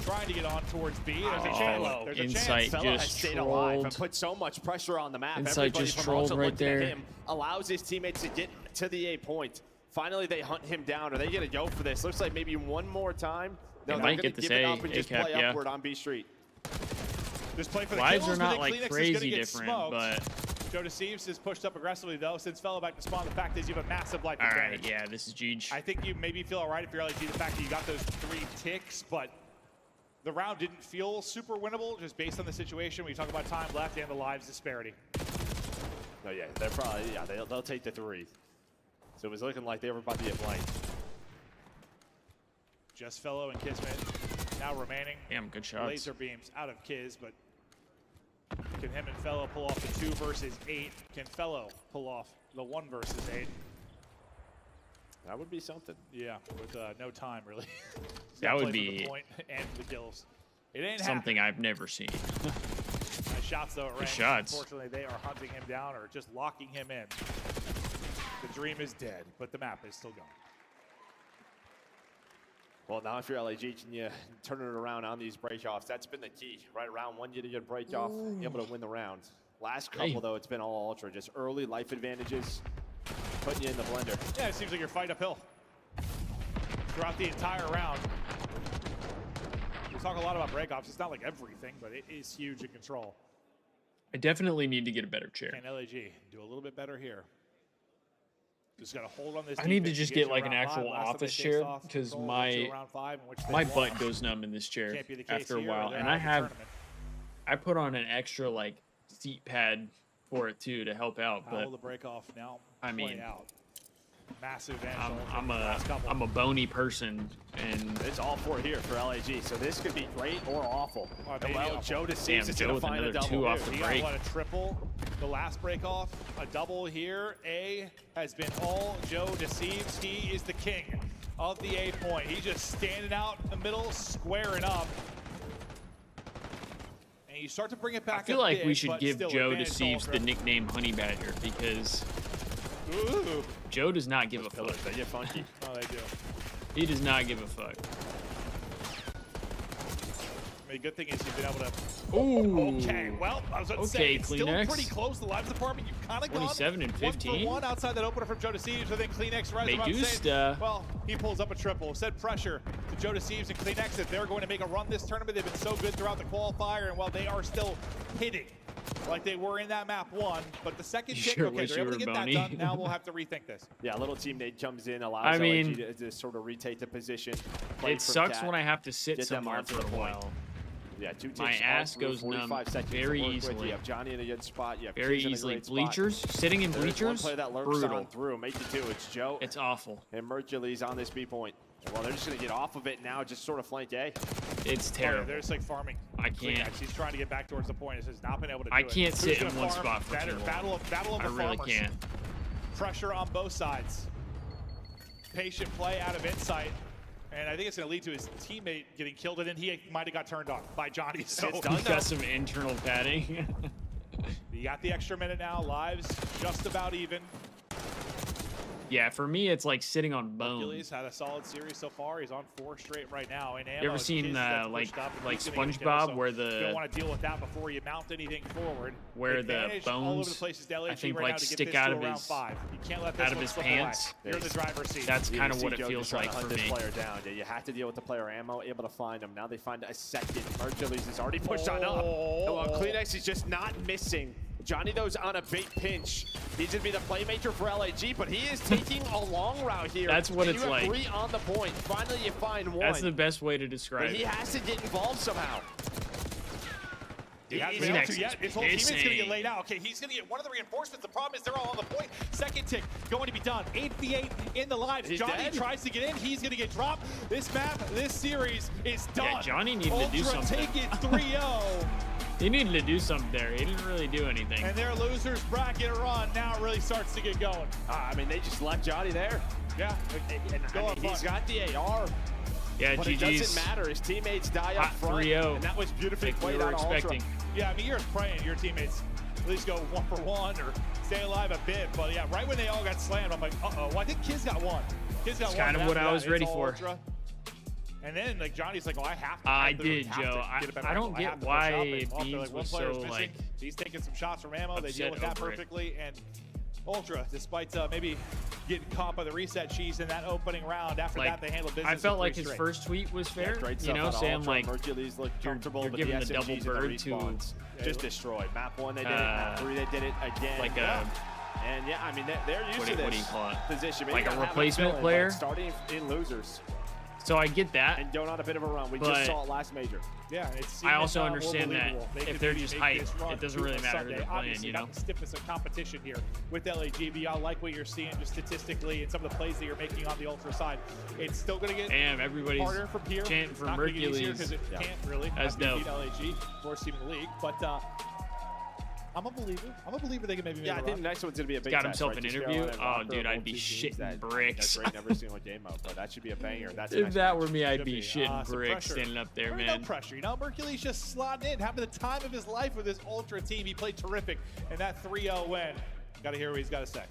Trying to get on towards B. There's a chance. There's a Insight chance. Fellow has just stayed alive and trolled. put so much pressure on the map. Insight Everybody just from trolled also right looking at there. him allows his teammates to get to the A point. Finally, they hunt him down. Are they going to go for this? Looks like maybe one more time. No, They they're might going get to this give it A- up and just A-cap, play yeah. upward on B Street. Just play for the Lives kills, are not but then like Kleenex is crazy gonna get different, smoked. but Joe Deceives is pushed up aggressively though. Since Fellow back to spawn, the fact is you have a massive life all advantage. right, yeah, this is Jeej. I think you maybe feel all right if you're LAG, the fact that you got those 3 ticks, but the round didn't feel super winnable just based on the situation. When you talk about time left and the lives disparity. No, yeah, they're probably, yeah, they'll take the 3. So it was looking like they were about to get blanked. Just Fellow and Kismet now remaining. Damn, good shots. Laser beams out of Kiz, but can him and Fellow pull off the 2 versus 8? Can Fellow pull off the 1 versus 8? That would be something. Yeah, with no time really. That would Play for be the point and the kills. It ain't something I've never seen. Nice shots though at range. shots. Unfortunately, they are hunting him down or just locking him in. The dream is dead, but the map is still going. Well, now if you're LAG, can you turn it around on these breakoffs? That's been the key, right? Round 1, you get a break off, able to win the round. Last couple, though, it's been all Ultra. Just early life advantages, putting you in the blender. Yeah, it seems like you're fighting uphill throughout the entire round. We talk a lot about breakoffs. It's not like everything, but it is huge in control. I definitely need to get a better chair. Can LAG do a little bit better here? Just got to hold on this. I need to defense just get get to like an round actual 5. Last time they office faced chair off, because control went to my round 5, in which they my won. butt goes numb in this chair Can't be the case after a here, or while, they're and out I of the have tournament. I put on an extra like seat pad for it too to help out, How will but the break off now I play mean, out? Massive advantage. I'm a bony person, and It's all 4 here for LAG, so this could be great or awful. maybe Well, awful. Joe Deceives Damn, is Joe going to with find a another double. 2 off the He break. got a triple. The last break off, a double here. A has been all Joe Deceives. He is the king of the A point. He's just standing out in the middle, squaring up. And you start to bring it back I feel a like bit, we should but give still Joe advantage Deceives the Ultra. nickname Honey Badger because Ooh. Joe does not give a Pillars, fuck. they get funky. Oh, they do. He does not give a fuck. I mean, the good thing is you've been able to. Ooh. Okay, well, I was about to Okay, say, it's Kleenex. still pretty close. The lives department, you kind of gone 27 and 15. 1 for 1 outside that opener from Joe Deceives, but then CleanX right about Medusta. well, he pulls up a triple. Said pressure to Joe Deceives and CleanX that they're going to make a run this tournament. They've been so good throughout the qualifier, and while they are still hitting like they were in that map 1, but the second kick, Sure okay, they're able to get that done. Now we'll have to rethink this. Yeah, a little teammate comes in, allows LAG to sort of retake the position. It sucks when I have to sit somewhere for a while. Yeah, 2 ticks. My ass goes numb very easily. You have Johnny in a good spot. You have very Kiz in a easily. great spot. Bleachers, sitting in There's bleachers, one play that lurks brutal. on through. Make it 2. It's Joe. It's awful. And Mercury's on this B point. Well, they're just going to get off of it now, just sort of flank A. It's terrible. They're just like farming. I can't. He's trying to get back towards the point. He's not been able to do it. I can't sit Who's in gonna one farm? spot for too long. Battle of I the really farmers. can't. Pressure on both sides. Patient play out of Insight. And I think it's going to lead to his teammate getting killed, and then he might have got turned on by Johnny. So He's got some internal padding. You got the extra minute now. Lives just about even. Yeah, for me, it's like sitting on bone. Hercules had a solid series so far. He's on 4 straight right now. And You ever seen like SpongeBob where you don't the want to deal with that before you mount anything forward. where the Advantage all over the bones places to LAG I think right like now to get stick this out to of around his 5. You can't let this out of one his slip pants? away. You're in the driver's seat. That's kind of what it Joe feels just trying like to hunt for this me. player down. Yeah, you have to deal with the player ammo, able to find him. Now they find a second. Hercules is already pushed on up. Oh, well, CleanX is just not missing. Johnny, though's on a big pinch. He's going to be the playmaker for LAG, but he is taking a long route here. That's what and it's you have like. 3 on the point. Finally, you find 1. That's the best way to describe But he it. has to get involved somehow. He hasn't been able to yet. His whole teammate's going to get laid out. Okay, he's going to get one of the reinforcements. The problem is they're all on the point. Second tick going to be done. 8v8 in the lives. He's Johnny dead. tries to get in. He's going to get dropped. This map, this series is done. Yeah, Johnny needed to do Ultra something. take it 3-0. He needed to do something there. He didn't really do anything. And their losers bracket run now really starts to get going. I mean, they just left Johnny there. Yeah. And he's got the AR. Yeah, but GG's. it doesn't matter. His teammates die up Hot front. 3-0. And that was beautifully Like we played were out of Ultra. expecting. Yeah, I mean, you're praying your teammates at least go 1 for 1 or stay alive a bit. But yeah, right when they all got slammed, I'm like, uh-oh. Well, I think Kiz got 1. Kiz got It's 1. kind of but what after I was that, ready it's all for. Ultra. And then like Johnny's like, well, I have to. I did, Joe. I don't get why Beans was so like. He's taking some shots from ammo. They deal upset with that over it. perfectly. And Ultra, despite maybe getting caught by the reset cheese in that opening round, after Like, that they handled business. I felt in like 3 his straight. first tweet was fair. Great You stuff know, out of saying Ultra. like Mercules look comfortable, you're but giving the the double SMGs and the bird to respawns just destroyed. Map 1 they did it. Map 3 they did it again. like and yeah, I mean they're used to this what do you call it? position. Maybe Like a not having replacement fill, player? but starting in losers So I get that. and going on a bit of a run. We But- just saw it last major. Yeah, it's I also even, understand that unbelievable. They if could they're maybe just make hype, this run it doesn't to really a matter who Sunday. they're playing, Obviously, you know? not the stiffness of competition here with LAGB. I like what you're seeing just statistically and some of the plays that you're making on the Ultra side. It's still going to get Damn, everybody's harder from here. chanting for Not gonna get easier Mercules. because it can't really. That's After you dope. beat LAG, worst team in the league. But I'm a believer. I'm a believer they can maybe make Yeah, I a think run. the next one's going to be a big Got test, himself right? an Just interview? Carolina and Oh, Rocker dude, are I'd both be two teams shitting that bricks. That's great in every single game mode, but that should be a banger. That's a If nice that match. were me, I'd Should be be. shitting Some bricks pressure. standing up there, There's man. no pressure. You know, Mercules just slotting in, having the time of his life with his Ultra team. He played terrific in that 3-0 win. Got to hear what he's got to say.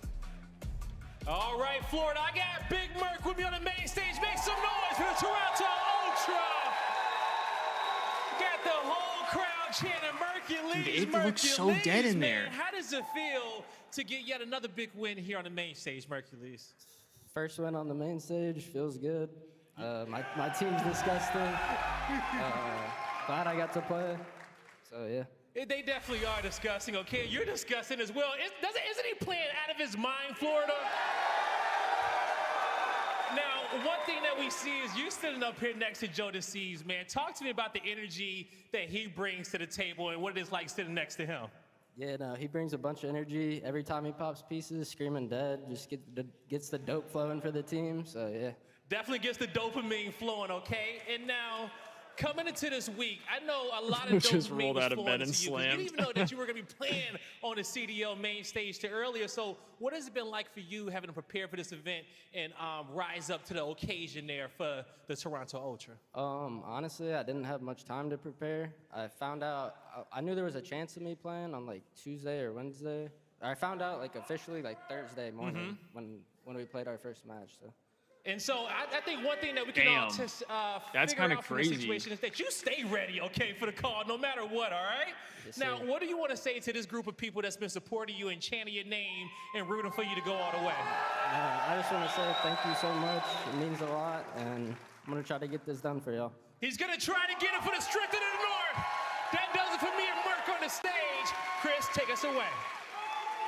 All right, Florida, I got Big Merc with me on the main stage. Make some noise for the Toronto Ultra. Got the whole crowd chanting Mercules. Dude, it looks so dead in there. Man, how does it feel to get yet another big win here on the main stage, Mercules? First win on the main stage, feels good. My team's disgusting. Glad I got to play. So yeah. They definitely are disgusting, okay? You're disgusting as well. Isn't he playing out of his mind, Florida? Now, one thing that we see is you sitting up here next to Joe Deceives, man. Talk to me about the energy that he brings to the table and what it is like sitting next to him. Yeah, no, he brings a bunch of energy. Every time he pops pieces, screaming dead, just gets the dope flowing for the team. So yeah. Definitely gets the dopamine flowing, okay? And now, coming into this week, I know a lot of Just dopamine rolled was out of flowing bed and into you 'cause you slammed. didn't even know that you were going to be playing on the CDL main stage to earlier. So what has it been like for you having to prepare for this event and rise up to the occasion there for the Toronto Ultra? Honestly, I didn't have much time to prepare. I found out, I knew there was a chance of me playing on like Tuesday or Wednesday. I found out like officially like Thursday morning when we played our first match. So. And so I think one thing that we can all just That's figure kinda out from the crazy. situation is that you stay ready, okay, for the call, no matter what, all right? Now, what do you want to say to this group of people that's been supporting you and chanting your name and rooting for you to go all the way? I just want to say thank you so much. It means a lot, and I'm going to try to get this done for y'all. He's going to try to get it for the strength of the North. That does it for me and Merc on the stage. Chris, take us away.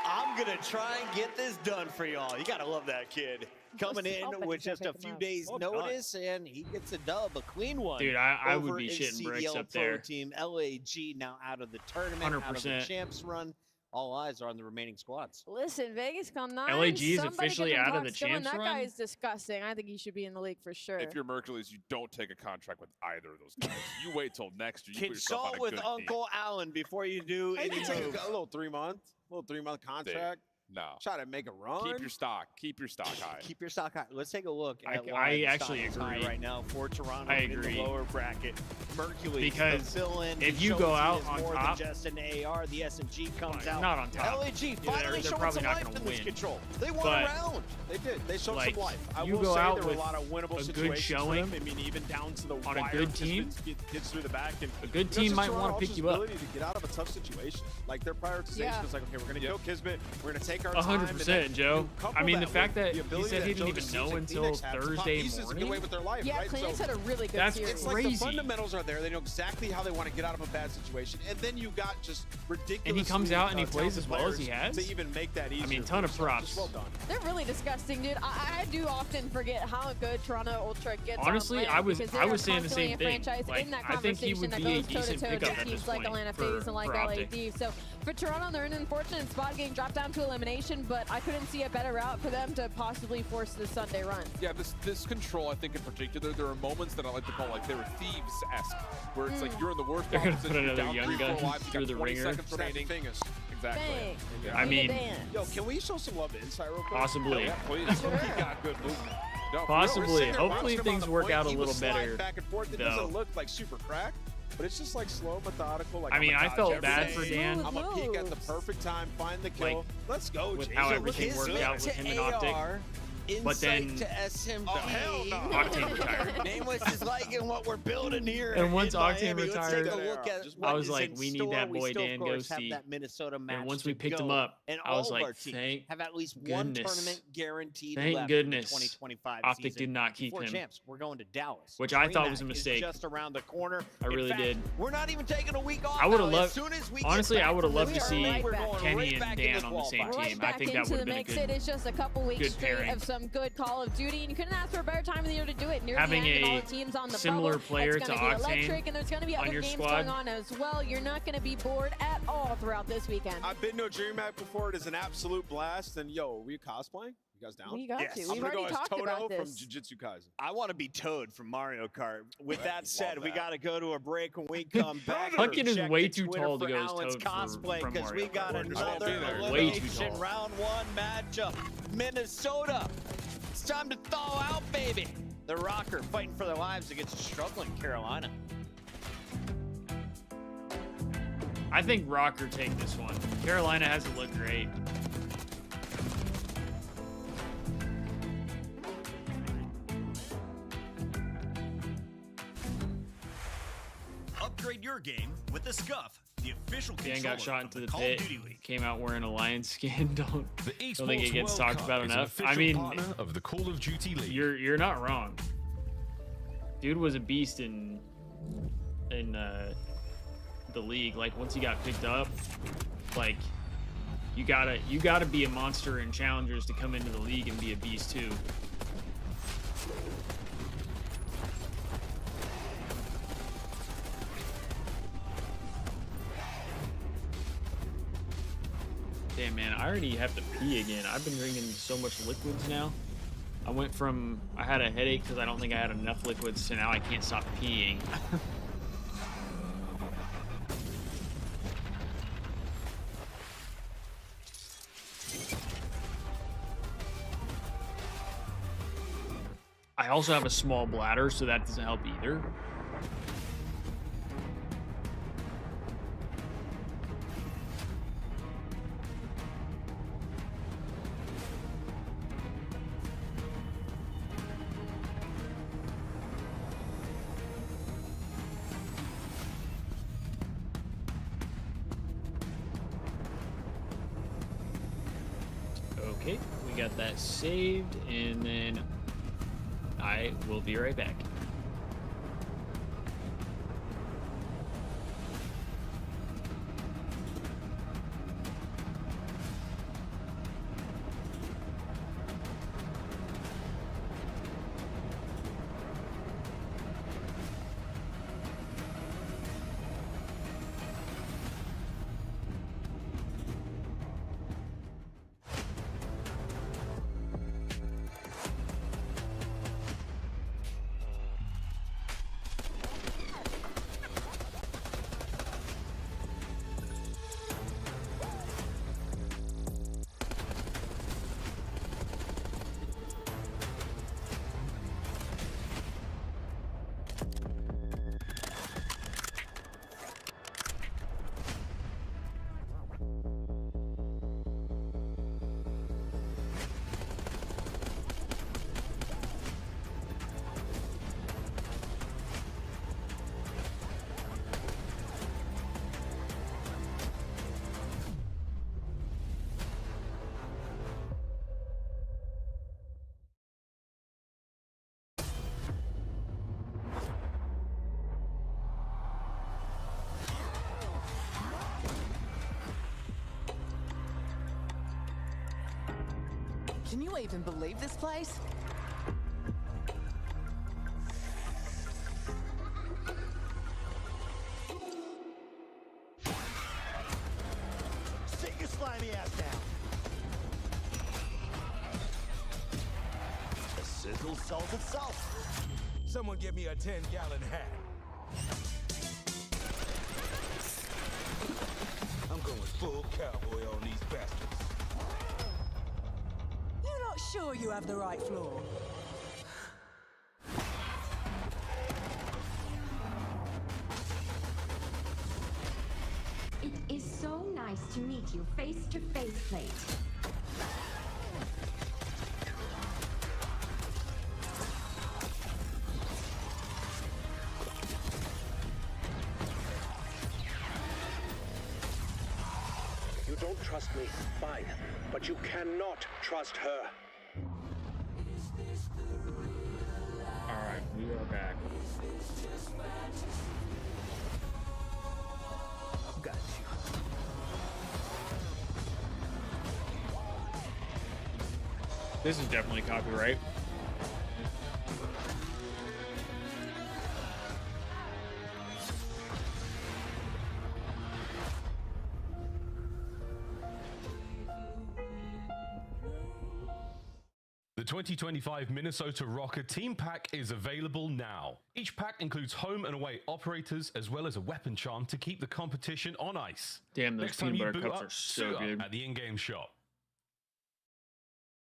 I'm going to try and get this done for y'all. You got to love that kid. Coming in with just a few days notice, and he gets a dub, a clean one. Dude, I would over be in shitting bricks CDL up Pro there. Team LAG now out of the tournament, out of the 100%. champs run. All eyes are on the remaining squads. Listen, Vegas Con 9. LAG is somebody officially get them out of the talks going. champs That run? guy is disgusting. I think he should be in the league for sure. If you're Mercules, you don't take a contract with either of those guys. You wait till next year. You put yourself Consult on a with good Uncle Allen before you do Hey, any you take moves. a little 3-month contract. No. Try to make a run. Keep your stock. Keep your stock high. Keep your stock high. Let's take a look at I why the actually stock is high agree. right now for Toronto I in agree. the lower bracket. Mercules, Because the fill-in, if he you shows go he out is on more top- than just an AR. The SMG comes out. not on top. LAG Yeah, finally they're showing probably some not life gonna in this win. control. They won But- a round. They did. They showed Like, some life. I you will go say out there were a with lot of winnable a good situations showing for them. I mean, even down to the on a wire. good team. Gets through the back. And A good it's team just might wanna Toronto's pick you up. ability to get out of a tough situation. Like their prioritization Yeah. is like, okay, we're going to kill Kismet. We're going to take our 100%, time. and then Joe. you couple I mean, the that fact with that the he ability said that he didn't Joe even DeSuze know and until Phoenix have to pop Thursday pieces and get away morning. with their life, Yeah, right? Phoenix So had a really good that's series. it's like the crazy. fundamentals are there. They know exactly how they want to get out of a bad situation. And then you got just ridiculous. And he comes out and he plays as well as he has. To even make that easier. I mean, for ton of themselves. props. Just well done. They're really disgusting, dude. I do often forget how good Toronto Ultra gets. Honestly, on land I was because they I are was saying the constantly same a thing. franchise Like, in that I think he conversation would that be a goes decent toe-to-toe pickup at teams this like point Atlanta for Faze and like LA OpTic. Thieves. So for Toronto, they're in an unfortunate spot getting dropped down to elimination, but I couldn't see a better route for them to possibly force the Sunday run. Yeah, this control, I think in particular, there are moments that I like to call like they were Thieves-esque, where it's like you're in the worst They're gonna position, put you're another down young 3-4 gun lives, you through got the 20 ringer. seconds Snappy remaining. fingers. Exactly. Bang. I mean, Yo, can we show some love to Insight real quick? possibly. Yeah, please. He got good movement. No, for real, Possibly. We're sitting there Hopefully watching him things on the work point. out a He little was sliding better, back and forth. It though. doesn't look like super cracked, but it's just like slow, methodical. Like I mean, I dodge felt bad everything. for Dan. I'm gonna peek at the perfect time, find the kill. Like, Let's go, with Jason. how Look everything at worked this. out with him and OpTic. But Insight then- to SMG. Oh, hell no. Octane retired. Nameless is liking what we're building here. And once in Octane Miami. Let's take retired, a look at Just what I was is like, in we need store. that We boy still, Dan of course, have Ghosty. that Minnesota match And once to we picked go. him up, and I was all of like, our teams thank have at least one goodness. tournament guaranteed Thank left goodness for the 2025 OpTic season. did not keep Before him. champs, we're going to Dallas. Which I thought was a DreamHack is mistake. just around the corner. I In really fact, did. We're not even taking a week off. I would have now. loved, As soon as we honestly, get I back would have from loved this, to see we're going Kenny right and back Dan into on the same qualifying. Right team. I back think that into would the have been a mix. good. It is just a couple weeks good straight pairing. of some good Call of Duty, and you couldn't ask for a better time of the year to do it. Near Having the end, and all a the teams on the similar bubble. player it's to gonna be Octane electric, and there's going to be on other your games squad. going on as well. You're not going to be bored at all throughout this weekend. I've been to a DreamHack before. It is an absolute blast. And yo, are we cosplaying? You guys down? We got Yes. to. I'm We've gonna go already as talked Toto about from this. Jujutsu Kaisen. I want to be Toad from Mario Kart. With Right, that said, love we that. got to go to a break. When we come back, Pumpkin is check way the too Twitter tall to for go as Alan's Toad cosplay from because we Mario got Kart. another Way too elimination tall. round one matchup. Minnesota. It's time to thaw out, baby. The Rocker fighting for their lives against a struggling Carolina. I think Rocker take this one. Carolina hasn't looked great. Upgrade your game with the Scuff, the official Dan controller got shot of into the the Call pit. of Duty League. Came out wearing a lion skin. Don't think Esports it gets World talked Cup about is an enough. I official mean, partner of the Call of Duty League. you're not wrong. Dude was a beast in the league. Like once he got picked up, like you gotta be a monster in challengers to come into the league and be a beast too. Damn man, I already have to pee again. I've been drinking so much liquids now. I had a headache because I don't think I had enough liquids, so now I can't stop peeing. I also have a small bladder, so that doesn't help either. Okay, we got that saved, and then I will be right back. Can you even believe this place? Sit your slimy ass down. The sizzle sells itself. Someone give me a 10-gallon hat. I'm going full cowboy on these bastards. You're not sure you have the right floor? It is so nice to meet you face to face, Plate. You don't trust me, fine, but you cannot trust her. Alright, we are back. I've got you. This is definitely copyright. The 2025 Minnesota Rocker Team Pack is available now. Each pack includes home and away operators as well as a weapon charm to keep the competition on ice. Damn, those Next time peanut you butter boot cups up, are so suit up good. at the in-game shop.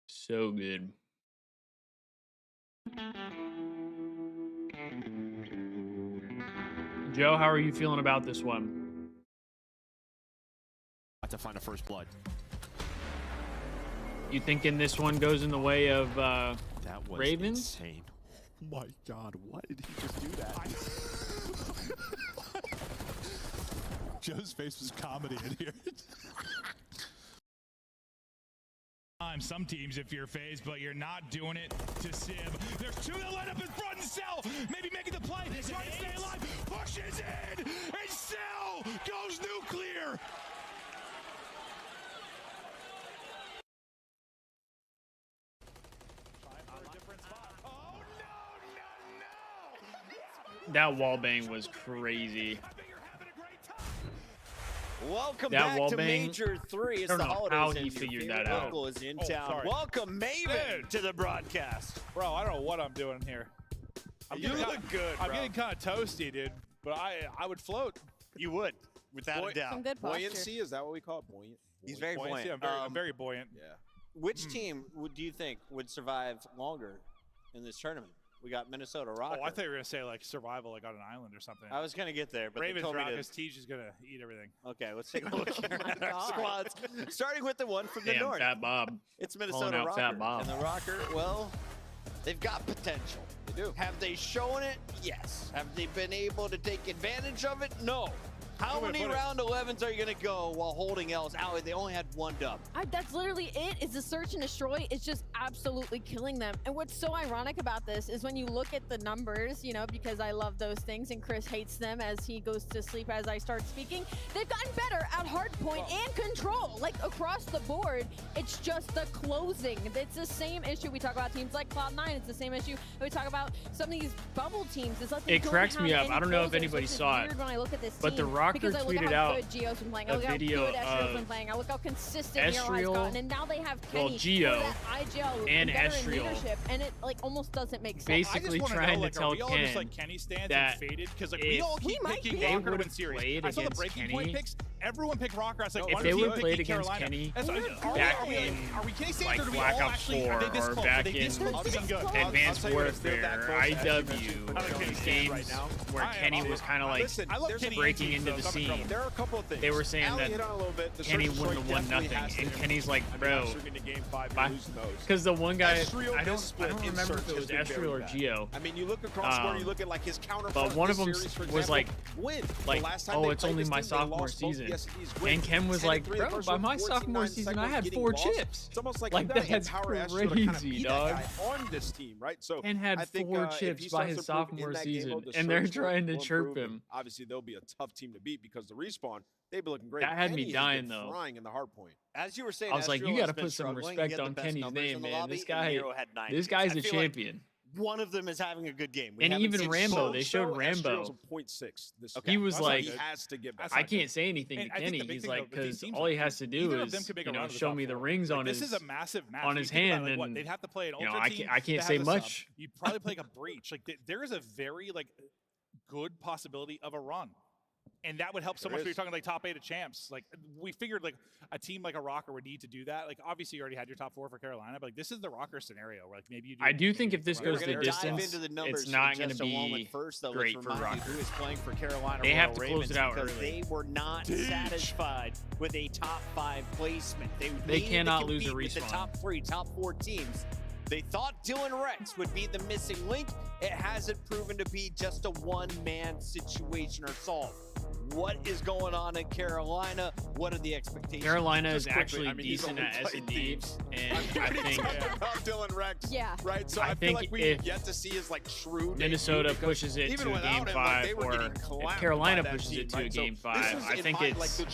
So good. Joe, how are you feeling about this one? To find a first blood. You thinking this one goes in the way of That was Ravens? insane. Oh my God, why did he just do that? Joe's face was comedy in here. Some teams, if you're Faze, but you're not doing it to Sib. There's two that line up in front and Cell, maybe making the play, trying to stay alive, pushes in, and Cell goes nuclear. That wall bang was crazy. Welcome That back wall to bang, Major 3. It's I don't the know holidays. how and he your figured favorite that out. local is in Oh, town. sorry. Welcome Maven Dude. to the broadcast. Bro, I don't know what I'm doing here. You look good, I'm bro. getting kind of toasty, dude. But I would float. You would, without a doubt. Some good posture. Buoyancy, is that what we call it? Buoyant? He's very Buoyancy, buoyant. I'm very buoyant. Yeah. Which team do you think would survive longer in this tournament? We got Minnesota Rocker. Oh, I thought you were gonna say like survival, like on an island or something. I was gonna get there, but they Ravens told me rock to- because Teach is gonna eat everything. Okay, let's take a look here at our squads. Starting with the one from the Damn, north. Fat Bob. It's Calling Minnesota out Rocker. Fat Bob. And the Rocker, well, they've got potential. They do. Have they shown it? Yes. Have they been able to take advantage of it? No. How many round 11s are you going to go while holding L's? Allie, they only had one dub. That's literally it, is the search and destroy is just absolutely killing them. And what's so ironic about this is when you look at the numbers, you know, because I love those things and Chris hates them as he goes to sleep as I start speaking, they've gotten better at hardpoint and control, like across the board. It's just the closing. It's the same issue we talk about teams like Cloud9. It's the same issue we talk about some of these bubble teams. It's like it cracks me up. I don't know if anybody saw it, when I look at this but the Rocker tweeted out a video of I look how consistent Nero has gotten, and now they have Kenny, Geo, IGL, and Estriel, and it like almost doesn't make sense. Basically trying to tell Ken just like Kenny stands that and faded because like we all keep picking Rocker to win series. I saw the breaking point picks. Everyone picked Rocker. I was like, if they would have played against Kenny back in like Black Ops 4 or back in Advanced Warfare, IW, games where Kenny was kind of like breaking into the scene, there are a couple of things. They were saying that Kenny wouldn't have won nothing, and Kenny's like, bro, because the one guy, I don't remember if it was Estriel or Geo. I mean, you look across the board, you look at like his counterpart. But one of them was like, oh, it's only my sophomore season. And Ken was like, bro, by my sophomore season, I had 4 chips. It's almost like that's crazy, dog. On this team, right? So Ken had 4 chips by his sophomore season, and they're trying to chirp him. Obviously, they'll be a tough team to beat because the respawn, they've been looking great. That had me dying though. Flying in the hard point. As you were saying, I was like, you got to put some respect on Kenny's name, man. This guy's a champion. One of them is having a good game. And even Rambo, they showed Rambo. 0.6. He was like, he has to get better. I can't say anything to Kenny. He's like, because all he has to do is, you know, show me the rings on his on his hand, and they'd have to play an you know, ultra team. I can't say much. You probably play like a breach. Like there is a very like good possibility of a run. And that would help so much when you're talking like top 8 of champs. Like we figured like a team like a Rocker would need to do that. Like obviously you already had your top 4 for Carolina, but like this is the Rocker scenario where like maybe you do. I do think if this goes the distance, it's not going to be great for Rocker. Who is playing for Carolina? They have to close it out because early. They were not satisfied with a top 5 placement. They cannot lose a respawn. With the top 3, top 4 teams. They thought Dylan Rex would be the missing link. It hasn't proven to be just a one-man situation or solve. What is going on in Carolina? What are the expectations? Carolina is actually decent at S&D, and I think about Dylan Rex, right? So I feel think like we yet to see his like true Minnesota pushes it to a game 5, or if Carolina pushes it to a game 5, I think it's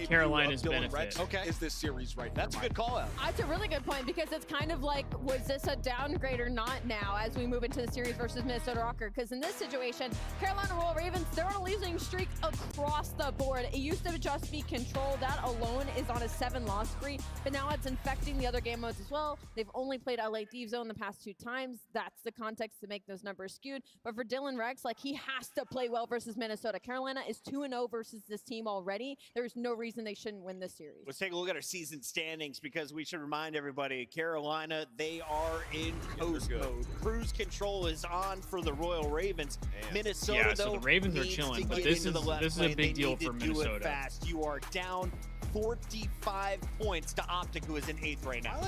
Carolina's benefit. Okay, is this series right now? That's a good call out. That's a really good point because it's kind of like, was this a downgrade or not now as we move into the series versus Minnesota Rocker? Because in this situation, Carolina Royal Ravens, they're on a losing streak across the board. It used to just be control. That alone is on a 7-loss spree, but now it's infecting the other game modes as well. They've only played LA Thieves Zone the past 2 times. That's the context to make those numbers skewed. But for Dylan Rex, like he has to play well versus Minnesota. Carolina is 2-0 versus this team already. There's no reason they shouldn't win this series. Let's take a look at our season standings because we should remind everybody, Carolina, they are in coast mode. Cruise control is on for the Royal Ravens. Minnesota, so the Ravens are chilling, but this is a big deal for Minnesota. Fast. You are down 45 points to OpTic, who is in 8th right now.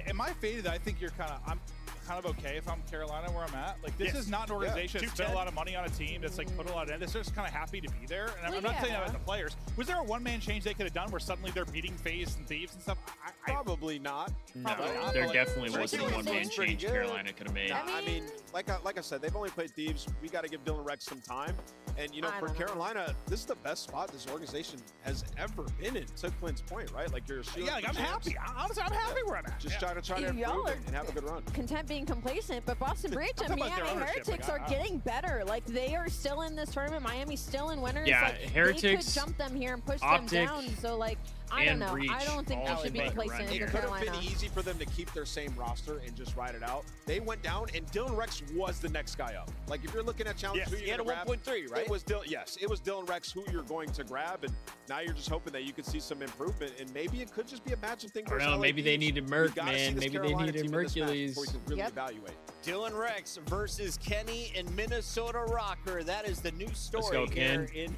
Am I faded? I think you're I'm kind of okay if I'm Carolina where I'm at. Like this is not an organization that spent a lot of money on a team that's like put a lot in. They're just kind of happy to be there. And I'm not saying that about the players. Was there a one-man change they could have done where suddenly they're beating Faze and Thieves and stuff? Probably not. No, there definitely wasn't a one-man change Carolina could have made. I mean, like I said, they've only played Thieves. We got to give Dylan Rex some time. And, you know, for Carolina, this is the best spot this organization has ever been in. To Clint's point, right? Like, you're shooting. Yeah, like I'm happy. Honestly, I'm happy where I'm at. Just try to improve it and have a good run. Content being complacent, but Boston Breach and Miami Heretics are getting better. Like, they are still in this tournament. Miami's still in winners. Yeah, like, Heretics, they could jump them here and push OpTic, them down. So, like, I don't know. Breach, I don't think they should be complacent It in could Carolina. have been easy for them to keep their same roster and just ride it out. They went down, and Dylan Rex was the next guy up. Like, if you're looking at challenges, who he had a 1.3, right? It was Dylan Rex who you're going to grab, and now you're just hoping that you could see some improvement, and maybe it could just be a matchup thing. I don't know, maybe they needed Merc, man. Maybe they needed Mercules. Before you can really evaluate. Dylan Rex versus Kenny and Minnesota Rocker. That is the new story Let's go, here Ken. in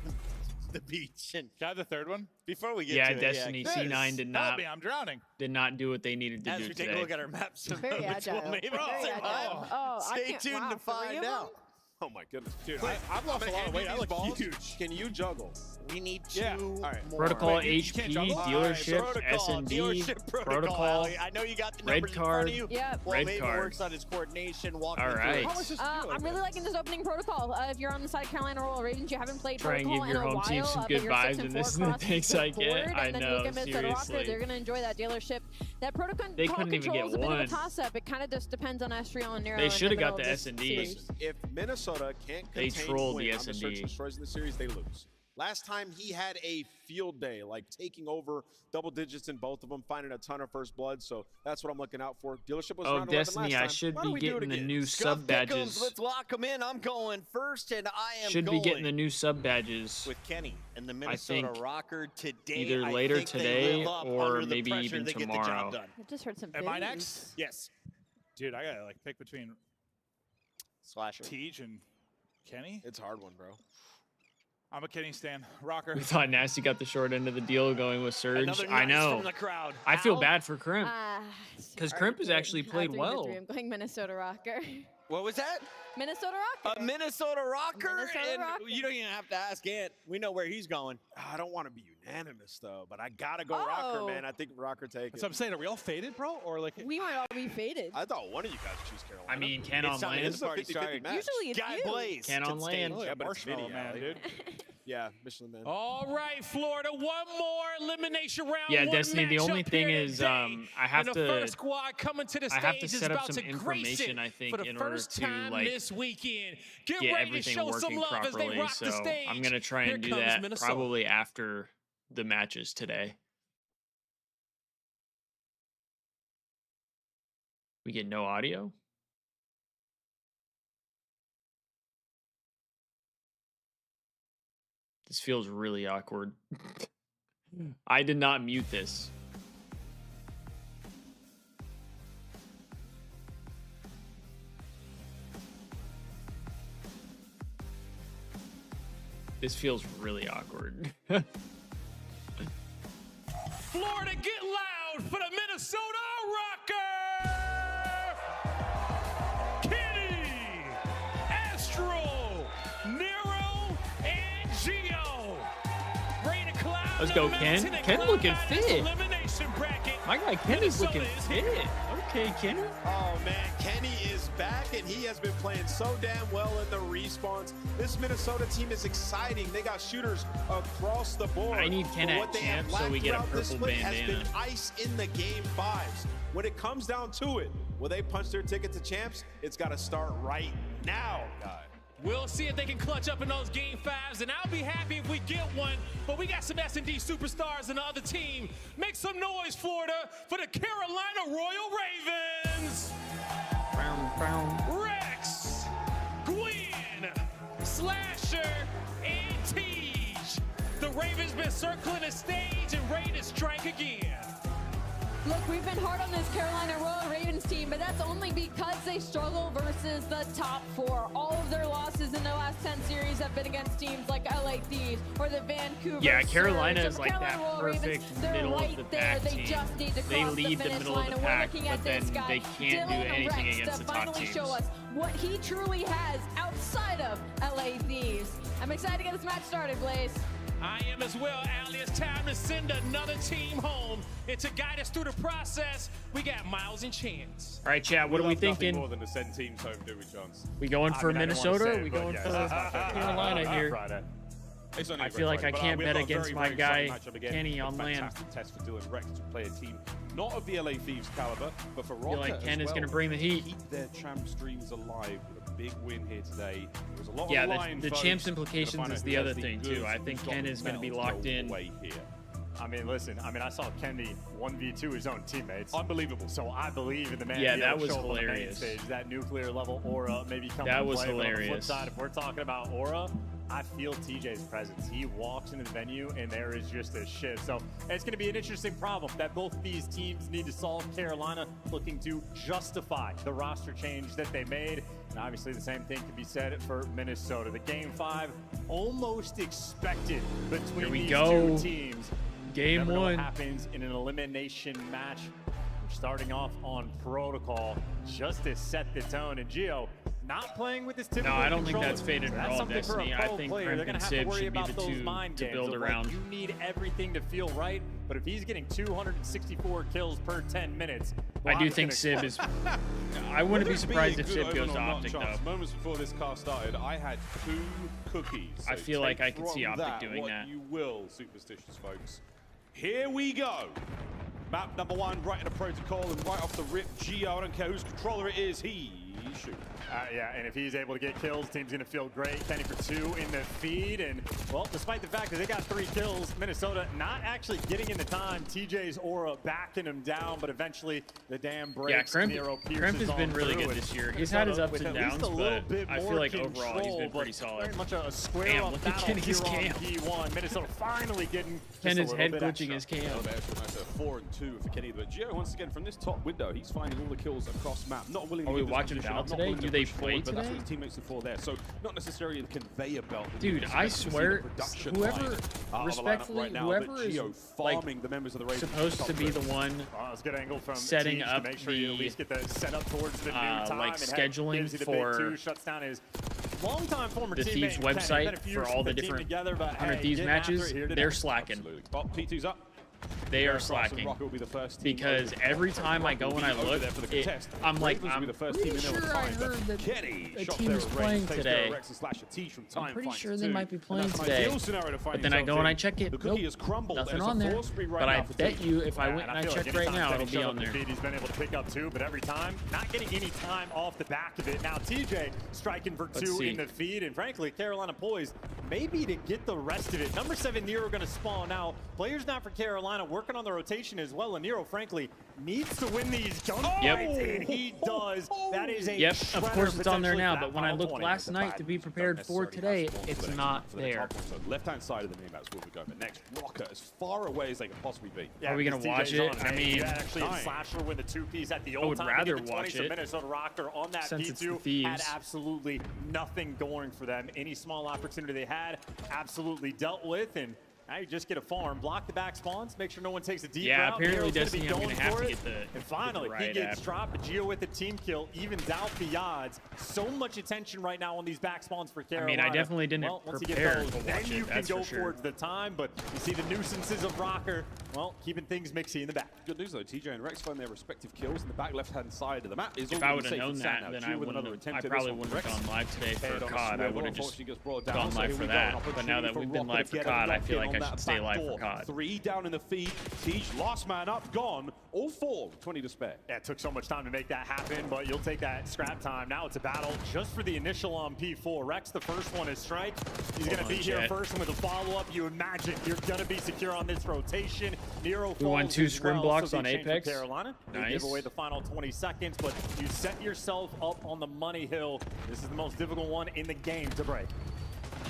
the beach. And got the third one before we get to Destiny it. C9 did not. Help me, I'm drowning. Did not do what they needed to As do we take a look at our maps, Very agile. Very agile. Stay tuned to find out. Oh my goodness, dude! I've lost a lot of weight. I look huge. Can you juggle? We need two more. Protocol, Wait, HP, dealership, S&D, protocol, I know you got the red numbers in front card, of you. Yep. Well, red maybe card. works on his coordination. Walk All me right. through it. I'm really liking this opening protocol. If you're on the side of Carolina Royal Ravens, you haven't played Try and protocol give your in a home while, team some but good you're vibes, 6-4 and this is the across things I board, get. I and then you know, look at Minnesota Rockers, seriously. they're going to enjoy that dealership. That protocol They couldn't even control get is a bit of one. a toss-up. It kind of just depends on Estriel and Nero. They in should the have got middle the of this S&D. series. If Minnesota can't They contain trolled Quinn the on the search S&D. and destroys in the series, they lose. Last time he had a field day, like taking over double digits in both of them, finding a ton of first blood. So that's what I'm looking out for. Dealership was around 11 Destiny, last I time. should Why don't be we do it getting the again? new Scuff sub badges. Pick'ems, let's lock them in. I'm going first, and I am Should going be getting the new sub badges. with Kenny and the I Minnesota think Rocker today. either I later think they today live up or under the maybe pressure. even They get the tomorrow. job done. I just heard some Am I booze. next? Yes. Dude, I gotta like pick between Slasher, Tej, and Kenny. It's a hard one, bro. I'm a Kenny stan. Rocker. We thought Nasty got the short end of the deal going with Surge. Another I nice know. from the crowd. I feel Al? bad for Crimp. Because Sorry, Crimp has dude. actually played After well. I'm going Minnesota Rocker. What was that? Minnesota Rocker. A Minnesota Rocker? Minnesota and Rocker. you don't even have to ask Ant. We know where he's going. I don't want to be unanimous, though, but I got to go Rocker, man. I think Rocker take it. So I'm saying, are we all faded, bro? Or like We might all be faded. I thought one of you guys choose Carolina. I mean, Ken on It's time to land. get the party started. match. Usually it's Guy you. Blaze. Ken on to land. stage. Yeah, but it's Marshmallow video, Man, dude. Yeah, Michelin Man. All right, Florida, one more elimination round. Yeah, one Destiny, the only matchup thing here is, today. I have And the to- first squad coming to the I stage have to is set up about some to grace information, it I think, for the in order first to, time like, this weekend. Get get ready to everything show some working love as they properly. rock So the stage. I'm going to try Here and do comes that Minnesota. probably after the matches today. We get no audio? This feels really awkward. I did not mute this. This feels really awkward. Florida, get loud for the Minnesota Rocker! Kenny, Astro, Nero, and Gio. Ready to climb Let's the go, mountain Ken. and Ken climb looking out of this fit. elimination bracket. My guy Ken is looking Minnesota is fit. here. Okay, Kenny. Oh, man, Kenny is back, and he has been playing so damn well in the respawns. This Minnesota team is exciting. They got shooters across the board. I need Ken But at what they have champ so we lacked get a throughout this purple split has bandana. been ice in the game fives. When it comes down to it, will they punch their ticket to champs? It's got to start right now, guys. We'll see if they can clutch up in those game fives, and I'll be happy if we get one. But we got some S&D superstars in the other team. Make some noise, Florida, for the Carolina Royal Ravens. Rex, Gwen, Slasher, and Tej. The Ravens been circling the stage and ready to strike again. Look, we've been hard on this Carolina Royal Ravens team, but that's only because they struggle versus the top four. All of their losses in the last 10 series have been against teams like LA Thieves or the Vancouver Yeah, Surge. Carolina So is like Carolina that Royal perfect Ravens, they're middle right of the there. pack They team. just need to They cross lead the finish middle line, of the and we're pack, looking at but this then guy, they can't do Dylan anything Rex, against to the top finally teams. show us what he truly has outside of LA Thieves. I'm excited to get this match started, Blaze. I am as well, Allie. It's time to send another team home. And to guide us through the process, we got Miles and Chance. All right, chat, what are we love nothing thinking? more than to send teams home, do we, Chance? We going for I mean, I don't wanna Minnesota say or it, we but going yes, for that's my favorite. Carolina here? Friday. It's only a I great feel like Friday, I but, can't we've bet got a against very, my very guy, exciting matchup again. Kenny, A on land. fantastic test for Dylan Rex to play a team not of the LA Thieves caliber, but for feel Rocker like Ken as is well, gonna bring the heat. Keep their champ streams alive with a big win here today. There was a lot Yeah, on the line, the folks. champs Gotta implications find is out the who other has the thing, too. goods, I think who's got Ken the is gonna be medals locked all the in. way here. I mean, listen, I saw Kenny 1v2 his own teammates. Unbelievable. So I believe in the man. Yeah, to be able that to was show up on the main hilarious. Stage, that nuclear level aura maybe come That into was play. But on the flip hilarious. side, if we're talking about aura, I feel TJ's presence. He walks into the venue and there is just a shift. So it's going to be an interesting problem that both these teams need to solve. Carolina looking to justify the roster change that they made. And obviously the same thing can be said for Minnesota. The game 5 almost expected between Here we these go. two teams. Game Never know what 1. happens in an elimination match. We're starting off on protocol just to set the tone. And Gio, not playing with this typical No, I don't think controller. that's faded So at that's all, something for a Destiny. pro I think player. Crimp They're gonna and have to Sib worry should be about the those two mind to games build of, around. Like, you need everything to feel right, but if he's getting 264 kills per 10 minutes, I do think Sib is. I wouldn't be surprised if Sib goes to OpTic though. Moments before this car started, I had 2 cookies. I feel like I could see from OpTic doing what that. You will, superstitious folks. Here we go. Map number 1, right in the protocol, and right off the rip, Gio. I don't care whose controller it is, he's shooting. Yeah, and if he's able to get kills, team's gonna feel great. Kenny for 2 in the feed, and well, despite the fact that they got 3 kills, Minnesota not actually getting in the time. TJ's aura backing him down, but eventually the dam breaks. Yeah, Nero Crimp has been really good this year. He's had his ups and downs, but I feel like overall he's been pretty solid. Very much a square Damn, up look at battle Kenny's here on cam. P1. Minnesota finally getting Ken just is a head little bit glitching extra. his cam. A little bit extra, nice, 4 and 2 for Kenny. But Gio, once again, from this top window, he's finding all the kills across map. Not willing to Are we give this watching position Val up, not today? willing to Do they push play forward, but that's today? what his teammates are for there. So not necessarily the conveyor belt. that Dude, you I expect to see swear, the production whoever, line, of the lineup respectfully, right now, whoever but is Gio farming the members of the Ravens supposed top to be the three. one It's a good angle from setting Thieves up to make sure you at least get the setup towards the new time. like and scheduling gives you the for big 2, shuts down his longtime former the teammate, Thieves Kenny. Been a website few for years all since the team different together, but 100 hey, Thieves getting after matches. it here today. They're slacking. Absolutely. Oh, T2's up. They are Cross and slacking Rocket will be the first team because over. every time I go and I Over look, there for the contest. I'm like, Ravens will be I'm the first pretty team in there sure I with time, heard but that Kenny a shot team there is at playing range, takes today. Rex and slash a T from time I'm pretty finds sure they 2. might be And playing that's an today. ideal scenario to find But then I yourself go and I in. check it. The Nope, cookie has crumbled. nothing It's a on there. force free right But I now for bet T2. you if I Yeah, went and I feel like checked right anytime now, Kenny it'll be showed on up the there. feed, he's been able to pick up 2, but every time not getting any time off the back of it. Now TJ striking for 2 in the feed, and frankly, Carolina poised maybe to get the rest of it. Number 7 Nero going to spawn out. Players not for Carolina working on the rotation as well, and Nero frankly needs to win these gunfights, and he does. That is a Yep, of course it's on there potentially now, for but that when I final looked 20. last night to be prepared for today, it's not there. So left-hand side of the map, that's where we go. But next, Rocker as far away as they can possibly be. Are we gonna because watch TJ's it? on I main. mean, You had actually a slasher with the 2-piece at the old would time. rather Even watch 20, it. so Minnesota Rocker on that Since it's the P2 Thieves. had absolutely nothing going for them. Any small opportunity they had, absolutely dealt with, and now you just get a farm, block the back spawns, make sure no one takes a deep Yeah, route. apparently Nero's gonna Destiny, be I'm going gonna have for to it. get the And finally, right he gets app. dropped. Gio with the team kill evens out the odds. So much attention right now on these back spawns for I Carolina. mean, I definitely didn't well, once you prepare get those, to then watch you it, can that's go for sure. towards the time, but you see the nuisances of Rocker, well, keeping things mixy in the back. Good news though, TJ and Rex find their respective kills in the back left-hand side of the map. Is If all I would have safe known and sound that, now. then Gio I with another wouldn't. attempt I at this probably one. wouldn't have Rex gone live today for head on a COD. I swivel, would have just unfortunately gets brought gone down, so live here for we go, that. an But now that opportunity we've for been Rocker live to for get a COD, I lock feel in like on I should that stay back live for door. COD. 3 down in the feed. Siege, last man up, gone. All 4, 20 to spare. Yeah, it took so much time to make that happen, but you'll take that scrap time. Now it's a battle just for the initial on P4. Rex, the first one is strike. He's going to be here first, and with a follow-up, you imagine you're going to be secure on this rotation. Nero We won falls 2 as scrim well, blocks so on big change for Apex. Carolina. They Nice. give away the final 20 seconds, but you set yourself up on the money hill. This is the most difficult one in the game to break.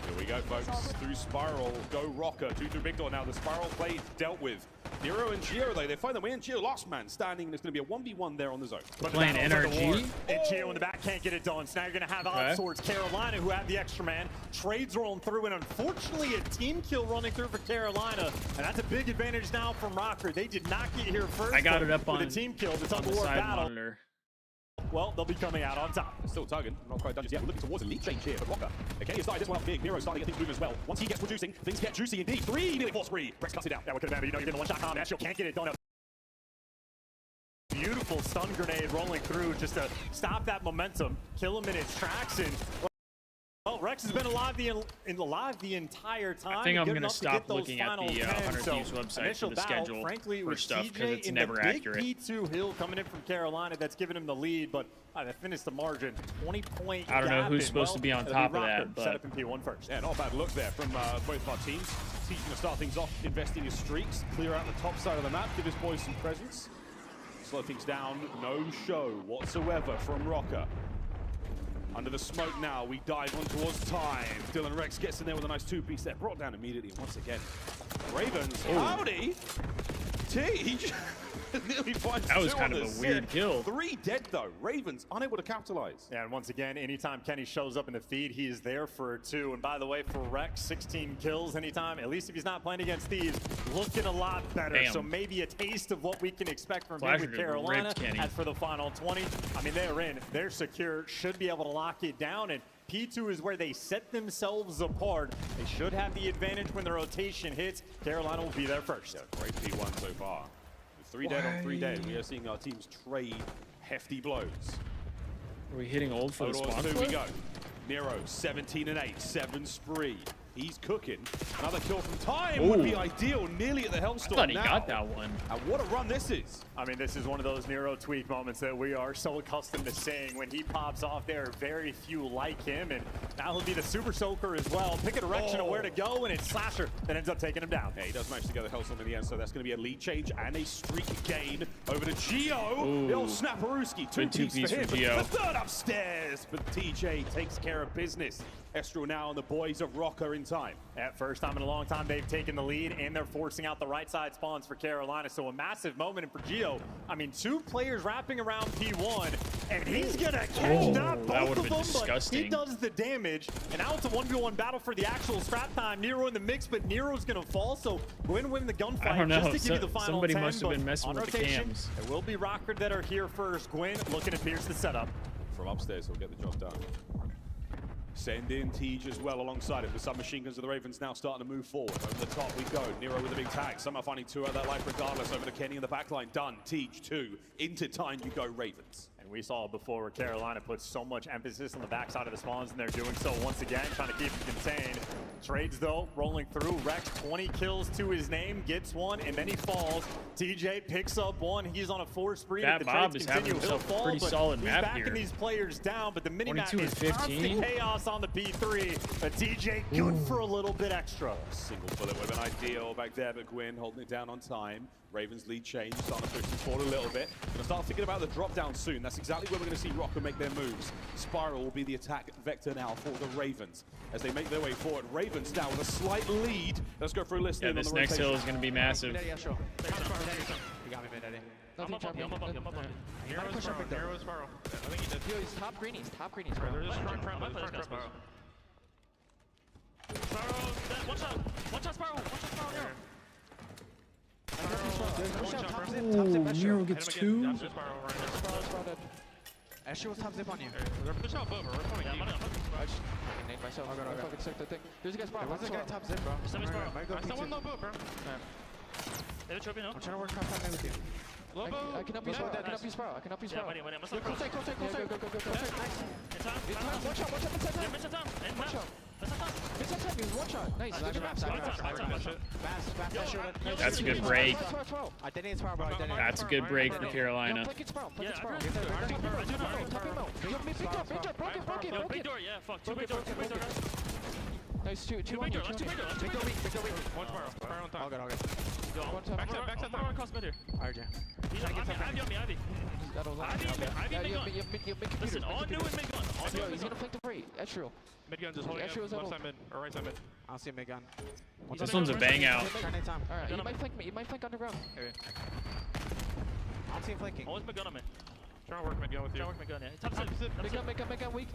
Here we go, folks. Through Spiral, go Rocker. 2 through Big Door now. The Spiral play dealt with. Nero and Gio, though, they find the way, and Gio last man standing, and it's going to be a 1v1 there on the zone. Playing NRG. And Gio in the back can't get it done. So now you're going to have odds towards Carolina, who have the extra man. Trades rolling through, and unfortunately, a team kill running through for Carolina. And that's a big advantage now from Rocker. They did not get here first. I got it up with on a team kill. The on tug the of war side battle. monitor. Well, they'll be coming out on top. Still tugging, not quite done just yet. We're looking towards a lead change here for Rocker. Okay, he started this one up big. Nero starting to get things moving as well. Once he gets producing, things get juicy indeed. 3 nearly force free. Rex cuts it down. Yeah, what could have been, but you know you're getting the one-shot combat. Can't get it done. Beautiful stun grenade rolling through just to stop that momentum, kill him in his tracks, and well, Rex has been alive the entire time. I think I'm Good going to enough stop get those looking at final the 10. 100 So, Thieves website for initial the battle, schedule frankly, for with stuff because TJ it's in never the big accurate. P2 hill coming in from Carolina that's given him the lead, but they finished the margin. 20-point I don't know gap, who's and, supposed to be on it'll top of Rocker that, but set up in P1 first. Yeah, not a bad look there from both of our teams. He's going to start things off, investing his streaks, clear out the top side of the map, give his boys some presence. Slow things down, no show whatsoever from Rocker. Under the smoke now, we dive on towards time. Dylan Rex gets in there with a nice 2-piece there, brought down immediately once again. Ravens, howdy! T. Nearly finds That was two kind on of the a weird sit. kill. 3 dead though. Ravens unable to capitalize. Yeah, and once again, anytime Kenny shows up in the feed, he is there for 2. And by the way, for Rex, 16 kills anytime, at least if he's not playing against Thieves, looking a lot better. Damn. So maybe a taste of what we can expect from Flasher him with just Carolina. ripped Kenny. As for the final 20, I mean, they're in, they're secure, should be able to lock it down. And P2 is where they set themselves apart. They should have the advantage when the rotation hits. Carolina will be there first. Yeah, great P1 so far. With 3 dead on 3 dead, we are seeing our teams trade hefty blows. Are we hitting old for the Odors spawn 2 we flip? go. Nero, 17 and 8, 7 spree. He's cooking. Another kill from time would be ideal, nearly at the Hellstorm. I thought he now. got that one. And what a run this is. I mean, this is one of those Nero tweak moments that we are so accustomed to seeing. When he pops off, there are very few like him, and now he'll be the super soaker as well. Pick a direction of where to go, and it's Slasher that ends up taking him down. Yeah, he does manage to get the Hellstorm in the end, so that's going to be a lead change and a streak gain over to Gio. The old Snapperooski, two-piece for him. Gio. The third upstairs, but TJ takes care of business. Estral now and the boys of Rocker in time. At first time in a long time, they've taken the lead, and they're forcing out the right side spawns for Carolina. So a massive moment for Gio. I mean, 2 players wrapping around P1, and he's gonna catch not both of them, but he does the damage. And now it's a 1v1 battle for the actual scrap time. Nero in the mix, but Nero's gonna fall, so win the gunfight. I don't know. Just to give you the final Somebody 10, must have been but messing on with the rotation, cams. It will be Rocker that are here first. Gwyn looking to pierce the setup. From upstairs, he'll get the job done. Send in Tej as well alongside it. The submachine guns of the Ravens now starting to move forward. Over the top we go. Nero with a big tag. Somehow finding 2 out of that life regardless. Over to Kenny in the backline. Done. Tej 2. Into time you go, Ravens. And we saw before where Carolina puts so much emphasis on the backside of the spawns, and they're doing so once again, trying to keep it contained. Trades though, rolling through. Rex, 20 kills to his name, gets 1, and then he falls. TJ picks up 1. He's on a 4 spree. That If the Bob trades is having continue, he'll himself a fall, pretty but solid he's map backing here. these players down, but the mini-map 22 is and 15. constant chaos on the P3. But TJ good for a little bit extra. Single bullet would have been ideal back there, but Gwyn holding it down on time. Ravens lead change, starting to push them forward a little bit. Gonna start thinking about the drop down soon. That's exactly where we're gonna see Rocker make their moves. Spiral will be the attack vector now for the Ravens as they make their way forward. Ravens now with a slight lead. Let's go for a list. Yeah, this next hill is going to be massive. You got me, Daddy. I'm up. Push up Nero Sparrow. Yo, he's top greenies, bro. They're just front, Sparrow. One shot, Sparrow, Nero. Nero gets 2. Asher will top zip on you. They're pushing out boat, bro. We're coming deep. I just nade myself. I fucking sucked the thing. There's a guy Sparrow. What's the guy top zip, bro? Send me Sparrow. Go I still want no boat, bro. They have a trophy, no? I'm trying to work top time with you. Low boat. I can help you, Sparrow. I can help you, Sparrow. Yeah, buddy. I'm still Close side. Go. Nice. In time. One shot, inside time. Yeah, mid time. And One shot. Inside time, he was one shot. Nice. Fast. That's a good break. I didn't Sparrow, bro. That's a good break for Carolina. Play it, Sparrow. Yo, big door, yeah, fuck. Two big door. Nice, two Big on you. door, let's two big door. Big door weak. One Sparrow on time. All good. Yo, One time. backside, across mid here. Alright, yeah. He's Ivy. Listen, all new and mid gun. Yo, he's gonna flank the free. Etriel. Mid gun just holding up. Left side mid, or right side mid. I'll see a mid gun. This one's a bang out. Alright, you might flank me. You might flank underground. I don't see him flanking. Always mid gun on me. Trying to work mid gun with you. Mid gun, yeah. Top zip. Mid gun weak.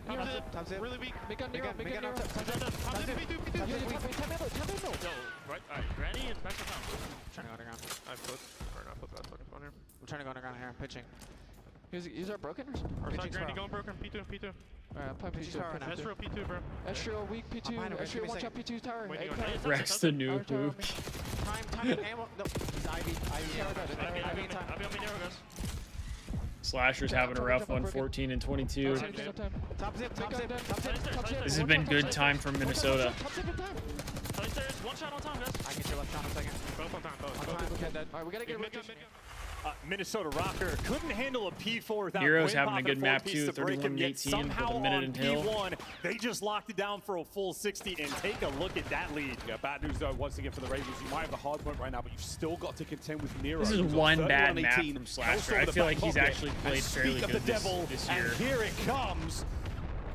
Top zip. Really weak. Mid gun Nero. Top zip. Yo, Right, alright. Granny and back to town. I'm trying to go underground. I flipped. Or not flipped that fucking spawn here. I'm trying to go underground here. Pitching. He's our broken or Or side Granny going broken. P2. Alright, I'm playing P2. Estro P2, bro. Estriel weak P2. Estriel one shot P2 tower. Rex the new hook. Time ammo. No, he's Ivy in time. Ivy on me, Nero goes. Slasher's having a rough one, 14 and 22. Top zip. This has been good time from Minnesota. Stairs, one shot on time, guys. I can get your left shot in a second. Both on time, Alright, we gotta get a rotation. Minnesota Rocker couldn't handle a P4 without Nero's Gwyn having a popping good map piece too, to break 31 him, and yet 18 with somehow a minute on in hill. P1, they just locked it down for a full 60, and take a look at that lead. Yeah, bad news though, once again for the Ravens. You might have the hard point right now, but you've still got to contend with Nero. This is one bad map from Slasher. I feel like he's actually played fairly good this year. And here it comes.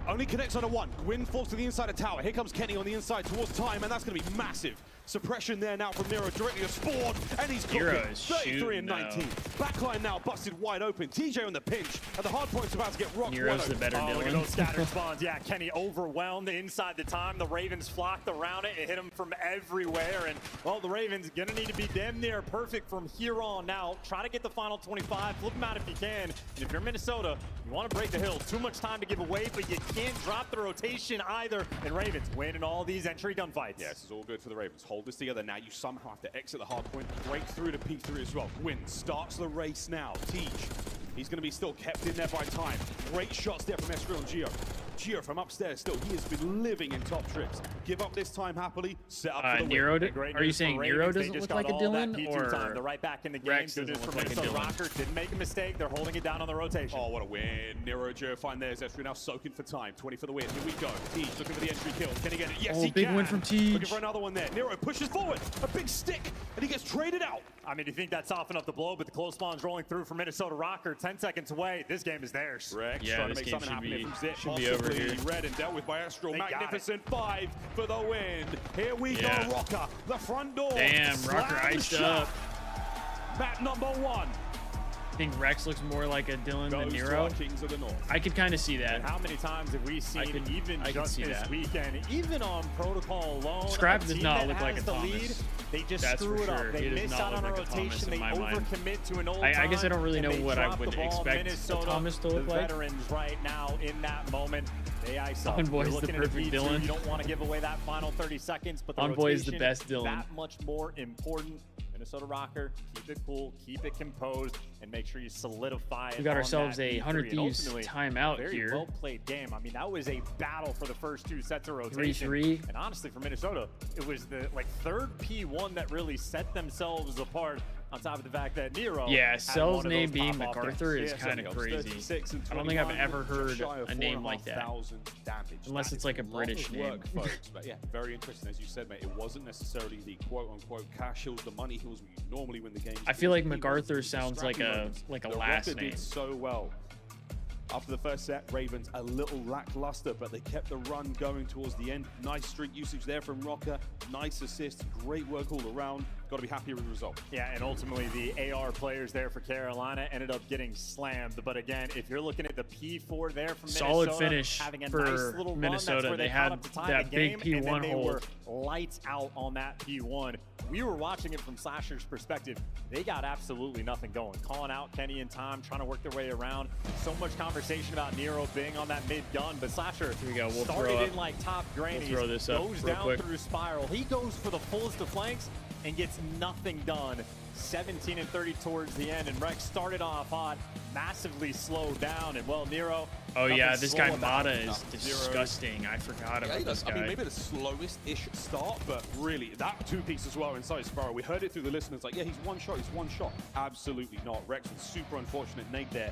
Only connects on a 1. Gwyn falls to the inside of tower. Here comes Kenny on the inside towards time, and that's going to be massive. Suppression there now from Nero directly to Spawn, and he's cooking. Nero is 33 and 19. shooting, Backline now busted wide open. TJ on the pinch, and the hard point's about to get rocked. Nero's the better Look at Dylan. those scattered spawns. Yeah, Kenny overwhelmed inside the time. The Ravens flocked around it. It hit them from everywhere. And, well, the Ravens going to need to be damn near perfect from here on out. Try to get the final 25. Flip them out if you can. And if you're Minnesota, you want to break the hill. Too much time to give away, but you can't drop the rotation either. And Ravens winning all these entry gunfights. Yeah, this is all good for the Ravens. Hold this together now. You somehow have to exit the hard point, break through to P3 as well. Win starts the race now. Teach. He's going to be still kept in there by time. Great shots there from Escriel and Gio. Gio from upstairs still. He has been living in top trips. Give up this time happily. Set up for the Nero, win. are you saying Nero doesn't look like a Dylan? Or they're right back in the game. Rex Good news doesn't for look like a Minnesota Dylan? Rocker. Didn't make a mistake. They're holding it down on the rotation. Oh, what a win. Nero, Gio find theirs. Escriel now soaking for time. 20 for the win. Here we go. Teach looking for the entry kill. Can he get it? Yes, he big can. win from Teach. Looking for another one there. Nero pushes forward. A big stick, and he gets traded out. I mean, you think that's off enough to blow, but the close spawn's rolling through for Minnesota Rocker. 10 seconds away. This game is theirs. Rex Yeah, trying to this make game something happen here from Zip. should be over Possibly here. read and dealt with by Astral. They got Magnificent 5 for the win. Here we Yeah. go, Rocker. The front door. Damn, Rocker Slam iced shot. up. Map number 1. I think Rex looks more like a Dylan than Goes to Nero. our Kings of the North. I could kind of see that. And how many times have we seen, even I could just see this that. weekend, even on protocol alone, Scrap a does team not that look like has a the Thomas. lead, they just That's screw for it up. sure. They He does miss not out on look a like a Thomas rotation. in They my mind. overcommit to an old I guess I don't really and know they what I drop would the ball. expect Minnesota, a Thomas to look the like. veterans right now in that moment. They ice up. Envoy You're is the looking at a perfect P2. Dylan. You don't want to give away that final 30 seconds, but the Envoy is the rotation, best Dylan. that much more important. Minnesota Rocker, keep it cool, keep it composed, and make sure you solidify it. We got on ourselves that a P3. 100 And Thieves ultimately, timeout very here. well played game. I mean, that was a battle for the first 2 sets of rotation. 3-3. And honestly, for Minnesota, it was the third P1 that really set themselves apart. On top of the fact that Nero, Yeah, had Cell's one of name those being pop-off MacArthur games. is kind of crazy. 36 and I don't think I've 21, ever just heard shy of a name like that. 4,500 damage. Unless That it's is like a lot British of name. work, folks. But yeah, very interesting. As you said, mate, it wasn't necessarily the quote-unquote cash hills, the money hills we normally win the game. I feel like MacArthur sounds like a The last Rocket name. did so well. After the first set, Ravens a little lackluster, but they kept the run going towards the end. Nice streak usage there from Rocker. Nice assist. Great work all around. Got to be happy with the result. Yeah, and ultimately the AR players there for Carolina ended up getting slammed. But again, if you're looking at the P4 there from Solid Minnesota, finish having a for nice little Minnesota. run, that's where They they had caught up to tie that the big game, and then P1 they hold. were lights out on that P1. We were watching it from Slasher's perspective. They got absolutely nothing going. Calling out Kenny and Tom, trying to work their way around. So much conversation about Nero being on that mid gun, but Slasher Here we go. We'll started throw in up. like top grannies, We'll throw this up goes real down quick. through spiral. He goes for the fullest of flanks and gets nothing done. 17 and 30 towards the end, and Rex started off hot, massively slowed down, and well, Nero. Oh yeah, nothing this slow guy about Mata him. is disgusting. I forgot Yeah, about he this does. guy. I mean, maybe the slowest-ish start, but really, that two-piece as well inside Spiral. We heard it through the listeners, like, yeah, he's one shot. Absolutely not. Rex with super unfortunate nade there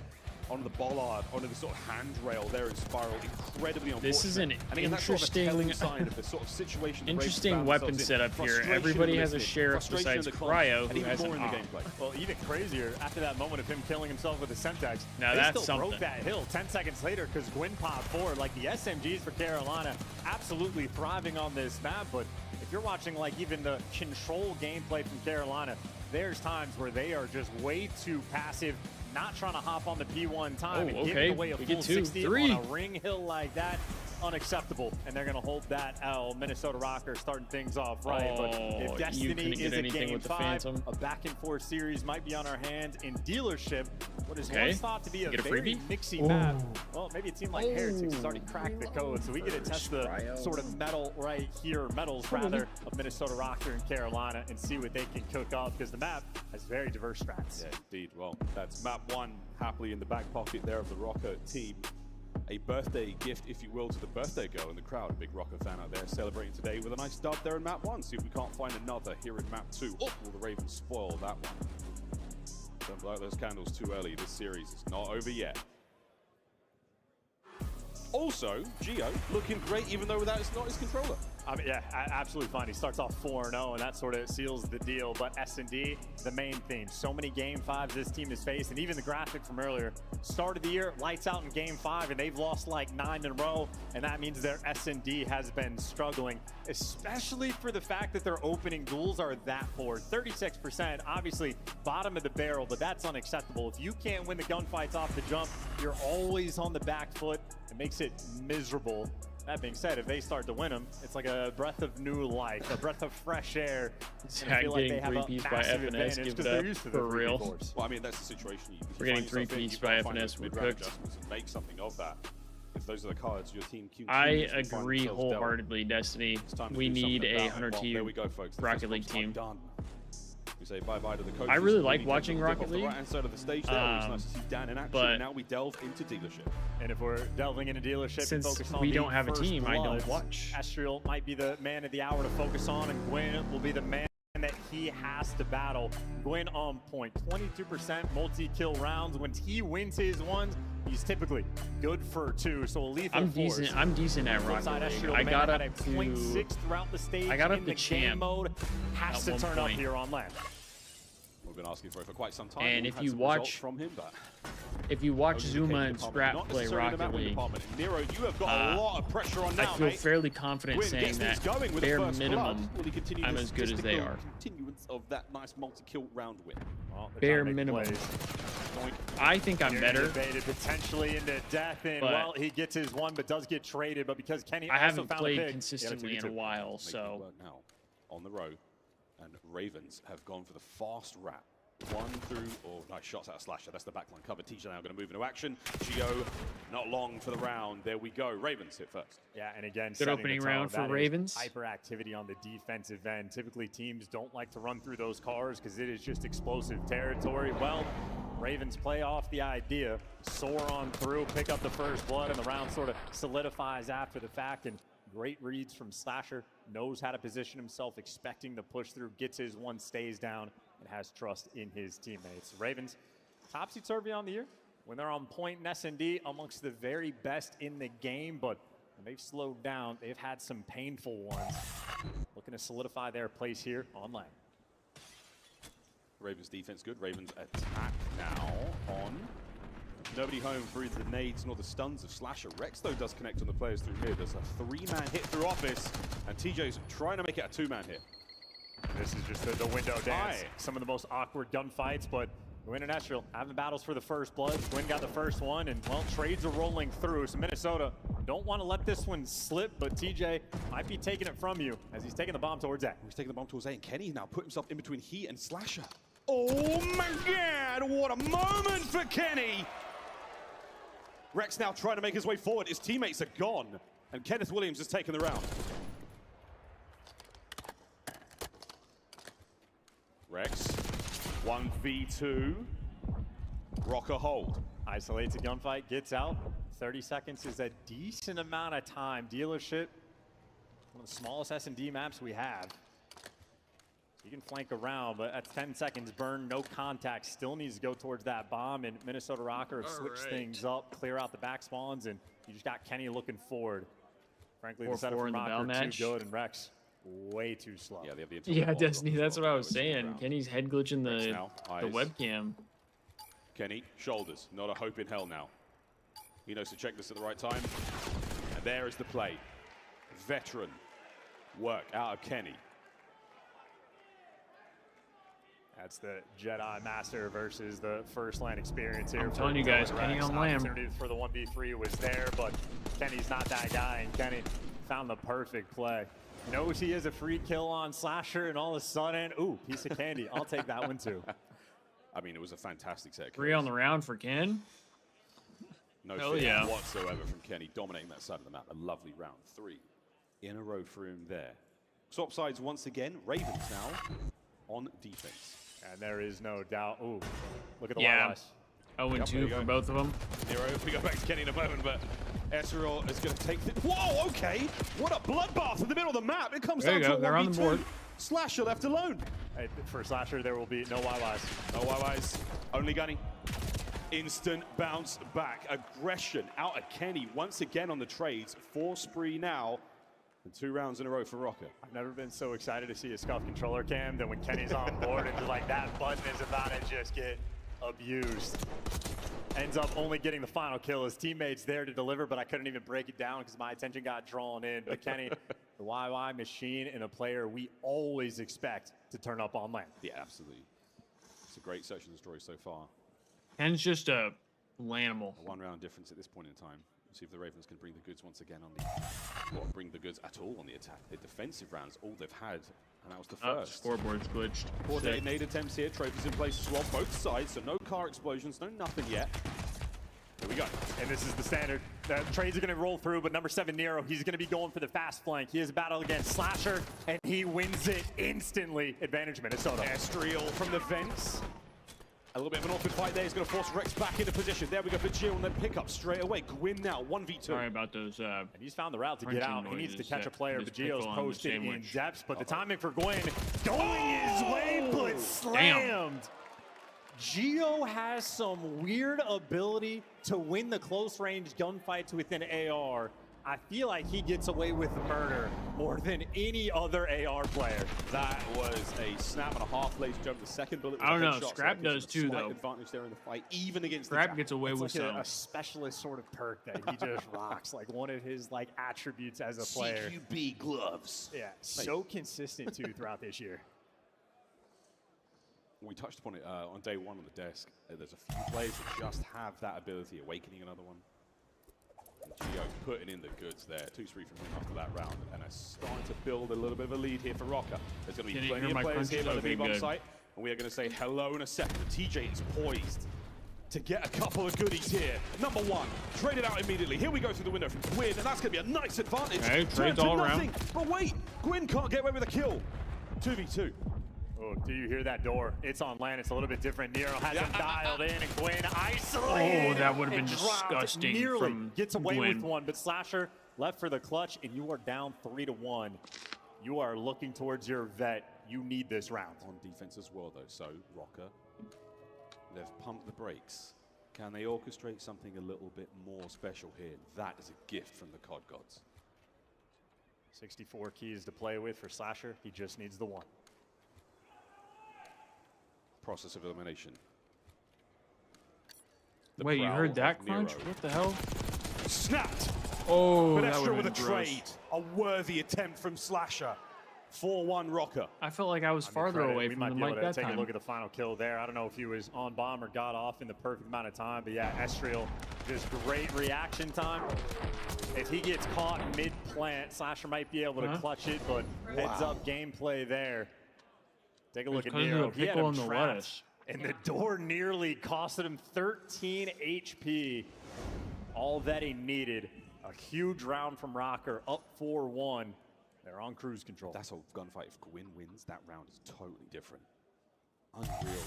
onto the bollard, onto the sort of handrail there in Spiral. Incredibly unfortunate. This is an and again, that's sort of a telling interesting- sign of the sort of situation the Ravens Interesting found weapon themselves in. setup here. Frustration Everybody in the has a listening, sheriff frustration besides in the club, Cryo, and who even has more an in the op. gameplay. Well, even crazier, after that moment of him killing himself with a Semtex, Now they that's still broke something. that hill 10 seconds later because Gwyn popped forward. Like the SMGs for Carolina, absolutely thriving on this map. But if you're watching like even the control gameplay from Carolina, there's times where they are just way too passive, not trying to hop on the P1 time and Oh, okay. giving away a We full get two. 60 Three. on a ring hill like that. Unacceptable, and they're going to hold that L. Minnesota Rocker starting things off right, but Oh, if you Destiny couldn't get is a anything game with the 5, Phantom. a back-and-forth series might be on our hands in dealership. What is Okay. once thought to be a Get a very freebie? mixy Ooh. map. Well, maybe a team like Heretics has already cracked the code, so we get to test the sort of metal right here, metals rather, of Minnesota Rocker and Carolina and see what they can cook up, because the map has very diverse strats. Yeah, indeed. Well, that's map 1 happily in the back pocket there of the Rocker team. A birthday gift, if you will, to the birthday girl in the crowd. A big Rocker fan out there celebrating today with a nice dub there in map 1. See if we can't find another here in map 2. Oh, will the Ravens spoil that one? Don't blow out those candles too early. This series is not over yet. Also, Gio looking great, even though that is not his controller. I mean, yeah, absolutely fine. He starts off 4-0, and that sort of seals the deal. But S&D, the main theme. So many Game 5s this team has faced, and even the graphic from earlier. Start of the year, lights out in Game 5, and they've lost like 9 in a row, and that means their S&D has been struggling, especially for the fact that their opening duels are that poor. 36%, obviously bottom of the barrel, but that's unacceptable. If you can't win the gunfights off the jump, you're always on the back foot. It makes it miserable. That being said, if they start to win them, it's like a breath of new life, a breath of fresh air. Yeah, getting 3-piece by FNS, give it up for real. Well, I mean, that's the situation. We're getting 3-piece by FNS, we cooked. And make something of that. If those are the cards your team I agree wholeheartedly, Destiny. We need a 100-team Rocket League team. We say bye-bye to the coaches. I really like watching Rocket League. Right-hand side of the stage there. It's nice to see Dan in action. But now we delve into dealership. And if we're delving into dealership, since and focus on we don't have a team, bloods, I don't watch. Estriel might be the man of the hour to focus on, and Gwyn will be the man that he has to battle. Gwyn on point, 22% multi-kill rounds. When he wins his ones, he's typically good for 2. So a lethal I'm decent at Rocket League. I got up to 0.6 throughout the stage. I got up in to the champ game mode. Has to turn up here on land. We've been asking for it for quite some time. And if you watch from him, but if you watch Zuma and Scrap play Rocket League, Nero, you have got a lot of pressure on now, I feel fairly confident saying that bare minimum, I'm as good as they are. Continuance of that nice multi-kill round win. Well, bare minimum. I think I'm better. Debated potentially into death, and well, he gets his one, but does get traded. But because Kenny I also haven't found played a pick, consistently in a while, so now on the row. And Ravens have gone for the fast wrap. 1 through, oh, nice shots out of Slasher. That's the backline cover. TJ now going to move into action. Gio, not long for the round. There we go. Ravens hit first. Yeah, and again, good opening round for Ravens. Hyperactivity on the defensive end. Typically, teams don't like to run through those cars because it is just explosive territory. Well, Ravens play off the idea, soar on through, pick up the first blood, and the round sort of solidifies after the fact. And great reads from Slasher, knows how to position himself, expecting the push through, gets his one, stays down, and has trust in his teammates. Ravens, topsy-turvy on the year. When they're on point in S&D, amongst the very best in the game, but when they've slowed down, they've had some painful ones. Looking to solidify their place here on land. Ravens defense good. Ravens attack now on. Nobody home through the nades nor the stuns of Slasher. Rex, though, does connect on the players through mid. There's a 3-man hit through Office, and TJ's trying to make it a 2-man hit. This is just the window dance. Some of the most awkward gunfights, but Gwyn and Estriel having battles for the first blood. Gwyn got the first one, and, well, trades are rolling through. So Minnesota don't want to let this one slip, but TJ might be taking it from you as he's taking the bomb towards A. He's taking the bomb towards A, and Kenny now put himself in between he and Slasher. Oh, my God, what a moment for Kenny! Rex now trying to make his way forward. His teammates are gone, and Kenneth Williams has taken the round. Rex, 1v2. Rocker hold. Isolates a gunfight, gets out. 30 seconds is a decent amount of time. Dealership, one of the smallest S&D maps we have. You can flank around, but at 10 seconds, burn, no contact. Still needs to go towards that bomb, and Minnesota Rocker switch things up, clear out the back spawns, and you just got Kenny looking forward. Frankly, the setup from Rocker too good, and Rex way too slow. Yeah, they have the yeah, Destiny, that's what I was saying. Kenny's head glitching the webcam. Kenny, shoulders, not a hope in hell now. He knows to check this at the right time. And there is the play. Veteran work out of Kenny. That's the Jedi Master versus the first land experience here. I'm telling you guys, Kenny on Lamb. Opportunity for the 1v3 was there, but Kenny's not that guy, and Kenny found the perfect play. Knows he is a free kill on Slasher, and all of a sudden, ooh, piece of candy. I'll take that one too. I mean, it was a fantastic set. 3 on the round for Ken. No fear whatsoever from Kenny, dominating that side of the map. A lovely round. 3 in a row for him there. Swap sides once again. Ravens now on defense. And there is no doubt. Ooh, look at the white eyes. 0-2 for both of them. Nero, we go back to Kenny in a moment, but Estriel is going to take the... Whoa, okay. What a bloodbath in the middle of the map. It comes down to a 1v2. They're on the board. Slasher left alone. Hey, for Slasher, there will be no YYs. No YYs. Only Gunny. Instant bounce back. Aggression out of Kenny once again on the trades. 4 spree now. And 2 rounds in a row for Rocker. I've never been so excited to see a Scuff controller cam than when Kenny's on board and just like that button is about to just get abused. Ends up only getting the final kill. His teammates there to deliver, but I couldn't even break it down because my attention got drawn in. But Kenny, the YY machine and a player we always expect to turn up on land. Yeah, absolutely. It's a great search and destroy so far. Ken's just a animal. A 1-round difference at this point in time. See if the Ravens can bring the goods once again on the, or bring the goods at all on the attack. The defensive rounds, all they've had, and that was the first. Scoreboard's glitched. Coordinated attempts here, trophies in place as well, both sides, so no car explosions, no nothing yet. Here we go. And this is the standard. The trades are going to roll through, but number 7, Nero, he's going to be going for the fast flank. He has a battle against Slasher, and he wins it instantly. Advantage Minnesota. Astriel from the vents. A little bit of an awkward fight there. He's going to force Rex back into position. There we go for Jill, and then pick up straight away. Gwyn now, 1v2. Sorry about those. And he's found the route to get out. He needs to catch a player, but Gio's posted in depth. But the timing for Gwyn going his way, but slammed. Gio has some weird ability to win the close range gunfights within AR. I feel like he gets away with murder more than any other AR player. That was a snap and a half, ladies and gentlemen. The second bullet was I don't a know. headshot, Scrap so does too, though. Advantage there in the fight, even against Scrap gets away with like some. a specialist sort of perk that he just rocks. Like one of his like attributes as a player. CQB gloves. Yeah, so consistent too throughout this year. We touched upon it on day 1 on the desk. There's a few players that just have that ability. Awakening, another one. Gio putting in the goods there. 2-3 from him after that round, and are starting to build a little bit of a lead here for Rocker. There's going to be plenty of players here by the B-bomb site, and we are going to say hello in a second. TJ is poised to get a couple of goodies here. Number 1, traded out immediately. Here we go through the window from Gwyn, and that's going to be a nice advantage. Okay, trades all around. But wait, Gwyn can't get away with a kill. 2v2. Oh, do you hear that door? It's on land. It's a little bit different. Nero has him dialed in, and Gwyn isolated. Oh, that would have been and dropped. disgusting. Nearly From gets away Gwyn. with one, but Slasher left for the clutch, and you are down 3-1. You are looking towards your vet. You need this round. On defense as well, though. So, Rocker, they've pumped the brakes. Can they orchestrate something a little bit more special here? That is a gift from the COD gods. 64 keys to play with for Slasher. He just needs the one. Process of elimination. Wait, you heard that crunch? Nero. What the hell? Snapped! Oh, but that Extra would with have a been gross. trade. A worthy attempt from Slasher. 4-1 Rocker. I felt like I was farther away from the mic that Take time. a look at the final kill there. I don't know if he was on bomb or got off in the perfect amount of time, but yeah, Estriel, just great reaction time. If he gets caught mid-plant, Slasher might be able to clutch it, but heads up gameplay there. Take a look at Nero. He had him trapped, and the door nearly costed him 13 HP. All that he needed. A huge round from Rocker, up 4-1. They're on cruise control. That's a gunfight. If Gwyn wins, that round is totally different. Unreal.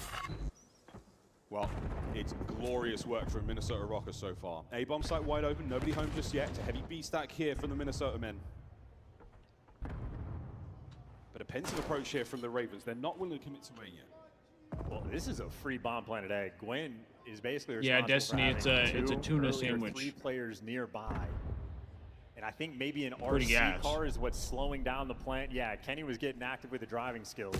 Well, it's glorious work from Minnesota Rocker so far. A-bomb site wide open, nobody home just yet. It's a heavy B stack here from the Minnesota men. But a pensive approach here from the Ravens. They're not willing to commit to A yet. Well, this is a free bomb planet A. Gwyn is basically responsible Yeah, Destiny, for having it's a tuna earlier sandwich. 3 players nearby. And I think maybe an Pretty RC gas. car is what's slowing down the plant. Yeah, Kenny was getting active with the driving skills.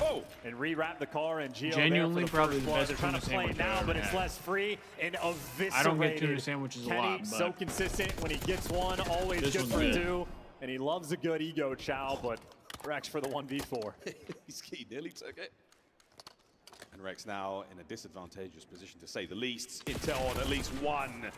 Oh! And rewrap the car, and Gio Genuinely there for the probably first the blood. best They're trying to tuna play sandwich now, I've but ever it's had. less free and eviscerated. I don't get tuna sandwiches a Kenny, lot, but so consistent when he gets one, always this good one's for good. 2. And he loves a good ego chow, but Rex for the 1v4. He nearly took it. And Rex now in a disadvantageous position to say the least. Intel on at least 1.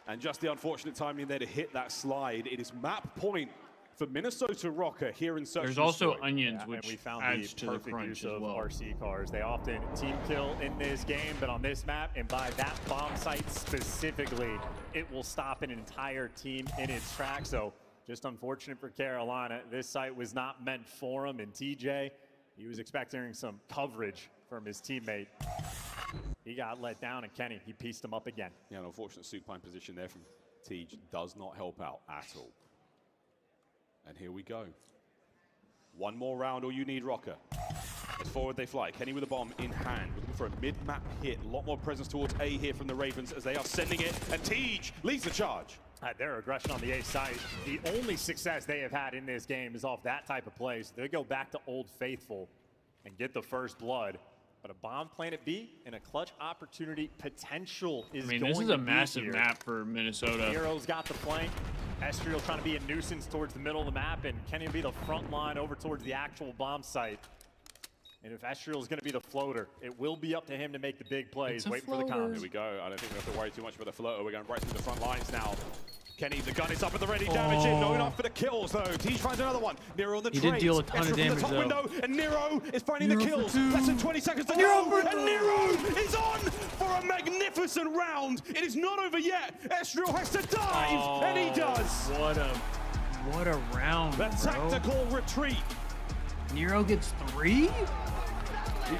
And just the unfortunate timing there to hit that slide. It is map point for Minnesota Rocker here in Search There's and also Destroy. onions, And which we found adds the to the perfect crunch use as of well. RC cars. They often team kill in this game, but on this map, and by that bomb site specifically, it will stop an entire team in its tracks. So just unfortunate for Carolina. This site was not meant for him, and TJ, he was expecting some coverage from his teammate. He got let down, and Kenny, he pieced him up again. Yeah, an unfortunate supine position there from Tej does not help out at all. And here we go. One more round, all you need, Rocker. As forward they fly. Kenny with a bomb in hand, looking for a mid-map hit. A lot more presence towards A here from the Ravens as they are sending it. And Tej leads the charge. Their aggression on the A site, the only success they have had in this game is off that type of play. So they go back to Old Faithful and get the first blood. But a bomb planet B and a clutch opportunity potential is going to be this is a massive map for Minnesota. Hero's got the flank. Estriel trying to be a nuisance towards the middle of the map, and Kenny will be the front line over towards the actual bomb site. And if Estriel is going to be the floater, it will be up to him to make the big plays. Wait for the comms. Here we go. I don't think we have to worry too much about the floater. We're going right through the front lines now. Kenny, the gun is up at the ready, damaging. Not enough for the kills, though. Teach finds another one. Nero on the trade. He did deal a ton of damage, from the top though. window, and Nero is finding the kills. Less than 20 seconds to go. And Nero is on for a magnificent round. It is not over yet. Estriel has to dive, and he does. What a round, The tactical retreat. Nero gets 3? He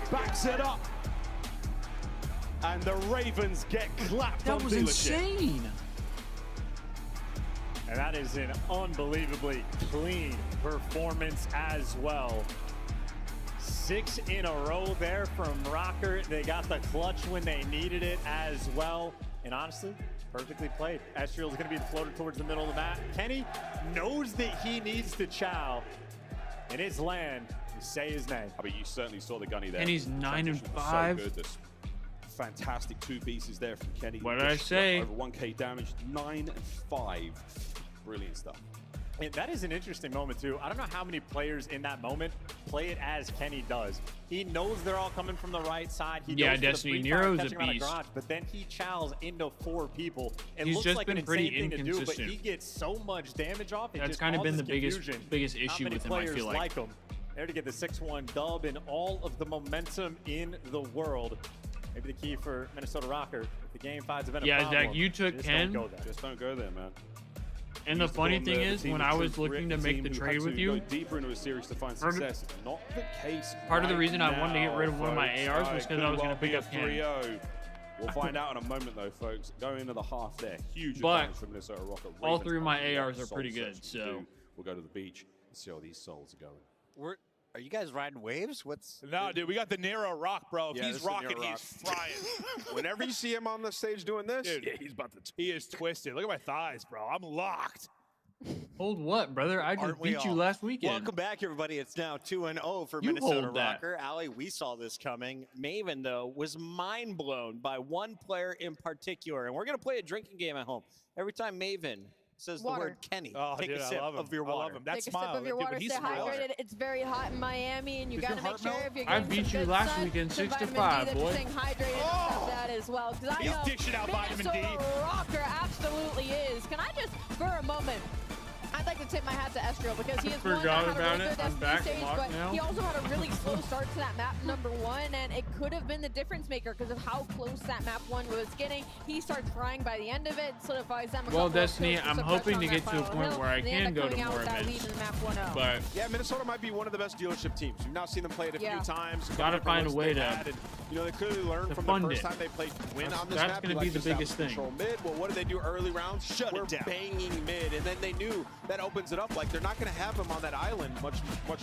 backs it up. And the Ravens get clapped on That was dealership. insane. And that is an unbelievably clean performance as well. 6 in a row there from Rocker. They got the clutch when they needed it as well. And honestly, perfectly played. Estriel is going to be the floater towards the middle of the map. Kenny knows that he needs to chow. In his land, you say his name. I mean, you certainly saw the gunny there. And he's 9 and Transition was 5. So good. This fantastic 2 pieces there from Kenny. What did I say? Over 1k damage, 9 and 5. Brilliant stuff. And that is an interesting moment too. I don't know how many players in that moment play it as Kenny does. He knows they're all coming from the right side. He Yeah, goes for Destiny, the free fire, Nero's a catching around beast. garage, but then he chows into 4 people. It He's looks just like been an pretty insane thing to do, but inconsistent. he gets so much damage off. It That's just kind of been the causes confusion. biggest Not issue many with him, I players feel like. him. There to get the 6-1 dub and all of the momentum in the world. Maybe the key for Minnesota Rocker. If the game finds a better Yeah, problem, Zach, you took just Ken. Don't go there. Just don't go there, man. And the funny thing is, when I was looking to make the trade with you, go deeper into a series to find success. Not the case. part of the right reason I wanted to get rid of now, one of my folks. ARs was because I was going to pick Be a up Ken. 3-0. We'll find out in a moment, though, folks. Going into the half there, huge But advantage for Minnesota Rocker. all Ravens 3 of my punching ARs out are pretty soul good, searching so. too. We'll go to the beach and see how these souls are going. Are you guys riding waves? What's No, dude, we got the Nero rock, bro. If Yeah, he's this is the rocking, Nero rock. he's frying. Whenever you see him on the stage doing this, Dude, yeah, he's about to. He is twisted. Look at my thighs, bro. I'm locked. Hold what, brother? I just Aren't we beat you all? last weekend. Welcome back, everybody. It's now 2-0 for You Minnesota hold that. Rocker. Allie, we saw this coming. Maven, though, was mind blown by one player in particular. And we're going to play a drinking game at home. Every time Maven says Water. the word Kenny, Oh, take dude, a I sip love him. of your I love water. him. That Take smile. a sip of your dude, water, when he stay smiles- hydrated. It's very hot in Miami, and you Does got to your make heart sure melt? if you're I getting beat some you good last sun, weekend, some 6 to vitamin 5, D, boy. That you're staying hydrated and stuff that as well. Because I He's know dishing out vitamin D. Minnesota Rocker absolutely is. Can I just, for a moment, I'd like to tip my hat to Estriel because he is one that forgot had a about really it. good I'm Destiny back stage, locked but now. he also had a really slow start to that map number 1, and it could have been the difference maker because of how close that map 1 was getting. He starts frying by the end of it, solidifies them. Well, Destiny, I'm hoping to get to a point where I can go to more events. events. But Yeah, Minnesota might be one of the best dealership teams. We've now seen them play it a few times. Gotta find a way to And, you know, they clearly learned to from the fund first it. time they played win That's- on this that's map. gonna We be like the to establish biggest thing. control mid. Well, what did they do early rounds? Shut We're it down. banging mid, and then they knew that opens it up. Like, they're not going to have him on that island much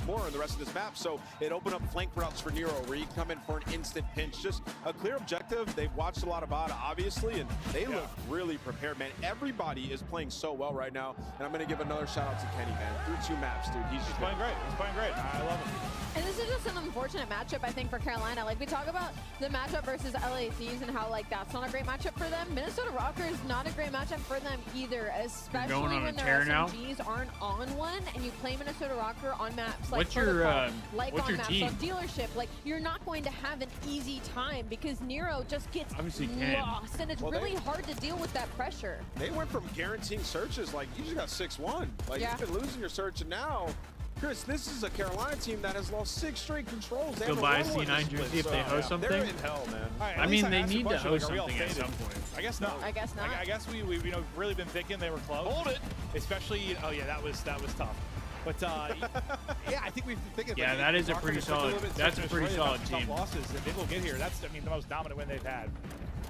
more in the rest of this map. So it opened up flank routes for Nero, where you can come in for an instant pinch. Just a clear objective. They've watched a lot of VOD, obviously, and they look really prepared, man. Everybody is playing so well right now, and I'm going to give another shout out to Kenny, man. Through 2 maps, dude. He's He's playing great. He's playing great. I love him. And this is just an unfortunate matchup, I think, for Carolina. Like, we talk about the matchup versus LA Thieves and how, like, that's not a great matchup for them. Minnesota Rocker is not a great matchup for them either, especially going on a when tear their now? SMGs aren't on one and you play Minnesota Rocker on maps like What's your, Protocol, like what's on your maps team? on Dealership. Like, you're not going to have an easy time because Nero just gets Obviously can. lost, and it's really hard to deal with that pressure. They went from guaranteeing searches, like, you just got 6-1. Like, Yeah. you've been losing your search, and now, Chris, this is a Carolina team that has lost 6 straight controls. They Go have a buy a 1-1 C9 split, jersey if they host something. They're in hell, man. All right, I at least mean, they asked a need to question, like, host are we all something at faded? some point. I guess not. I guess not. I guess we've really been thinking they were close. Hold it. Especially, oh yeah, that was tough. But yeah, I think we've been thinking. Yeah, that is a pretty solid. That's a pretty solid Tough team. losses, and maybe we'll get here. That's, I mean, the most dominant win they've had.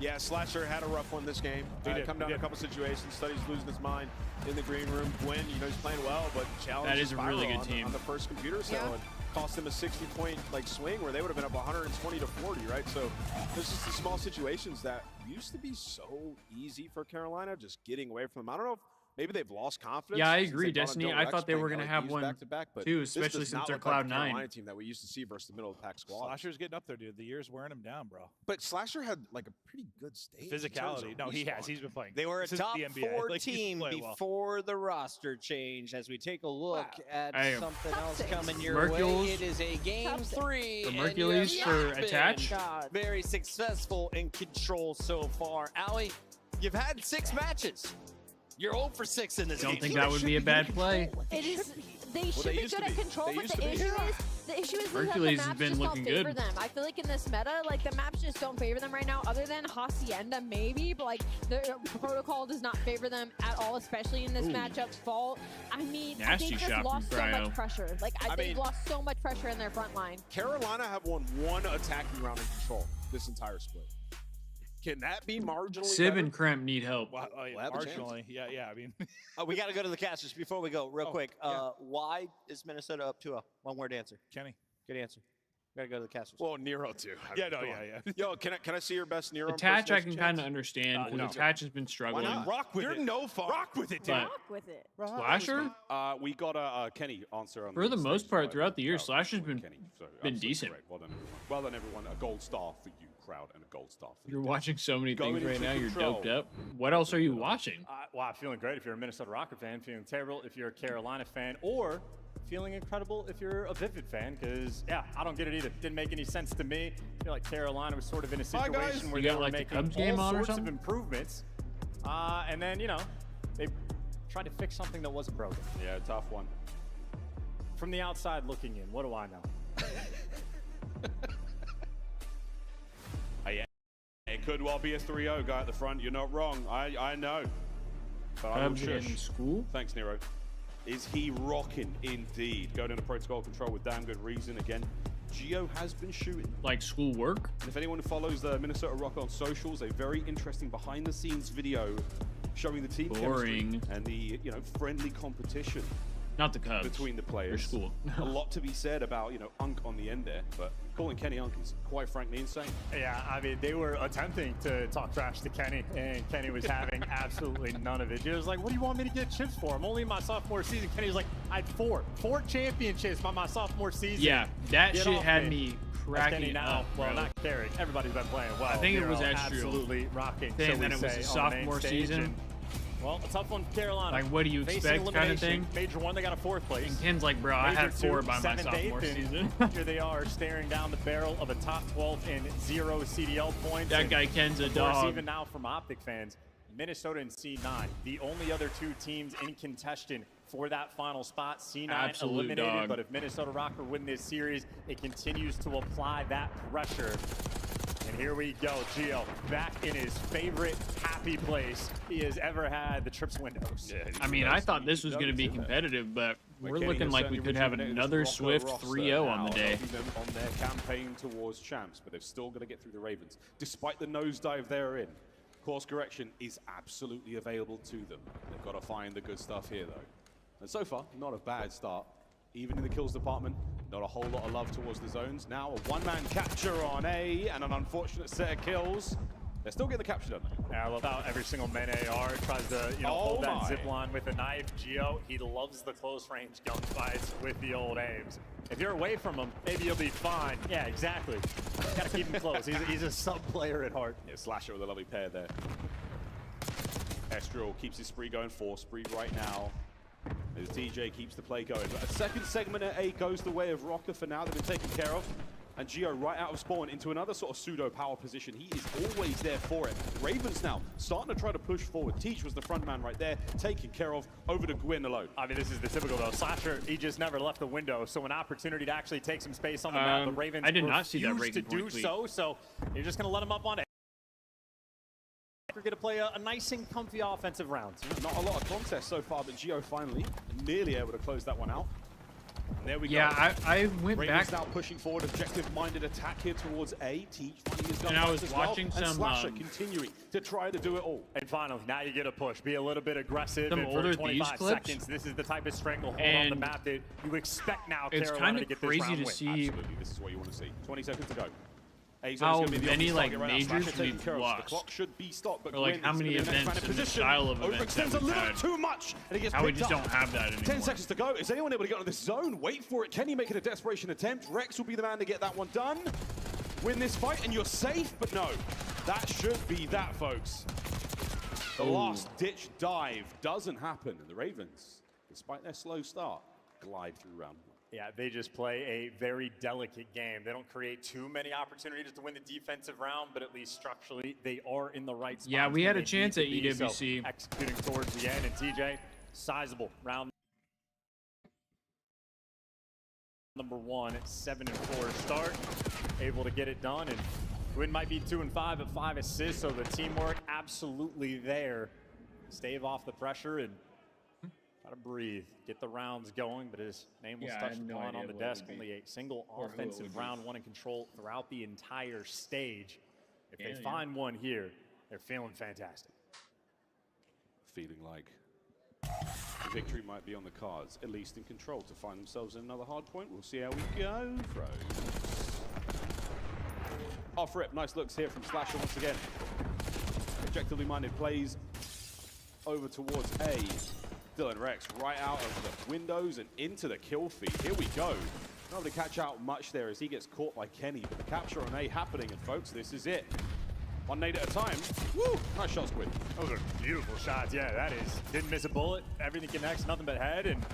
Yeah, Slasher had a rough one this game. He did, Come down he to a did. couple situations. Study's losing his mind in the green room. Gwyn, you know, he's playing well, but challenge That is a really good on, team. on the first computer cell and cost them a 60-point swing where they would have been up 120 to 40, right? So there's just the small situations that used to be so easy for Carolina, just getting away from them. I don't know if Maybe they've lost confidence. Yeah, I since agree, they've gone on Destiny. Double I X thought they playing were going to LEDs have one back-to-back, but too, this especially does since not they're look like the Cloud9. Carolina team that we used to see versus the middle of the pack squad. Slasher's getting up there, dude. The year's wearing him down, bro. But Slasher had like a pretty good stage. in terms of Physicality. No, he has. respawn. He's been playing. They were a This is top the NBA. 4 Like, he's team playing well. before the roster change. As we take a look at Hey, something else coming your Mercules way, it is a game 3. for and you Mercules have for not been attach. Very successful in control so far. Allie, you've had 6 matches. You're 0 for 6 in this game. Don't think that would be a bad play. It is. They should be good at control, but the issue is that the Hercules maps has been just looking don't favor good. them. I feel like in this meta, like the maps just don't favor them right now. Other than Hacienda, maybe, but like the protocol does not favor them at all, especially in this matchup. Fault. I mean, Nasty they just shot lost from so Cryo. much pressure. Like they've lost so much pressure in their front line. Carolina have won 1 attacking round in control this entire split. Can that be marginally Sib better? and Kremp need help. Well, marginally. Yeah. I mean, We got to go to the casters before we go, real quick. Why is Minnesota up 2-0? One-word answer. Kenny. Good answer. Got to go to the casters. Well, Nero too. Yeah, no, Come yeah. on. Yo, can I see your best Nero? Attach, I impersonation, can kind of Chance? understand because no. Attach has been struggling. Rock with You're it. no fun. Rock with it, dude. But Rock with it. Slasher, We got a Kenny answer on for the stage most part right throughout the year, now. Slasher's been Kenny, so been absolutely decent. correct. Well done, everyone. A gold star for you, crowd, and a gold star for You're you. watching so many Going things right into now. You're control. doped up. What else are you watching? Wow, feeling great if you're a Minnesota Rocker fan, feeling terrible if you're a Carolina fan, or feeling incredible if you're a Vivid fan, because, yeah, I don't get it either. Didn't make any sense to me. I feel like Carolina was sort of in a Hi, guys. situation where You they got, were like, the making Cubs game all on or sorts of something? improvements, and then, they tried to fix something that wasn't broken. Yeah, tough one. From the outside looking in, what do I know? It could well be a 3-0 guy at the front. You're not wrong. I know. But I will Cubs in shush. school. Thanks, Nero. Is he rocking? Indeed. Going into protocol control with damn good reason. Again, Gio has been shooting. Like school work. And if anyone follows the Minnesota Rock on socials, a very interesting behind-the-scenes video showing the team Boring. chemistry and the friendly competition Not the Cubs. between the players. Your school. A lot to be said about Unk on the end there, but calling Kenny Unk is quite frankly insane. Yeah, I mean, they were attempting to talk trash to Kenny, and Kenny was having absolutely none of it. He was like, what do you want me to get chips for? I'm only in my sophomore season. Kenny was like, I had four championships by my sophomore season. Yeah, that Get shit off had me. me That's cracking Kenny now. up, Well, bro. not Kerry. Everybody's been playing well. I think it was They're all Estriel. absolutely rocking. Saying so that we it was say, a on the main sophomore stage. season. And, well, a tough one, Carolina. Like, what do you Facing expect kind of elimination. thing? Major 1, they got a 4th place. And Ken's like, bro, I Major had 4 2, by my 7th, sophomore 8th, and season. Here they are staring down the barrel of a top 12 and 0 CDL points. That And guy Ken's a of course, dog. even now from OpTic fans, Minnesota and C9, the only other 2 teams in contention for that final spot. C9 Absolute eliminated, dog. but if Minnesota Rocker win this series, it continues to apply that pressure. And here we go, Gio, back in his favorite happy place he has ever had, the trips windows. Yeah, I mean, I thought this was going to be competitive, but we're looking like we could have another swift 3-0 on the day. Them on their campaign towards champs, but they've still got to get through the Ravens, despite the nosedive they're in. Course correction is absolutely available to them. They've got to find the good stuff here, though. And so far, not a bad start. Even in the kills department, not a whole lot of love towards the zones. Now a one-man capture on A, and an unfortunate set of kills. They're still getting the capture done. Yeah, I love how every single main AR tries to, hold that zip line with a knife. Gio, he loves the close range gunfights with the old aims. If you're away from him, maybe you'll be fine. Yeah, exactly. Gotta keep him close. He's a sub player at heart. Yeah, Slasher with a lovely pair there. Estriel keeps his spree going, 4 spree right now. As DJ keeps the play going. But a second segment at 8 goes the way of Rocker for now. They've been taken care of. And Gio right out of spawn into another sort of pseudo power position. He is always there for it. Ravens now starting to try to push forward. Teach was the front man right there, taken care of, over to Gwyn alone. I mean, this is the typical though. Slasher, he just never left the window. So an opportunity to actually take some space on the map. The Ravens I did not see that refused to breaking do point tweet. so you're just gonna let him up on it. We're gonna play a nice and comfy offensive round. Not a lot of contest so far, but Gio finally nearly able to close that one out. And there we go. Yeah, I went Ravens back. now pushing forward, objective-minded attack here towards A. Teach finding his gun And I was as well, watching and some, Slasher continuing to try to do it all. And finally, now you get a push. Be a little bit aggressive. Some And older for 25 Thieves clips. seconds, this is the type of stranglehold on And the map that you expect now it's Carolina kind to of get this crazy round to win. see. Absolutely, this is what you want to see. 20 seconds to go. how many like majors we've The lost? clock should be stopped, but Or like how many events in the style of events that Overextends a we've little had? too much, and it gets How we picked just up. don't have that anymore. 10 seconds to go. Is anyone able to get on this zone? Wait for it. Kenny making a desperation attempt. Rex will be the man to get that one done. Win this fight, and you're safe, but no. That should be that, folks. The last-ditch dive doesn't happen, and the Ravens, despite their slow start, glide through round one. Yeah, they just play a very delicate game. They don't create too many opportunities to win the defensive round, but at least structurally, they are in the right spot. Yeah, we had a chance at EWC. So executing towards the end, and TJ, sizable round number 1, 7-4 start, able to get it done, and win might be 2-5, but 5 assists, so the teamwork absolutely there. Stave off the pressure and gotta breathe, get the rounds going, but his name was touched upon on the desk. Only a single offensive round, one in control throughout the entire stage. If they find one here, they're feeling fantastic. Feeling like the victory might be on the cards, at least in control, to find themselves in another hard point. We'll see how we go. Off rip, nice looks here from Slasher once again. Objectively minded plays over towards A. Dylan Rex right out of the windows and into the kill feed. Here we go. Not able to catch out much there as he gets caught by Kenny, but the capture on A happening, and folks, this is it. One nade at a time. Woo! Nice shot, Squid. Those are beautiful shots. Yeah, that is. Didn't miss a bullet. Everything connects, nothing but head. And,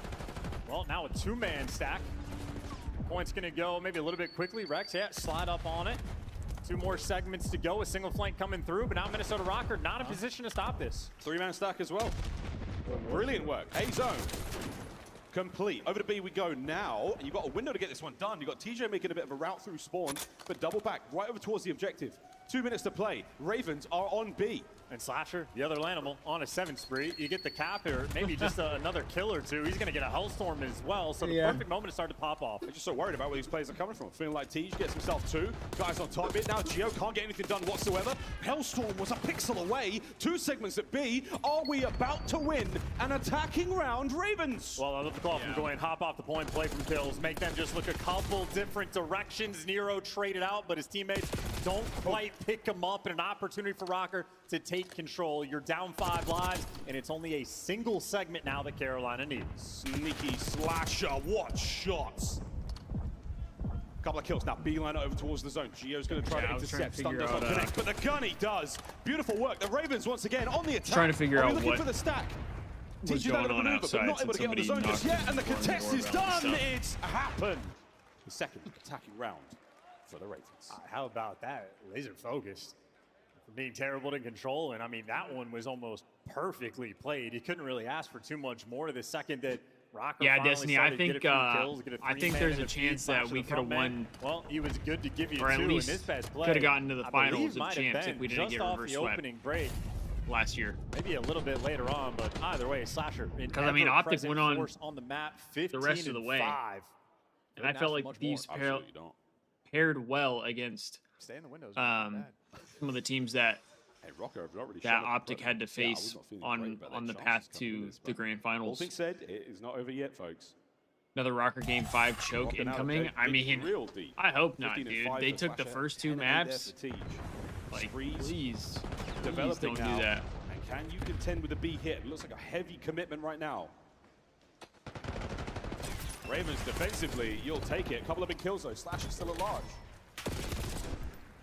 well, now a 2-man stack. Point's going to go maybe a little bit quickly. Rex, yeah, slide up on it. 2 more segments to go. A single flank coming through, but now Minnesota Rocker not in position to stop this. 3-man stack as well. Brilliant work. A zone. Complete. Over to B we go now. You've got a window to get this one done. You've got TJ making a bit of a route through spawn, but double back right over towards the objective. 2 minutes to play. Ravens are on B. And Slasher, the other Lanimal, on a 7 spree. You get the cap here, maybe just another kill or 2. He's going to get a Hellstorm as well, so the perfect moment to start to pop off. I'm just so worried about where these players are coming from. Feeling like Tej gets himself 2. Guys on top of it now. Gio can't get anything done whatsoever. Hellstorm was a pixel away. 2 segments at B. Are we about to win an attacking round, Ravens? Well, I love the call from Goyen. Hop off the point, play from kills, make them just look a couple different directions. Nero traded out, but his teammates don't quite pick him up, and an opportunity for Rocker to take control. You're down 5 lives, and it's only a single segment now that Carolina needs. Sneaky Slasher, what shots! Couple of kills now. Beeline over towards the zone. Gio's going to try to intercept. Stun does not connect, but the gunny does. Beautiful work. The Ravens once again on the attack. Trying to figure out looking what for the stack. was going on maneuver, outside, but not able to get on the zone just yet, and the contest is done. It's happened. The second attacking round for the Ravens. How about that? Laser focused. Being terrible to control, and I mean, that one was almost perfectly played. You couldn't really ask for too much more. The second that Rocker Destiny, I think there's a chance that we could have won. Well, he was good to give you 2 or at least in this best play. could have gotten to the finals of of champs if we didn't get reverse the swept opening break last year. Maybe a little bit later on, but either way, Slasher. Because I mean, OpTic went on the map, the rest of the way, 5. and I felt like these paired well against Stay in the windows, some of the teams that really that OpTic had to face on the path to the grand finals. All things said, it is not over yet, folks. Another Rocker Game 5 choke incoming. I mean, I hope not, dude. They took the first 2 maps. Like, please don't do that. And can you contend with a B hit? It looks like a heavy commitment right now. Ravens defensively, you'll take it. A couple of big kills though. Slash is still at large.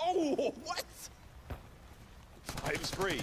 Oh, what? 5 spree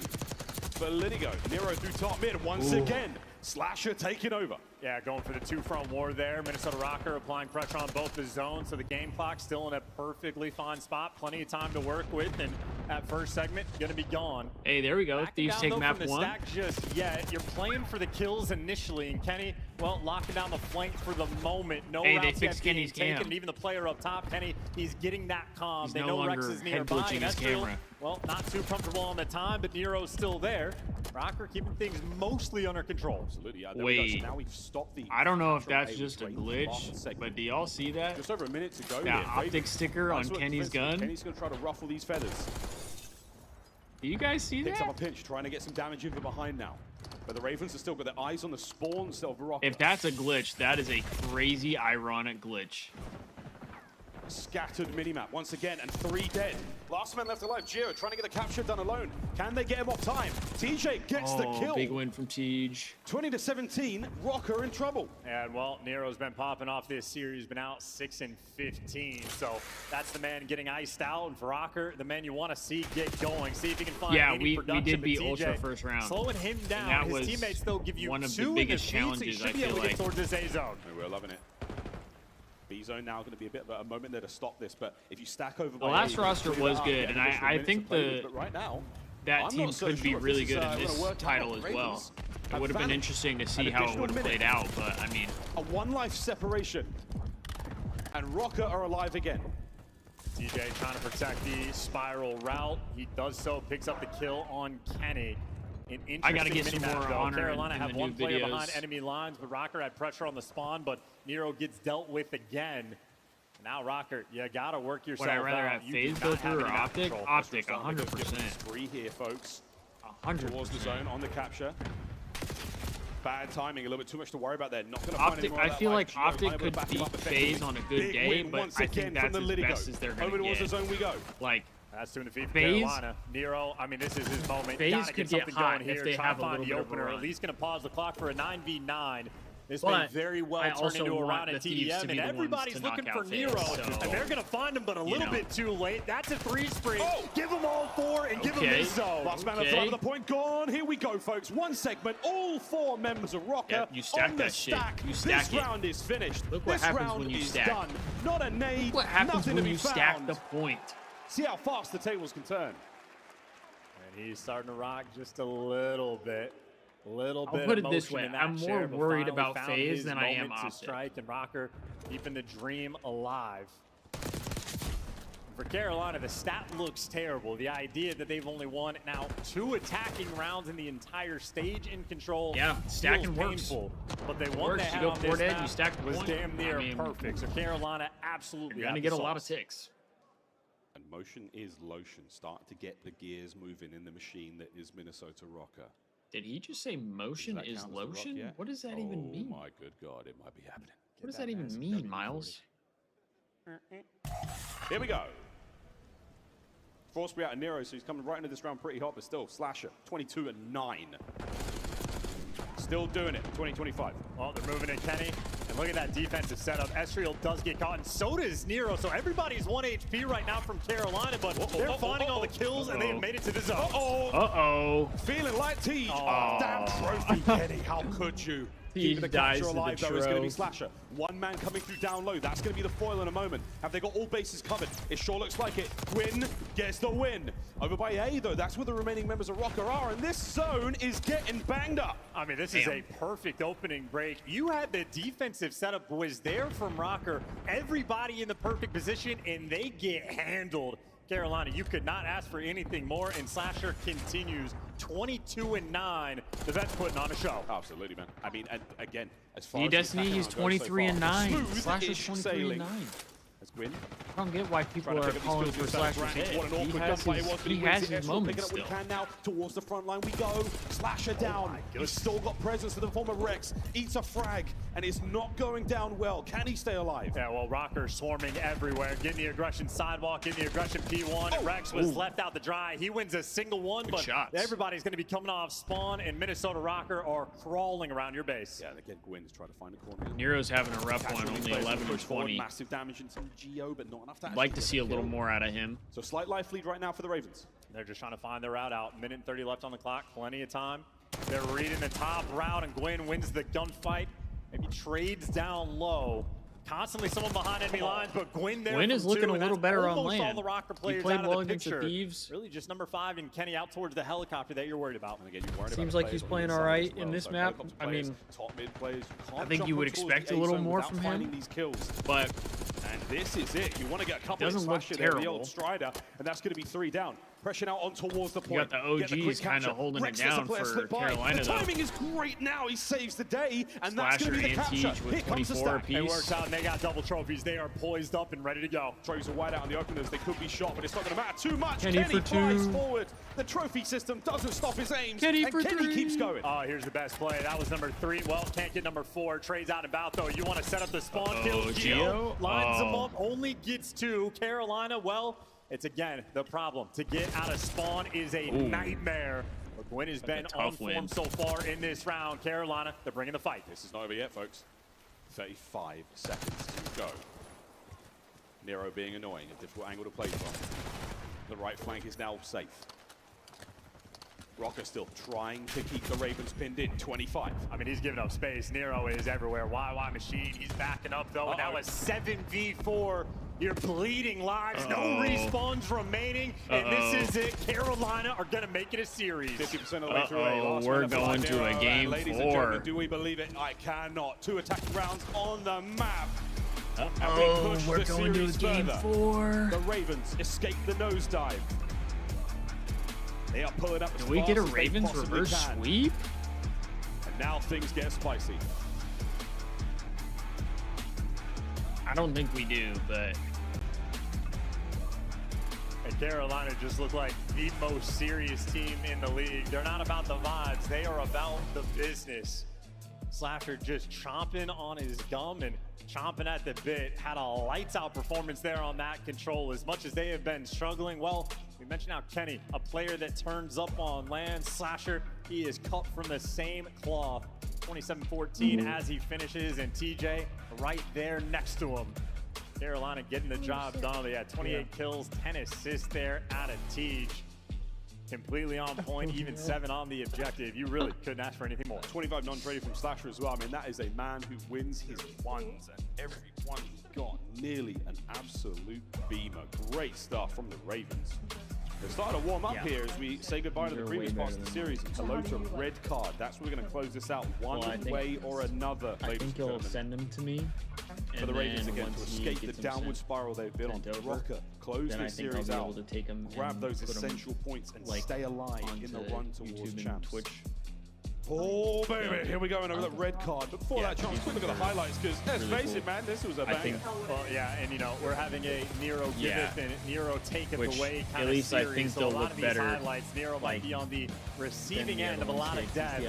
for Linigo. Nero through top mid once again. Slasher taking over. Yeah, going for the 2-front war there. Minnesota Rocker applying pressure on both the zones, so the game clock still in a perfectly fine spot. Plenty of time to work with, and that first segment going to be gone. Hey, there we go. Thieves take map 1. Stack just yet. You're playing for the kills initially, and Kenny, well, locking down the flank for the moment. No routes yet being taken, and even the player up top, Kenny, he's getting that calm. They know Rex is nearby. His camera. Well, not too comfortable on the time, but Nero's still there. Rocker keeping things mostly under control. Absolutely. Wait, so now we've stopped the I don't know if that's just a glitch, but do y'all see that? Just over a minute to go. That OpTic sticker on Kenny's gun. Kenny's going to try to ruffle these feathers. Do you guys see that? Picks up a pinch, trying to get some damage in from behind now. But the Ravens have still got their eyes on the spawns of Rocker. If that's a glitch, that is a crazy, ironic glitch. scattered minimap once again, and 3 dead. Last man left alive, Gio trying to get the capture done alone. Can they get him off time? TJ gets the kill. Big win from Tej. 20-17, Rocker in trouble. And well, Nero's been popping off this series, been out 6 and 15. So that's the man getting iced out. And for Rocker, the man you want to see get going. See if he can find any production. We did beat TJ, Ultra first round. Slowing him down. And that His was teammates still give you one of 2 the biggest in the feed, so challenges, you should I be able feel to get like. towards this A zone. We're loving it. B zone now going to be a bit of a moment there to stop this, but if you stack over The last roster was good, and I think right now, that team could be really good in this title as well. It would have been interesting to see how it would have played out, but I mean, a 1 life separation, and Rocker are alive again. TJ trying to protect the spiral route. He does so, picks up the kill on Kenny. I gotta get some more honor Carolina in have the 1 new player videos. behind enemy lines, but Rocker had pressure on the spawn, but Nero gets dealt with again. Now Rocker, you gotta work yourself out. Would I rather have Faze go through or OpTic? OpTic, 100%. Spree here, folks. 100%. Towards the zone on the capture. Bad timing, a little bit too much to worry about there. Not going to find any more I of that feel life. like Gio OpTic could back him up beat effectively. Faze on a good Big day, win but once I again think that's from the as Lidigo. best as they're going Over to towards the get. zone we go. Like, that's doing the feed for Faze, Carolina. Nero, I mean, this is his moment. Faze Gotta could get get something hot going here. if they Try have to a find little the bit of a opener. run. At least going to pause the clock for a 9v9. This But may very well I turn also into a want round the at Thieves TDM, to be and the ones everybody's to knock looking out for Faze, Nero, so, and they're going to find him, but a little bit too late. That's a 3 spree. Give them all 4 and give them this zone. Last man left alive at the point gone. Here we go, folks. 1 segment. All 4 members of Rocker you stack on the that shit. stack. You stack this it. round is finished. Look what this happens round when you is stack. done. Not a nade. Look what happens nothing when to be you stack found. the point. See how fast the tables can turn. And he's starting to rock just a little bit. I'll put it this way, I'm more worried about Faze than I am to OpTic. strike, and Rocker keeping the dream alive. For Carolina, the stat looks terrible. The idea that they've only won now 2 attacking rounds in the entire stage in control. Yeah, stacking feels works. painful, but they It won works. that You go on 4 this dead, map you stack the was point. damn near I mean, perfect. So Carolina absolutely You're gonna have get the a lot of sauce. ticks. And motion is lotion. Start to get the gears moving in the machine that is Minnesota Rocker. Did he just say motion Does that is count as a rock lotion? yet? What does that even mean? Oh my good God, it might be happening. What does that even mean, Miles? Here we go. Force out of Nero, so he's coming right into this round pretty hot, but still, Slasher, 22-9. Still doing it, 2025. Well, they're moving in Kenny, and look at that defensive setup. Estriel does get caught, and so does Nero, so everybody's 1 HP right now from Carolina, but they're finding all the kills, and they've made it to the zone. Uh-oh. Feeling like Tej. Damn trophy, Kenny, how could you? Keeping the dies capture to the alive, though, is going to be tro. Slasher. 1 man coming through down low. That's going to be the foil in a moment. Have they got all bases covered? It sure looks like it. Gwyn gets the win. Over by A, though, that's where the remaining members of Rocker are, and this zone is getting banged up. I mean, this is a perfect opening break. You had the defensive setup was there from Rocker. Everybody in the perfect position, and they get handled. Carolina, you could not ask for anything more, and Slasher continues 22-9. The vet's putting on a show. Absolutely, man. I mean, and again, as far See, as Destiny, he's 23-9. Slasher's Smooth-ish sailing. 23-9. As Gwyn I don't get why people trying to are pick up calling his for skills Slasher's with that head. What an He awkward has gunfight it was, but his wins moments it. Picking still. up what he can now. Towards the front line we go. Slasher down. He's still got presence in the form of Rex. Eats a frag, and it's not going down well. Can he stay alive? Yeah, well, Rocker's swarming everywhere. Getting the aggression sidewalk, getting the aggression P1. And Rex was left out to dry. He wins a single one, but shots. everybody's going to be coming off spawn, and Minnesota Rocker are crawling around your base. Yeah, and again, Gwyn's trying to find a corner. Nero's having a rough one, only 11 or 20. Massive damage into Geo, but not enough to I'd like to see a little more out of him. So slight life lead right now for the Ravens. They're just trying to find their route out. Minute and 30 left on the clock. Plenty of time. They're reading the top route, and Gwyn wins the gunfight. Maybe trades down low. Constantly someone behind enemy lines, but Gwyn there. Gwyn is from looking two, a and little that's better on almost all land. the Rocker He players played out well of the against the picture. Thieves. Really just number 5 and Kenny out towards the helicopter that you're worried about. And again, you're worried Seems about like he's playing all right in this map. I mean, top mid players I think you would expect a little more from him, these kills. But and this is it. You want to get a couple doesn't of look Slasher there, the terrible. old Strider, and that's going to be 3 down. Pressure out on towards the point. You got the OGs kind of holding it down for Carolina, The timing is great now. He saves the day, and that's going to be the capture. Here comes the stack. It works out, and they got double trophies. They are poised up and ready to go. Trophies are wide out on the openers. They could be shot, but it's not going to matter too much. Kenny for flies two. forward. The trophy system doesn't stop his aims, Kenny and for Kenny three. keeps going. Oh, here's the best play. That was number 3. Well, can't get number 4. Trey's out and about, though. You want to set up the spawn kill. Gio lines them up, only gets 2. Carolina, well, it's again the problem. To get out of spawn is a nightmare. But Gwyn has been on form so far in this round. Carolina, they're bringing the fight. This is not over yet, folks. 35 seconds to go. Nero being annoying, a difficult angle to play from. The right flank is now safe. Rocker still trying to keep the Ravens pinned in. 25. I mean, he's giving up space. Nero is everywhere. YY Machine, he's backing up, though. And now a 7v4. You're bleeding lives. No respawns remaining. And this is it. Carolina are going to make it a series. 50% of the way through. We're going to a game 4. Ladies and gentlemen, do we believe it? I cannot. 2 attacking rounds on the map. We're going to a game 4. The Ravens escape the nosedive. They are pulling up as Can we get a Ravens reverse sweep? And now things get spicy. I don't think we do, but... And Carolina just look like the most serious team in the league. They're not about the vibes. They are about the business. Slasher just chomping on his gum and chomping at the bit. Had a lights-out performance there on that control. As much as they have been struggling, well, we mentioned now Kenny, a player that turns up on land. Slasher, he is cut from the same cloth. 27-14 as he finishes, and TJ right there next to him. Carolina getting the job done. They had 28 kills, 10 assists there out of Tej. Completely on point, even 7 on the objective. You really couldn't ask for anything more. 25 non-traded from Slasher as well. I mean, that is a man who wins his ones, and every one he's got nearly an absolute beamer. Great stuff from the Ravens. They're starting to warm up here as we say goodbye to the previous parts of the series and hello to red card. That's where we're going to close this out one way or another. I think he'll send them to me. For the Ravens again to escape the downward spiral they've been on. Rocker, close this series out, grab those essential points and stay alive in the run towards champs. Oh, baby, here we go, and over the red card. But before that, Chance, quick look at the highlights, because let's face it, man, this was a banger. Well, yeah, and you know, we're having a Nero giveth and Nero taketh away kind at least of series. I think so they'll a lot look of these better. highlights, Nero might be on the receiving end of a lot of death.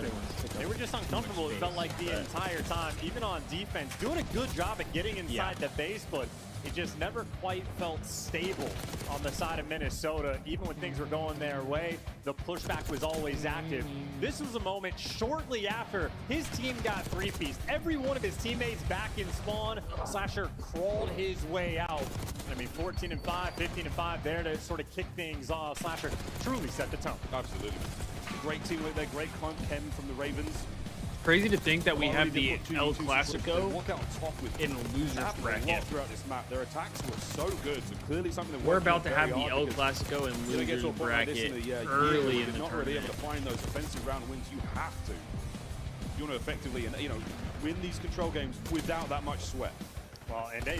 They were just uncomfortable, it felt like the entire time. Even on defense, doing a good job at getting inside the base, but it just never quite felt stable on the side of Minnesota. Even when things were going their way, the pushback was always active. This was a moment shortly after his team got 3-pieced. Every one of his teammates back in spawn. Slasher crawled his way out. I mean, 14-5, 15-5 there to sort of kick things off. Slasher truly set the tone. Absolutely. Great teamwork there, great chem from the Ravens. Crazy to think that we have the El Clasico in a loser's bracket. Throughout this map, their attacks were so good. So clearly something that we're about to have the El Clasico in loser's bracket early in the not tournament. really able to find those defensive round wins. You have to. You want to effectively, win these control games without that much sweat. Well, and they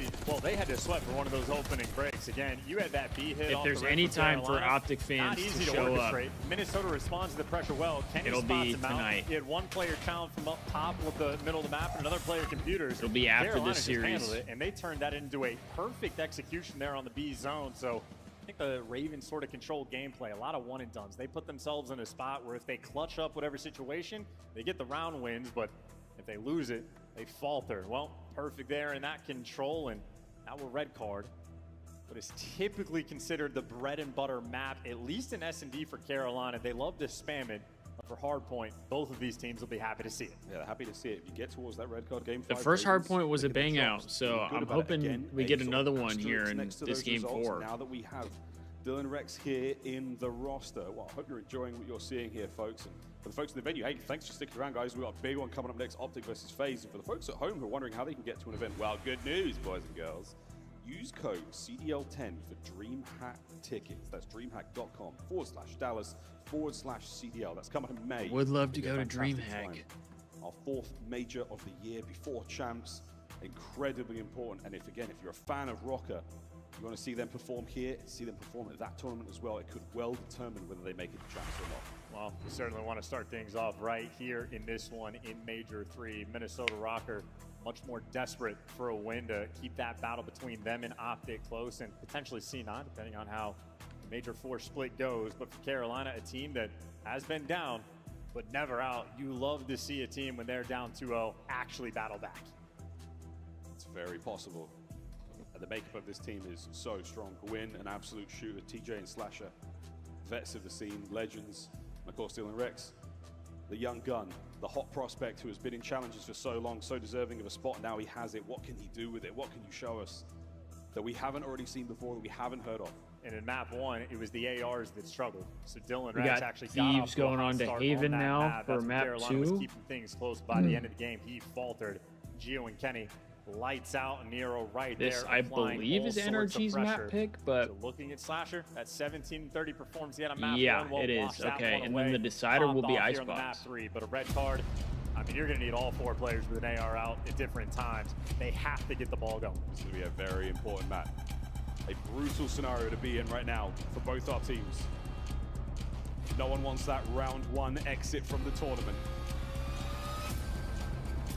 had to sweat for one of those opening breaks. Again, you had that B hit. If there's any time for OpTic fans to show up, Minnesota responds to the pressure well. Kenny it'll be tonight. He had one player challenge from up top with the middle of the map, and another player computers. It'll be after Carolina this series. handled it, and they turned that into a perfect execution there on the B zone. So I think the Ravens sort of controlled gameplay. A lot of one and dones. They put themselves in a spot where if they clutch up whatever situation, they get the round wins. But if they lose it, they falter. Well, perfect there in that control, and now we're red card. What is typically considered the bread and butter map, at least in S&D for Carolina. They love to spam it. But for hardpoint, both of these teams will be happy to see it. Yeah, happy to see it. If you get towards that red card game, the first hardpoint was a bang out, so I'm hoping we get another one here in this game 4. Now that we have Dylan Rex here in the roster, well, I hope you're enjoying what you're seeing here, folks. And for the folks in the venue, hey, thanks for sticking around, guys. We've got a big one coming up next, OpTic versus Faze. And for the folks at home who are wondering how they can get to an event, well, good news, boys and girls. Use code CDL10 for DreamHack tickets. That's dreamhack.com/Dallas/CDL. That's coming in May. Would love to go to DreamHack. Our 4th major of the year before champs. Incredibly important. And if you're a fan of Rocker, You want to see them perform here, see them perform at that tournament as well. It could well determine whether they make it to champs or not. Well, we certainly want to start things off right here in this one in Major 3. Minnesota Rocker much more desperate for a win to keep that battle between them and OpTic close and potentially C9, depending on how the Major 4 split goes. But for Carolina, a team that has been down, but never out. You love to see a team when they're down 2-0 actually battle back. It's very possible. And the makeup of this team is so strong. Gwyn, an absolute shooter. TJ and Slasher, vets of the scene, legends. And of course, Dylan Rex, the young gun, the hot prospect who has been in challenges for so long, so deserving of a spot. Now he has it. What can he do with it? What can you show us that we haven't already seen before, that we haven't heard of? And in map 1, it was the ARs that struggled. So Dylan We Rex got actually Thieves got off going to a on to start Haven on that now map. for That's when map Carolina 2. was keeping things close by the end of the game. He faltered. Gio and Kenny lights out. Nero right This, there. I applying believe, all is sorts of NRG's map pressure. pick, but So looking at Slasher, that 17-30 performance he had on map yeah, 1. Well, it is. washed that Okay, one and away. then the decider will Popped be off here on the map Icebox. 3, but a red card. I mean, you're going to need all 4 players with an AR out at different times. They have to get the ball going. This is going to be a very important match. A brutal scenario to be in right now for both our teams. No one wants that round 1 exit from the tournament.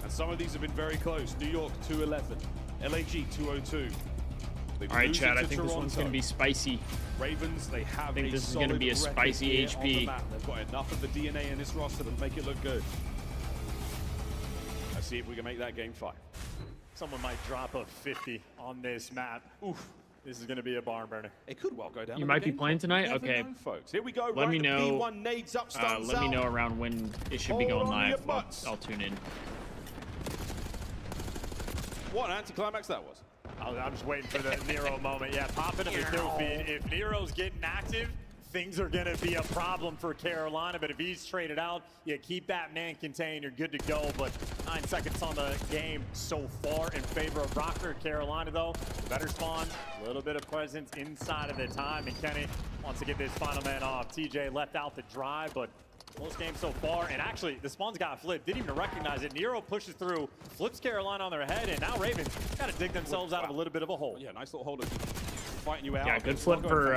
And some of these have been very close. New York 2-11, LAG 2-02. All right, Chad, I think this one's going to be spicy. Ravens, they have I think this is going to be a spicy HP. They've got enough of the DNA in this roster to make it look good. Let's see if we can make that game 5. Someone might drop a 50 on this map. Oof. This is going to be a barn burner. It could well go down. You might be playing tonight? Never Okay. know, folks. Here we go. Let me know. P1 nades up, stuns Let me out. know around when it should be Hold going on to your live. butts. I'll tune in. What an anticlimax that was. I'm just waiting for the Nero moment. Yeah, popping him the kill feed. If Nero's getting active, things are going to be a problem for Carolina. But if he's traded out, you keep that man contained, you're good to go. But 9 seconds on the game so far in favor of Rocker. Carolina, though, better spawn, a little bit of presence inside of the time. And Kenny wants to get this final man off. TJ left out the drive, but close game so far. And actually, the spawns got flipped. Didn't even recognize it. Nero pushes through, flips Carolina on their head, and now Ravens got to dig themselves out of a little bit of a hole. Yeah, nice little hold of fighting you out. Yeah, good flip for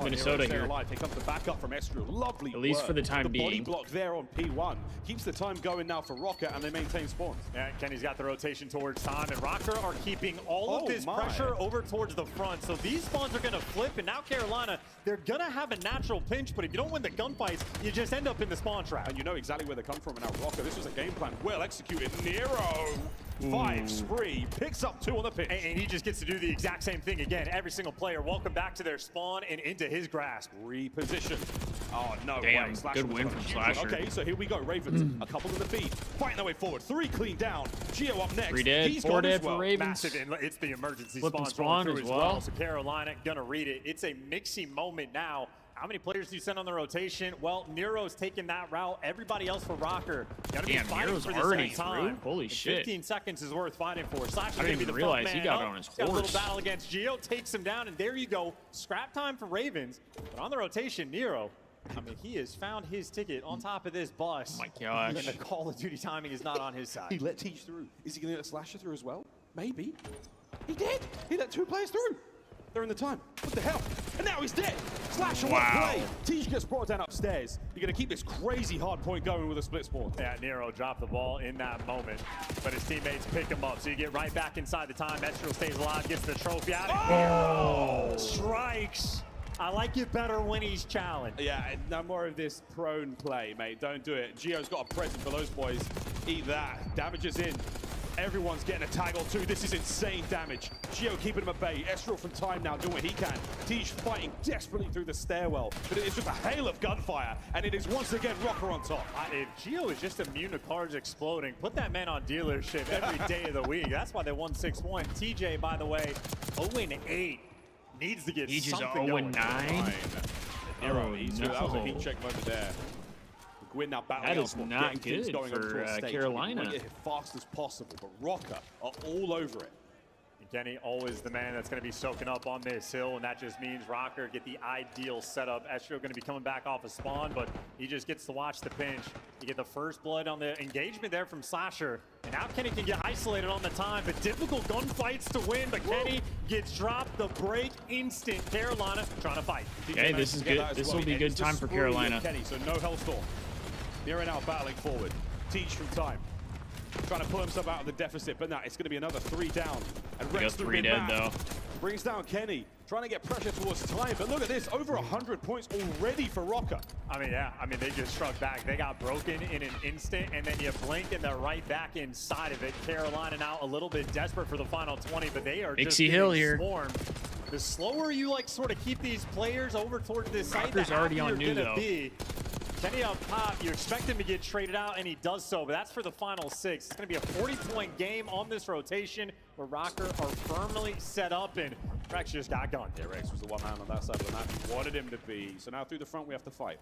Minnesota here. Here comes the backup from Estru. Lovely At least work. for the time the body being. block there on P1 keeps the time going now for Rocker, and they maintain spawns. Yeah, Kenny's got the rotation towards time, and Rocker are keeping all of this my. pressure over towards the front. So these spawns are going to flip, and now Carolina, they're going to have a natural pinch, but if you don't win the gunfights, you just end up in the spawn trap. And you know exactly where they come from. And now Rocker, this was a game plan well executed. Nero, 5 spree, picks up 2 on the pitch. And he just gets to do the exact same thing again. Every single player, welcome back to their spawn and into his grasp. Reposition. Oh, no Damn, way. Slasher good win was on a from huge one. Slasher. Okay, so here we go. Ravens, a couple in the feed. Fighting their way forward. 3 clean down. Gio up next. 3 dead, He's 4 gone dead as well. for Ravens. Massive, and it's the emergency Flipping spawn spawn through as as well. So Carolina gonna read it. It's a mixy moment now. How many players do you send on the rotation? Well, Nero's taking that route. Everybody else for Rocker gonna be Damn, fighting Nero's for the already same time. through? Holy And shit. 15 seconds is worth fighting for. Slasher's I gonna didn't be the even realize front he man got up. on his Got a little horse. battle against Gio, takes him down, and there you go. Scrap time for Ravens. But on the rotation, Nero, I mean, he has found his ticket on top of this bus. Oh my gosh. And the Call of Duty timing is not on his side. He let Teach through. Is he going to let Slasher through as well? Maybe. He did. He let 2 players through. They're in the time. What the hell? And now he's dead. Slasher, what play? Teach gets brought down upstairs. You're going to keep this crazy hard point going with a split spawn. Yeah, Nero dropped the ball in that moment, but his teammates pick him up. So you get right back inside the time. Estro stays alive, gets the trophy out of here. Strikes. I like it better when he's challenged. Yeah, no more of this prone play, mate. Don't do it. Gio's got a present for those boys. Eat that. Damage is in. Everyone's getting a tag or 2. This is insane damage. Gio keeping him at bay. Estro from time now doing what he can. Teach fighting desperately through the stairwell. But it is just a hail of gunfire. And it is once again Rocker on top. If Gio is just immune to cards exploding, put that man on dealership every day of the week. That's why they won 6-1. TJ, by the way, 0-8. Needs to get Teach is something 0-9. Nero, Oh, he's no. that was a heat check moment there. Gwyn now battling That is up, not getting things good going for, onto a stage. Carolina. We want to get it fast as possible, but Rocker are all over it. Kenny, always the man that's going to be soaking up on this hill, and that just means Rocker get the ideal setup. Estro going to be coming back off a spawn, but he just gets to watch the pinch. You get the first blood on the engagement there from Slasher, and now Kenny can get isolated on the time, but difficult gunfights to win, but Kenny gets dropped the break instant. Carolina trying to fight. Okay, this is good. This will be a good time for Carolina. Kenny, so no Hellstorm. Nero now battling forward. Teach from time. Trying to pull himself out of the deficit, but now it's going to be another 3 down. And Rex got 3 dead though. Brings down Kenny, trying to get pressure towards time. But look at this, over 100 points already for Rocker. I mean, yeah, I mean, they just struck back. They got broken in an instant, and then you blink and they're right back inside of it. Carolina now a little bit desperate for the final 20, but they are just Hill here. Swarmed. The slower you like sort of keep these players over towards this site, the Rocker's already happier on you're new gonna though. be. Kenny on top, you expect him to get traded out, and he does so, but that's for the final 6. It's going to be a 40-point game on this rotation where Rocker are firmly set up, and Rex just got gone. Yeah, Rex was the one man on that side of the map. He wanted him to be. So now through the front, we have to fight.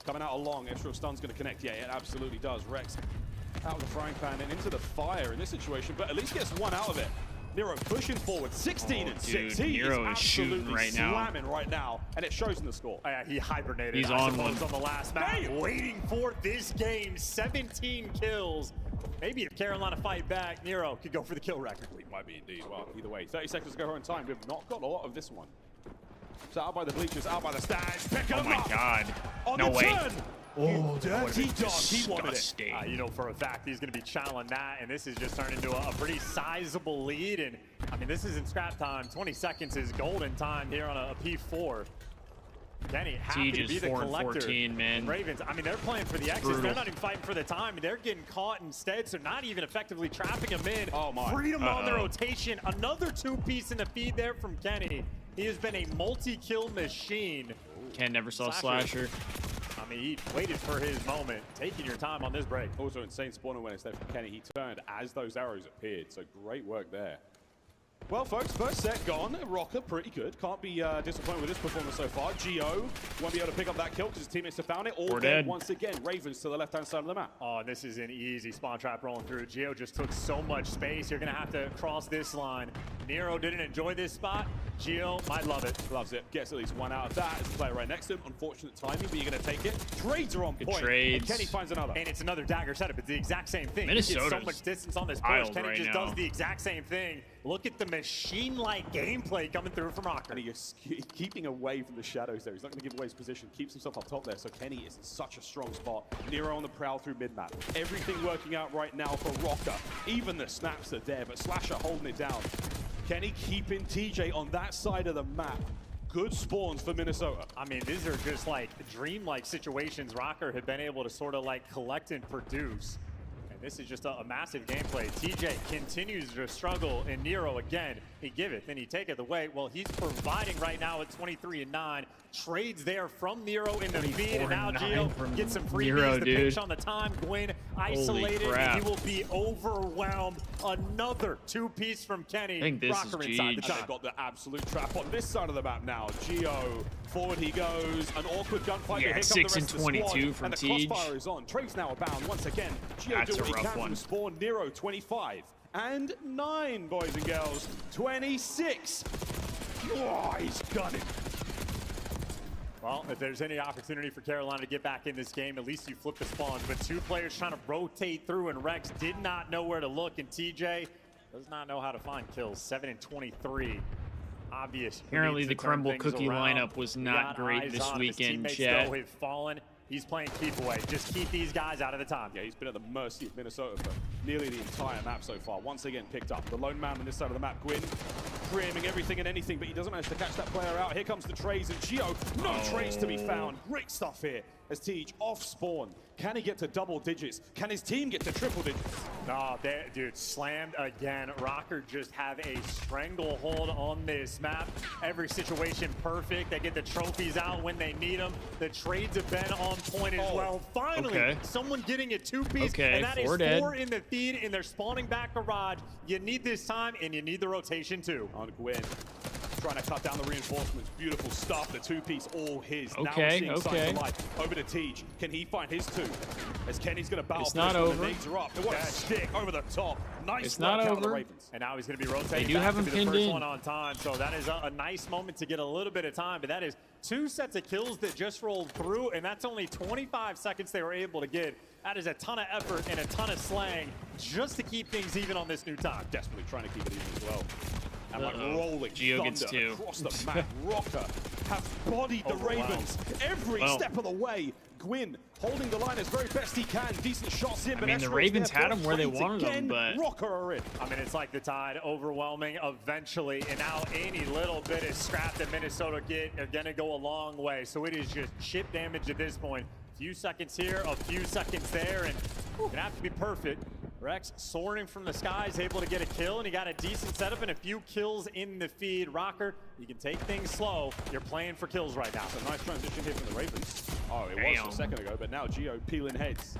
Coming out along, Estro stun's going to connect. Yeah, it absolutely does. Rex out of the frying pan and into the fire in this situation, but at least gets one out of it. Nero pushing forward, 16 and 6. He Nero is shooting right now. Slamming right now, and it shows in the score. He hibernated. He's on one. On the last map, waiting for this game. 17 kills. Maybe if Carolina fight back, Nero could go for the kill record. It might be indeed. Well, either way, 30 seconds to go on time. We've not got a lot of this one. So out by the bleachers, out by the stands. Pick Oh him my up. God. On No the way. turn. Oh, dirty dog. He wanted it. Disgusting. You know for a fact he's going to be challenging that, and this has just turned into a pretty sizable lead. And I mean, this isn't scrap time. 20 seconds is golden time here on a P4. Kenny happy to be the collector. 4-14, man. Ravens, I mean, they're playing for the exits. Brutal. They're not even fighting for the time. They're getting caught instead, so not even effectively trapping him in. Oh, my. Freedom on the rotation. Another 2-piece in the feed there from Kenny. He has been a multi-kill machine. Ken never saw Slasher. I mean, he waited for his moment, taking your time on this break. Also, insane spawn awareness there from Kenny. He turned as those arrows appeared, so great work there. Well, folks, first set gone. Rocker, pretty good. Can't be disappointed with this performance so far. Gio won't be able to pick up that kill because his teammates have found it. All dead once again. Ravens to the left-hand side of the map. Oh, this is an easy spawn trap rolling through. Gio just took so much space. You're going to have to cross this line. Nero didn't enjoy this spot. Gio might love it. Loves it. Gets at least one out of that. There's a player right next to him. Unfortunate timing, but you're going to take it. Trades are on point. Trades. And Kenny finds another. And it's another dagger setup. It's the exact same thing. Minnesota's He gets so much distance on this push. Kenny right just now. does the exact same thing. Look at the machine-like gameplay coming through from Rocker. And he is keeping away from the shadows there. He's not going to give away his position. Keeps himself up top there. So Kenny is in such a strong spot. Nero on the prowl through mid-map. Everything working out right now for Rocker. Even the snaps are there, but Slasher holding it down. Kenny keeping TJ on that side of the map. Good spawns for Minnesota. I mean, these are just like dream-like situations Rocker had been able to sort of like collect and produce. And this is just a massive gameplay. TJ continues to struggle, and Nero again, he giveth and he taketh away. Well, he's providing right now at 23 and 9. Trades there from Nero in the feed, and now Gio gets some freebies. The pinch on the time. Gwyn isolated, and he will be overwhelmed. Another 2-piece from Kenny. I think this Rocker is inside the GG. time. They've got the absolute trap on this side of the map now. Gio, forward he goes. An awkward gunfight. Yeah, Here come 6 the rest and of the 22 squad, from and the Tej. crossfire is on. Trades now abound once again. Gio That's do a what he rough can one. from spawn. Nero 25 and 9, boys and girls. 26. Oh, he's gunning. Well, if there's any opportunity for Carolina to get back in this game, at least you flip the spawns. But 2 players trying to rotate through, and Rex did not know where to look, and TJ does not know how to find kills. 7 and 23. Obvious. Apparently Needs the to turn crumble things cookie around. lineup was We not got great eyes this on him. His weekend, teammates, chat. though, have fallen. He's playing keep away. Just keep these guys out of the time. Yeah, he's been at the mercy of Minnesota for nearly the entire map so far. Once again picked up. The lone man on this side of the map, Gwyn, creaming everything and anything, but he doesn't manage to catch that player out. Here comes the trades, and Gio, no trades to be found. Great stuff here as Tej off spawn. Can he get to double digits? Can his team get to triple digits? Oh, dude, slammed again. Rocker just have a stranglehold on this map. Every situation perfect. They get the trophies out when they need them. The trades have been on point as well. Finally, someone getting a 2-piece, and that is 4 in the feed, and they're spawning back garage. You need this time, and you need the rotation too. On Gwyn. trying to cut down the reinforcements. Beautiful stuff. The two-piece all his. Now we're Okay, seeing signs okay. of life. Over to Tej. Can he find his two? As Kenny's going to battle It's for not this one. over. The nades are up. They want to stick over the top. Nice It's work not out of the over. Ravens. And now he's going to be rotating They do back have to him be the pinned first in. one on time. So that is a nice moment to get a little bit of time. But that is 2 sets of kills that just rolled through, and that's only 25 seconds they were able to get. That is a ton of effort and a ton of slang just to keep things even on this new time. Desperately trying to keep it even as well. And like Uh-oh. rolling Gio gets thunder two. across the map. Rocker has bodied the Ravens every Well. step of the way. Gwyn holding the line as very best he can. Decent shots in, I but mean, the Estro's Ravens there had him where they point wanted again. them, but Rocker are in. I mean, it's like the Tide overwhelming eventually, and now any little bit of scrap that Minnesota get are going to go a long way. So it is just chip damage at this point. A few seconds here, a few seconds there, and going to have to be perfect. Rex soaring from the skies, able to get a kill, and he got a decent setup and a few kills in the feed. Rocker, you can take things slow. You're playing for kills right now. It's a nice transition here from the Ravens. Oh, it Damn. was a second ago, but now Gio peeling heads.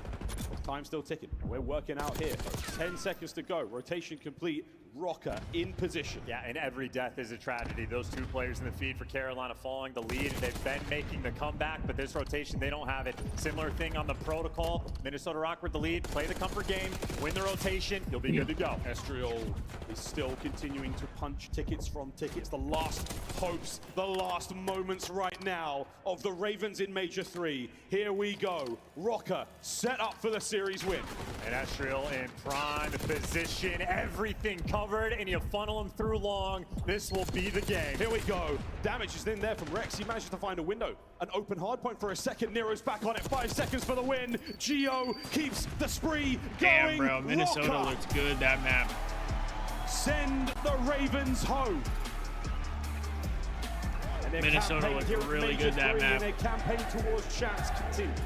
Time's still ticking. We're working out here. 10 seconds to go. Rotation complete. Rocker in position. Yeah, and every death is a tragedy. Those two players in the feed for Carolina following the lead. They've been making the comeback, but this rotation, they don't have it. Similar thing on the protocol. Minnesota Rock with the lead. Play the comfort game. Win the rotation. You'll be good to go. Estriel is still continuing to punch tickets from tickets. The last hopes, the last moments right now of the Ravens in Major 3. Here we go. Rocker set up for the series win. And Estriel in prime position. Everything covered, and you funnel him through long. This will be the game. Here we go. Damage is in there from Rex. He manages to find a window. An open hardpoint for a second. Nero's back on it. 5 seconds for the win. Gio keeps the spree damn, going. bro, Minnesota Rocker, looked good that map. send the Ravens home. And their Minnesota campaign looked here at really Major good that 3 map. and their campaign towards champs continues.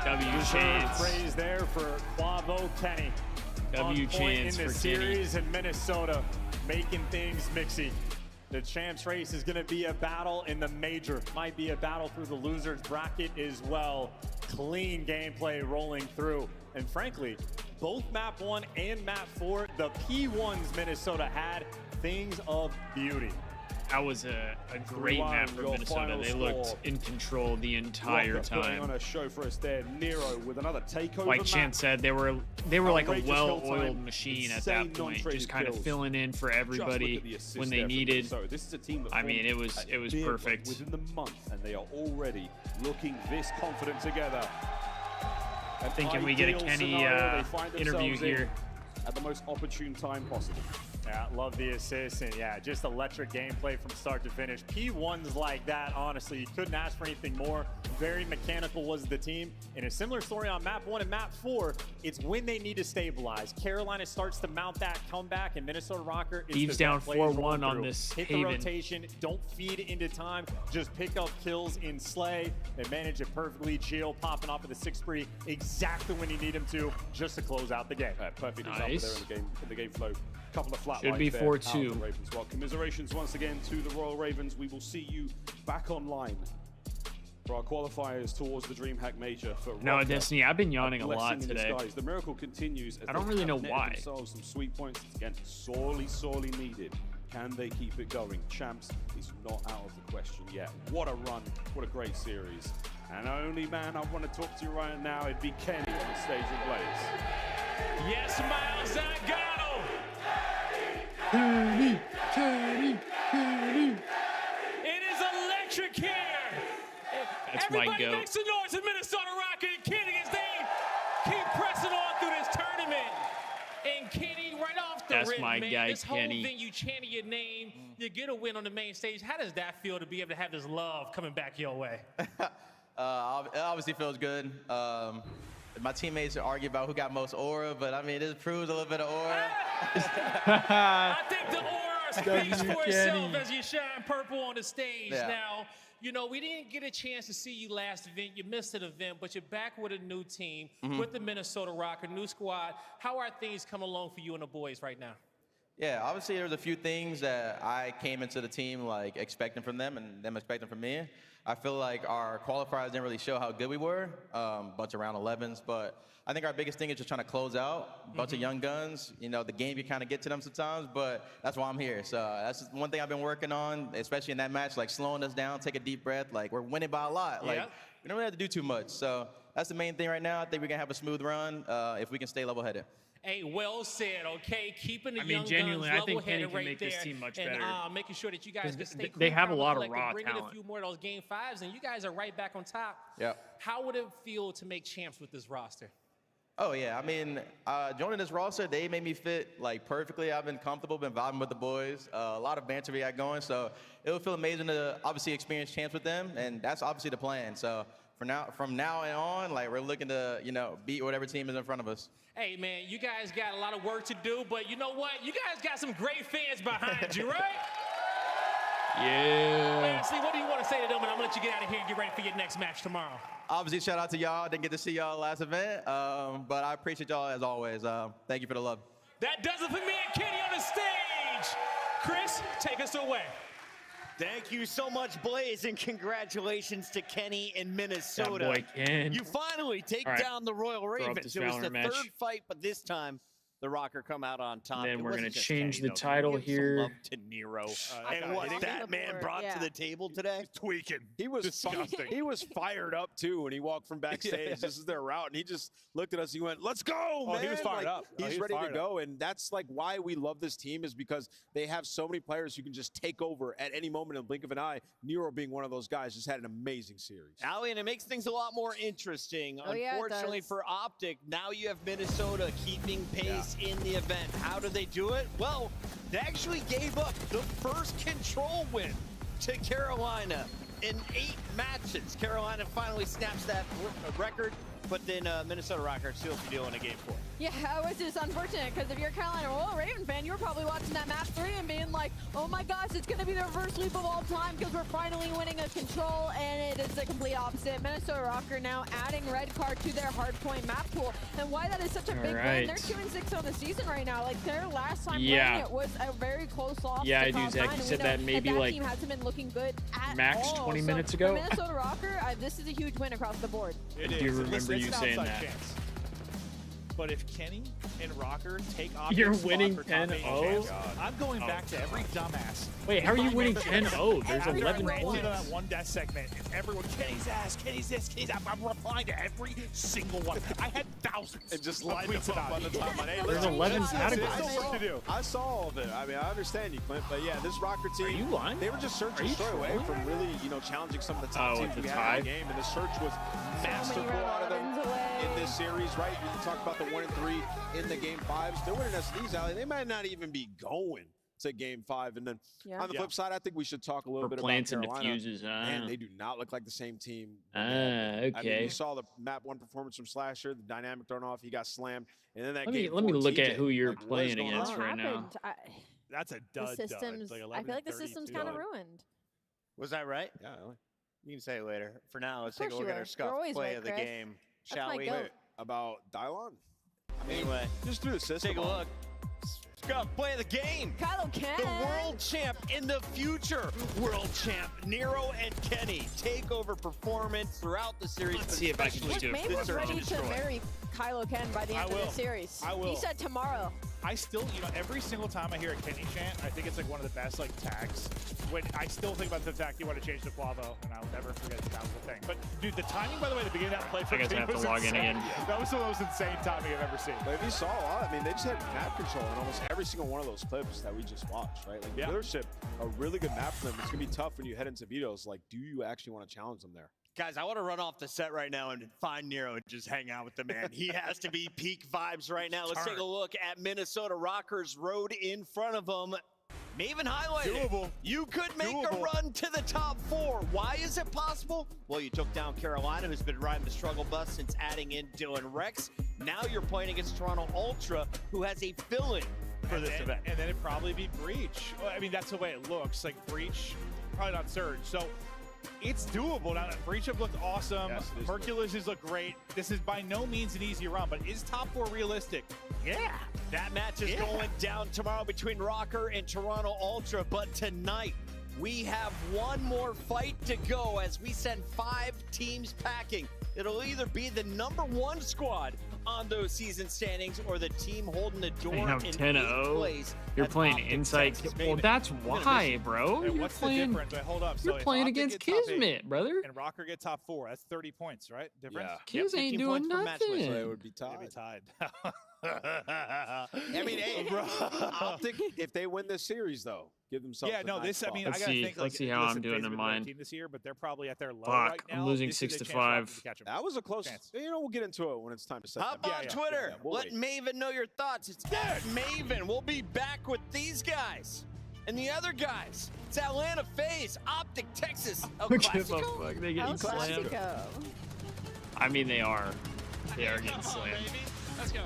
W Deserved chance. praise there for Quavo Kenny. W On point chance in the for Kenny. series in Minnesota, making things mixy. The champs race is going to be a battle in the major. Might be a battle through the losers bracket as well. Clean gameplay rolling through. And frankly, both map 1 and map 4, the P1s Minnesota had, things of beauty. That was a great map for Your Minnesota. final They looked score. in control the entire Rocker putting on time. a show for us there. Nero with another takeover Like map. Chance said, they were like a Outrageous kill well-oiled time, machine at insane that point, non-traded just kind of kills. filling in for Just look everybody at the assists when they there from needed. Minnesota. This is a team that I mean, it was formed a big perfect. within the month, and they are already looking this confident together. An Thinking we get a ideal Kenny scenario they find interview themselves in here. at the most opportune time possible. Yeah, love the assist, and yeah, just electric gameplay from start to finish. P1s like that, honestly, you couldn't ask for anything more. Very mechanical was the team. In a similar story on map 1 and map 4, it's when they need to stabilize. Carolina starts to mount that comeback, and Minnesota Rocker is Thieves the down vet plays 4-1 rolling on through. this Hit Haven. the rotation, don't feed it into time, just pick up kills in Slay. They manage it perfectly. Gio popping off of the 6 spree exactly when you need him to, just to close out the game. Perfect Nice. example there in the game flow. Couple of flat Should lines be there 4-2. out of the Ravens. Well, commiserations once again to the Royal Ravens. We will see you back online for our qualifiers towards the DreamHack Major. For No, Rocker. Destiny, I've been yawning a lot Blessing in today. disguise. The miracle continues. As I don't they really have know netted why. Themselves some sweet points. Again, sorely needed. Can they keep it going? Champs is not out of the question yet. What a run. What a great series. And the only man I want to talk to you right now, it'd be Kenny on the stage of Blaze. Yes, Miles Zagato. Kenny, Kenny, Kenny. It is electric here. That's my Everybody goat. makes some noise in Minnesota Rocket and Kenny as they keep pressing on through this tournament. And Kenny, right off the That's rip, my man, guy, this whole Kenny. thing, you chanting your name, you get a win on the main stage. How does that feel to be able to have this love coming back your way? It obviously feels good. My teammates argue about who got most aura, but I mean, it proves a little bit of aura. I think the aura speaks for Kenny. itself as you shine purple on the stage. Yeah. Now, you know, we didn't get a chance to see you last event. You missed an event, but you're back with a new team, with the Minnesota Rock, a new squad. How are things coming along for you and the boys right now? Yeah, obviously there's a few things that I came into the team like expecting from them and them expecting from me. I feel like our qualifiers didn't really show how good we were, bunch of round 11s, but I think our biggest thing is just trying to close out, bunch of young guns. You know, the game can kind of get to them sometimes, but that's why I'm here. So that's one thing I've been working on, especially in that match, like slowing us down, take a deep breath. Like we're winning by a lot. Like we don't really have to do too much. So that's the main thing right now. I think we can have a smooth run if we can stay level-headed. Hey, well said, okay? Keeping the I mean, young genuinely, guns I think Kenny level-headed can right make there, this team much and better. making sure that you guys can stay cool. They have a lot of collected, raw bringing talent. a few more of those game 5s, and you guys are right back on top. Yeah. How would it feel to make champs with this roster? Oh yeah, I mean, joining this roster, they made me fit like perfectly. I've been comfortable, been vibing with the boys. A lot of banter we got going, so it would feel amazing to obviously experience champs with them, and that's obviously the plan. So from now and on, like we're looking to beat whatever team is in front of us. Hey man, you guys got a lot of work to do, but you know what? You guys got some great fans behind you, right? Yeah. Lastly, what do you want to say to them? And I'm gonna let you get out of here and get ready for your next match tomorrow. Obviously, shout out to y'all. Didn't get to see y'all last event, but I appreciate y'all as always. Thank you for the love. That does it for me and Kenny on the stage. Chris, take us away. Thank you so much, Blaze, and congratulations to Kenny in Minnesota. That boy, Ken. You finally take down the Royal Ravens. It was the third fight, but this time the Rocker come out on top. Then we're going to just change Kenny, the though. title Give some here. love to Nero. And what that man brought to the table today. Tweaking. He was disgusting. He was fired up too when he walked from backstage. This is their route, and he just looked at us. He went, "Let's go, man!" He was fired up. He's ready to go, and that's like why we love this team is because they have so many players who can just take over at any moment in the blink of an eye. Nero being one of those guys just had an amazing series. Allie, and it makes things a lot more interesting. Oh, yeah, it Unfortunately does. for OpTic, now you have Minnesota keeping pace in the event. How do they do it? Well, they actually gave up the first control win to Carolina in 8 matches. Carolina finally snaps that record, but then Minnesota Rockers seals the deal in a game 4. Yeah, it was just unfortunate because if you're a Carolina Royal Raven fan, you were probably watching that match 3 and being like, oh my gosh, it's going to be the reverse sweep of all time because we're finally winning a control, and it is the complete opposite. Minnesota Rocker now adding red card to their hardpoint map pool, and why that is such a big win. They're 2-6 on the season right now. Like their last time playing it was a very close loss. Yeah, to I do. Cloud9, Zach, you said that maybe that like team hasn't been looking good at max all. 20 So minutes for ago. Minnesota Rocker, this is a huge win across the board. I do remember you saying that. Chance. But if Kenny and Rocker take OpTic's You're spot winning for top 8 10-0? chance, I'm going back to every dumbass. Wait, how are you winning 10-0? There's After 11 I ran points. into that one death segment, and everyone, Kenny's ass, Kenny's this, Kenny's that. I'm replying to every single one. I had thousands And just of lined tweets them up about on the it. time on A. There's 11 categories. I saw all of it. I mean, I understand you, Clint, but yeah, this Rocker team. Are you lying? They were just search Are and you destroy away trolling? from really, challenging some of the top teams with we the had in tie? the game, and the search was masterful out of them in this series, right? You talk about the 1 and 3 in the game 5s. They're winning us these, Allie. They might not even be going to game 5. And then on the flip side, I think we should talk a little bit about plants and Carolina. diffuses. Man, they do not look like the same team. Okay. I mean, you saw the map 1 performance from Slasher, the dynamic thrown off. He got slammed, and then that Let me game let me 4 look TJ, at who you're like, what is playing going against on? right now. That's a dud. The systems, Like I feel like the 11-32. system's kind of ruined. Was that right? Yeah. You can say it later. For now, let's Of take a course look you at our were. scuff You're always play right, of the Chris. game. That's Shall my we? goat. About Dylon? Anyway, just through the system. take a look. Scuff play of the game. Kylo Ken. The world champ in the future. World champ Nero and Kenny take over performance throughout the series. Let's see if I can just do it. Maybe we're ready to marry Kylo Ken by the end of the series. I will. He said tomorrow. I still, every single time I hear a Kenny chant, I think it's like one of the best tags. When I still think about the fact you want to change to Quavo, and I'll never forget that was the thing. But dude, the timing, by the way, at the beginning of that play for I guess I have to was log in insane. again. That was the most insane timing I've ever seen. But if you saw a lot, I mean, they just had map control in almost every single one of those clips that we just watched, right? Like, leadership, a really good map for them. It's going to be tough when you head into vetoes. Like, do you actually want to challenge them there? Guys, I want to run off the set right now and find Nero and just hang out with the man. He has to be peak vibes right now. Let's take a look at Minnesota Rockers road in front of them. Maven highlighted. Doable. You could make a run to the top 4. Why is it possible? Well, you took down Carolina, who's been riding the struggle bus since adding in Dylan Rex. Now you're playing against Toronto Ultra, who has a fill-in for this event. And then it'd probably be Breach. Well, I mean, that's the way it looks. Like Breach, probably not Surge. So It's doable. Now, Breachup looked awesome. Yes, Hercules has looked great. This is by no means an easy run, but is top 4 realistic? Yeah. That match is going down tomorrow between Rocker and Toronto Ultra, but tonight we have one more fight to go as we send 5 teams packing. It'll either be the #1 squad on those season standings or the team holding the door in 10-0. place. You're playing inside. Well, that's why, bro. Hey, You're what's playing. the difference? Wait, hold up. You're So if playing OpTic against get top 8 Kismet, brother. And Rocker get top 4. That's 30 points, right? Difference? Yeah. Kiz ain't doing nothing. So they would be tied. They'd be tied. I mean, hey, OpTic, if they win this series, though, give themselves. Yeah, no, this. I mean, I Let's gotta see. think. Let's like, see how listen, I'm doing FaZe in have been a mine. team this year, but they're probably at their low Fuck, right now. I'm losing This is 6 a to chance for OpTic 5. catch 'em. That was a close. Chance. You know, we'll get into it when it's time to set. Hop them. on Twitter. Yeah, we'll Let wait. Maven know your thoughts. It's Maven. We'll be back with these guys and the other guys. It's Atlanta FaZe, OpTic, Texas. El Who gives a Clasico. fuck? They getting slammed. I mean, they are. They are getting slammed. Let's go.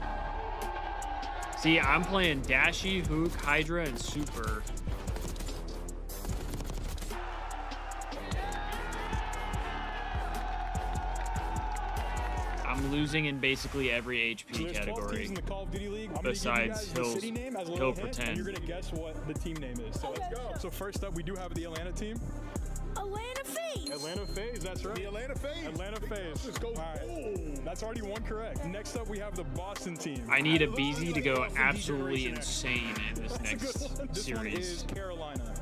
See, I'm playing Dashy, Hook, Hydra, and Super. I'm losing in basically every HP category. In the Call of Duty League. I'm Besides gonna give you guys the city name as a little hint, pretend. and you're gonna guess what the team name is. So let's go. So first up, we do have the Atlanta team. Atlanta FaZe. Atlanta FaZe, that's right. The Atlanta FaZe. Atlanta FaZe. Let's go. All right. That's already one correct. Next up, we have the Boston team. I need a BZ to go absolutely insane in this That's a good next one. This one is series. Carolina.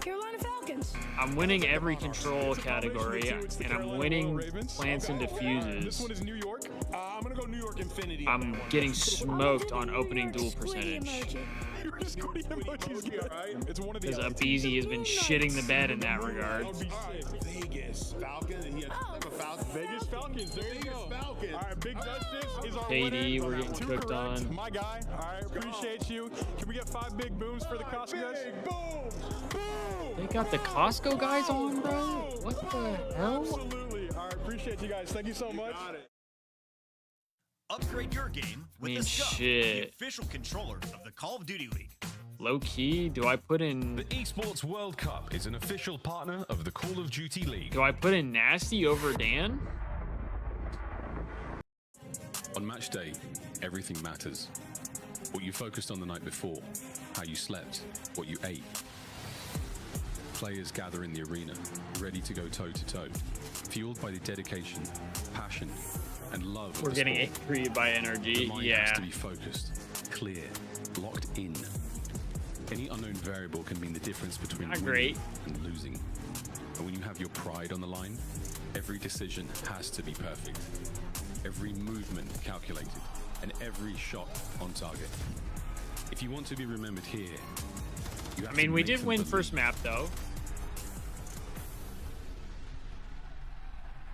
Carolina Falcons. I'm winning every control It's a combination of category, the two. It's the and I'm Carolina winning Ravens. plants and This diffuses. one is New York. I'm gonna go New York Infinity. I'm getting smoked on opening dual percentage. You're just squiddy emojis. Right? It's one of the Because other Abizi has been shitting the bed in that regard. That would be sick. Vegas Falcons. He had a Falcons. Vegas Falcons. There you go. Falcons. All right, Big Justice is our KD, winner. we're getting Two cooked correct. on. My guy. All right, appreciate you. Can we get 5 big booms for the Costco guys? Big boom. Boom. They got the Costco guys on, bro? What the hell? Absolutely. All right, appreciate you guys. Thank you so much. Got it. Upgrade your game with I mean, the Scuff, the shit. official controller of the Call of Duty League. Low key, do I put in... The Esports World Cup is an official partner of the Call of Duty League. Do I put in Nasty over Dan? On match day, everything matters. What you focused on the night before, how you slept, what you ate. Players gather in the arena, ready to go toe-to-toe, fueled by the dedication, passion, and love of We're the getting sport. angry by energy, The mind yeah. has to be focused, clear, locked in. Any unknown variable can mean the difference between Not winning great. and losing. And when you have your pride on the line, every decision has to be perfect. Every movement calculated, and every shot on target. If you want to be remembered here, you have I mean, to we make did them win believe. first map, though.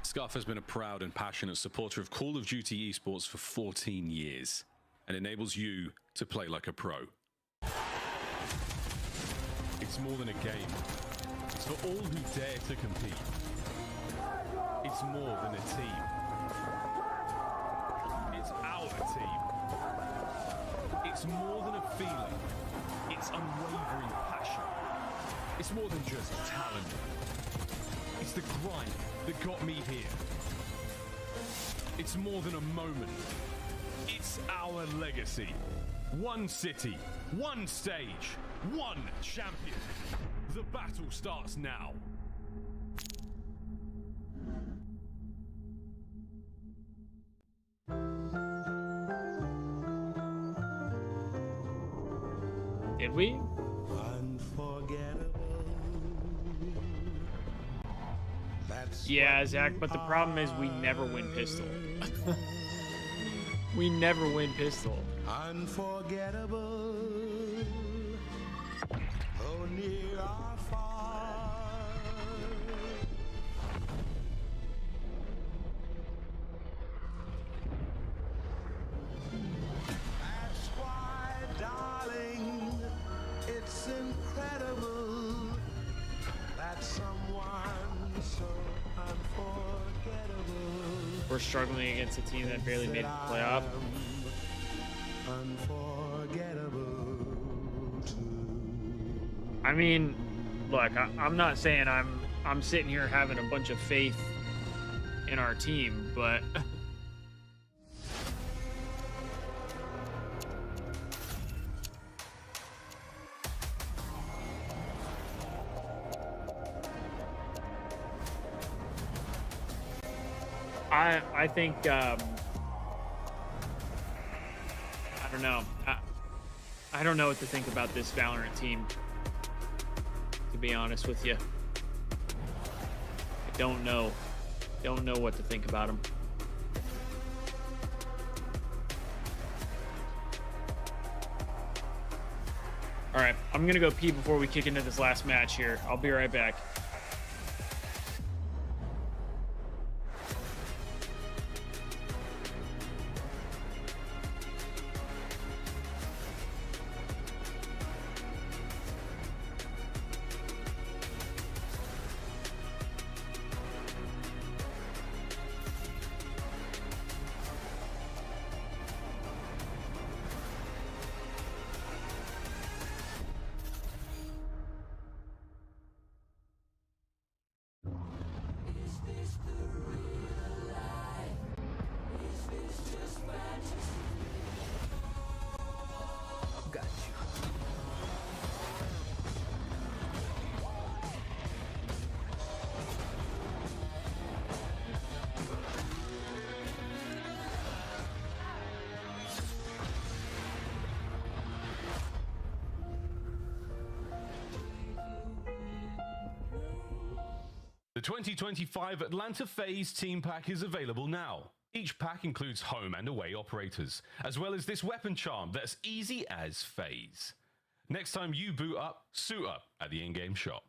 Scuff has been a proud and passionate supporter of Call of Duty esports for 14 years and enables you to play like a pro. It's more than a game. It's for all who dare to compete. It's more than a team. It's our team. It's more than a feeling. It's unwavering passion. It's more than just talent. It's the grind that got me here. It's more than a moment. It's our legacy. One city, one stage, one champion. The battle starts now. Did we? Yeah, Zach, but the problem is we never win pistol. We never win pistol. Unforgettable. Oh, near or far. That's why, darling, it's incredible that someone so unforgettable. We're struggling against a team that barely made it to playoff. I mean, look, I'm not saying I'm I'm sitting here having a bunch of faith in our team, but I think I don't know. I don't know what to think about this Valorant team, to be honest with you. I don't know what to think about them. All right, I'm gonna go pee before we kick into this last match here. I'll be right back. The 2025 Atlanta Faze Team Pack is available now. Each pack includes home and away operators, as well as this weapon charm that's easy as Faze. Next time you boot up, suit up at the in-game shop.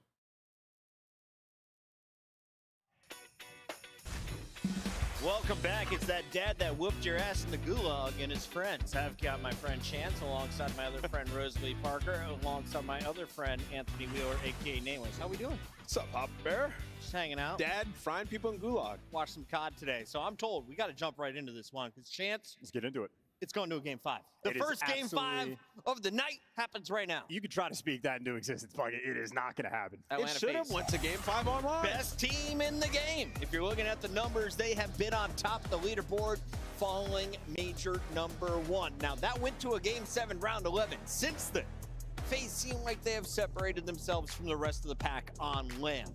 Welcome back. It's that dad that whooped your ass in the gulag and his friends. I've got my friend Chance alongside my other friend Rosalie Parker, alongside my other friend Anthony Wheeler, aka Nameless. How we doing? What's up, Pop Bear? Just hanging out. Dad, frying people in gulag. Watch some COD today. So I'm told we got to jump right into this one because Chance. Let's get into it. It's going to a game 5. The first game 5 of the night happens right now. You could try to speak that into existence, but it is not going to happen. Atlanta it should have went to game 5 online. Best team in the game. If you're looking at the numbers, they have been on top of the leaderboard following major number 1. Now, that went to a game 7, round 11. Since then, Faze seem like they have separated themselves from the rest of the pack on land.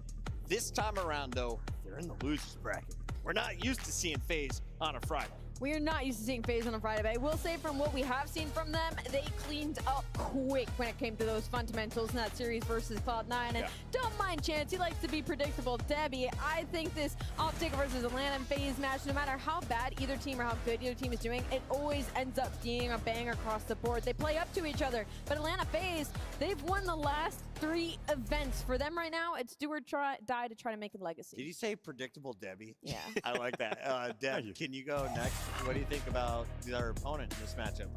This time around, though, they're in the losers bracket. We're not used to seeing Faze on a Friday. We are not used to seeing Faze on a Friday, but I will say from what we have seen from them, they cleaned up quick when it came to those fundamentals in that series versus Cloud9. And don't mind Chance, he likes to be predictable. Debbie, I think this OpTic versus Atlanta and Faze match, no matter how bad either team or how good either team is doing, it always ends up being a bang across the board. They play up to each other, but Atlanta Faze, they've won the last 3 events. For them right now, it's do or die to try to make a legacy. Did you say predictable, Debbie? Yeah. I like that. Deb, can you go next? What do you think about their opponent in this matchup?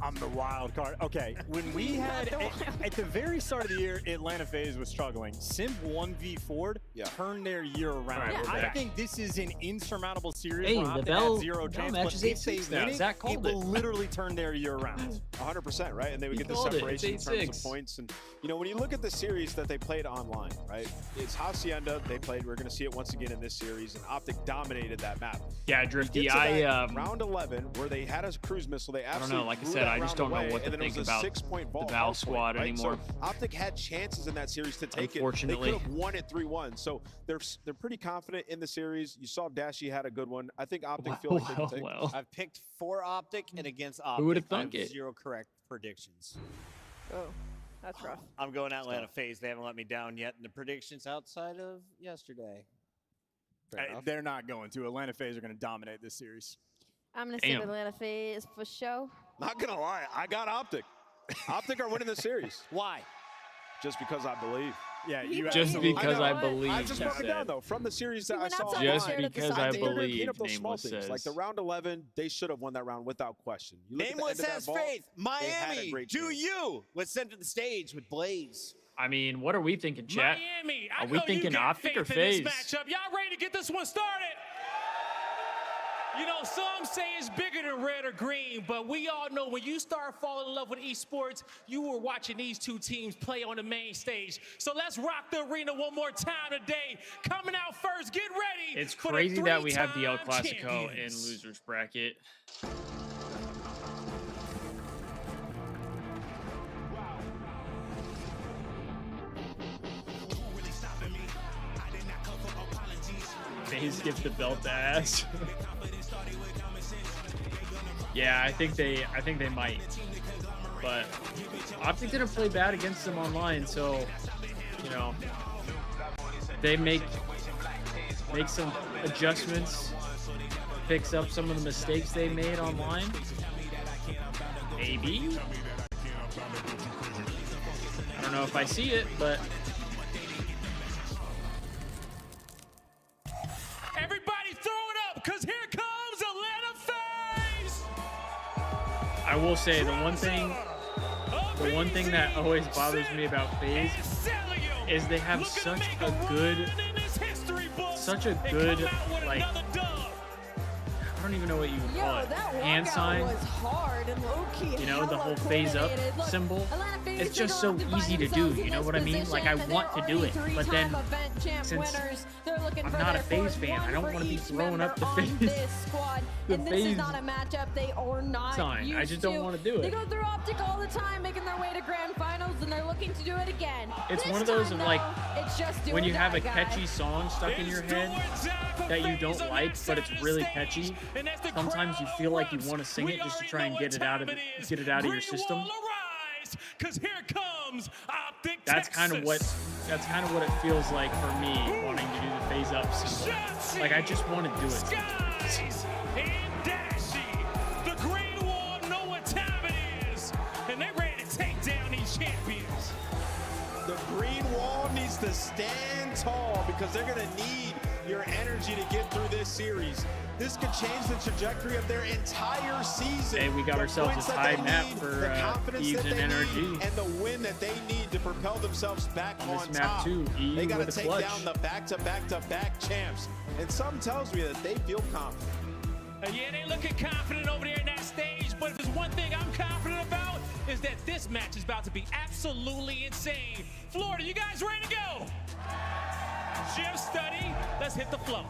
I'm the wild card. Okay, when we had, at the very start of the year, Atlanta Faze was struggling. Simp 1v4 turned their year around. Right, I think this is an insurmountable series. Hey, where the OpTic bell, had 0 chance, match but is if they 8-6 win now. it, Zach called it will literally turn their year around. 100%, right? And they would get the called it. separation in It's terms 8-6. of points. And, you know, when you look at the series that they played online, right? It's Hacienda they played. We're going to see it once again in this series, and OpTic dominated that map. Yeah, Drifty, round 11, where they had a cruise missile, they I don't absolutely know. Like I blew said, that I just round don't know away, what to and then it think was a about 6-point the Val squad right? anymore. So OpTic had chances in that series to take it. Unfortunately. They could have won it 3-1. So they're pretty confident in the series. You saw Dashy had a good one. I think OpTic feel like they can take it. I've picked for OpTic and against OpTic. Who would have I thunk it? 0 correct predictions. Oh, that's rough. I'm going Atlanta Faze. They haven't let me down yet in the predictions outside of yesterday. They're not going to. Atlanta Faze are going to dominate this series. I'm going to say Atlanta Faze for show. Not going to lie. I got OpTic. OpTic are winning the series. Why? Just because I believe. Yeah, you just because I believe. I just broke it down though from the series that I saw. Just online. because I I think they're gonna believe, clean up those small Nameless things. says. Like the round 11, they should have won that round without question. You look at the Nameless end of has that ball, faith. they had a Miami, great do chance. you? Was sent to the stage with Blaze. I mean, what are we thinking, chat? Miami, Are we thinking OpTic or Faze? Matchup. Y'all ready to get this one started? You know, some say it's bigger than red or green, but we all know when you start falling in love with esports, you were watching these two teams play on the main stage. So let's rock the arena one more time today. Coming out first, get ready. It's crazy that we have the El Clasico in losers bracket. Faze gives the belt to Ash. Yeah, I think they might. But OpTic didn't play bad against them online, so you know they make some adjustments, fix up some of the mistakes they made online. Maybe. I don't know if I see it, but Everybody throw it up, because here comes Atlanta Faze! I will say the one thing that always bothers me about Faze is they have such a good like, I don't even know what you would call it. Hand sign. Was hard and low-key, you know, the whole phase up symbol. It's just so easy to do, you know what I mean? Like, I want to do it, but then since I'm not a Faze fan, I don't want to be throwing up the Faze. And this is not a matchup they are not sign. I just don't want to do it. They go through OpTic all the time, making their way to grand finals, and they're looking to do it again. It's one of those of like, when you have a catchy song stuck in your head that you don't like, but it's really catchy. Sometimes you feel like you want to sing it just to try and get it out of your system. That's kind of what it feels like for me wanting to do the phase up symbol. Like, I just want to do it. The Green Wall know what time it is, and they're ready to take down these champions. The Green Wall needs to stand tall because they're going to need your energy to get through this series. This could change the trajectory of their entire season. Hey, we got ourselves a high map for Thieves and NRG. And the win that they need to propel themselves back on this top. map too. They got to take down the back-to-back-to-back champs. And something tells me that they feel confident. Yeah, they looking confident over there in that stage, but if there's one thing I'm confident about is that this match is about to be absolutely insane. Florida, you guys ready to go? Jim Study, let's hit the flow.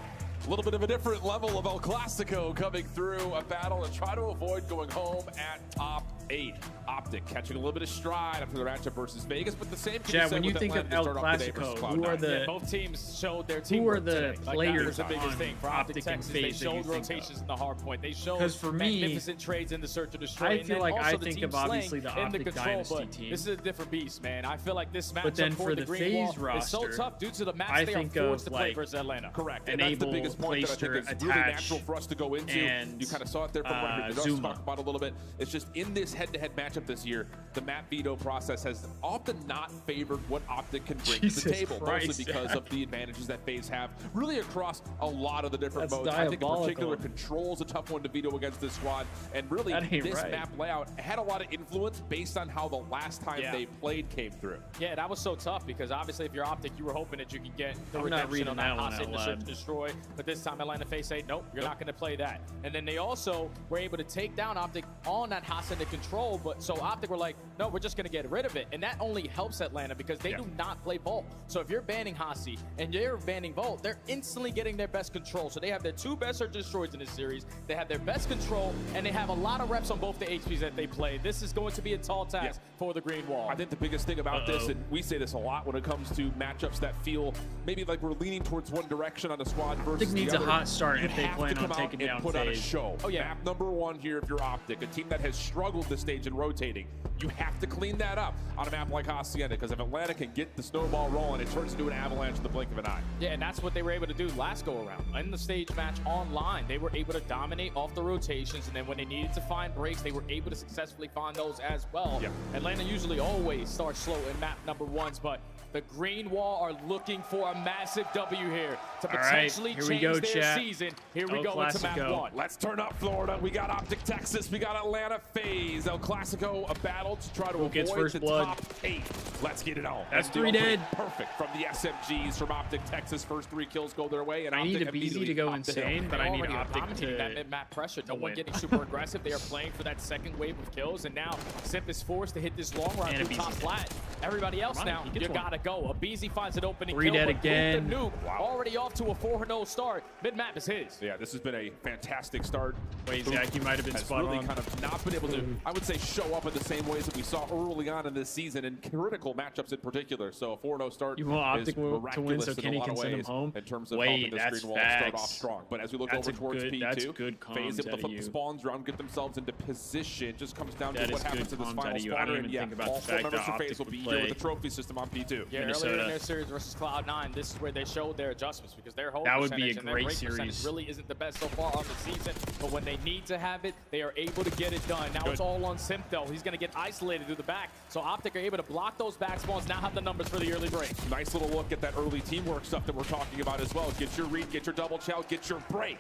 A little bit of a different level of El Clasico coming through a battle to try to avoid going home at top 8. OpTic catching a little bit of stride after their matchup versus Vegas, but the same can be said when you with think of El Clasico, who are the both teams showed their who are teamwork the today. players Like, that was the biggest thing for OpTic and Texas. They Faze showed rotations in the hard point. They showed 'cause for me, magnificent trades in the search and destroy. I feel like and I also the think team of obviously the slaying in OpTic control, Dynasty but team. This is a different beast, man. I feel like this matchup But then for for the the Green Faze Wall is so roster, tough due to the match I they think are forced of to play like versus Atlanta. Correct. And that's the enable, biggest point that I think Clayster, is really natural for us to go into. and You kind of saw it there from what we just Zuma. talked about a little bit. It's just in this head-to-head matchup this year, the map veto process has often not favored what OpTic can bring to the table, mostly because of the advantages that Faze have really across a lot of the different That's modes. I think in particular, diabolical. Control's a tough one to veto against this squad, and really That ain't this right. map layout had a lot of influence based on how the last time they played came through. Yeah, that was so tough because obviously if you're OpTic, you were hoping that you could get the I'm not redemption reading on that that one hostage out in the search loud. and destroy. But this time Atlanta Faze said, nope, you're not going to play that. And then they also were able to take down OpTic on that hostage to control. But so OpTic were like, no, we're just going to get rid of it. And that only helps Atlanta because they do not play Volt. So if you're banning Hasi and you're banning Volt, they're instantly getting their best control. So they have their 2 best search and destroys in this series. They have their best control, and they have a lot of reps on both the HPs that they play. This is going to be a tall task for the Green Wall. I think the biggest thing about this, and we say this a lot when it comes to matchups that feel maybe like we're leaning towards one direction on a squad versus OpTic needs the a other. hot start You if they have plan to on come out taking and down put on a Faze. show. Oh, yeah. Map number 1 here if you're OpTic, a team that has struggled this stage in rotating. You have to clean that up on a map like Hacienda, because if Atlanta can get the snowball rolling, it turns into an avalanche in the blink of an eye. Yeah, and that's what they were able to do last go around. In the stage match online, they were able to dominate off the rotations, and then when they needed to find breaks, they were able to successfully find those as well. Atlanta usually always starts slow in map number 1s, but The Green Wall are looking for a massive W here to All right, potentially here we change go, their chat. season. Here we El go into map Clasico. 1. Let's turn up Florida. We got OpTic Texas. We got Atlanta Faze. El Clasico, a battle to try to Who gets avoid first the blood? top 8. Let's get it on. That's And the 3 opening dead. Perfect from the SMGs from OpTic Texas. First 3 kills go their way. And I need OpTic a BZ immediately to go pop the hill. insane, but I need Already OpTic dominating that to mid-map pressure. No one win. getting super aggressive. They are playing for that second wave of kills, and now Simp is forced to hit this long run And a through top BZ. flat. Everybody else Running, now, he you gets one. gotta go. A BZ finds an opening 3 kill, dead but again. The nuke already off to a 4-0 start. Mid-map is his. Yeah, this has been a fantastic start. Wait, Zach, you might have been has spot really on. kind of not been able to, I would say, show up in the same ways that we saw early on in this season in critical matchups in particular. So a 4-0 start You want is OpTic to win miraculous so in a Kenny lot can of send him ways home? in terms of Wait, helping this that's Green Wall start off facts. strong. But as we look That's over towards good- P2, that's good Faze comms able to out flip of the you. spawns around, get themselves into position. Just comes down That to what is happens good in this comms out final of you. I spawner. didn't And even yeah, think about all the 4 fact members that for OpTic Faze will would be here play. with the trophy system on P2. Yeah, earlier in their series versus Cloud9, this is where they showed their adjustments because their hold That would be percentage a and their great break percentage series. really isn't the best so far on the season, but when they need to have it, they are able to get it done. Now Good. it's all on Simp though. He's going to get isolated through the back, so OpTic are able to block those back spawns, now have the numbers for the early break. Nice little look at that early teamwork stuff that we're talking about as well. Get your read, get your double chow, get your break.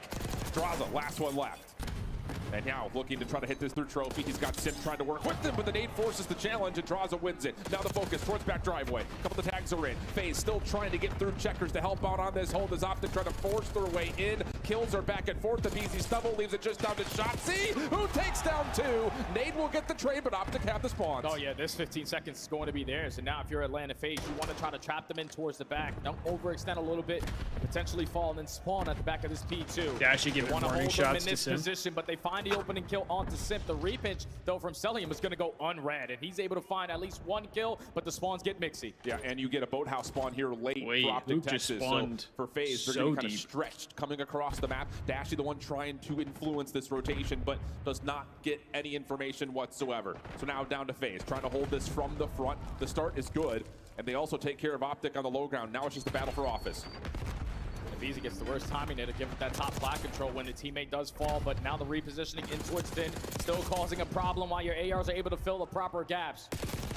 Draza, last one left. And now looking to try to hit this through trophy. He's got Simp trying to work with him, but the nade forces the challenge and Draza wins it. Now the focus towards back driveway. A couple of tags are in. Faze still trying to get through checkers to help out on this hold as OpTic trying to force their way in. Kills are back and forth. The BZ stumble leaves it just down to Shotzi, who takes down 2. Nade will get the trade, but OpTic have the spawns. Oh yeah, this 15 seconds is going to be theirs. And now if you're Atlanta Faze, you want to try to trap them in towards the back. Don't overextend a little bit, potentially fall and then spawn at the back of this P2. They actually give you it want to warning hold them in shots to this Simp. position, but they find the opening kill onto Simp. The repinch, though, from Celium is going to go unread, and he's able to find at least 1 kill, but the spawns get mixy. Yeah, and you get a boathouse spawn here late Wait, for OpTic Luke just Texas. spawned So for Faze, they're so getting kind of deep. stretched coming across the map. Dashy the one trying to influence this rotation, but does not get any information whatsoever. So now down to Faze, trying to hold this from the front. The start is good, and they also take care of OpTic on the low ground. Now it's just a battle for office. Easy gets the worst timing there to give it that top flat control when the teammate does fall, but now the repositioning in towards Finn still causing a problem while your ARs are able to fill the proper gaps.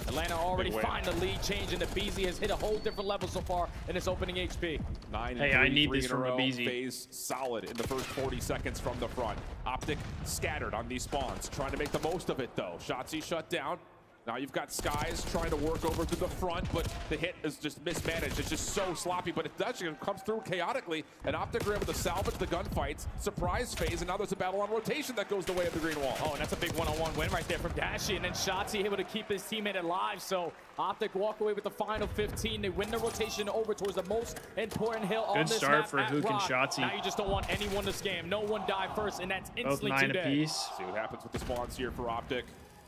Atlanta already Big win. find the lead change, and the BZ has hit a whole different level so far in its opening HP. 9 Hey, and I 3, need 3 this in a from a row. BZ. Faze solid in the first 40 seconds from the front. OpTic scattered on these spawns, trying to make the most of it though. Shotzi shut down. Now you've got Skies trying to work over to the front, but the hit is just mismanaged. It's just so sloppy, but it actually comes through chaotically, and OpTic are able to salvage the gunfights, surprise Faze, and now there's a battle on rotation that goes the way of the Green Wall. Oh, and that's a big one-on-one win right there from Dashy, and then Shotzi able to keep his teammate alive, so OpTic walk away with the final 15. They win the rotation over towards the most important hill on Good this start map for at Hook and Rock. Shotzi. Now you just don't want anyone to scam. No one die first, and that's Both instantly 9 2 dead. apiece. See what happens with the spawns here for OpTic.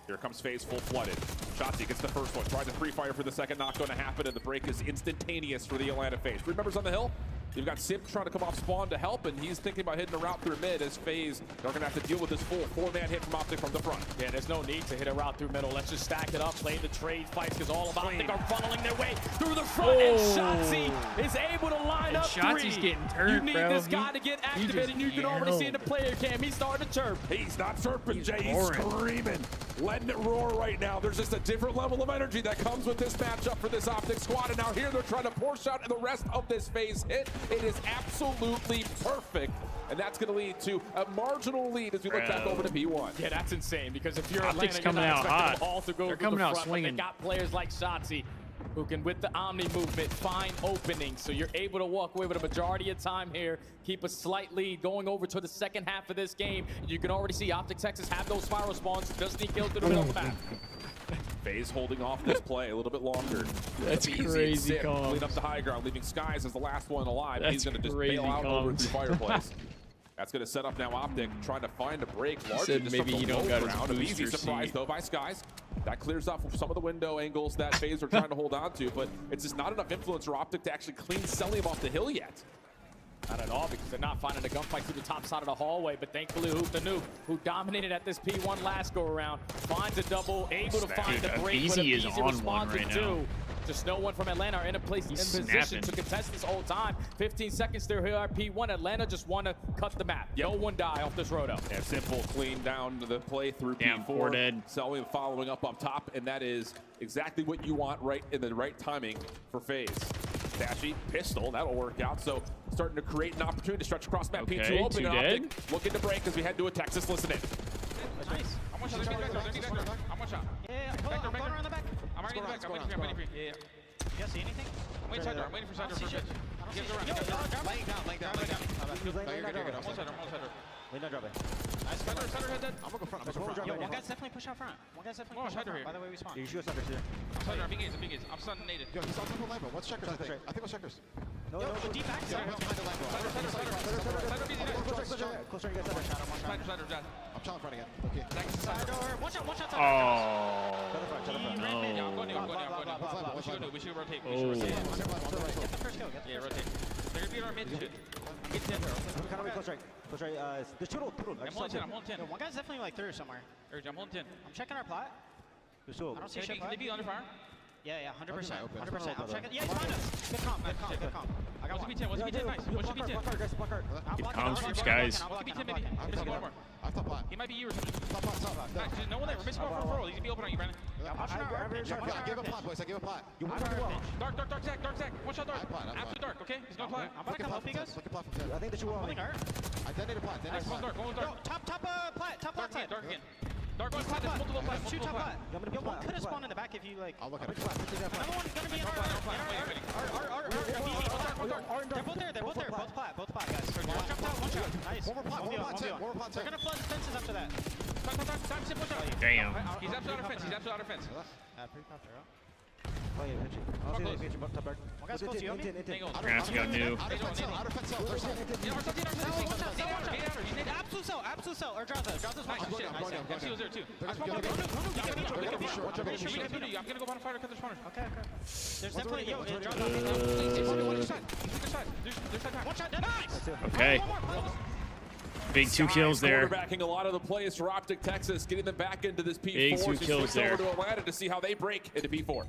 Here comes Faze full flooded. Shotzi gets the first one. Tried to pre-fire for the second. Not going to happen, and the break is instantaneous for the Atlanta Faze. 3 members on the hill. You've got Simp trying to come off spawn to help, and he's thinking about hitting a route through mid as Faze are going to have to deal with this full 4-man hit from OpTic from the front. Yeah, there's no need to hit a route through middle. Let's just stack it up, play the trade fights, because all of OpTic are funneling their way through the front, and Shotzi is able to line And up Shotzi's 3. getting turned, You need bro. this guy to get He activated, and you can already see in the yelled. player cam, he's starting to chirp. He's not chirping, Jay. He's roaring. screaming, letting it roar right now. There's just a different level of energy that comes with this matchup for this OpTic squad, and now here they're trying to Porsche out the rest of this Faze hit. It is absolutely perfect, and that's going to lead to a marginal lead as we look back over to P1. Yeah, that's insane, because if you're OpTic's Atlanta, you're coming not out expecting hot. them all to go They're to coming the out front, but swinging. they got players like Shotzi who can, with the Omni movement, find openings. So you're able to walk away with a majority of time here, keep a slight lead going over to the second half of this game. You can already see OpTic Texas have those spiral spawns, just need kills through the middle of the map. Faze holding off this play a little bit longer. That's Easy crazy sip, comms. Clean up the high ground, leaving Skies as the last one alive. That's He's going to just crazy bail out over comms. through Fireplace. That's going to set up now OpTic trying to find a break largely said just maybe from he the don't low got his ground. An easy booster surprise seat. though by Skies. That clears off some of the window angles that Faze are trying to hold on to, but it's just not enough influence for OpTic to actually clean Celium off the hill yet. Not at all, because they're not finding a gunfight through the top side of the hallway. But thankfully, Hoop the Noob, who dominated at this P1 last go around, finds a double, able to find the break. But is on one right now. Just no one from Atlanta are in position to contest this whole time. 15 seconds there here at P1. Atlanta just want to cut the map. No one die off this roto. Yeah, simple, clean down to the play through P4. Dead. Selly following up top, and that is exactly what you want right in the right timing for Faze. Dashy, pistol, that'll work out. So starting to create an opportunity to stretch across map. Okay, P2 open, two and OpTic looking to break as we head to a Texas. Listen in. Nice. I'm one shot. I'm one shot. Yeah, I'm going around the back. I'm already in the back. I'm waiting for you. Yeah. You guys see anything? I'm waiting side door. I'm waiting for side door for a bit. Laying down. One side door. Lay down, drop it. Nice. Side door head dead. I'm gonna go front. Yo, one guy's definitely push out front. One guy's definitely push out front. By the way, we spawn. You shoot us under here. I'm being gaze. I'm stunning nated. Yo, he's on top of Lambo. What's checkers, I think? I think it was checkers. No, deep back. Yeah, what's behind the Lambo? Closer, you guys have a shot. I'm Side door. I'm trying front again. Okay. Side door. One shot. Oh, No. We should go rotate. Get the first kill. Yeah, rotate. They're gonna be in our mid shit. I'm getting 10. Kind of close right. There's two. I'm holding 10. One guy's definitely like third somewhere. I'm holding 10. I'm checking our plot. I don't see shit. Can they be under fire? Yeah, 100%. 100%. I'm checking. Yeah, he's behind us. Good comp. I got one. What's B10? Nice. What's B10? Good comms from Skies. What's B10 maybe? I'm missing one more. I'm top plot. He might be you or something. Nice. No one there. We're missing one for roll. He's gonna be open on you, Brandon. I gave a plot, boys. I gave a plot. Dark, Zach. One shot dark. After dark, okay? He's going plot. I'm gonna come help you guys. Look at plot from 10. I think that you will. I detonated plot. Nice. One dark. Top plot side. Dark again. Dark on plot. There's multiple plots. Two top plot. Yo, one could have spawned in the back if you like. I'll look at it. Another one's gonna be in our. They're both there. Both plot, guys. One shot. Nice. One more plot. They're gonna flood the fences after that. Damn. He's absolutely out of fence. Pretty tough, bro. Oh yeah, pitching. I'll see the pitching, top back. One guy's close to you, We're gonna have to go new. Absolute cell. Or Draza's nice. MC was there too. I'm gonna go bottom fire to cut the spawner. Okay. There's definitely one shot. Nice. Okay. Big 2 kills there. Quarterbacking a lot of the plays for OpTic Texas, getting them back into this P4. Big 2 kills there. Over to Atlanta to see how they break into P4.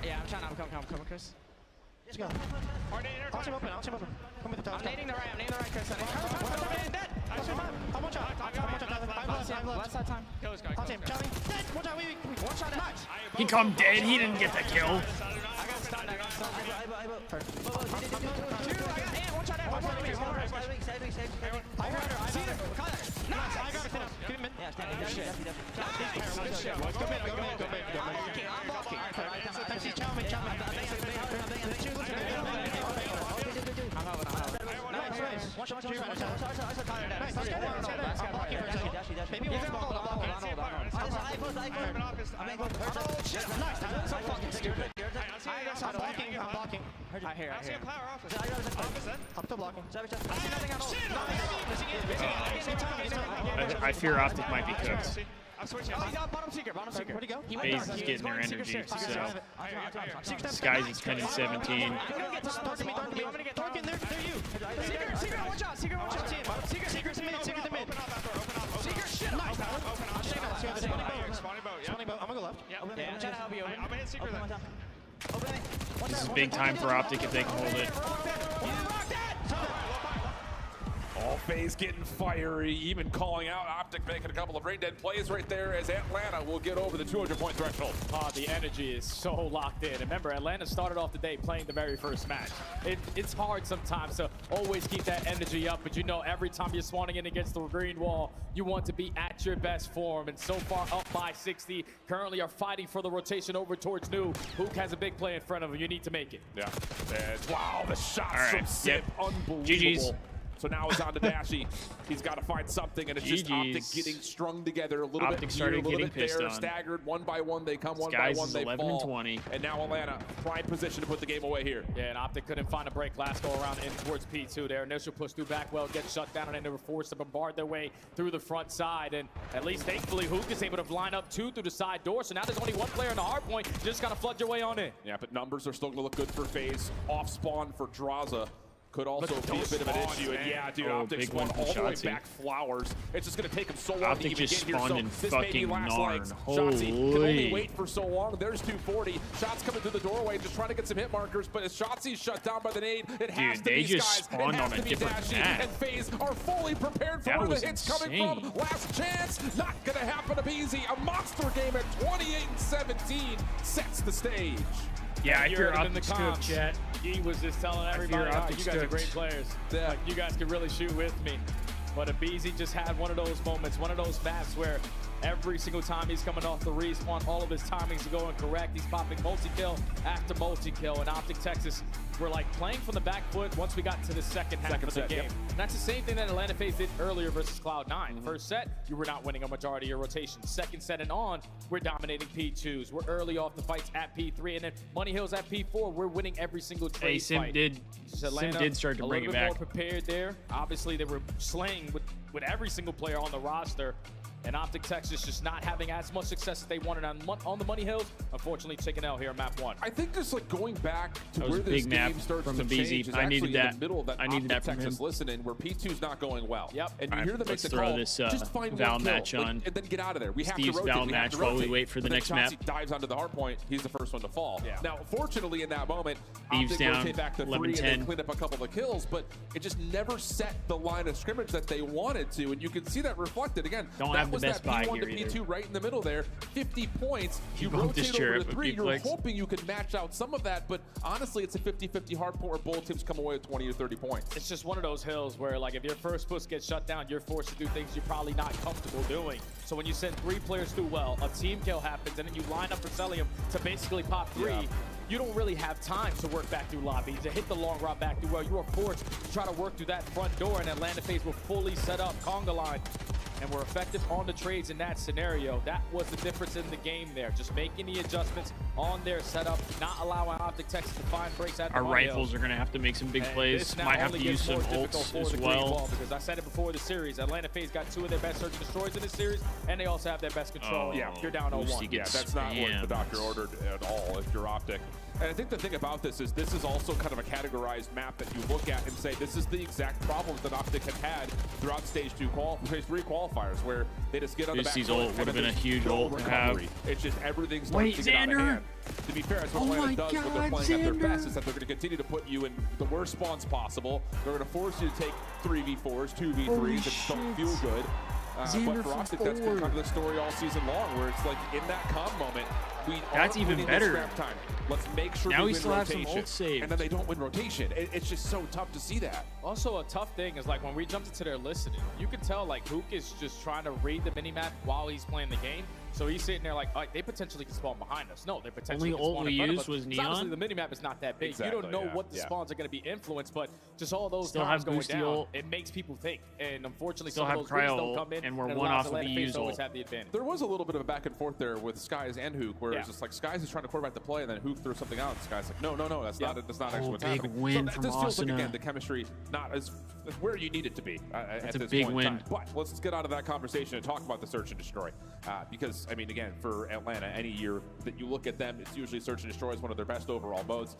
Yeah, I'm trying. I'm coming, Chris. Let's go. I'll team open. Come with the top. I'm nading the right, Chris. I'm dead. I'm one shot. Last time. Kill this guy. I'll team. Charlie. Dead. One shot. We one shot. Nice. He come dead. He didn't get the kill. I got stunned. One shot. I got I'm blocking. I hear. Up to blocking. I fear OpTic might be cooked. I'm switching. Oh, bottom secret. Where'd he go? Faze is getting their energy, so Skies is 10 and 17. I'm gonna get Dark in there. They're you. Secret, one shot. Secret to mid. Secret, shit. Nice. Spawning boat. I'm gonna go left. I'm gonna hit secret then. This is big time for OpTic if they can hold it. All Faze getting fiery, even calling out OpTic, making a couple of brain dead plays right there as Atlanta will get over the 200-point threshold. The energy is so locked in. Remember, Atlanta started off the day playing the very first match. It's hard sometimes to always keep that energy up, but you know every time you're spawning in against the green wall, you want to be at your best form. And so far up by 60, currently are fighting for the rotation over towards New. Hook has a big play in front of him. You need to make it. Yeah. Wow, the shots right. from Sip, unbelievable. GG's. So now it's on to Dashy. He's got to find something, and it's just OpTic getting strung together a little bit here, a little bit there, staggered one by one. They come one by one, they fall. 11-20. And now Atlanta, prime position to put the game away here. Yeah, and OpTic couldn't find a break last go around in towards P2 there. Initial push through back well, gets shut down, and they were forced to bombard their way through the front side. And at least thankfully, Hook is able to line up 2 through the side door. So now there's only one player in the hard point. You just got to flood your way on in. Yeah, but numbers are still going to look good for Faze. Off spawn for Draza. could also be a bit of an issue. And yeah, dude, OpTic spawned all the way back flowers. It's just going to take him so long to even get here. So this maybe last legs. Shotzzy can only wait for so long. There's 240. Shots coming through the doorway, just trying to get some hit markers. But as Shotzi's shut down by the nade, it has to be Skies. It has to be Dashy. And Faze are fully prepared for where the hit's coming from. Last chance. Not going to happen to BZ. A monster game at 28-17 sets the stage. Yeah, if you're in the comms, chat. He was just telling everybody, oh, you guys are great players. Yeah. Like, you guys can really shoot with me. But BZ just had one of those moments, one of those maps where every single time he's coming off the respawn, all of his timings are going correct. He's popping multi-kill after multi-kill. And OpTic Texas were like playing from the back foot once we got to the second half of the game. Yep. And that's the same thing that Atlanta Faze did earlier versus Cloud9. First set, you were not winning a majority of your rotation. Second set and on, we're dominating P2s. We're early off the fights at P3. And then Money Hills at P4, we're winning every single trade fight. Sim did start to bring it back. A little bit more prepared there. Obviously, they were slaying with every single player on the roster. And OpTic Texas just not having as much success as they wanted on the Money Hills. Unfortunately, taking out here on map 1. I think just like going back to where this game starts to change is actually in the middle of that OpTic Texas listening where P2's not going well. Yep. And you hear them make the call, just find Val one match kill, on. And then get out of there. We have to Thieves rotate. Val match while we wait for the next map. Dives onto the hard point. He's the first one to fall. Yeah. Now, fortunately, in that moment, Thieves OpTic down, rotate back to 3 and they clean up a couple of kills, but it just never set the line of scrimmage that they wanted to. And you can see that reflected again. Don't have the best buy here. P2 right in the middle there, 50 points. You rotate over to 3. You're hoping you can match out some of that, but honestly, it's a 50-50 hard point where both teams come away with 20 or 30 points. It's just one of those hills where, like, if your first push gets shut down, you're forced to do things you're probably not comfortable doing. So when you send 3 players through well, a team kill happens, and then you line up for Celium to basically pop 3. Yeah. You don't really have time to work back through lobbies, to hit the long route back through well. You are forced to try to work through that front door, and Atlanta Faze will fully set up conga line. And we're effective on the trades in that scenario. That was the difference in the game there. Just making the adjustments on their setup, not allowing OpTic Texas to find breaks at the Our rifles are going to have to make some big plays. Might have to use some ults as well. Because I said it before the series, Atlanta Faze got 2 of their best search and destroys in this series, and they also have their best control. Yeah, you're down 0-1. Yeah, that's not what the doctor ordered at all if you're OpTic. And I think the thing about this is also kind of a categorized map that you look at and say this is the exact problems that OpTic had throughout stage 3 qualifiers where they just get on the back foot. Ult would have been a huge ult to have. It's just everything starts to get out of hand. To be fair, that's what Atlanta does when they're playing at their best is that they're going to continue to put you in the worst spawns possible. They're going to force you to take 3v4s, 2v3s that don't feel good. But for OpTic, that's been kind of the story all season long, where it's like in that calm moment, that's even better. Time. Let's make sure now we still win have rotation, some ult saved. and then they don't win rotation. It's just so tough to see that. Also, a tough thing is like when we jumped into their listening, you can tell like Hook is just trying to read the minimap while he's playing the game. So he's sitting there like, they potentially can spawn behind us. No, they potentially can spawn in front of us. Was Neon. Obviously, the minimap is not that big. Exactly, you don't know what the spawns are going to be influenced, but just all those times going down, it makes people think. And unfortunately, some of those rings don't come in, and we're one off of the use always have the advantage. There was a little bit of a back and forth there with Skies and Hook, where it's just like Skies is trying to quarterback the play, and then Hook throws something out, and Skies like, no, that's not actually what's happening. Win so from this feels like, Asuna. again, the chemistry not as where you need it to be at this big point win. in time. But let's get out of that conversation and talk about the search and destroy. Because, I mean, again, for Atlanta, any year that you look at them, it's usually search and destroy is one of their best overall modes.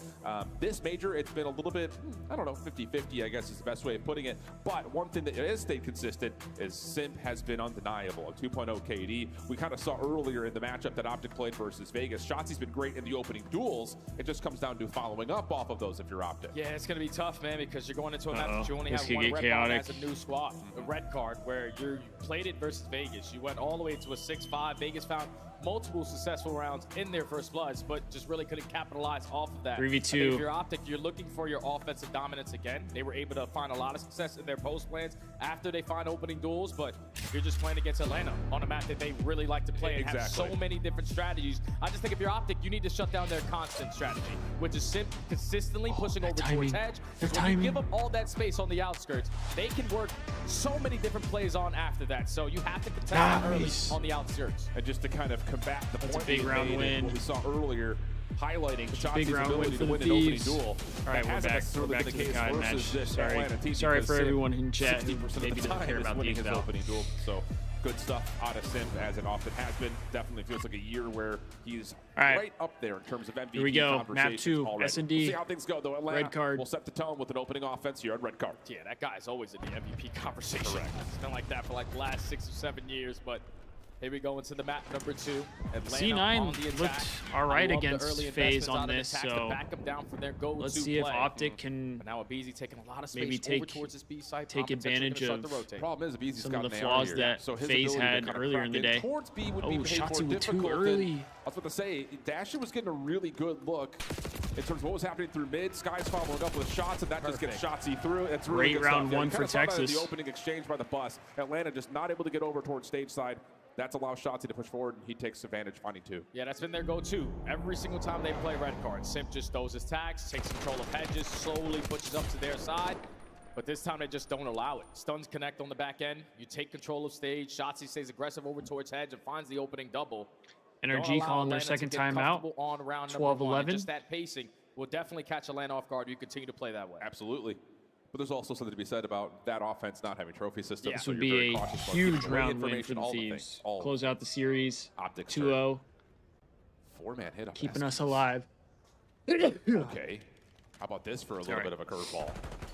This major, it's been a little bit, I don't know, 50-50, I guess is the best way of putting it. But one thing that has stayed consistent is Simp has been undeniable. A 2.0 KD. We kind of saw earlier in the matchup that OpTic played versus Vegas. Shotzi's been great in the opening duels. It just comes down to following up off of those if you're OpTic. Yeah, it's going to be tough, man, because you're going into a match that you only have one red card as a new squad. A red card where you played it versus Vegas. You went all the way to a 6-5. Vegas found multiple successful rounds in their first bloods, but just really couldn't capitalize off of that. 3v2. If you're OpTic, you're looking for your offensive dominance again. They were able to find a lot of success in their post plans after they find opening duels, but you're just playing against Atlanta on a map that they really like to play and have so many different strategies. I just think if you're OpTic, you need to shut down their constant strategy, which is consistently pushing over towards Hedge. When you give up all that space on the outskirts, they can work so many different plays on after that. So you have to contest early on the outskirts. And just to kind of combat the That's point a big round win. What we saw earlier, highlighting Shotzi's ability to win an opening duel. All right, we're back to the Kai match. Sorry for everyone in chat who maybe doesn't care about the opening duel. So good stuff out of Simp, as it often has been. Definitely feels like a year where he's right up there in terms of MVP Here we go. conversations Map 2, already. S&D. We'll see how things go, though. Atlanta Red card. will set the tone with an opening offense here on Red Card. Yeah, that guy's always in the MVP conversation. Correct. It's been like that for like the last 6 or 7 years, but here we go into the map number 2. Atlanta C9 on the attack. looked all right I love the against early Faze investments on out of this, attack to so back them down for their go-to let's see if play. OpTic can But now Abeezy taking a lot of space maybe over towards this B side. take advantage of Problem is, Abeezy's some got of the an AR flaws here, that so his Faze ability to had kind of earlier in the crack day. Towards B would Oh, be more Shotzi with too difficult early. I was about to say, Dashy was getting a really good look in terms of what was happening through mid. Sky's following up with shots, and that just gets Shotzi through. It's really Great good round stuff. one you for kinda saw that in Texas. the opening exchange by the bus. Atlanta just not able to get over towards stage side. That's allows Shotzi to push forward, and he takes advantage, finding 2. Yeah, that's been their go-to. Every single time they play red card, Simp just throws his tags, takes control of hedges, slowly pushes up to their side. But this time they just don't allow it. Stuns connect on the back end. You take control of stage. Shotzi stays aggressive over towards hedge and finds the opening double. NRG calling their second time out. 12-11. Just that pacing will definitely catch Atlanta off guard. You continue to play that way. Absolutely. But there's also something to be said about that offense not having trophy systems. Yeah. This so would you're be very a cautious about huge giving away round win for information, the all Thieves. things, all Close out the series OpTic 2-0. 4-man hit up. Keeping us alive. Okay. How about this for a little bit of a curveball?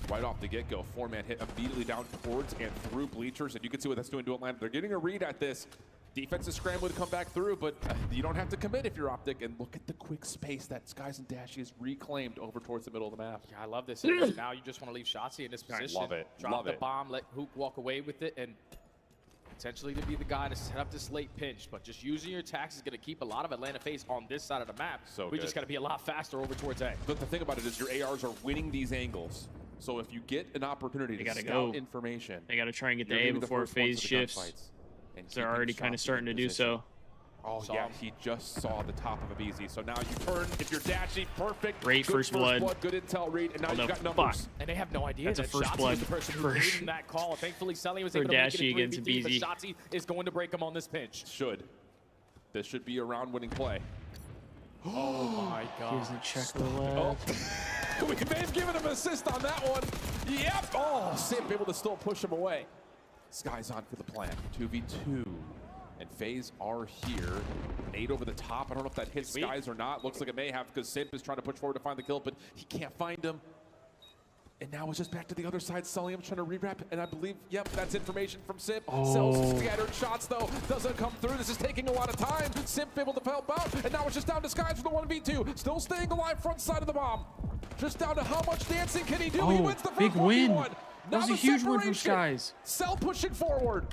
Right off the get-go, 4-man hit immediately down towards and through bleachers, and you can see what that's doing to Atlanta. They're getting a read at this. Defense is scrambling to come back through, but you don't have to commit if you're OpTic. And look at the quick space that Skies and Dashy has reclaimed over towards the middle of the map. Yeah, I love this. Now you just want to leave Shotzi in this position. I love it. Drop Love the it. bomb, let Hook walk away with it, and potentially to be the guy to set up this late pinch. But just using your attacks is going to keep a lot of Atlanta Faze on this side of the map. So we just got to be a lot faster over towards A. But the thing about it is your ARs are winning these angles. So if you get an opportunity to gotta scout go. information, They got to try and get the you're A gonna be before first ones Faze to the shifts. gunfights. And They're keeping already kind Shotzi of starting in to do position. so. Oh, yeah, he just saw the top of Abeezy. So now you turn, if you're Dashy, perfect. Great good first blood. Good intel read, and now Oh, you've no, got numbers. fuck. And they have no idea That's a that first Shotzi blood was the person who for- gave him that call. Thankfully, Sully was For able to make it Dashy a against 3v3, but Abeezy. Shotzi is going to break him on this pinch. This should be a round-winning play. Oh, my God. Here's the check to the left. We may have given him an assist on that one. Yep. Oh, Simp able to still push him away. Sky's on for the plan. 2v2. And Faze are here. Nade over the top. I don't know if that hits Skies or not. Looks like it may have because Simp is trying to push forward to find the kill, but he can't find him. And now it's just back to the other side. Sulliam trying to rewrap, and I believe, yep, that's information from Simp. Sells some scattered shots, though. Doesn't come through. This is taking a lot of time. Simp able to help out, and now it's just down to Skies for the 1v2. Still staying alive front side of the bomb. Just down to how much dancing can he do. He wins the big first win. 1v1. That was Now a the huge win from separation. Skies. Cell pushing forward.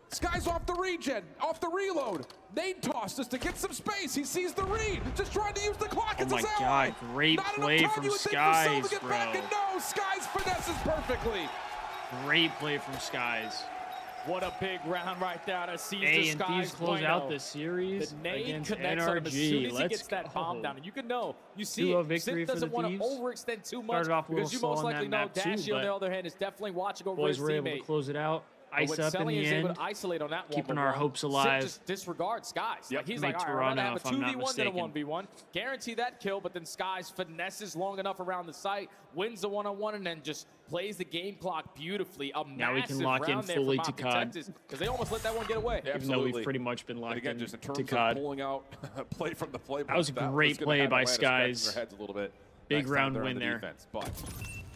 Skies off the regen, off the reload. Nade toss just to get some space. He sees the read, just trying to use the clock as Oh his my ally. God, great Not play enough time, from you would think, for Cell to Skies, get back, bro. and no, Skies finesses perfectly. Great play from Skies. What a big round right there to seize A the and Skies Thieves close out the series The nade against connects on him as soon NRG. as he Let's gets that bomb go. down. And you can know, you see 2-0 it. victory Simp for the doesn't want to Thieves. overextend too much Started off a little because you slow most on likely that know map too, Dashy on the but other hand is definitely watching over boys his were able teammate. to close it out. But Ice when up in Sully the is able end. to isolate on that Keeping 1v1, our hopes Simp alive. just disregards Skies. Like he's Made like, all right, I'd rather have a Toronto, if I'm not 2v1 than a mistaken. 1v1. Guarantee that kill, but then Skies finesses long enough around the site, wins the one-on-one, and then just plays the game clock beautifully. A Now we can massive lock in round there fully from to OpTic COD. Texas, because they almost let that one get away. Even though we've pretty much been And locked again, in just in to terms of COD. pulling out play from the playbook. That was a great gonna play have by Atlanta scratching Skies. their heads a little bit. Big next time round they're on win the there. Defense. But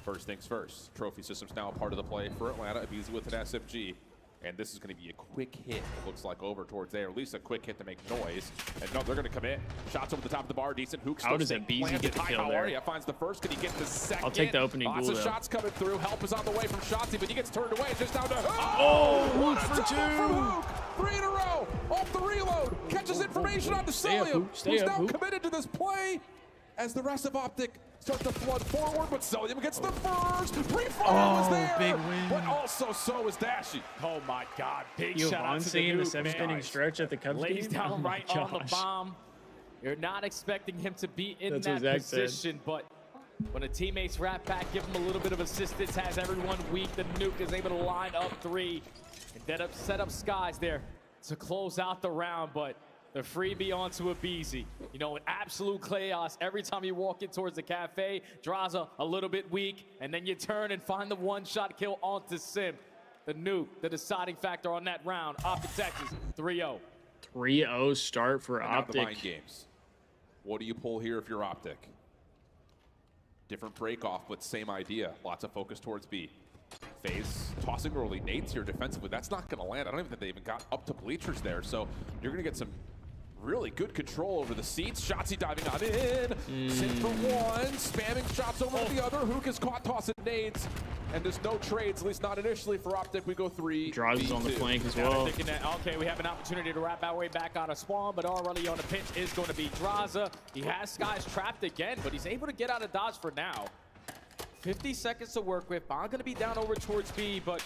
first things first, trophy system's now part of the play for Atlanta. Abeezy with an SMG. And this is going to be a quick hit, it looks like, over towards there. At least a quick hit to make noise. And no, they're going to commit. Shots over the top of the bar. Decent. Hook How does Abeezy get the kill there? Yeah, finds the first. Can he get the second? I'll take the opening Lots goal, of though. shots coming through. Help is on the way from Shotzi, but he gets turned away. Just down to Hook. Oh, what Hook a for double two. from Hook. 3 in a row. Off the reload. Catches information on the Stay up, Sulliam, Hook. Stay who's up, now Hook. committed to this play as the rest of OpTic start to flood forward, but Sulliam gets the first. Pre-fire was there, big win. but also so is Dashy. Oh my God! Big Yo, shout out to Vontae in the the Nuke, man. 7th inning stretch at the Cubs Lays game. down Oh my right on the gosh. bomb. You're not expecting him to be in That's that what Zach said. position, but when a teammate's wrap back, give him a little bit of assistance, has everyone weak. The Nuke is able to line up 3 and set up Skies there to close out the round, but the freebie onto Abeezy. You know, an absolute chaos every time you walk in towards the cafe. Draws a little bit weak, and then you turn and find the one-shot kill onto Simp. the nuke, the deciding factor on that round. OpTic Texas, 3-0. 3-0 start for And now the OpTic. mind games. What do you pull here if you're OpTic? Different break off, but same idea. Lots of focus towards B. Faze tossing early. Nate's here defensively. That's not going to land. I don't even think they even got up to bleachers there. So you're going to get some really good control over the seats. Shotzzy diving on in. Sit for one. Spamming shots over to the other. Hook is caught tossing nades. And there's no trades, at least not initially for OpTic. We go 3. Draws is on the flank as well. Thinking that, okay, we have an opportunity to wrap our way back out of spawn, but already on the pitch is going to be Draza. He has Skies trapped again, but he's able to get out of dodge for now. 50 seconds to work with. Bond going to be down over towards B, but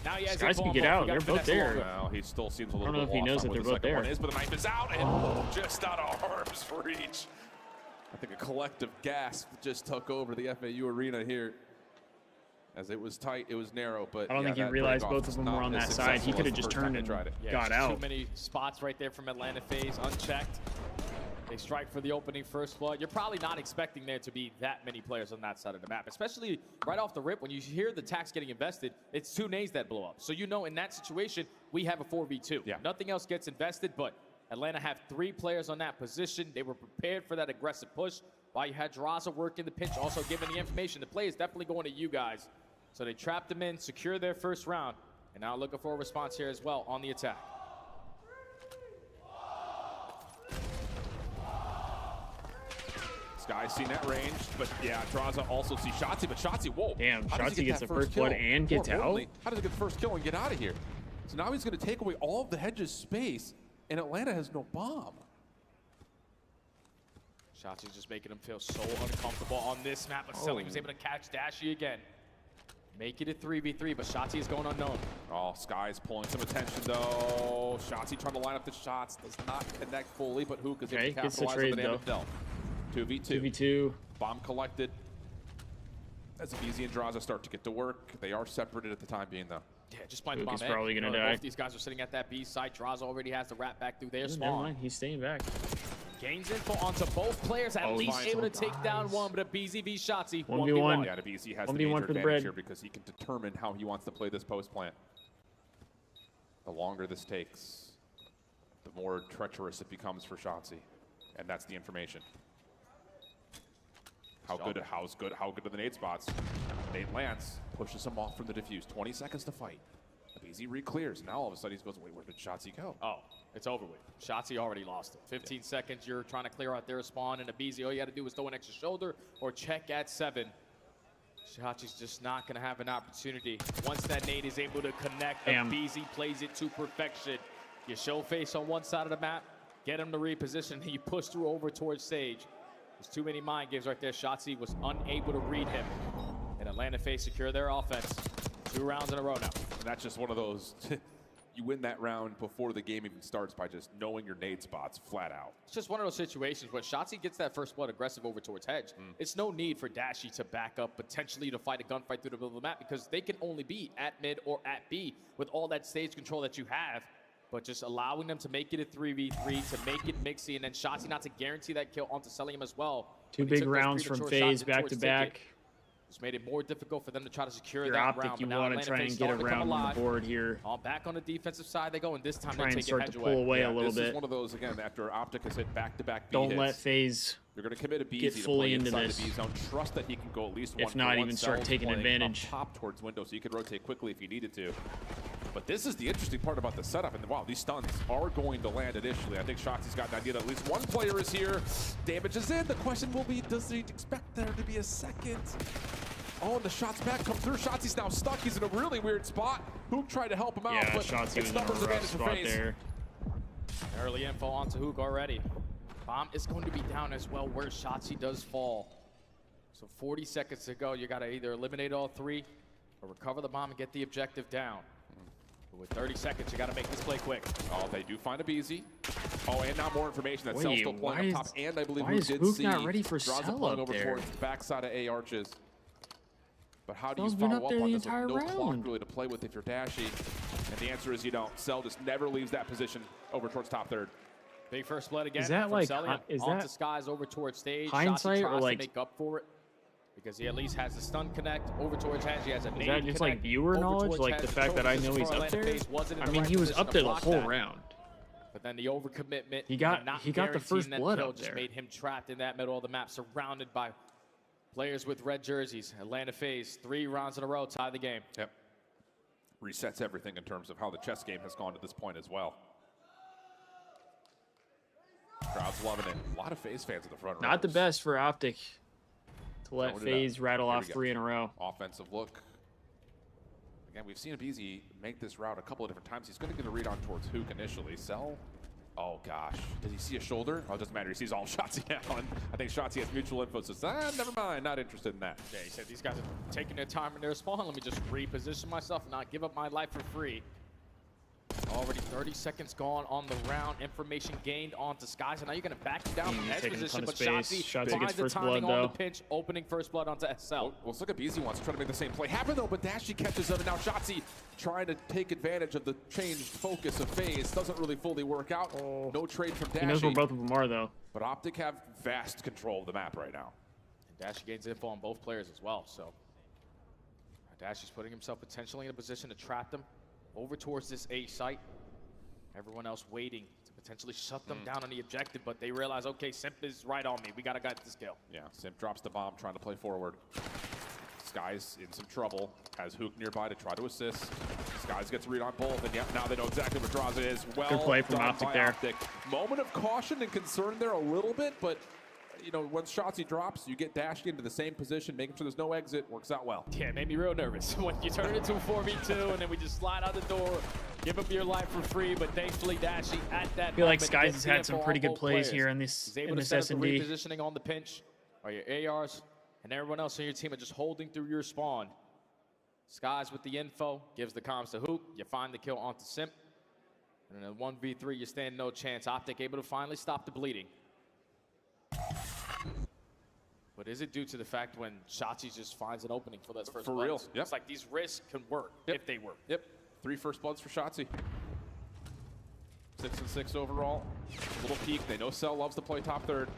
now he has Skies can get out. They're both there. Well, he still seems a I little don't know bit if he knows lost that on they're where both the second there. one is, but the knife is out and just out of arm's reach. I think a collective gasp just took over the FAU arena here. As it was tight, it was narrow, but I don't think he realized both of them were on that side. He could have just turned and got out. Too many spots right there from Atlanta Faze, unchecked. They strike for the opening first blood. You're probably not expecting there to be that many players on that side of the map, especially right off the rip. When you hear the tax getting invested, it's 2 nades that blow up. So you know in that situation, we have a 4v2. Yeah. Nothing else gets invested, but Atlanta have 3 players on that position. They were prepared for that aggressive push. While you had Draza working the pinch, also giving the information. The play is definitely going to you guys. So they trapped them in, secure their first round, and now looking for a response here as well on the attack. Sky's seen that range, but yeah, Draza also sees Shotzzy, but Shotzzy, whoa. Damn, how does he Shotzzy get gets that the first blood kill? and gets More out? importantly, how does he get the first kill and get out of here? So now he's going to take away all of the hedge's space, and Atlanta has no bomb. Shotzzy's just making him feel so uncomfortable on this map, but Selly was able to catch Dashy again. Make it a 3v3, but Shotzzy is going unknown. Oh, Sky's pulling some attention, though. Shotzzy trying to line up the shots. Does not connect fully, but Hook is able to gets the capitalize trade, on the damage dealt. 2v2. 2v2. Bomb collected. As Faze and Draza start to get to work, they are separated at the time being, though. Yeah, just playing the Luke bomb. is probably going to die. Both these guys are sitting at that B site. Draza already has the wrap back through their Never spawn. mind, he's staying back. Gains info onto both players, at least able to take down one, but a BZ v Shotzzy. 1v1. Yeah, the BZ has 1v1 the major for the advantage bread. here because he can determine how he wants to play this post plant. The longer this takes, the more treacherous it becomes for Shotzzy, and that's the information. How good are the nade spots? Nade lands, pushes him off from the defuse. 20 seconds to fight. The BZ re-clears. Now all of a sudden he goes, wait, where did Shotzzy go? Oh, it's over with. Shotzzy already lost it. 15 seconds, you're trying to clear out their spawn, and a BZ, all you had to do was throw an extra shoulder or check at 7. Shotzzy's just not going to have an opportunity. Once that nade is able to connect, the BZ plays it to perfection. You show face on one side of the map, get him to reposition, and you push through over towards Sage. There's too many mind games right there. Shotzzy was unable to read him. And Atlanta Faze secure their offense. 2 rounds in a row now. And that's just one of those, you win that round before the game even starts by just knowing your nade spots flat out. It's just one of those situations where Shotzzy gets that first blood aggressive over towards Hedge. It's no need for Dashy to back up, potentially to fight a gunfight through the middle of the map, because they can only be at mid or at B with all that stage control that you have. But just allowing them to make it a 3v3, to make it mixy, and then Shotzzy not to guarantee that kill onto selling him as well. 2 big rounds from Faze back to back. Just made it more difficult for them to try to secure Your that OpTic, round. you But now want to Atlanta try Faze and get a starting to come round on alive. the board here. All back on the defensive side they go, and this time Try they and take start Hedge to pull away a little this bit. is one of those, again, after OpTic has hit back-to-back B Don't hits. let Faze You're going to commit a BZ get to fully play into inside this. the B zone. Trust that he can go at least If one for not, one. even start Cell's taking playing advantage. up top towards window, so you could rotate quickly if you needed to. But this is the interesting part about the setup. And wow, these stuns are going to land initially. I think Shotzzy's got an idea that at least one player is here. Damage is in. The question will be, does he expect there to be a second? Oh, and the shots back come through. Shotzzy's now stuck. He's in a really weird spot. Hook tried to help him out, Yeah, but Shotzzy it's was in a numbers rough advantage for spot Faze. there. Early info onto Hook already. Bomb is going to be down as well where Shotzzy does fall. So 40 seconds to go. You got to either eliminate all 3 or recover the bomb and get the objective down. But with 30 seconds, you got to make this play quick. Oh, they do find a BZ. Oh, and now more information that Cell's still playing up top. And I believe why Hook is did Hook see not ready for Draza Cell playing up over there? towards the backside of A arches. But how do you Cell's been follow up up there on the this with entire no clock round. really to play with if you're Dashy? And the answer is you don't. Cell just never leaves that position over towards top third. Big first blood again. Is that from like Celia is onto that Skies over towards stage. hindsight Shotzzy or tries like to make up for it. because he at least has the stun connect over towards Hedge. He has a Is nade that just like connect viewer over knowledge? towards Like Hedge. the fact that I know he's up there? I mean, he was up there the whole round. But then the overcommitment, He got the first that blood kill up just there. made him trapped in that middle of the map, surrounded by players with red jerseys. Atlanta Faze, 3 rounds in a row, tie the game. Yep. Resets everything in terms of how the chess game has gone to this point as well. Crowd's loving it. A lot of Faze fans in the front row. Not the best for OpTic to let Faze rattle off Here we go. 3 in a row. Offensive look. Again, we've seen Abizi make this route a couple of different times. He's going to get a read on towards Hook initially. Cell. Oh, gosh. Does he see a shoulder? Oh, it doesn't matter. He sees all Shotzi now. And I think Shotzi has mutual info. So never mind. Not interested in that. Yeah, he said these guys are taking their time in their spawn. Let me just reposition myself and not give up my life for free. Already 30 seconds gone on the round. Information gained onto Skies. And now you're going to back him down from edge position. But Shotzi finds the timing on the pinch, opening first blood onto SL. Well, let's look at Beezy wants to try to make the same play happen, though, but Dashy catches him. And now Shotzi trying to take advantage of the changed focus of Faze. Doesn't really fully work out. No trade from Dashy. He knows where both of them are, though. But OpTic have vast control of the map right now. And Dashy gains info on both players as well. So Dashy's putting himself potentially in a position to trap them over towards this A site. Everyone else waiting to potentially shut them down on the objective, but they realize, okay, Simp is right on me. We got to get this kill. Yeah, Simp drops the bomb, trying to play forward. Skies in some trouble. Has Hook nearby to try to assist. Skies gets a read on both, and now they know exactly what Draza is. Well Good play from done OpTic by there. OpTic. Moment of caution and concern there a little bit, but you know, once Shotzi drops, you get dashed into the same position, making sure there's no exit. Works out well. Yeah, it made me real nervous when you turn it into a 4v2 and then we just slide out the door, give up your life for free. But thankfully, Dashy at that I feel like moment Skies gets has the had info some on pretty good both plays players. here in this He's able to set up the repositioning on the pinch. Or your ARs and everyone else on your team are just holding through your spawn. Skies with the info, gives the comms to Hook. You find the kill onto Simp. And in a 1v3, you stand no chance. OpTic able to finally stop the bleeding. But is it due to the fact when Shotzi just finds an opening for those first For bloods? real, yep. It's like these risks can work if they work. Yep, 3 first bloods for Shotzi. 6 and 6 overall. Little peek. They know Cell loves to play top third.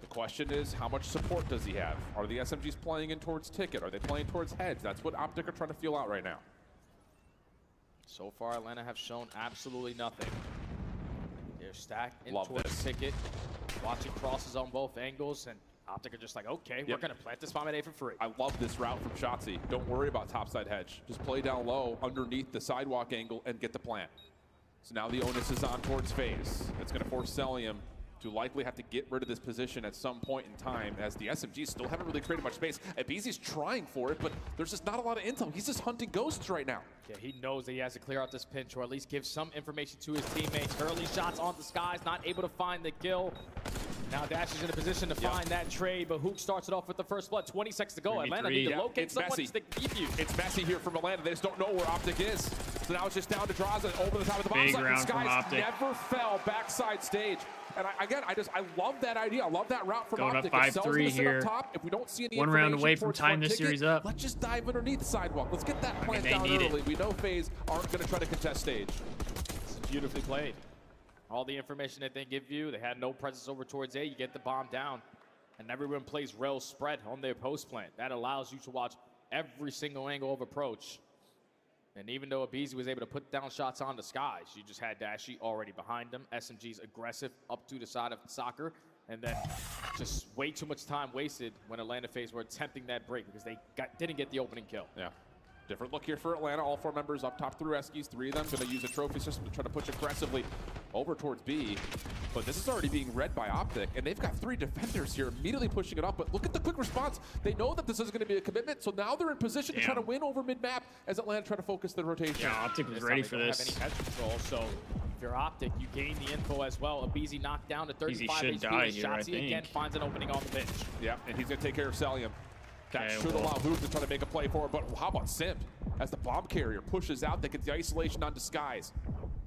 The question is, how much support does he have? Are the SMGs playing in towards Ticket? Are they playing towards Heads? That's what OpTic are trying to feel out right now. So far, Atlanta have shown absolutely nothing. They're stacked in Love towards this. Ticket, watching crosses on both angles, and OpTic are just like, okay, we're going to plant this bomb at A for free. I love this route from Shotzi. Don't worry about topside hedge. Just play down low underneath the sidewalk angle and get the plant. So now the onus is on towards Faze. It's going to force Celium to likely have to get rid of this position at some point in time, as the SMGs still haven't really created much space. Abizi's trying for it, but there's just not a lot of intel. He's just hunting ghosts right now. Yeah, he knows that he has to clear out this pinch, or at least give some information to his teammates. Early shots on the Skies, not able to find the kill. Now Dash is in a position to find that trade, but Hook starts it off with the first blood. 20 seconds to go. Atlanta need to locate someone to stick defuse. It's messy here from Atlanta. They just don't know where OpTic is. So now it's just down to Draza over the top of the bomb Big site. round And from Skies OpTic. never fell backside stage. And I love that idea. I love that route from Going OpTic. up If Cell's 5-3 gonna sit here. up top, if we don't see any 1 round information away from towards tying front this ticket, series up. let's just dive underneath the sidewalk. Let's get that plant they down need early. it. We know FaZe aren't going to try to contest stage. It's beautifully played. All the information that they give you, they had no presence over towards A. You get the bomb down, and everyone plays rail spread on their post plant. That allows you to watch every single angle of approach. And even though Abizi was able to put down shots on the Skies, you just had Dashy already behind them. SMG's aggressive up to the side of soccer. And then just way too much time wasted when Atlanta Faze were attempting that break because they didn't get the opening kill. Yeah. Different look here for Atlanta. All 4 members up top through Eskies. 3 of them going to use a trophy system to try to push aggressively over towards B. But this is already being read by OpTic, and they've got 3 defenders here immediately pushing it up. But look at the quick response. They know that this is going to be a commitment, so now they're in position to try to win over mid-map as Atlanta try to focus their rotation. Yeah, OpTic was ready for this. They don't have any head control, so if you're OpTic, you gain the info as well. Abizi knocked down to 35 should HP. die here, I Shotzi again think. finds an opening on the bench. Yeah, and he's going to take care of Celium. That Okay, should well. allow Hoop to try to make a play for it, but how about Simp? As the bomb carrier pushes out, they get the isolation on Disguise.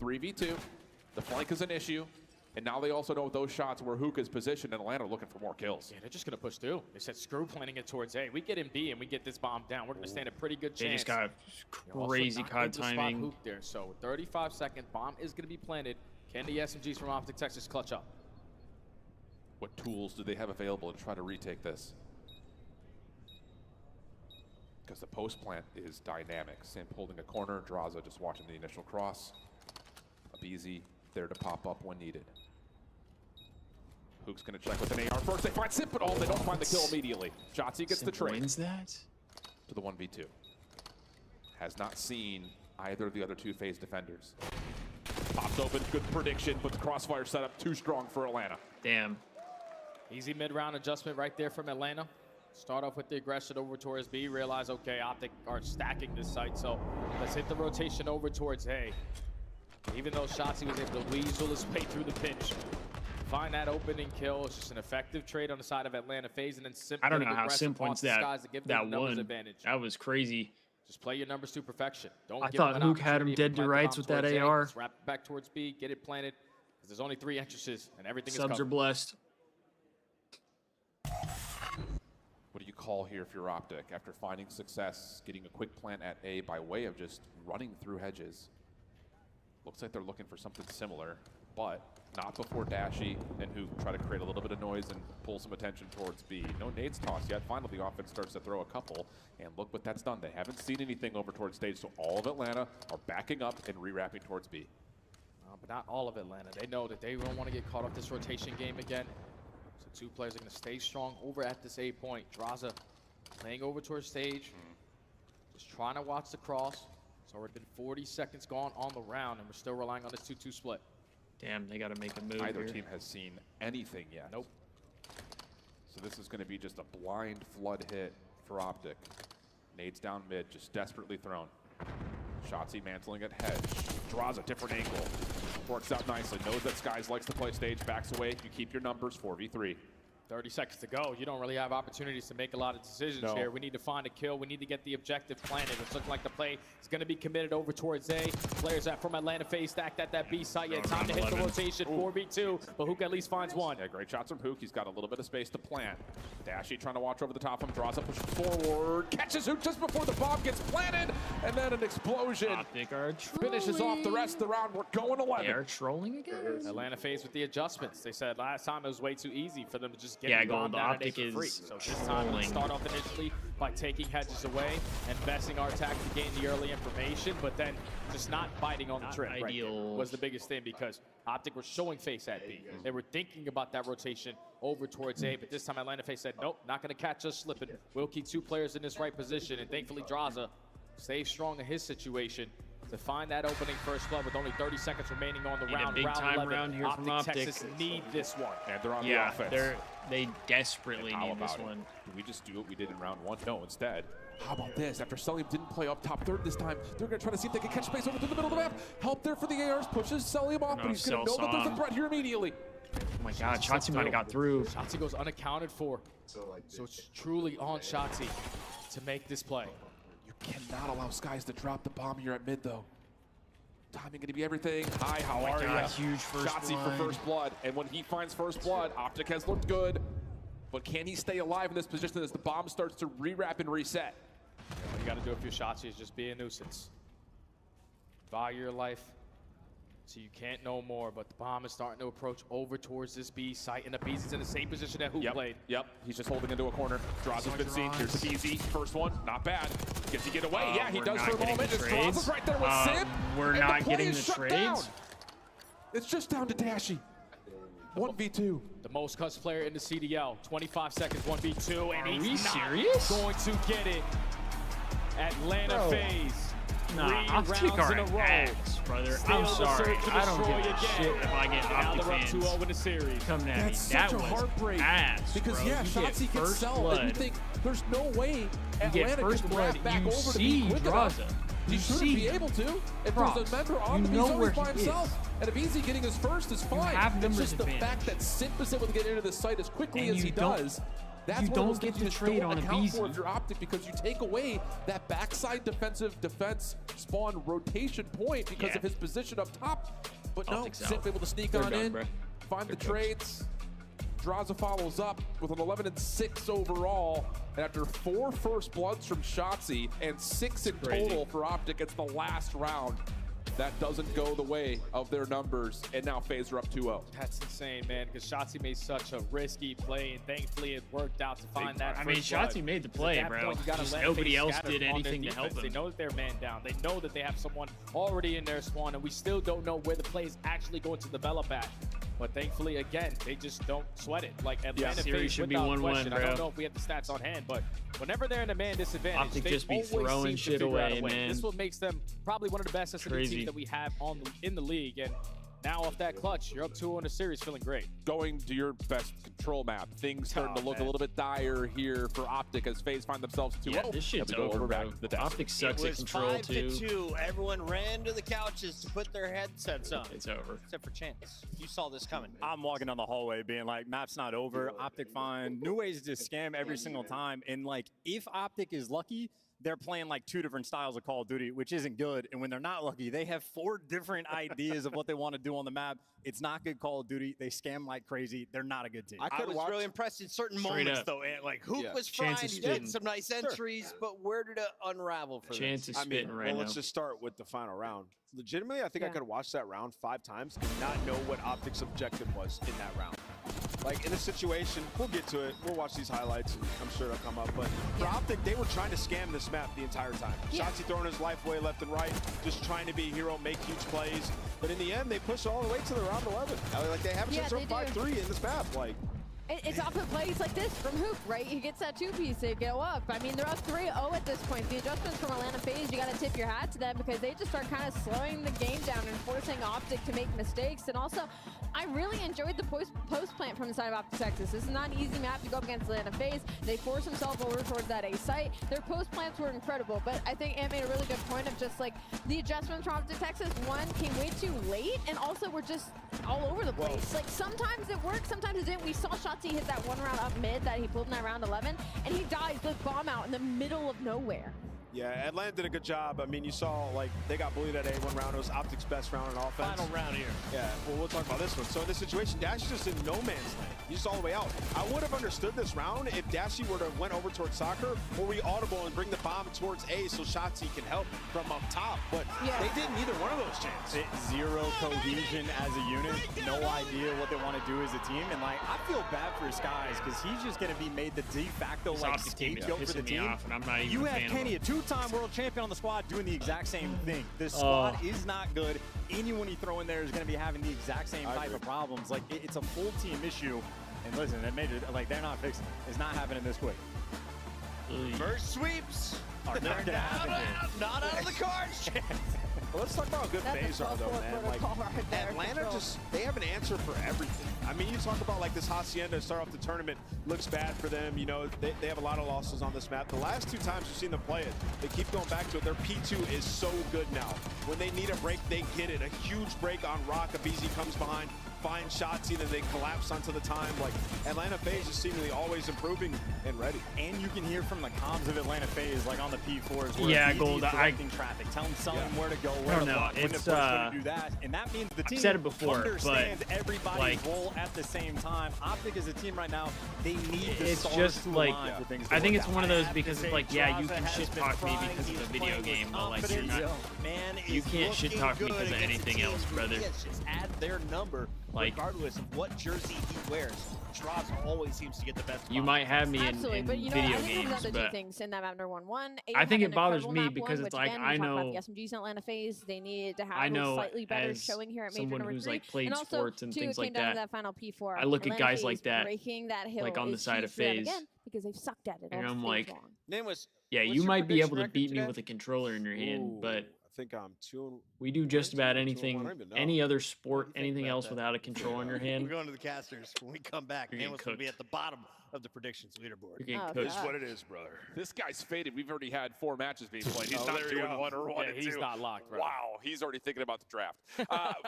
3v2, the flank is an issue, and now they also know those shots where Hook is positioned, and Atlanta looking for more kills. Yeah, they're just going to push through. They said screw planting it towards A. We get in B and we get this bomb down. We're going to stand a pretty good chance. They just got crazy COD timing. Hook there. So 35-second bomb is going to be planted. Can the SMGs from OpTic Texas clutch up? What tools do they have available to try to retake this? because the post plant is dynamic. Simp holding a corner, Draza just watching the initial cross. aBeZy there to pop up when needed. Hook's gonna check with an AR first. They find Simp, but they don't find the kill immediately. Shotzzy gets the trade. Wins that? To the 1v2. Has not seen either of the other two Faze defenders. Popped open, good prediction, but the crossfire setup too strong for Atlanta. Damn. Easy mid-round adjustment right there from Atlanta. Start off with the aggression over towards B. Realize, okay, OpTic are stacking this site, so let's hit the rotation over towards A. Even though Shotzzy was able to weasel his way through the pinch, find that opening kill. It's just an effective trade on the side of Atlanta Faze, and then Simp. I don't know how Simp wins that one. Advantage. That was crazy. Just play your numbers to perfection. Don't I give thought them Hook had him dead to rights with that AR. Let's wrap it back towards B, get it planted, because there's only 3 entrances, and everything Subs is are blessed. What do you call here if you're OpTic? After finding success, getting a quick plant at A by way of just running through hedges. Looks like they're looking for something similar, but not before Dashy and Hook try to create a little bit of noise and pull some attention towards B. No nades tossed yet. Finally, the offense starts to throw a couple, and look what that's done. They haven't seen anything over towards stage, so all of Atlanta are backing up and re-wrapping towards B. But not all of Atlanta. They know that they don't want to get caught off this rotation game again. So 2 players are going to stay strong over at this A point. Draza playing over towards stage, just trying to watch the cross. It's already been 40 seconds gone on the round, and we're still relying on this 2-2 split. Damn, they got to make a move. Neither here. team has seen anything yet. Nope. So this is going to be just a blind flood hit for OpTic. Nades down mid, just desperately thrown. Shotzzy mantling at hedge. Draws a different angle. Works out nicely. Knows that Skies likes to play stage, backs away. You keep your numbers, 4v3. 30 seconds to go. You don't really have opportunities to make a lot of decisions here. We need to find a kill. We need to get the objective planted. It's looking like the play is going to be committed over towards A. Players from Atlanta Faze stacked at that B site. Yeah, time to hit the rotation. 4v2, but Hook at least finds one. Yeah, great shots from Hook. He's got a little bit of space to plant. Dashy trying to watch over the top of him. Draws up, pushes forward. Catches Hook just before the bomb gets planted. And then an explosion. Finishes off the rest of the round. We're going 11. They are trolling again. Atlanta Faze with the adjustments. They said last time it was way too easy for them to just get it bombed out OpTic for free. So this time we start off initially by taking hedges away and messing our attack to gain the early information, but then just not biting on the trip. Ideal. Was the biggest thing because OpTic were showing face at B. They were thinking about that rotation over towards A, but this time Atlanta Faze said, nope, not going to catch us slipping. We'll keep 2 players in this right position, and thankfully Draza stays strong in his situation to find that opening first blood with only 30 seconds remaining on the round. A big time round here from OpTic. Texas need this one. And they're on the offense. They desperately need this one. Did we just do what we did in round 1? No, instead. How about this? After Selim didn't play up top third this time, they're going to try to see if they can catch space over to the middle of the map. Help there for the ARs, pushes Selim off, but he's going to know that there's a threat here immediately. Oh my God, Shotzzy might have got through. Shotzzy goes unaccounted for. So it's truly on Shotzzy to make this play. You cannot allow Skies to drop the bomb here at mid, though. Timing going to be everything. Hi, how are you? Huge first Shotzzy blood. for first blood. And when he finds first blood, OpTic has looked good. But can he stay alive in this position as the bomb starts to re-wrap and reset? All you got to do if you're Shotzzy is just be a nuisance. Value your life so you can't know more, but the bomb is starting to approach over towards this B site, and aBeZy's in the same position that Hook played. Yep, he's just holding into a corner. Draws has been seen. Here's aBeZy. First one, not bad. Gets he get away? Yeah, he does for a moment. Just Draws right there with Simp. We're not getting the trades. It's just down to Dashy. 1v2. The most cuts player in the CDL. 25 seconds, 1v2, and he's not serious? going to get it. Atlanta Faze. Nah, 3 rounds in a row. Ass, brother. I'm sorry. I don't give a shit if I get now OpTic they're up fans 2-0 in the series. coming at me. That's That such a was heartbreak. ass, because bro. yeah, You Shotzzy get can first sell, blood. and you think there's no way You Atlanta get first can blood. wrap back You over to see be quick enough. Draza. He You shouldn't see be able to. If Props. there's a member on You him, know he's always where by he himself. is. And aBeZy getting his first is fine. have It's numbers just the advantage. fact that Simp is able to get into the site as quickly And as he you don't- does. That's you one of those don't get things you the just trade don't on account for aBeZy. if you're OpTic, because you take away that backside defense spawn rotation point because of his position up top. But no, OpTic's Simp out. able to sneak They're on done, in, bro. find They're the trades. Draza follows up with an 11-6 overall. And after 4 first bloods from Shotzzy and 6 in total for OpTic, it's the last round. that doesn't go the way of their numbers, and now Faze are up 2-0. That's insane, man, because Shotzzy made such a risky play, and thankfully it worked out to find that. I mean, Shotzzy made the play, bro. Just nobody else did anything to help him. They know that they're man down. They know that they have someone already in their spawn, and we still don't know where the play is actually going to develop at. But thankfully, again, they just don't sweat it. Like Atlanta series should be 1-1, question. bro. I don't know if we have the stats on hand, but whenever they're in a man disadvantage, OpTic they just be always throwing seem to shit figure out away, a way. man. This is what makes them probably one of the best SMD Crazy. teams that we have in the league. And now off that clutch, you're up 2-0 in the series, feeling great. Going to your best control map, things starting to look a little bit dire here for OpTic as FaZe find themselves 2-0. Yeah, this shit's over, bro. OpTic sucks at control, too. It was 5-2. Everyone ran to the couches to put their headsets on. It's over. Except for Chance. You saw this coming. I'm walking down the hallway being like, map's not over. OpTic find new ways to scam every single time. And like, if OpTic is lucky, they're playing like 2 different styles of Call of Duty, which isn't good. And when they're not lucky, they have 4 different ideas of what they want to do on the map. It's not good Call of Duty. They scam like crazy. They're not a good team. I was really impressed in certain Straight moments, up. though. And like, Hoop Yeah. was fine. Chance is He did spitting. some nice entries, but where did it unravel for Chance them? is spitting right now. Let's just start with the final round. Legitimately, I think I could have watched that round 5 times and not know what OpTic's objective was in that round. Like, in this situation, we'll get to it. We'll watch these highlights, and I'm sure it'll come up. But for OpTic, they were trying to scam this map the entire time. Shotzzy throwing his life away left and right, just trying to be a hero, make huge plays. But in the end, they push all the way to the round 11. Like, they have a chance to 5-3 in this map. Like, It's off of plays like this from Hoop, right? He gets that 2-piece to go up. I mean, they're up 3-0 at this point. The adjustments from Atlanta Faze, you got to tip your hat to them because they just start kind of slowing the game down and forcing OpTic to make mistakes. And also, I really enjoyed the post plant from the side of OpTic Texas. This is not an easy map to go up against Atlanta Faze. They force themselves over towards that A site. Their post plants were incredible, but I think Ant made a really good point of just like the adjustments from OpTic Texas. One came way too late, and also we're just all over the place. Like sometimes it worked, sometimes it didn't. We saw Shotzzy hit that one round up mid that he pulled in that round 11, and he dies with bomb out in the middle of nowhere. yeah, Atlanta did a good job. I mean, you saw, like, they got bullied at A1 round. It was OpTic's best round in offense. Final round here. Yeah, well, we'll talk about this one. So in this situation, Dash is just in no man's land. He's all the way out. I would have understood this round if Dashy were to went over towards soccer, or we audible and bring the bomb towards A so Shotzzy can help from up top. But they did neither one of those chances. Zero cohesion as a unit. No idea what they want to do as a team. And like, I feel bad for Skies because he's just going to be made the de facto like scapegoat for the team. And I'm not even You a have fan Kenny, a of him. 2-time world champion on the squad, doing the exact same thing. This squad is not good. Anyone you throw in there is going to be having the exact same type of problems. Like, it's a full team issue. And listen, that made it like they're not fixing it. It's not happening this quick. First sweeps are not going to happen here. Not out of the cards. Well, let's talk about how good That's Faze a are, though, 12-4 man. Like, protocol right there. Atlanta Control. they have an answer for everything. I mean, you talk about, like, this Hacienda to start off the tournament looks bad for them. You know, they have a lot of losses on this map. The last 2 times you've seen them play it, they keep going back to it. Their P2 is so good now. When they need a break, they get it. A huge break on Rock. Abizi comes behind, finds Shotzzy, then they collapse onto the time. Like, Atlanta Faze is seemingly always improving and ready. And you can hear from the comms of Atlanta Faze, like on the P4s, where Yeah, he's Gold, directing traffic, telling someone where to go, where I to don't know. block, when It's, to push, when to do that. And that means the team said it before, understands but, everybody's like, role at the same time. OpTic is a team right now, they need the It's stars just to like, align for things to I think work it's out. one of those I have because to it's say, like, yeah, you Draza can has shit been talk me trying, because he's it's a video playing with game, but like you're confidence. not. Man You is can't shit looking talk me good because of against anything teams else, who brother. Just add their number, Like- regardless of what jersey he wears. Draza always seems to get the best. You might have me in Absolutely, but you know, video I think games, there's other two but things in that map number 1. I think had it an bothers incredible me map because one, it's which, like, again, I we talk know- about the SMGs in Atlanta Faze. They need to have I know slightly better as showing here at major someone number who's 3. like played and also, sports and too, things it came like down that. to that final P4. I look at Atlanta guys Faze like that, breaking that hill like on the is side huge of for them Faze, again because they've sucked at it and all I'm stage like, long. Name was. yeah, what's you your might be prediction able to record beat me today? with a controller in your hand, but I think I'm 2. we do just about I anything, don't even know. any other sport, anything about else that? without a controller in your We're hand. going to the casters. When we come back, You're getting Amos will be cooked. at the bottom of the predictions leaderboard. You're getting Oh, cooked. This is what it is, brother. This guy's faded. We've already had 4 matches being played. He's Oh, not there you doing go. 1 or 1 Yeah, and he's 2. not locked, bro. Wow, he's already thinking about the draft.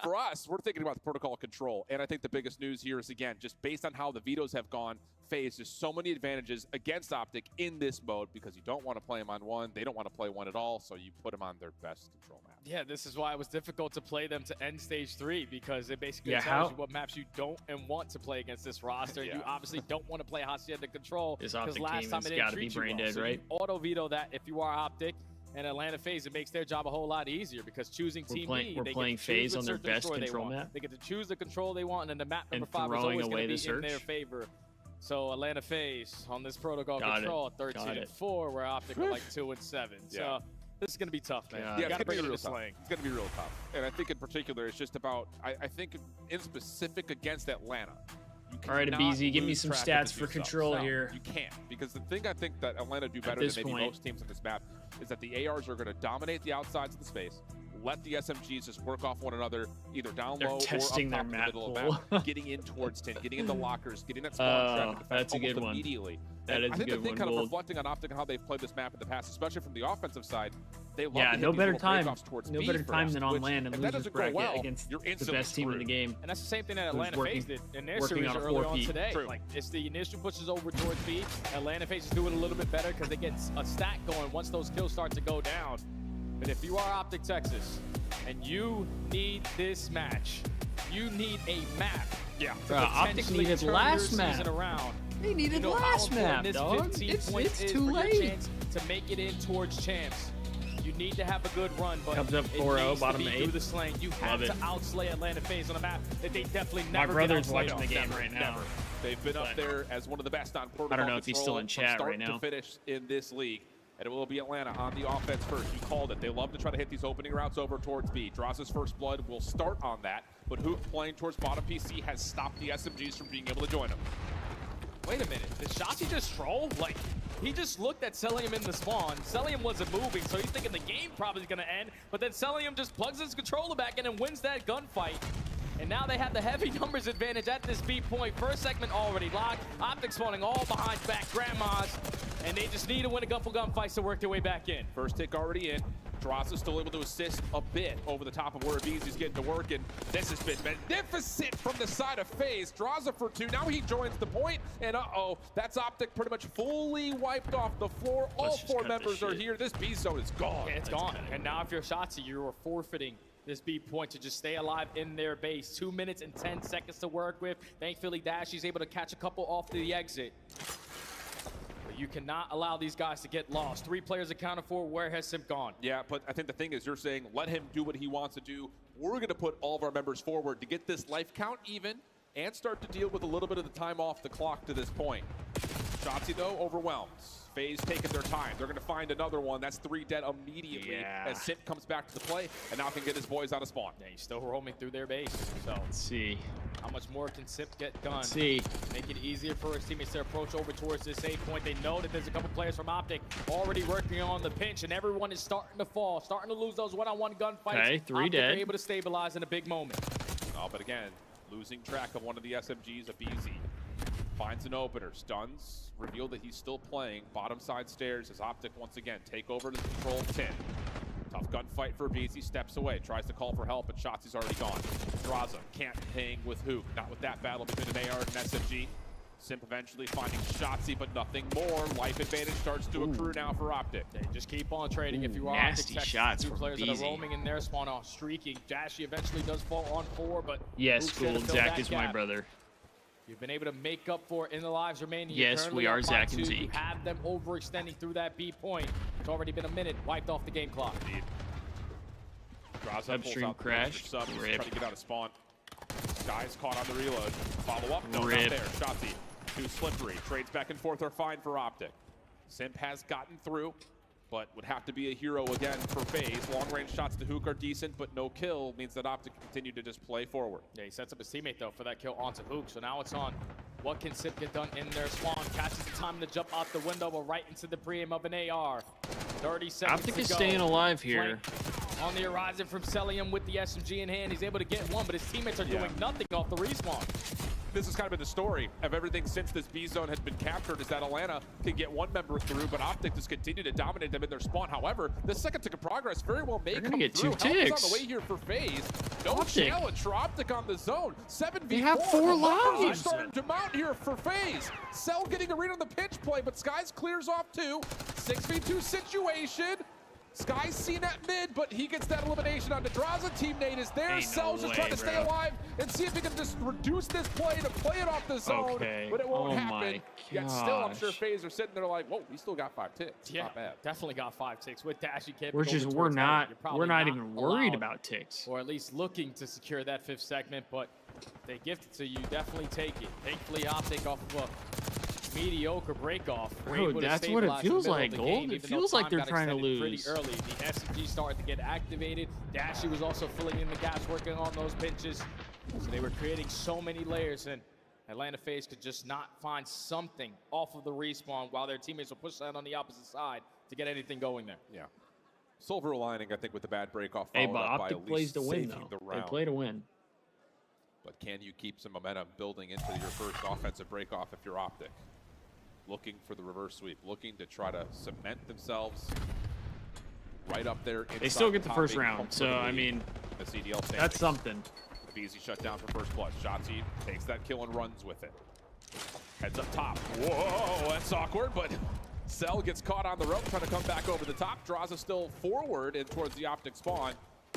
For us, we're thinking about the protocol control. And I think the biggest news here is, again, just based on how the vetoes have gone, Faze, there's so many advantages against OpTic in this mode because you don't want to play them on 1. They don't want to play 1 at all, so you put them on their best control map. Yeah, this is why it was difficult to play them to end stage 3 because it basically Yeah, tells how- you what maps you don't and want to play against this roster. Yeah. You obviously don't want to play Hacienda Control This because OpTic last team time has it didn't gotta be treat you brain well. dead, So right? you auto veto that if you are OpTic. And Atlanta Faze, it makes their job a whole lot easier because choosing Team B, we're they playing get to choose Faze on their which best control control they want. map. They get to choose the control they want, and then the map number And 5 is throwing always going away to be the in their search. favor. So Atlanta Faze on this protocol Got control, it. 13-4, where OpTic are like 2-7. So this is going to be tough, man. Yeah, You it's got to gonna bring be it real to tough. slang. It's gonna be real tough, and I think in particular it's just about. I think in specific against Atlanta. All right, cannot Abizi, give me lose some track of stats the for two control subs. No, here. You can't, because the thing I think that Atlanta do better this than maybe point. most teams on this map is that the ARs are going to dominate the outsides of the space. Let the SMGs just work off one another, either down They're low testing or their up top in the map middle of the pool. map, getting in towards 10, getting in the lockers, getting that spawn trap and defense that's a almost good one. immediately. That And is I a think good the thing one, kind of Gold. reflecting on OpTic and how they've played this map in the past, especially from the offensive side, they love Yeah, to hit no these better little time. breakoffs towards No B better time first, than on which, land and if lose that this doesn't go bracket well, against you're the instantly best team in the screwed. game. And that's the same thing that Who's Atlanta working- Faze did in their working series on a earlier 4 on feet. today. True. Like, it's the initial pushes over towards B. Atlanta Faze is doing a little bit better because they get a stack going once those kills start to go down. But if you are OpTic Texas and you need this match, you need a map. Yeah. To OpTic potentially needed turn last your map. season around. They needed You know last how important map, this dog. 15 It's points is too for late. your chance to make it in towards champs. You need to have a good run, but Comes up it 4-0, needs bottom to be 8. through the slang. You have Love to outslay Atlanta Faze on a map that they definitely My never brother's get watching outplayed the on. game right now. Never. They've been up But- there as one of the best on protocol I don't know if he's still in control chat from right start now. to finish in this league. And it will be Atlanta on the offense first. You called it. They love to try to hit these opening routes over towards B. Draws his first blood, will start on that. But Hook playing towards bottom PC has stopped the SMGs from being able to join him. Wait a minute, did Shotzi just troll? Like, he just looked at Celium in the spawn. Celium wasn't moving, so he's thinking the game probably is gonna end. But then Celium just plugs his controller back in and wins that gunfight. And now they have the heavy numbers advantage at this B point. First segment already locked. OpTic spawning all behind back grandmas. And they just need to win a gunfights to work their way back in. First tick already in. Dross is still able to assist a bit over the top of where Abizi's getting to work, and this has been magnificent from the side of Faze. Draws for 2. Now he joins the point, and uh-oh, that's OpTic pretty much fully wiped off the floor. All 4 members are here. This B zone is gone. Yeah, it's gone. And now if you're Shotzi, you are forfeiting this B point to just stay alive in their base. 2 minutes and 10 seconds to work with. Thankfully, Dashy's able to catch a couple off the exit. But you cannot allow these guys to get lost. 3 players accounted for. Where has Simp gone? Yeah, but I think the thing is you're saying let him do what he wants to do. We're going to put all of our members forward to get this life count even and start to deal with a little bit of the time off the clock to this point. Shotzi, though, overwhelmed. Faze taking their time. They're going to find another one. That's 3 dead immediately as Simp comes back to the play and now can get his boys out of spawn. Yeah, he's still roaming through their base. So Let's see. how much more can Simp get done? Let's see. Make it easier for his teammates to approach over towards this A point. They know that there's a couple players from OpTic already working on the pinch, and everyone is starting to fall, starting to lose those one-on-one gunfights. Okay, 3 OpTic dead. are able to stabilize in a big moment. Oh, but again, losing track of one of the SMGs, Abizi. Finds an opener, stuns, reveal that he's still playing. Bottom side stairs as OpTic once again take over to control 10. Tough gunfight for Abizi, steps away, tries to call for help, but Shotzi's already gone. Draza can't hang with Hook, not with that battle between an AR and an SMG. Simp eventually finding Shotzi, but nothing more. Life advantage starts to accrue now for OpTic. They just keep on trading. If you are nasty OpTic Texas, shots 2 from players that are Beezy. roaming in their spawn are streaking. Dashy eventually does fall on 4, but Yes, Hook's there to Gold. fill Zach that is my gap. brother. You've been able to make up for it in the lives remaining. You're Yes, currently we are up by Zach and 2. You Zeke. have them overextending through that B point. It's already been a minute, wiped off the game clock. Indeed. Draza pulls Upstream out the crash. extra sub, he's Rip. trying to get out of spawn. Sky's caught on the reload. Follow up? No, Rip. not there. Shotzi, too slippery. Trades back and forth are fine for OpTic. Simp has gotten through, but would have to be a hero again for Faze. Long-range shots to Hook are decent, but no kill means that OpTic continue to just play forward. Yeah, he sets up his teammate, though, for that kill onto Hook. So now it's on. What can Simp get done in their spawn? Catches the time to jump out the window, but right into the pre-aim of an AR. 30 seconds OpTic to is go. staying alive here. Flank on the horizon from Celium with the SMG in hand. He's able to get one, but his teammates are doing nothing off the respawn. This has kind of been the story of everything since this B zone has been captured, is that Atlanta can get one member through, but OpTic just continue to dominate them in their spawn. However, the second tick of progress very well may come get through. 2 Help is ticks. on the way here for Faze. No OpTic. challenge for OpTic on the zone. 7v4. They have 4 The numbers are lives. starting to mount here for Faze. Cell getting a read on the pinch play, but Skies clears off 2. 6v2 situation. Sky's seen at mid, but he gets that elimination onto Draza. Teammate is there. Ain't Cell's no just trying way, to stay bro. alive and see if he can just reduce this play to play it off the zone, Okay. but it won't Oh happen. my Yet still, I'm gosh. sure Faze are sitting there like, whoa, he still got 5 ticks. Yeah, Not bad. definitely got 5 ticks with Dashy Kip. We're not even worried about ticks. Or at least looking to secure that 5th segment, but they gift it to you, definitely take it. Thankfully, OpTic off of a mediocre break-off. Bro, that's what it feels like, Gold. It feels like they're trying to lose. Pretty early. The SCG started to get activated. Dashy was also filling in the gaps, working on those pinches. So they were creating so many layers, and Atlanta Faze could just not find something off of the respawn while their teammates were pushing out on the opposite side to get anything going there. Yeah. Silver lining, I think, with the bad break-off Hey, followed but up by OpTic at plays least to win, saving though. the They round. play to win. But can you keep some momentum building into your first offensive break-off if you're OpTic? Looking for the reverse sweep, looking to try to cement themselves right up there. They still get the first round, so I mean, the CDL that's something. Easy shut down for first blood. Shotzi takes that kill and runs with it. Heads up top. Whoa, that's awkward, but Cell gets caught on the rope, trying to come back over the top. Draws us still forward and towards the OpTic spawn.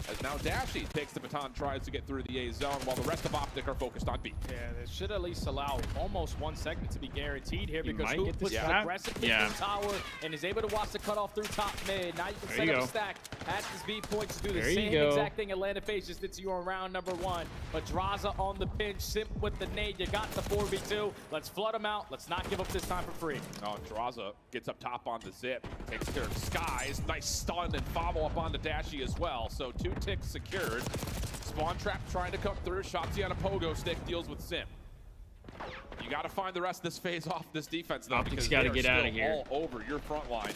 As now Dashy takes the baton, tries to get through the A zone, while the rest of OpTic are focused on B. Yeah, they should at least allow almost 1 segment to be guaranteed here because might Hoop get this pushes trap. aggressively Yeah. through tower and is able to watch the cutoff through top mid. Now you can There set you up go. a stack at this B point to do the There you same go. exact thing Atlanta Faze just did to you on round number 1. But Draza on the pinch, Simp with the nade. You got the 4v2. Let's flood them out. Let's not give up this time for free. Oh, Draza gets up top on the zip, takes care of Skies. Nice stun and follow up onto Dashy as well. So 2 ticks secured. Spawn trap trying to come through. Shotzi on a pogo stick, deals with Sim. You got to find the rest of this phase off this defense, though, OpTic's because gotta they're get still outta here. all over your front line.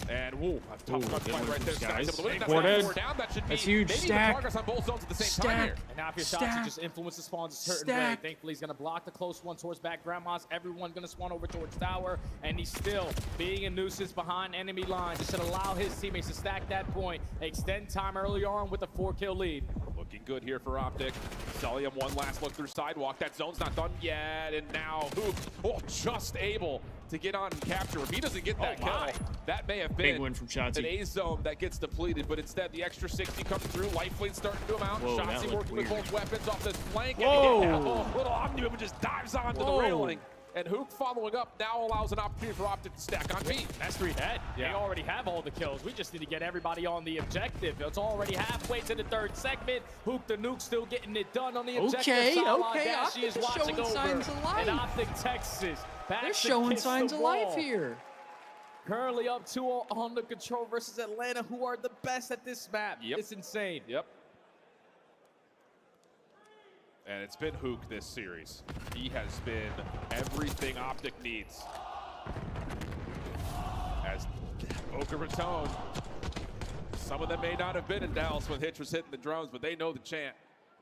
And woo, a tough Ooh, gunfight good one right there. from Skies Skies. able to win. That's Four now dead. 4 down. That should be That's huge. maybe Stack. progress on both zones at the same time Stack. here. And now if your Stack. shots, just influence the spawns a certain Stack. way. Thankfully, he's going to block the close one towards back grandmas. Everyone going to spawn over towards tower. And he's still being a nuisance behind enemy line. Just should allow his teammates to stack that point. Extend time early on with a 4-kill lead. Looking good here for OpTic. Celium, one last look through sidewalk. That zone's not done yet. And now Hoop, just able to get on and capture. If he doesn't get that kill, that may have been Big win from Shotzi. an A zone that gets depleted, but instead the extra 60 comes through. Life lead starting to amount. Whoa, that Shotzi looked working with weird. both weapons off this flank. Whoa. And little Omnium just dives onto the railing. And Hoop following up now allows an opportunity for OpTic to stack on B. That's 3 dead. They already have all the kills. We just need to get everybody on the objective. It's already halfway to the 3rd segment. Hoop the Nuke still getting it done on the objective side. While Dashy is OpTic watching showing over. signs of life. And OpTic Texas back They're to showing kiss signs the of life wall. here. Currently up 2-0 on the control versus Atlanta, who are the best at this map. Yep. It's insane. Yep. And it's been Hook this series. He has been everything OpTic needs. As Boca Raton, some of them may not have been in Dallas when Hitch was hitting the drums, but they know the chant.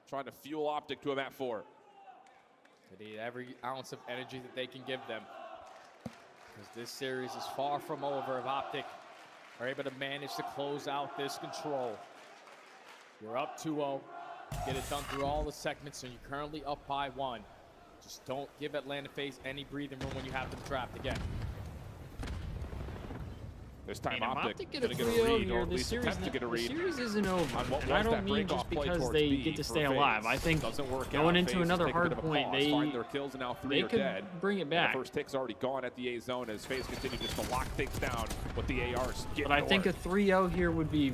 Trying to fuel OpTic to a map 4. They need every ounce of energy that they can give them. Because this series is far from over if OpTic are able to manage to close out this control. You're up 2-0. Get it done through all the segments, and you're currently up by 1. Just don't give Atlanta Faze any breathing room when you have them trapped again. This time Man, if OpTic get a gonna get a 3-0 read, or here, at the least series, attempt to get a read. the series isn't over. On what And I was don't that mean break-off just play because towards they B get to for stay alive. Faze. I think Doesn't work going out. into Faze another take a bit hard of a point, pause, find their kills, and now 3 they are could dead. bring it And back. the first tick's already gone at the A zone as Faze continue just to lock things down with the ARs. But I think a 3-0 here would be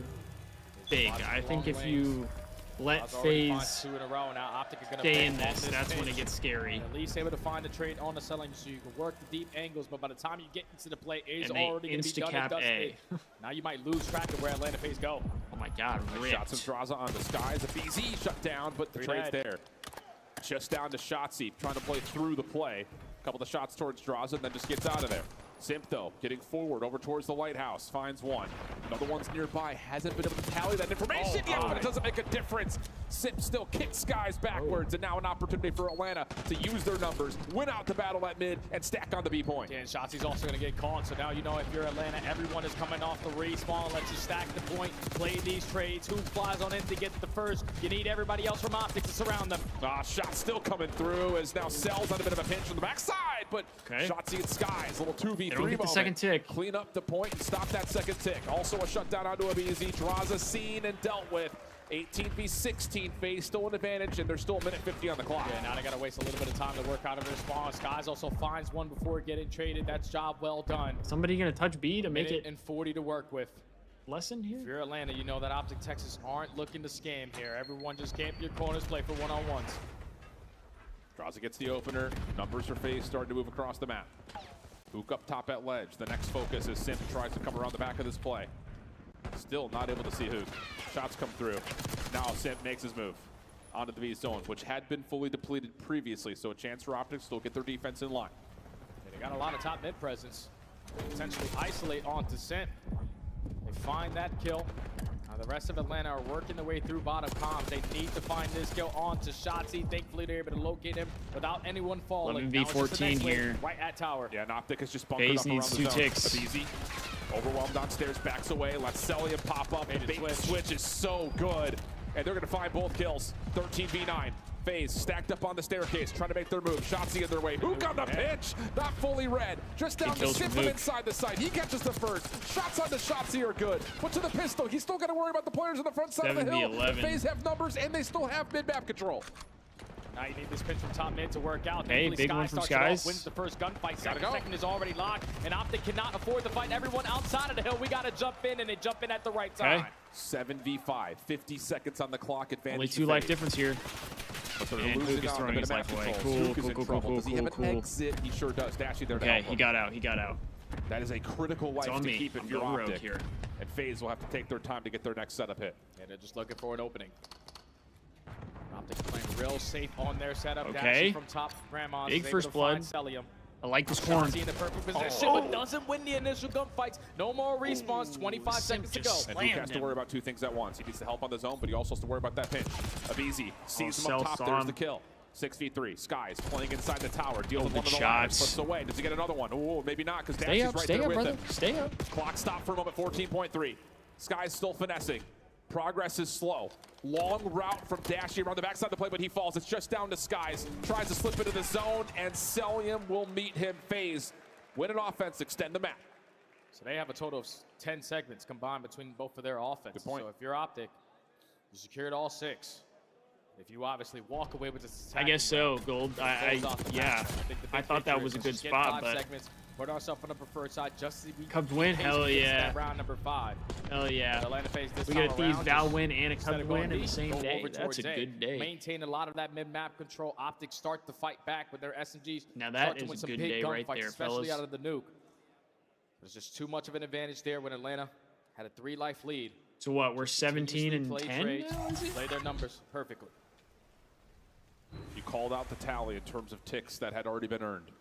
big. I think if you let Faze 2 in a row. Now OpTic are going to stay in this, that's when it gets scary. At least able to find the trade on the selling so you can work the deep angles, but by the time you get into the play, it is And they already going to be done and insta-cap A. dusted. Now you might lose track of where Atlanta Faze go. Oh my god, Shots of Draza on the skies. A BZ shut down, but the 3 trade's dead. there. Just down to Shotzi, trying to play through the play. A couple of shots towards Draza, and then just gets out of there. Simp, though, getting forward over towards the lighthouse, finds one. Another one's nearby, hasn't been able to tally that information yet, but it doesn't make a difference. Simp still kicks Skies backwards, and now an opportunity for Atlanta to use their numbers, win out the battle at mid, and stack on the B point. Yeah, and Shotzi's also going to get caught, so now you know if you're Atlanta, everyone is coming off the respawn. Let's just stack the point, play these trades. Who flies on in to get the first? You need everybody else from OpTic to surround them. Shot still coming through as now Cell's on a bit of a pinch from the backside, but Shotzi and Skies, a little 2v3 moment. The second tick. Clean up the point and stop that second tick. Also a shutdown onto a BZ. Draza seen and dealt with. 18v16, Faze still an advantage, and there's still a minute 50 on the clock. Yeah, now they got to waste a little bit of time to work out of their spawn. Skies also finds one before getting traded. That's job well done. Somebody gonna touch B to make it and 40 to work with. Lesson here. If you're Atlanta, you know that OpTic Texas aren't looking to scam here. Everyone just camp your corners, play for one-on-ones. Draza gets the opener. Numbers for Faze starting to move across the map. Hook up top at ledge. The next focus as Simp tries to come around the back of this play. Still not able to see Hook. Shots come through. Now Simp makes his move onto the B zone, which had been fully depleted previously, so a chance for OpTic to still get their defense in line. Yeah, they got a lot of top mid presence. Potentially isolate onto Simp. They find that kill. Now the rest of Atlanta are working their way through bottom comms. They need to find this kill onto Shotzi. Thankfully they're able to locate him without anyone falling. 11v14 here. Right at tower. Yeah, and OpTic has just bunkered Faze up around needs the 2 zone. ticks. Easy. Overwhelmed downstairs, backs away, lets Celium pop up. The bait switch is so good. And they're going to find both kills. 13v9. Faze stacked up on the staircase, trying to make their move. Shotzi in their way. Hook on the pitch. Not fully red. Just down the Simp from inside the side. He catches the first. Shots on the Shotzi are good. But to the pistol, he's still got to worry about the players on the front side of the hill. 7v11. Faze have numbers, and they still have mid-map control. Now you need this pitch from top mid to work out. Hey, big one from Skies. Wins the first gunfight. Second is already locked, and OpTic cannot afford to fight everyone outside of the hill. We got to jump in, and they jump in at the right time. 7v5, 50 seconds on the clock. Advantage. Only 2 life difference here. And Hook is throwing his life away. Cool. Does he have an exit? He sure does. Dashy there to help him. He got out. He got out. That is a critical life to keep if you're OpTic here. And Faze will have to take their time to get their next setup hit. Yeah, they're just looking for an opening. OpTic playing real safe on their setup. Okay. From top Grandma's. Big first blood. I like this corn. In the perfect position, but doesn't win the initial gunfights. No more respawns. 25 seconds to go. And Hook has to worry about 2 things at once. He needs to help on the zone, but he also has to worry about that pinch. Abizi sees him up top. There's the kill. 6v3. Skies playing inside the tower. Deals with one of the lines. Flips away. Does he get another one? Oh, maybe not, because Dash is right there with him. Stay up. Clock stop for a moment. 14.3. Skies still finessing. Progress is slow. Long route from Dashy around the backside of the play, but he falls. It's just down to Skies. Tries to slip into the zone, and Celium will meet him. Faze win an offense, extend the map. So they have a total of 10 segments combined between both of their offenses. Good point. So if you're OpTic, you secured all 6. If you obviously walk away with this, I guess so, Gold. Yeah. I thought that was a good spot, but segments, put ourselves on the preferred side just to be Cubs win. Hell yeah. Round number 5. Hell yeah. Atlanta Faze this we time get a Thieves around, Val win and a Cubs win in the same go day. over That's a good day. Maintain a lot of that mid-map control. OpTic start to fight back with their SMGs. Now that is a good day right there, especially fellas. out of the nuke. There's just too much of an advantage there when Atlanta had a 3-life lead. So what? We're 17 and 10 now, is it? Play their numbers perfectly. You called out the tally in terms of ticks that had already been earned.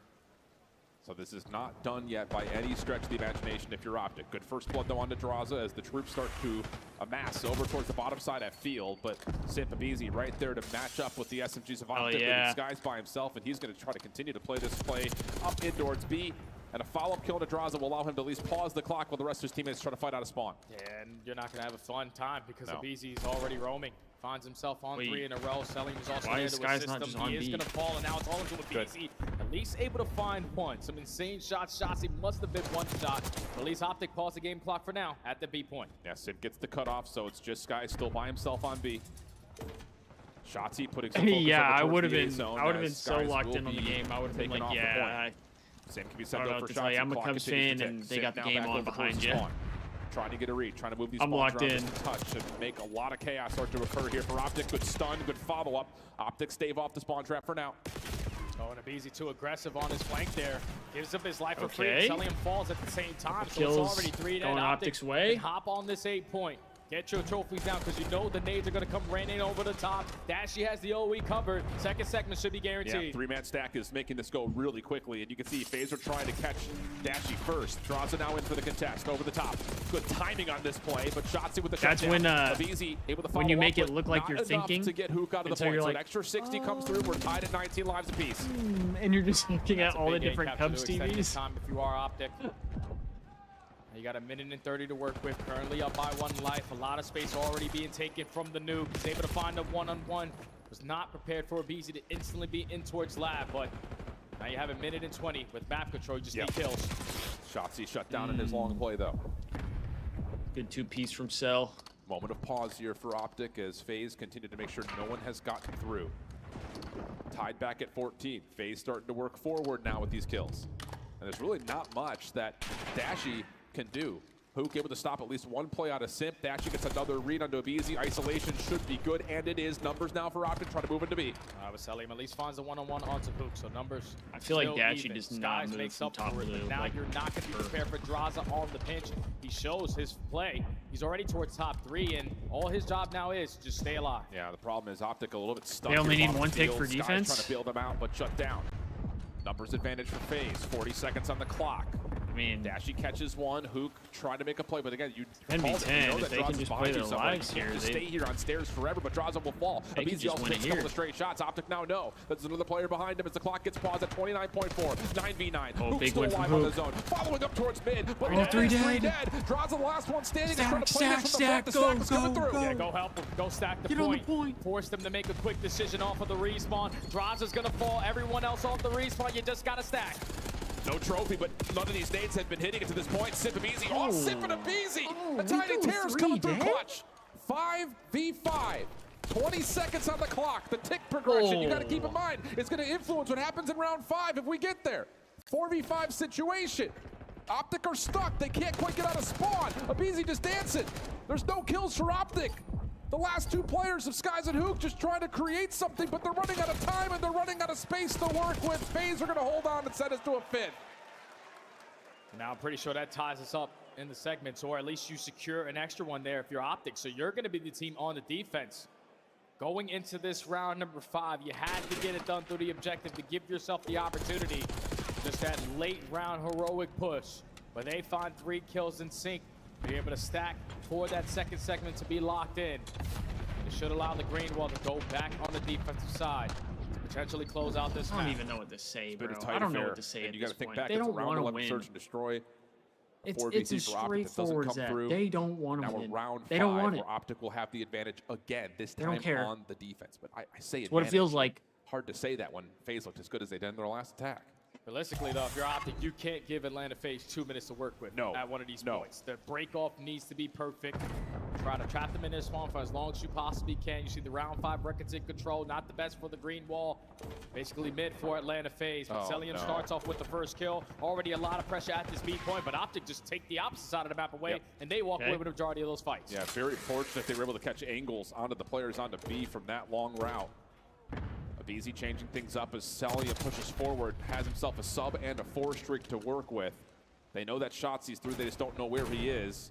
So this is not done yet by any stretch of the imagination if you're OpTic. Good first blood though onto Draza as the troops start to amass over towards the bottom side at field, but Simp Abizi right there to match up with the SMGs of OpTic. Yeah. Skies by himself, and he's going to try to continue to play this play up indoors B. And a follow-up kill to Draza will allow him to at least pause the clock while the rest of his teammates try to fight out of spawn. Yeah, and you're not going to have a fun time because Abizi's already roaming. Finds himself on 3 in a row. Celium is also there to assist him. He is going to fall, and now it's all into Abizi. At least able to find one. Some insane shots. Shotzi must have been one shot. At least OpTic pause the game clock for now at the B point. Yeah, Sid gets the cutoff, so it's just Skies still by himself on B. Shotzi putting some focus I would have been so locked in on the game. I would have been like, Same can be said though for Shotzi. Shotzi. I'm a Cubs fan, and they got the game on behind you. Trying to get a read, trying to move these I'm locked in. Touch and make a lot of chaos start to occur here for OpTic. Good stun, good follow-up. OpTic stave off the spawn trap for now. Oh, and Abizi too aggressive on his flank there. Gives up his life for free. Celium falls at the same time, so it's already 3 dead. Going OpTic's way. Hop on this 8 point. Get your trophies down because you know the nades are going to come raining over the top. Dashy has the OE covered. Second segment should be guaranteed. Yeah, three-man stack is making this go really quickly, and you can see Faze are trying to catch Dashy first. Draws it now in for the contest over the top. Good timing on this play, but Shotzi with the That's shutdown. when Easy, able to when you follow make up, it look like you're thinking to get Hook out of the so point. you're So like, an extra 60 comes through. We're tied at 19 lives apiece. and you're just looking at That's a all the big gate different capture Cubs to extend this TVs. time if you are OpTic. You got 1:30 to work with. Currently up by 1 life. A lot of space already being taken from the nuke. He's able to find a one-on-one. Was not prepared for Abizi to instantly be in towards lab, but now you have 1:20 with map control. You just need kills. Shotzi shut down in his long play though. Good two-piece from Cell. Moment of pause here for OpTic as Faze continued to make sure no one has gotten through. Tied back at 14. Faze starting to work forward now with these kills. And there's really not much that Dashy can do. Hook able to stop at least one play out of Simp. Dashy gets another read onto Abizi. Isolation should be good, and it is. Numbers now for OpTic trying to move into B. Selim at least finds a one-on-one onto Hook, so numbers. I feel like Dashy even. does not Skies move makes from up top for it, blue. but now Like, you're not going to be prepared for Draza on the pinch. He shows his play. He's already towards top 3, and all his job now is just stay alive. Yeah, the problem is OpTic a little bit stuck. They only here need bottom one tick field. for Sky's defense. trying to bail them out, but shut down. Numbers advantage for Faze. 40 seconds on the clock. I mean, Dashy catches one. Hook trying to make a play, but again, you 10v10. know If that they can Draza's just behind play you their somewhere. lives You can't here, just stay here on stairs forever, but Draza will fall. They can Abizi just also win it takes a couple here. of straight shots. OpTic now know that there's another player behind him as the clock gets paused at 29.4. 9v9. Oh, Hook's big still win from alive on the Hook. zone. Following up towards mid, but Three to three three dead. Draza the last one standing. He's trying to play Stack, this from the front. The stack, stack is coming go, through. go. Yeah, go help him. Go stack the Get on the point. Force them to make a quick decision off of the respawn. Draza's going to fall. Everyone else off the respawn. You just got to stack. No trophy, but none of these nades have been hitting it to this point. Sip Abizi. Oh, Sip and Abizi. The Tiny Terror's coming through clutch. 5v5. 20 seconds on the clock. The tick progression, you got to keep in mind, it's going to influence what happens in round 5 if we get there. 4v5 situation. OpTic are stuck. They can't quite get out of spawn. Abizi just dancing. There's no kills for OpTic. The last two players of Skies and Hook just trying to create something, but they're running out of time and they're running out of space to work with. Faze are going to hold on and set us to a 5th. Now I'm pretty sure that ties us up in the segments, or at least you secure an extra one there if you're OpTic. So you're going to be the team on the defense. Going into this round number 5, you had to get it done through the objective to give yourself the opportunity. Just that late round heroic push. But they find 3 kills in sync. Be able to stack for that second segment to be locked in. It should allow the green wall to go back on the defensive side to potentially close out this I don't match. even know what to say, bro. Bit of tight I don't know affair, what to say and at you this got to think point. back. They It's don't a round want to 11 win. search and destroy. It's 4v3 as for OpTic that doesn't straightforward come as that. through. They don't want to Now win. we're round 5 They don't want where it. OpTic will have the advantage again. This They don't time care. on the defense. But I say It's what it advantage. feels like. Hard to say that when Faze looked as good as they did in their last attack. Realistically, though, if you're OpTic, you can't give Atlanta Faze 2 minutes to work with at one of these points. The break-off needs to be perfect. Try to trap them in their spawn for as long as you possibly can. You see the round 5 records in control. Not the best for the green wall. Basically mid for Atlanta Faze. But Celium starts off with the first kill. Already a lot of pressure at this B point, but OpTic just take the opposite side of the map away, and they walk away with the majority of those fights. Yeah, very fortunate they were able to catch angles onto the players onto B from that long route. Abizi changing things up as Celia pushes forward, has himself a sub and a 4 streak to work with. They know that Shotzi's through, they just don't know where he is.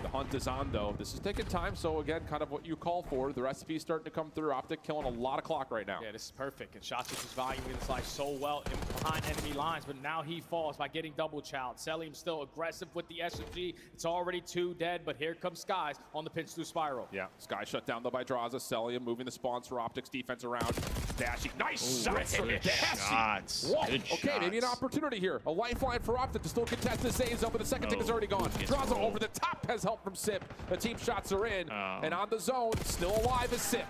The hunt is on, though. This is taking time, so again, kind of what you call for. The recipe's starting to come through. OpTic killing a lot of clock right now. Yeah, this is perfect. And Shotzi is valuing this life so well in behind enemy lines, but now he falls by getting double chowed. Selim still aggressive with the SMG. It's already 2 dead, but here comes Skies on the pinch through spiral. Yeah, Sky shut down though by Draza. Celia moving the spawns for OpTic's defense around. Dashy, nice shots from Dashy. Whoa, okay, maybe an opportunity here. A lifeline for OpTic to still contest this A zone, but the second tick is already gone. Draza over the top has help from Sip. The team shots are in, and on the zone, still alive is Sip.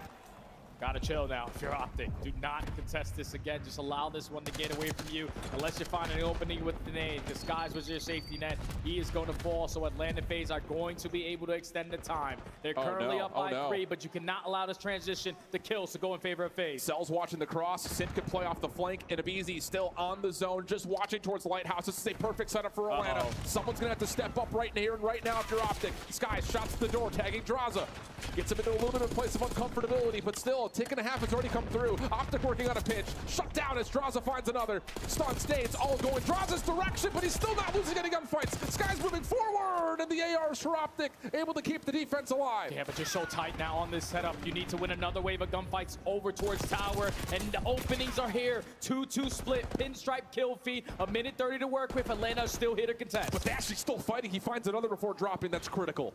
Gotta chill now if you're OpTic. Do not contest this again. Just allow this one to get away from you unless you find an opening with the nade. The Skies was your safety net. He is going to fall, so Atlanta Faze are going to be able to extend the time. They're currently up by 3, but you cannot allow this transition, the kills, to go in favor of Faze. Cell's watching the cross. Sip can play off the flank, and Abizi still on the zone, just watching towards Lighthouse. This is a perfect setup for Atlanta. Someone's going to have to step up right here and right now if you're OpTic. Skies shots the door, tagging Draza. Gets him into a little bit of a place of uncomfortability, but still, A tick and a half has already come through. OpTic working on a pitch. Shut down as Draza finds another. Stun stays all going Draza's direction, but he's still not losing any gunfights. Sky's moving forward, and the ARs for OpTic able to keep the defense alive. Yeah, but you're so tight now on this setup. You need to win another wave of gunfights over towards tower, and the openings are here. 2-2 split, pinstripe kill feed, a minute 30 to work with. Atlanta's still here to contest. But Dashy's still fighting. He finds another before dropping. That's critical.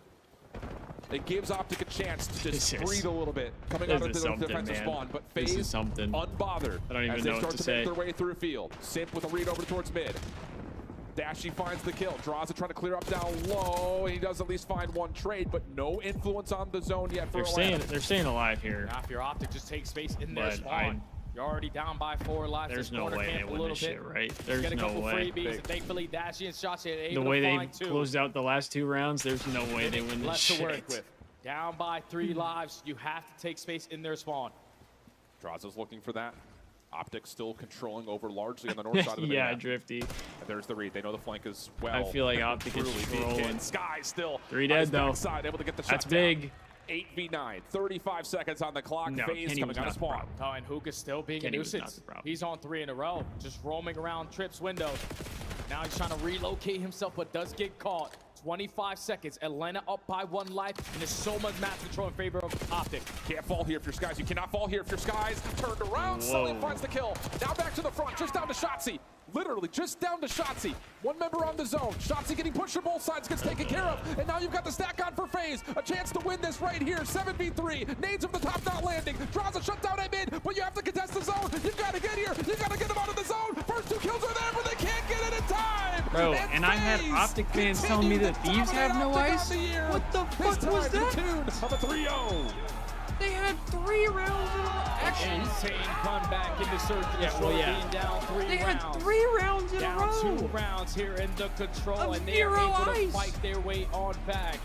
It gives OpTic a chance to just breathe a little bit coming out of the defensive spawn. But Faze unbothered I don't even as know they what start to to make say. their way through field. Simp with a read over towards mid. Dashy finds the kill. Draza trying to clear up down low. He does at least find one trade, but no influence on the zone yet for Atlanta. They're staying alive here. Now, if you're OpTic, just take space in their But spawn. You're already down by 4 lives. There's no way they win this shit, right? There's There's a no couple way. freebies. Thankfully, Dashy and Shotzi are The able way to they find 2. closed out the last 2 rounds, there's no way they win this Less shit. to work with. Down by 3 lives. You have to take space in their spawn. Draza's looking for that. OpTic still controlling over largely on the north side of the Yeah, map. Drifty. And there's the read. They know the flank is well. I feel like OpTic is trolling. Sky still 3 dead though. Side, able to get the That's shot big. Down. 8v9, 35 seconds on the clock. No, Faze Kenny coming was out not of spawn. Oh, and Hookah's still being Kenny a was not nuisance. the problem. He's on 3 in a row, just roaming around Trips window. Now he's trying to relocate himself, but does get caught. 25 seconds. Atlanta up by 1 life, and there's so much map control in favor of OpTic. Can't fall here if you're Skies. You cannot fall here if you're Skies. Turned around, Sully finds the kill. Now back to the front, just down to Shotzi. Literally just down to Shotzi. 1 member on the zone. Shotzi getting pushed from both sides, gets taken care of. And now you've got the stack on for Faze. A chance to win this right here. 7v3. Nades of the top not landing. Draws a shutdown at mid, but you have to contest the zone. You've got to get here. You've got to get them out of the zone. First 2 kills are there, but they can't get it in time. Bro, and I had OpTic fans telling me that Thieves have no ice. What the fuck was that? Of a 3-0. They had 3 rounds in a row. Actually, insane comeback in the search. Being down 3 They rounds. had 3 rounds in a row. Down 2 rounds here in the control, Of and they are 0 able to ice. fight their way on back.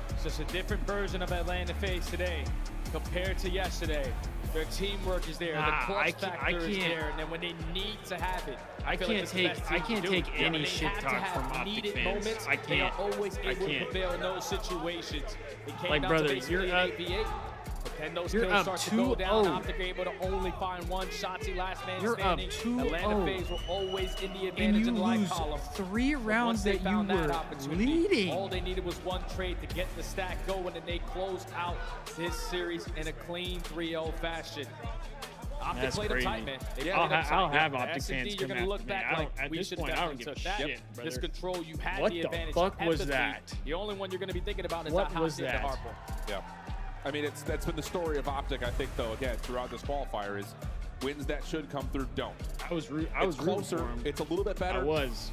It's just a different version of Atlanta Faze today compared to yesterday. Their teamwork is there, the clutch factor is there, and then when they need to have it, I feel like can't it's the best take team to do it. any When they shit have to talk have from OpTic needed fans. moments, I They can't. are always I able to can't. prevail in those situations. It came Like, down brother, to basically you're an up- 8v8. But then those you're kills up start to go 2-0. down. OpTic are able to only find 1. Shotzi last man You're up standing. 2-0. Atlanta Faze were always in the And advantage you in the life lose column. 3 But rounds once they that you found that were opportunity, leading. all they needed was 1 trade to get the stack going, and they closed out this series in a clean 3-0 fashion. OpTic That's played them crazy. tight, man. They Yeah, played them tight. I'll have The OpTic S&D, fans you're come gonna after look me. back I don't- like at we this should have point, I don't definitely give a took that. shit, This brother. control, you had What the the advantage. fuck was Empathy, that? The only one you're going to be thinking about is What how was did the that? hardball. Yeah. I mean, that's been the story of OpTic, I think, though, again, throughout this qualifier is wins that should come through don't. I was rooting closer. for him. It's a little bit better. I was.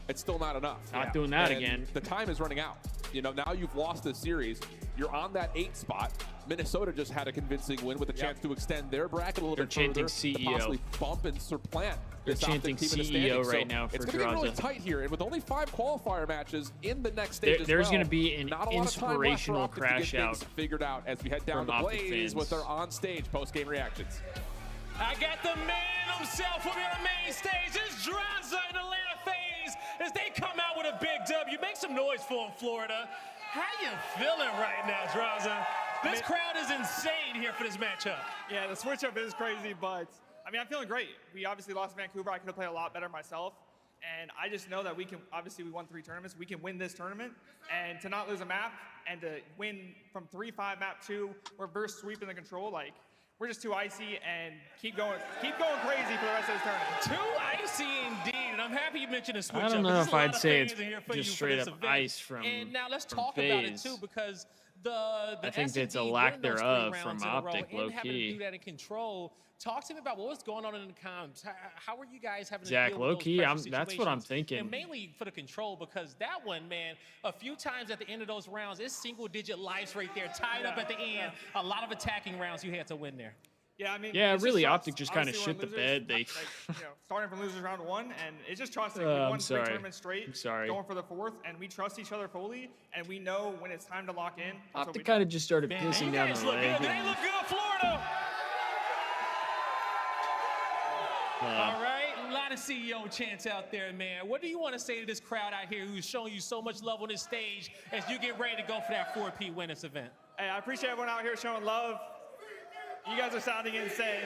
It's still not enough. Not doing that And again. The time is running out. You know, now you've lost this series. You're on that 8 spot. Minnesota just had a convincing win with a chance to extend their bracket a little They're bit further chanting to CEO. possibly bump and supplant They're this chanting OpTic team in the CEO standings. right So now for it's going to be really Draza. tight here, and with only 5 qualifier matches in the next stage as There's well, going to be an not a lot of time left for inspirational OpTic to crash get out things figured out as we head down from to OpTic Blaze fans. with their on-stage post-game reactions. I got the man himself over on the main stage. It's Draza in Atlanta Faze as they come out with a big W. Make some noise for him, Florida. How you feeling right now, Draza? This crowd is insane here for this matchup. Yeah, the switch up is crazy, but I mean, I'm feeling great. We obviously lost Vancouver. I could have played a lot better myself. And I just know that we can, obviously we won 3 tournaments. We can win this tournament. And to not lose a map and to win from 3-5 map 2, reverse sweep in the control, like, we're just too icy and keep going crazy for the rest of this tournament. Too icy indeed, and I'm happy you mentioned the switch up. I don't know There's if a lot I'd of say fans it's in here for just you for straight this up event. ice from And now let's from talk about it Faze. too, because the I think S&D it's a lack winning those 3 thereof rounds from in a row OpTic, and having to low-key. do that in control. Talk to me about what was going on in the comms. How were you guys having Zach, to deal with those low-key, pressure that's what I'm situations? thinking. And mainly for the control, because that one, man, a few times at the end of those rounds, it's single-digit lives right there, tied up at the end. A lot of attacking rounds you had to win there. Yeah, I mean, Yeah, it's really, trust. OpTic just kind of Obviously, shit the we're losers. bed. They. Starting from losers round 1, and it's just trusting. We I'm won 3 sorry. tournaments straight. I'm sorry. Going for the 4th, and we trust each other fully, and we know when it's time to lock in. that's what we OpTic do. kind of just started pissing down the Look leg. good. They look good, Florida. All right, a lot of CEO chants out there, man. What do you want to say to this crowd out here who's showing you so much love on this stage as you get ready to go for that 4P win this event? Hey, I appreciate everyone out here showing love. You guys are sounding insane.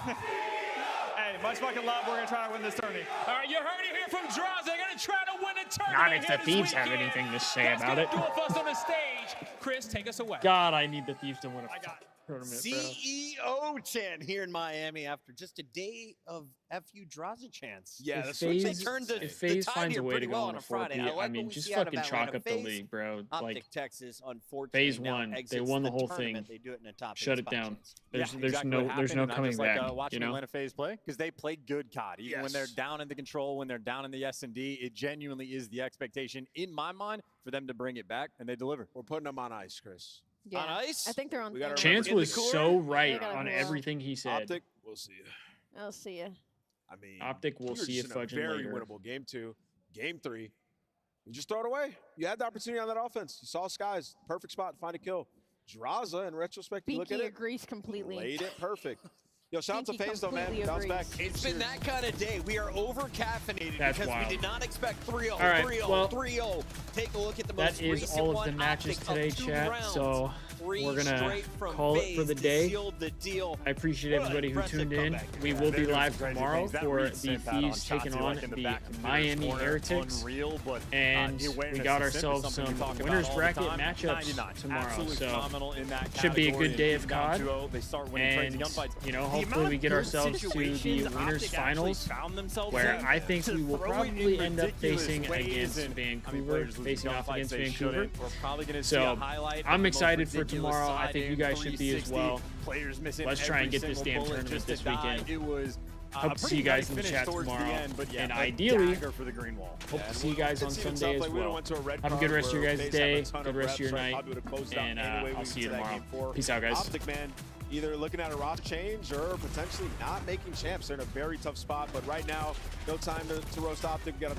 Hey, much fucking love. We're going to try to win this tourney. All right, you heard it here from Draws. They're going to try to win a tournament. Not if the here this Thieves have weekend. anything to say Let's about get it. Duel Fest on the stage. Chris, take us away. God, I need the Thieves to win a tournament, bro. CEO Chan here in Miami after just a day of FU draws a chance. Yeah, If that's Faze, turned the if Faze tide finds here a way pretty to go well on on a a Friday. 4P, I like I what mean, we just see out of fucking Atlanta. chalk up the Faze, league, bro. OpTic Like, Texas, unfortunately, Faze now won. They exits won the whole tournament. thing. They do it in a top Shut eight it spot down. chance. There's exactly no what happened, no and I coming just like, back. watching You know? Atlanta FaZe play because they played good COD. Even when they're Yes. down in the control, when they're down in the S&D, it genuinely is the expectation in my mind for them to bring it back, and they deliver. We're putting them on ice, Chris. Yeah. On ice? I think they're on. We gotta Chance remember, was in the so core, right gotta on cool. everything he said. OpTic, we'll see you. I'll see you. I mean, OpTic, we'll we were see you just in a fudging very later. winnable game 2. Game 3, you just throw it away. You had the opportunity on that offense. You saw Skies, perfect spot to find a kill. Draza, in retrospect, you look at Binky it, agrees completely. laid it perfect. Yo, shout out to Binky Faze though, man. completely Bounce back. agrees. It's been that kind of day. We are over-caffeinated That's because wild. we did not expect 3-0, All right, 3-0, well, 3-0. Take a look at the most That is recent all of one. the matches OpTic up today, 2 chat. rounds. So 3 we're gonna straight from call it for Faze the to day. seal the deal. I appreciate What an everybody who impressive tuned in. comeback. We Yeah, will they're be doing live some crazy tomorrow things. That for Reed the sent that on Thieves taking Shotzi, on like in the the back of Miami Peter's corner. Heretics. Unreal, but And the we awareness got is simply ourselves something we some talk about winners all the bracket time. matchups 99, tomorrow. absolutely So phenomenal in that should be a category, good day and of down COD. 2-0, they start winning crazy And gunfights. you know, The hopefully amount we of get good ourselves to the situations winners OpTic finals, actually found themselves where in I think to we will throw it in probably end up ridiculous facing ways, against and, I mean, Vancouver, players losing facing off gunfights against they Vancouver. shouldn't. We're probably going to see So a highlight of I'm the most excited for ridiculous tomorrow. I side think you in guys should be as 360. well. Players missing Let's try and every get this single damn bullet tournament just this to die. weekend. It was Hope to see you guys in the chat tomorrow. And ideally, for the green wall. hope to see you guys on Sunday as well. Have a good rest of your guys' day, good rest of your night, and I'll see you tomorrow. Peace out, guys. OpTic, man, either looking at a roster change or potentially not making champs. They're in a very tough spot, but right now, no time to roast OpTic. We got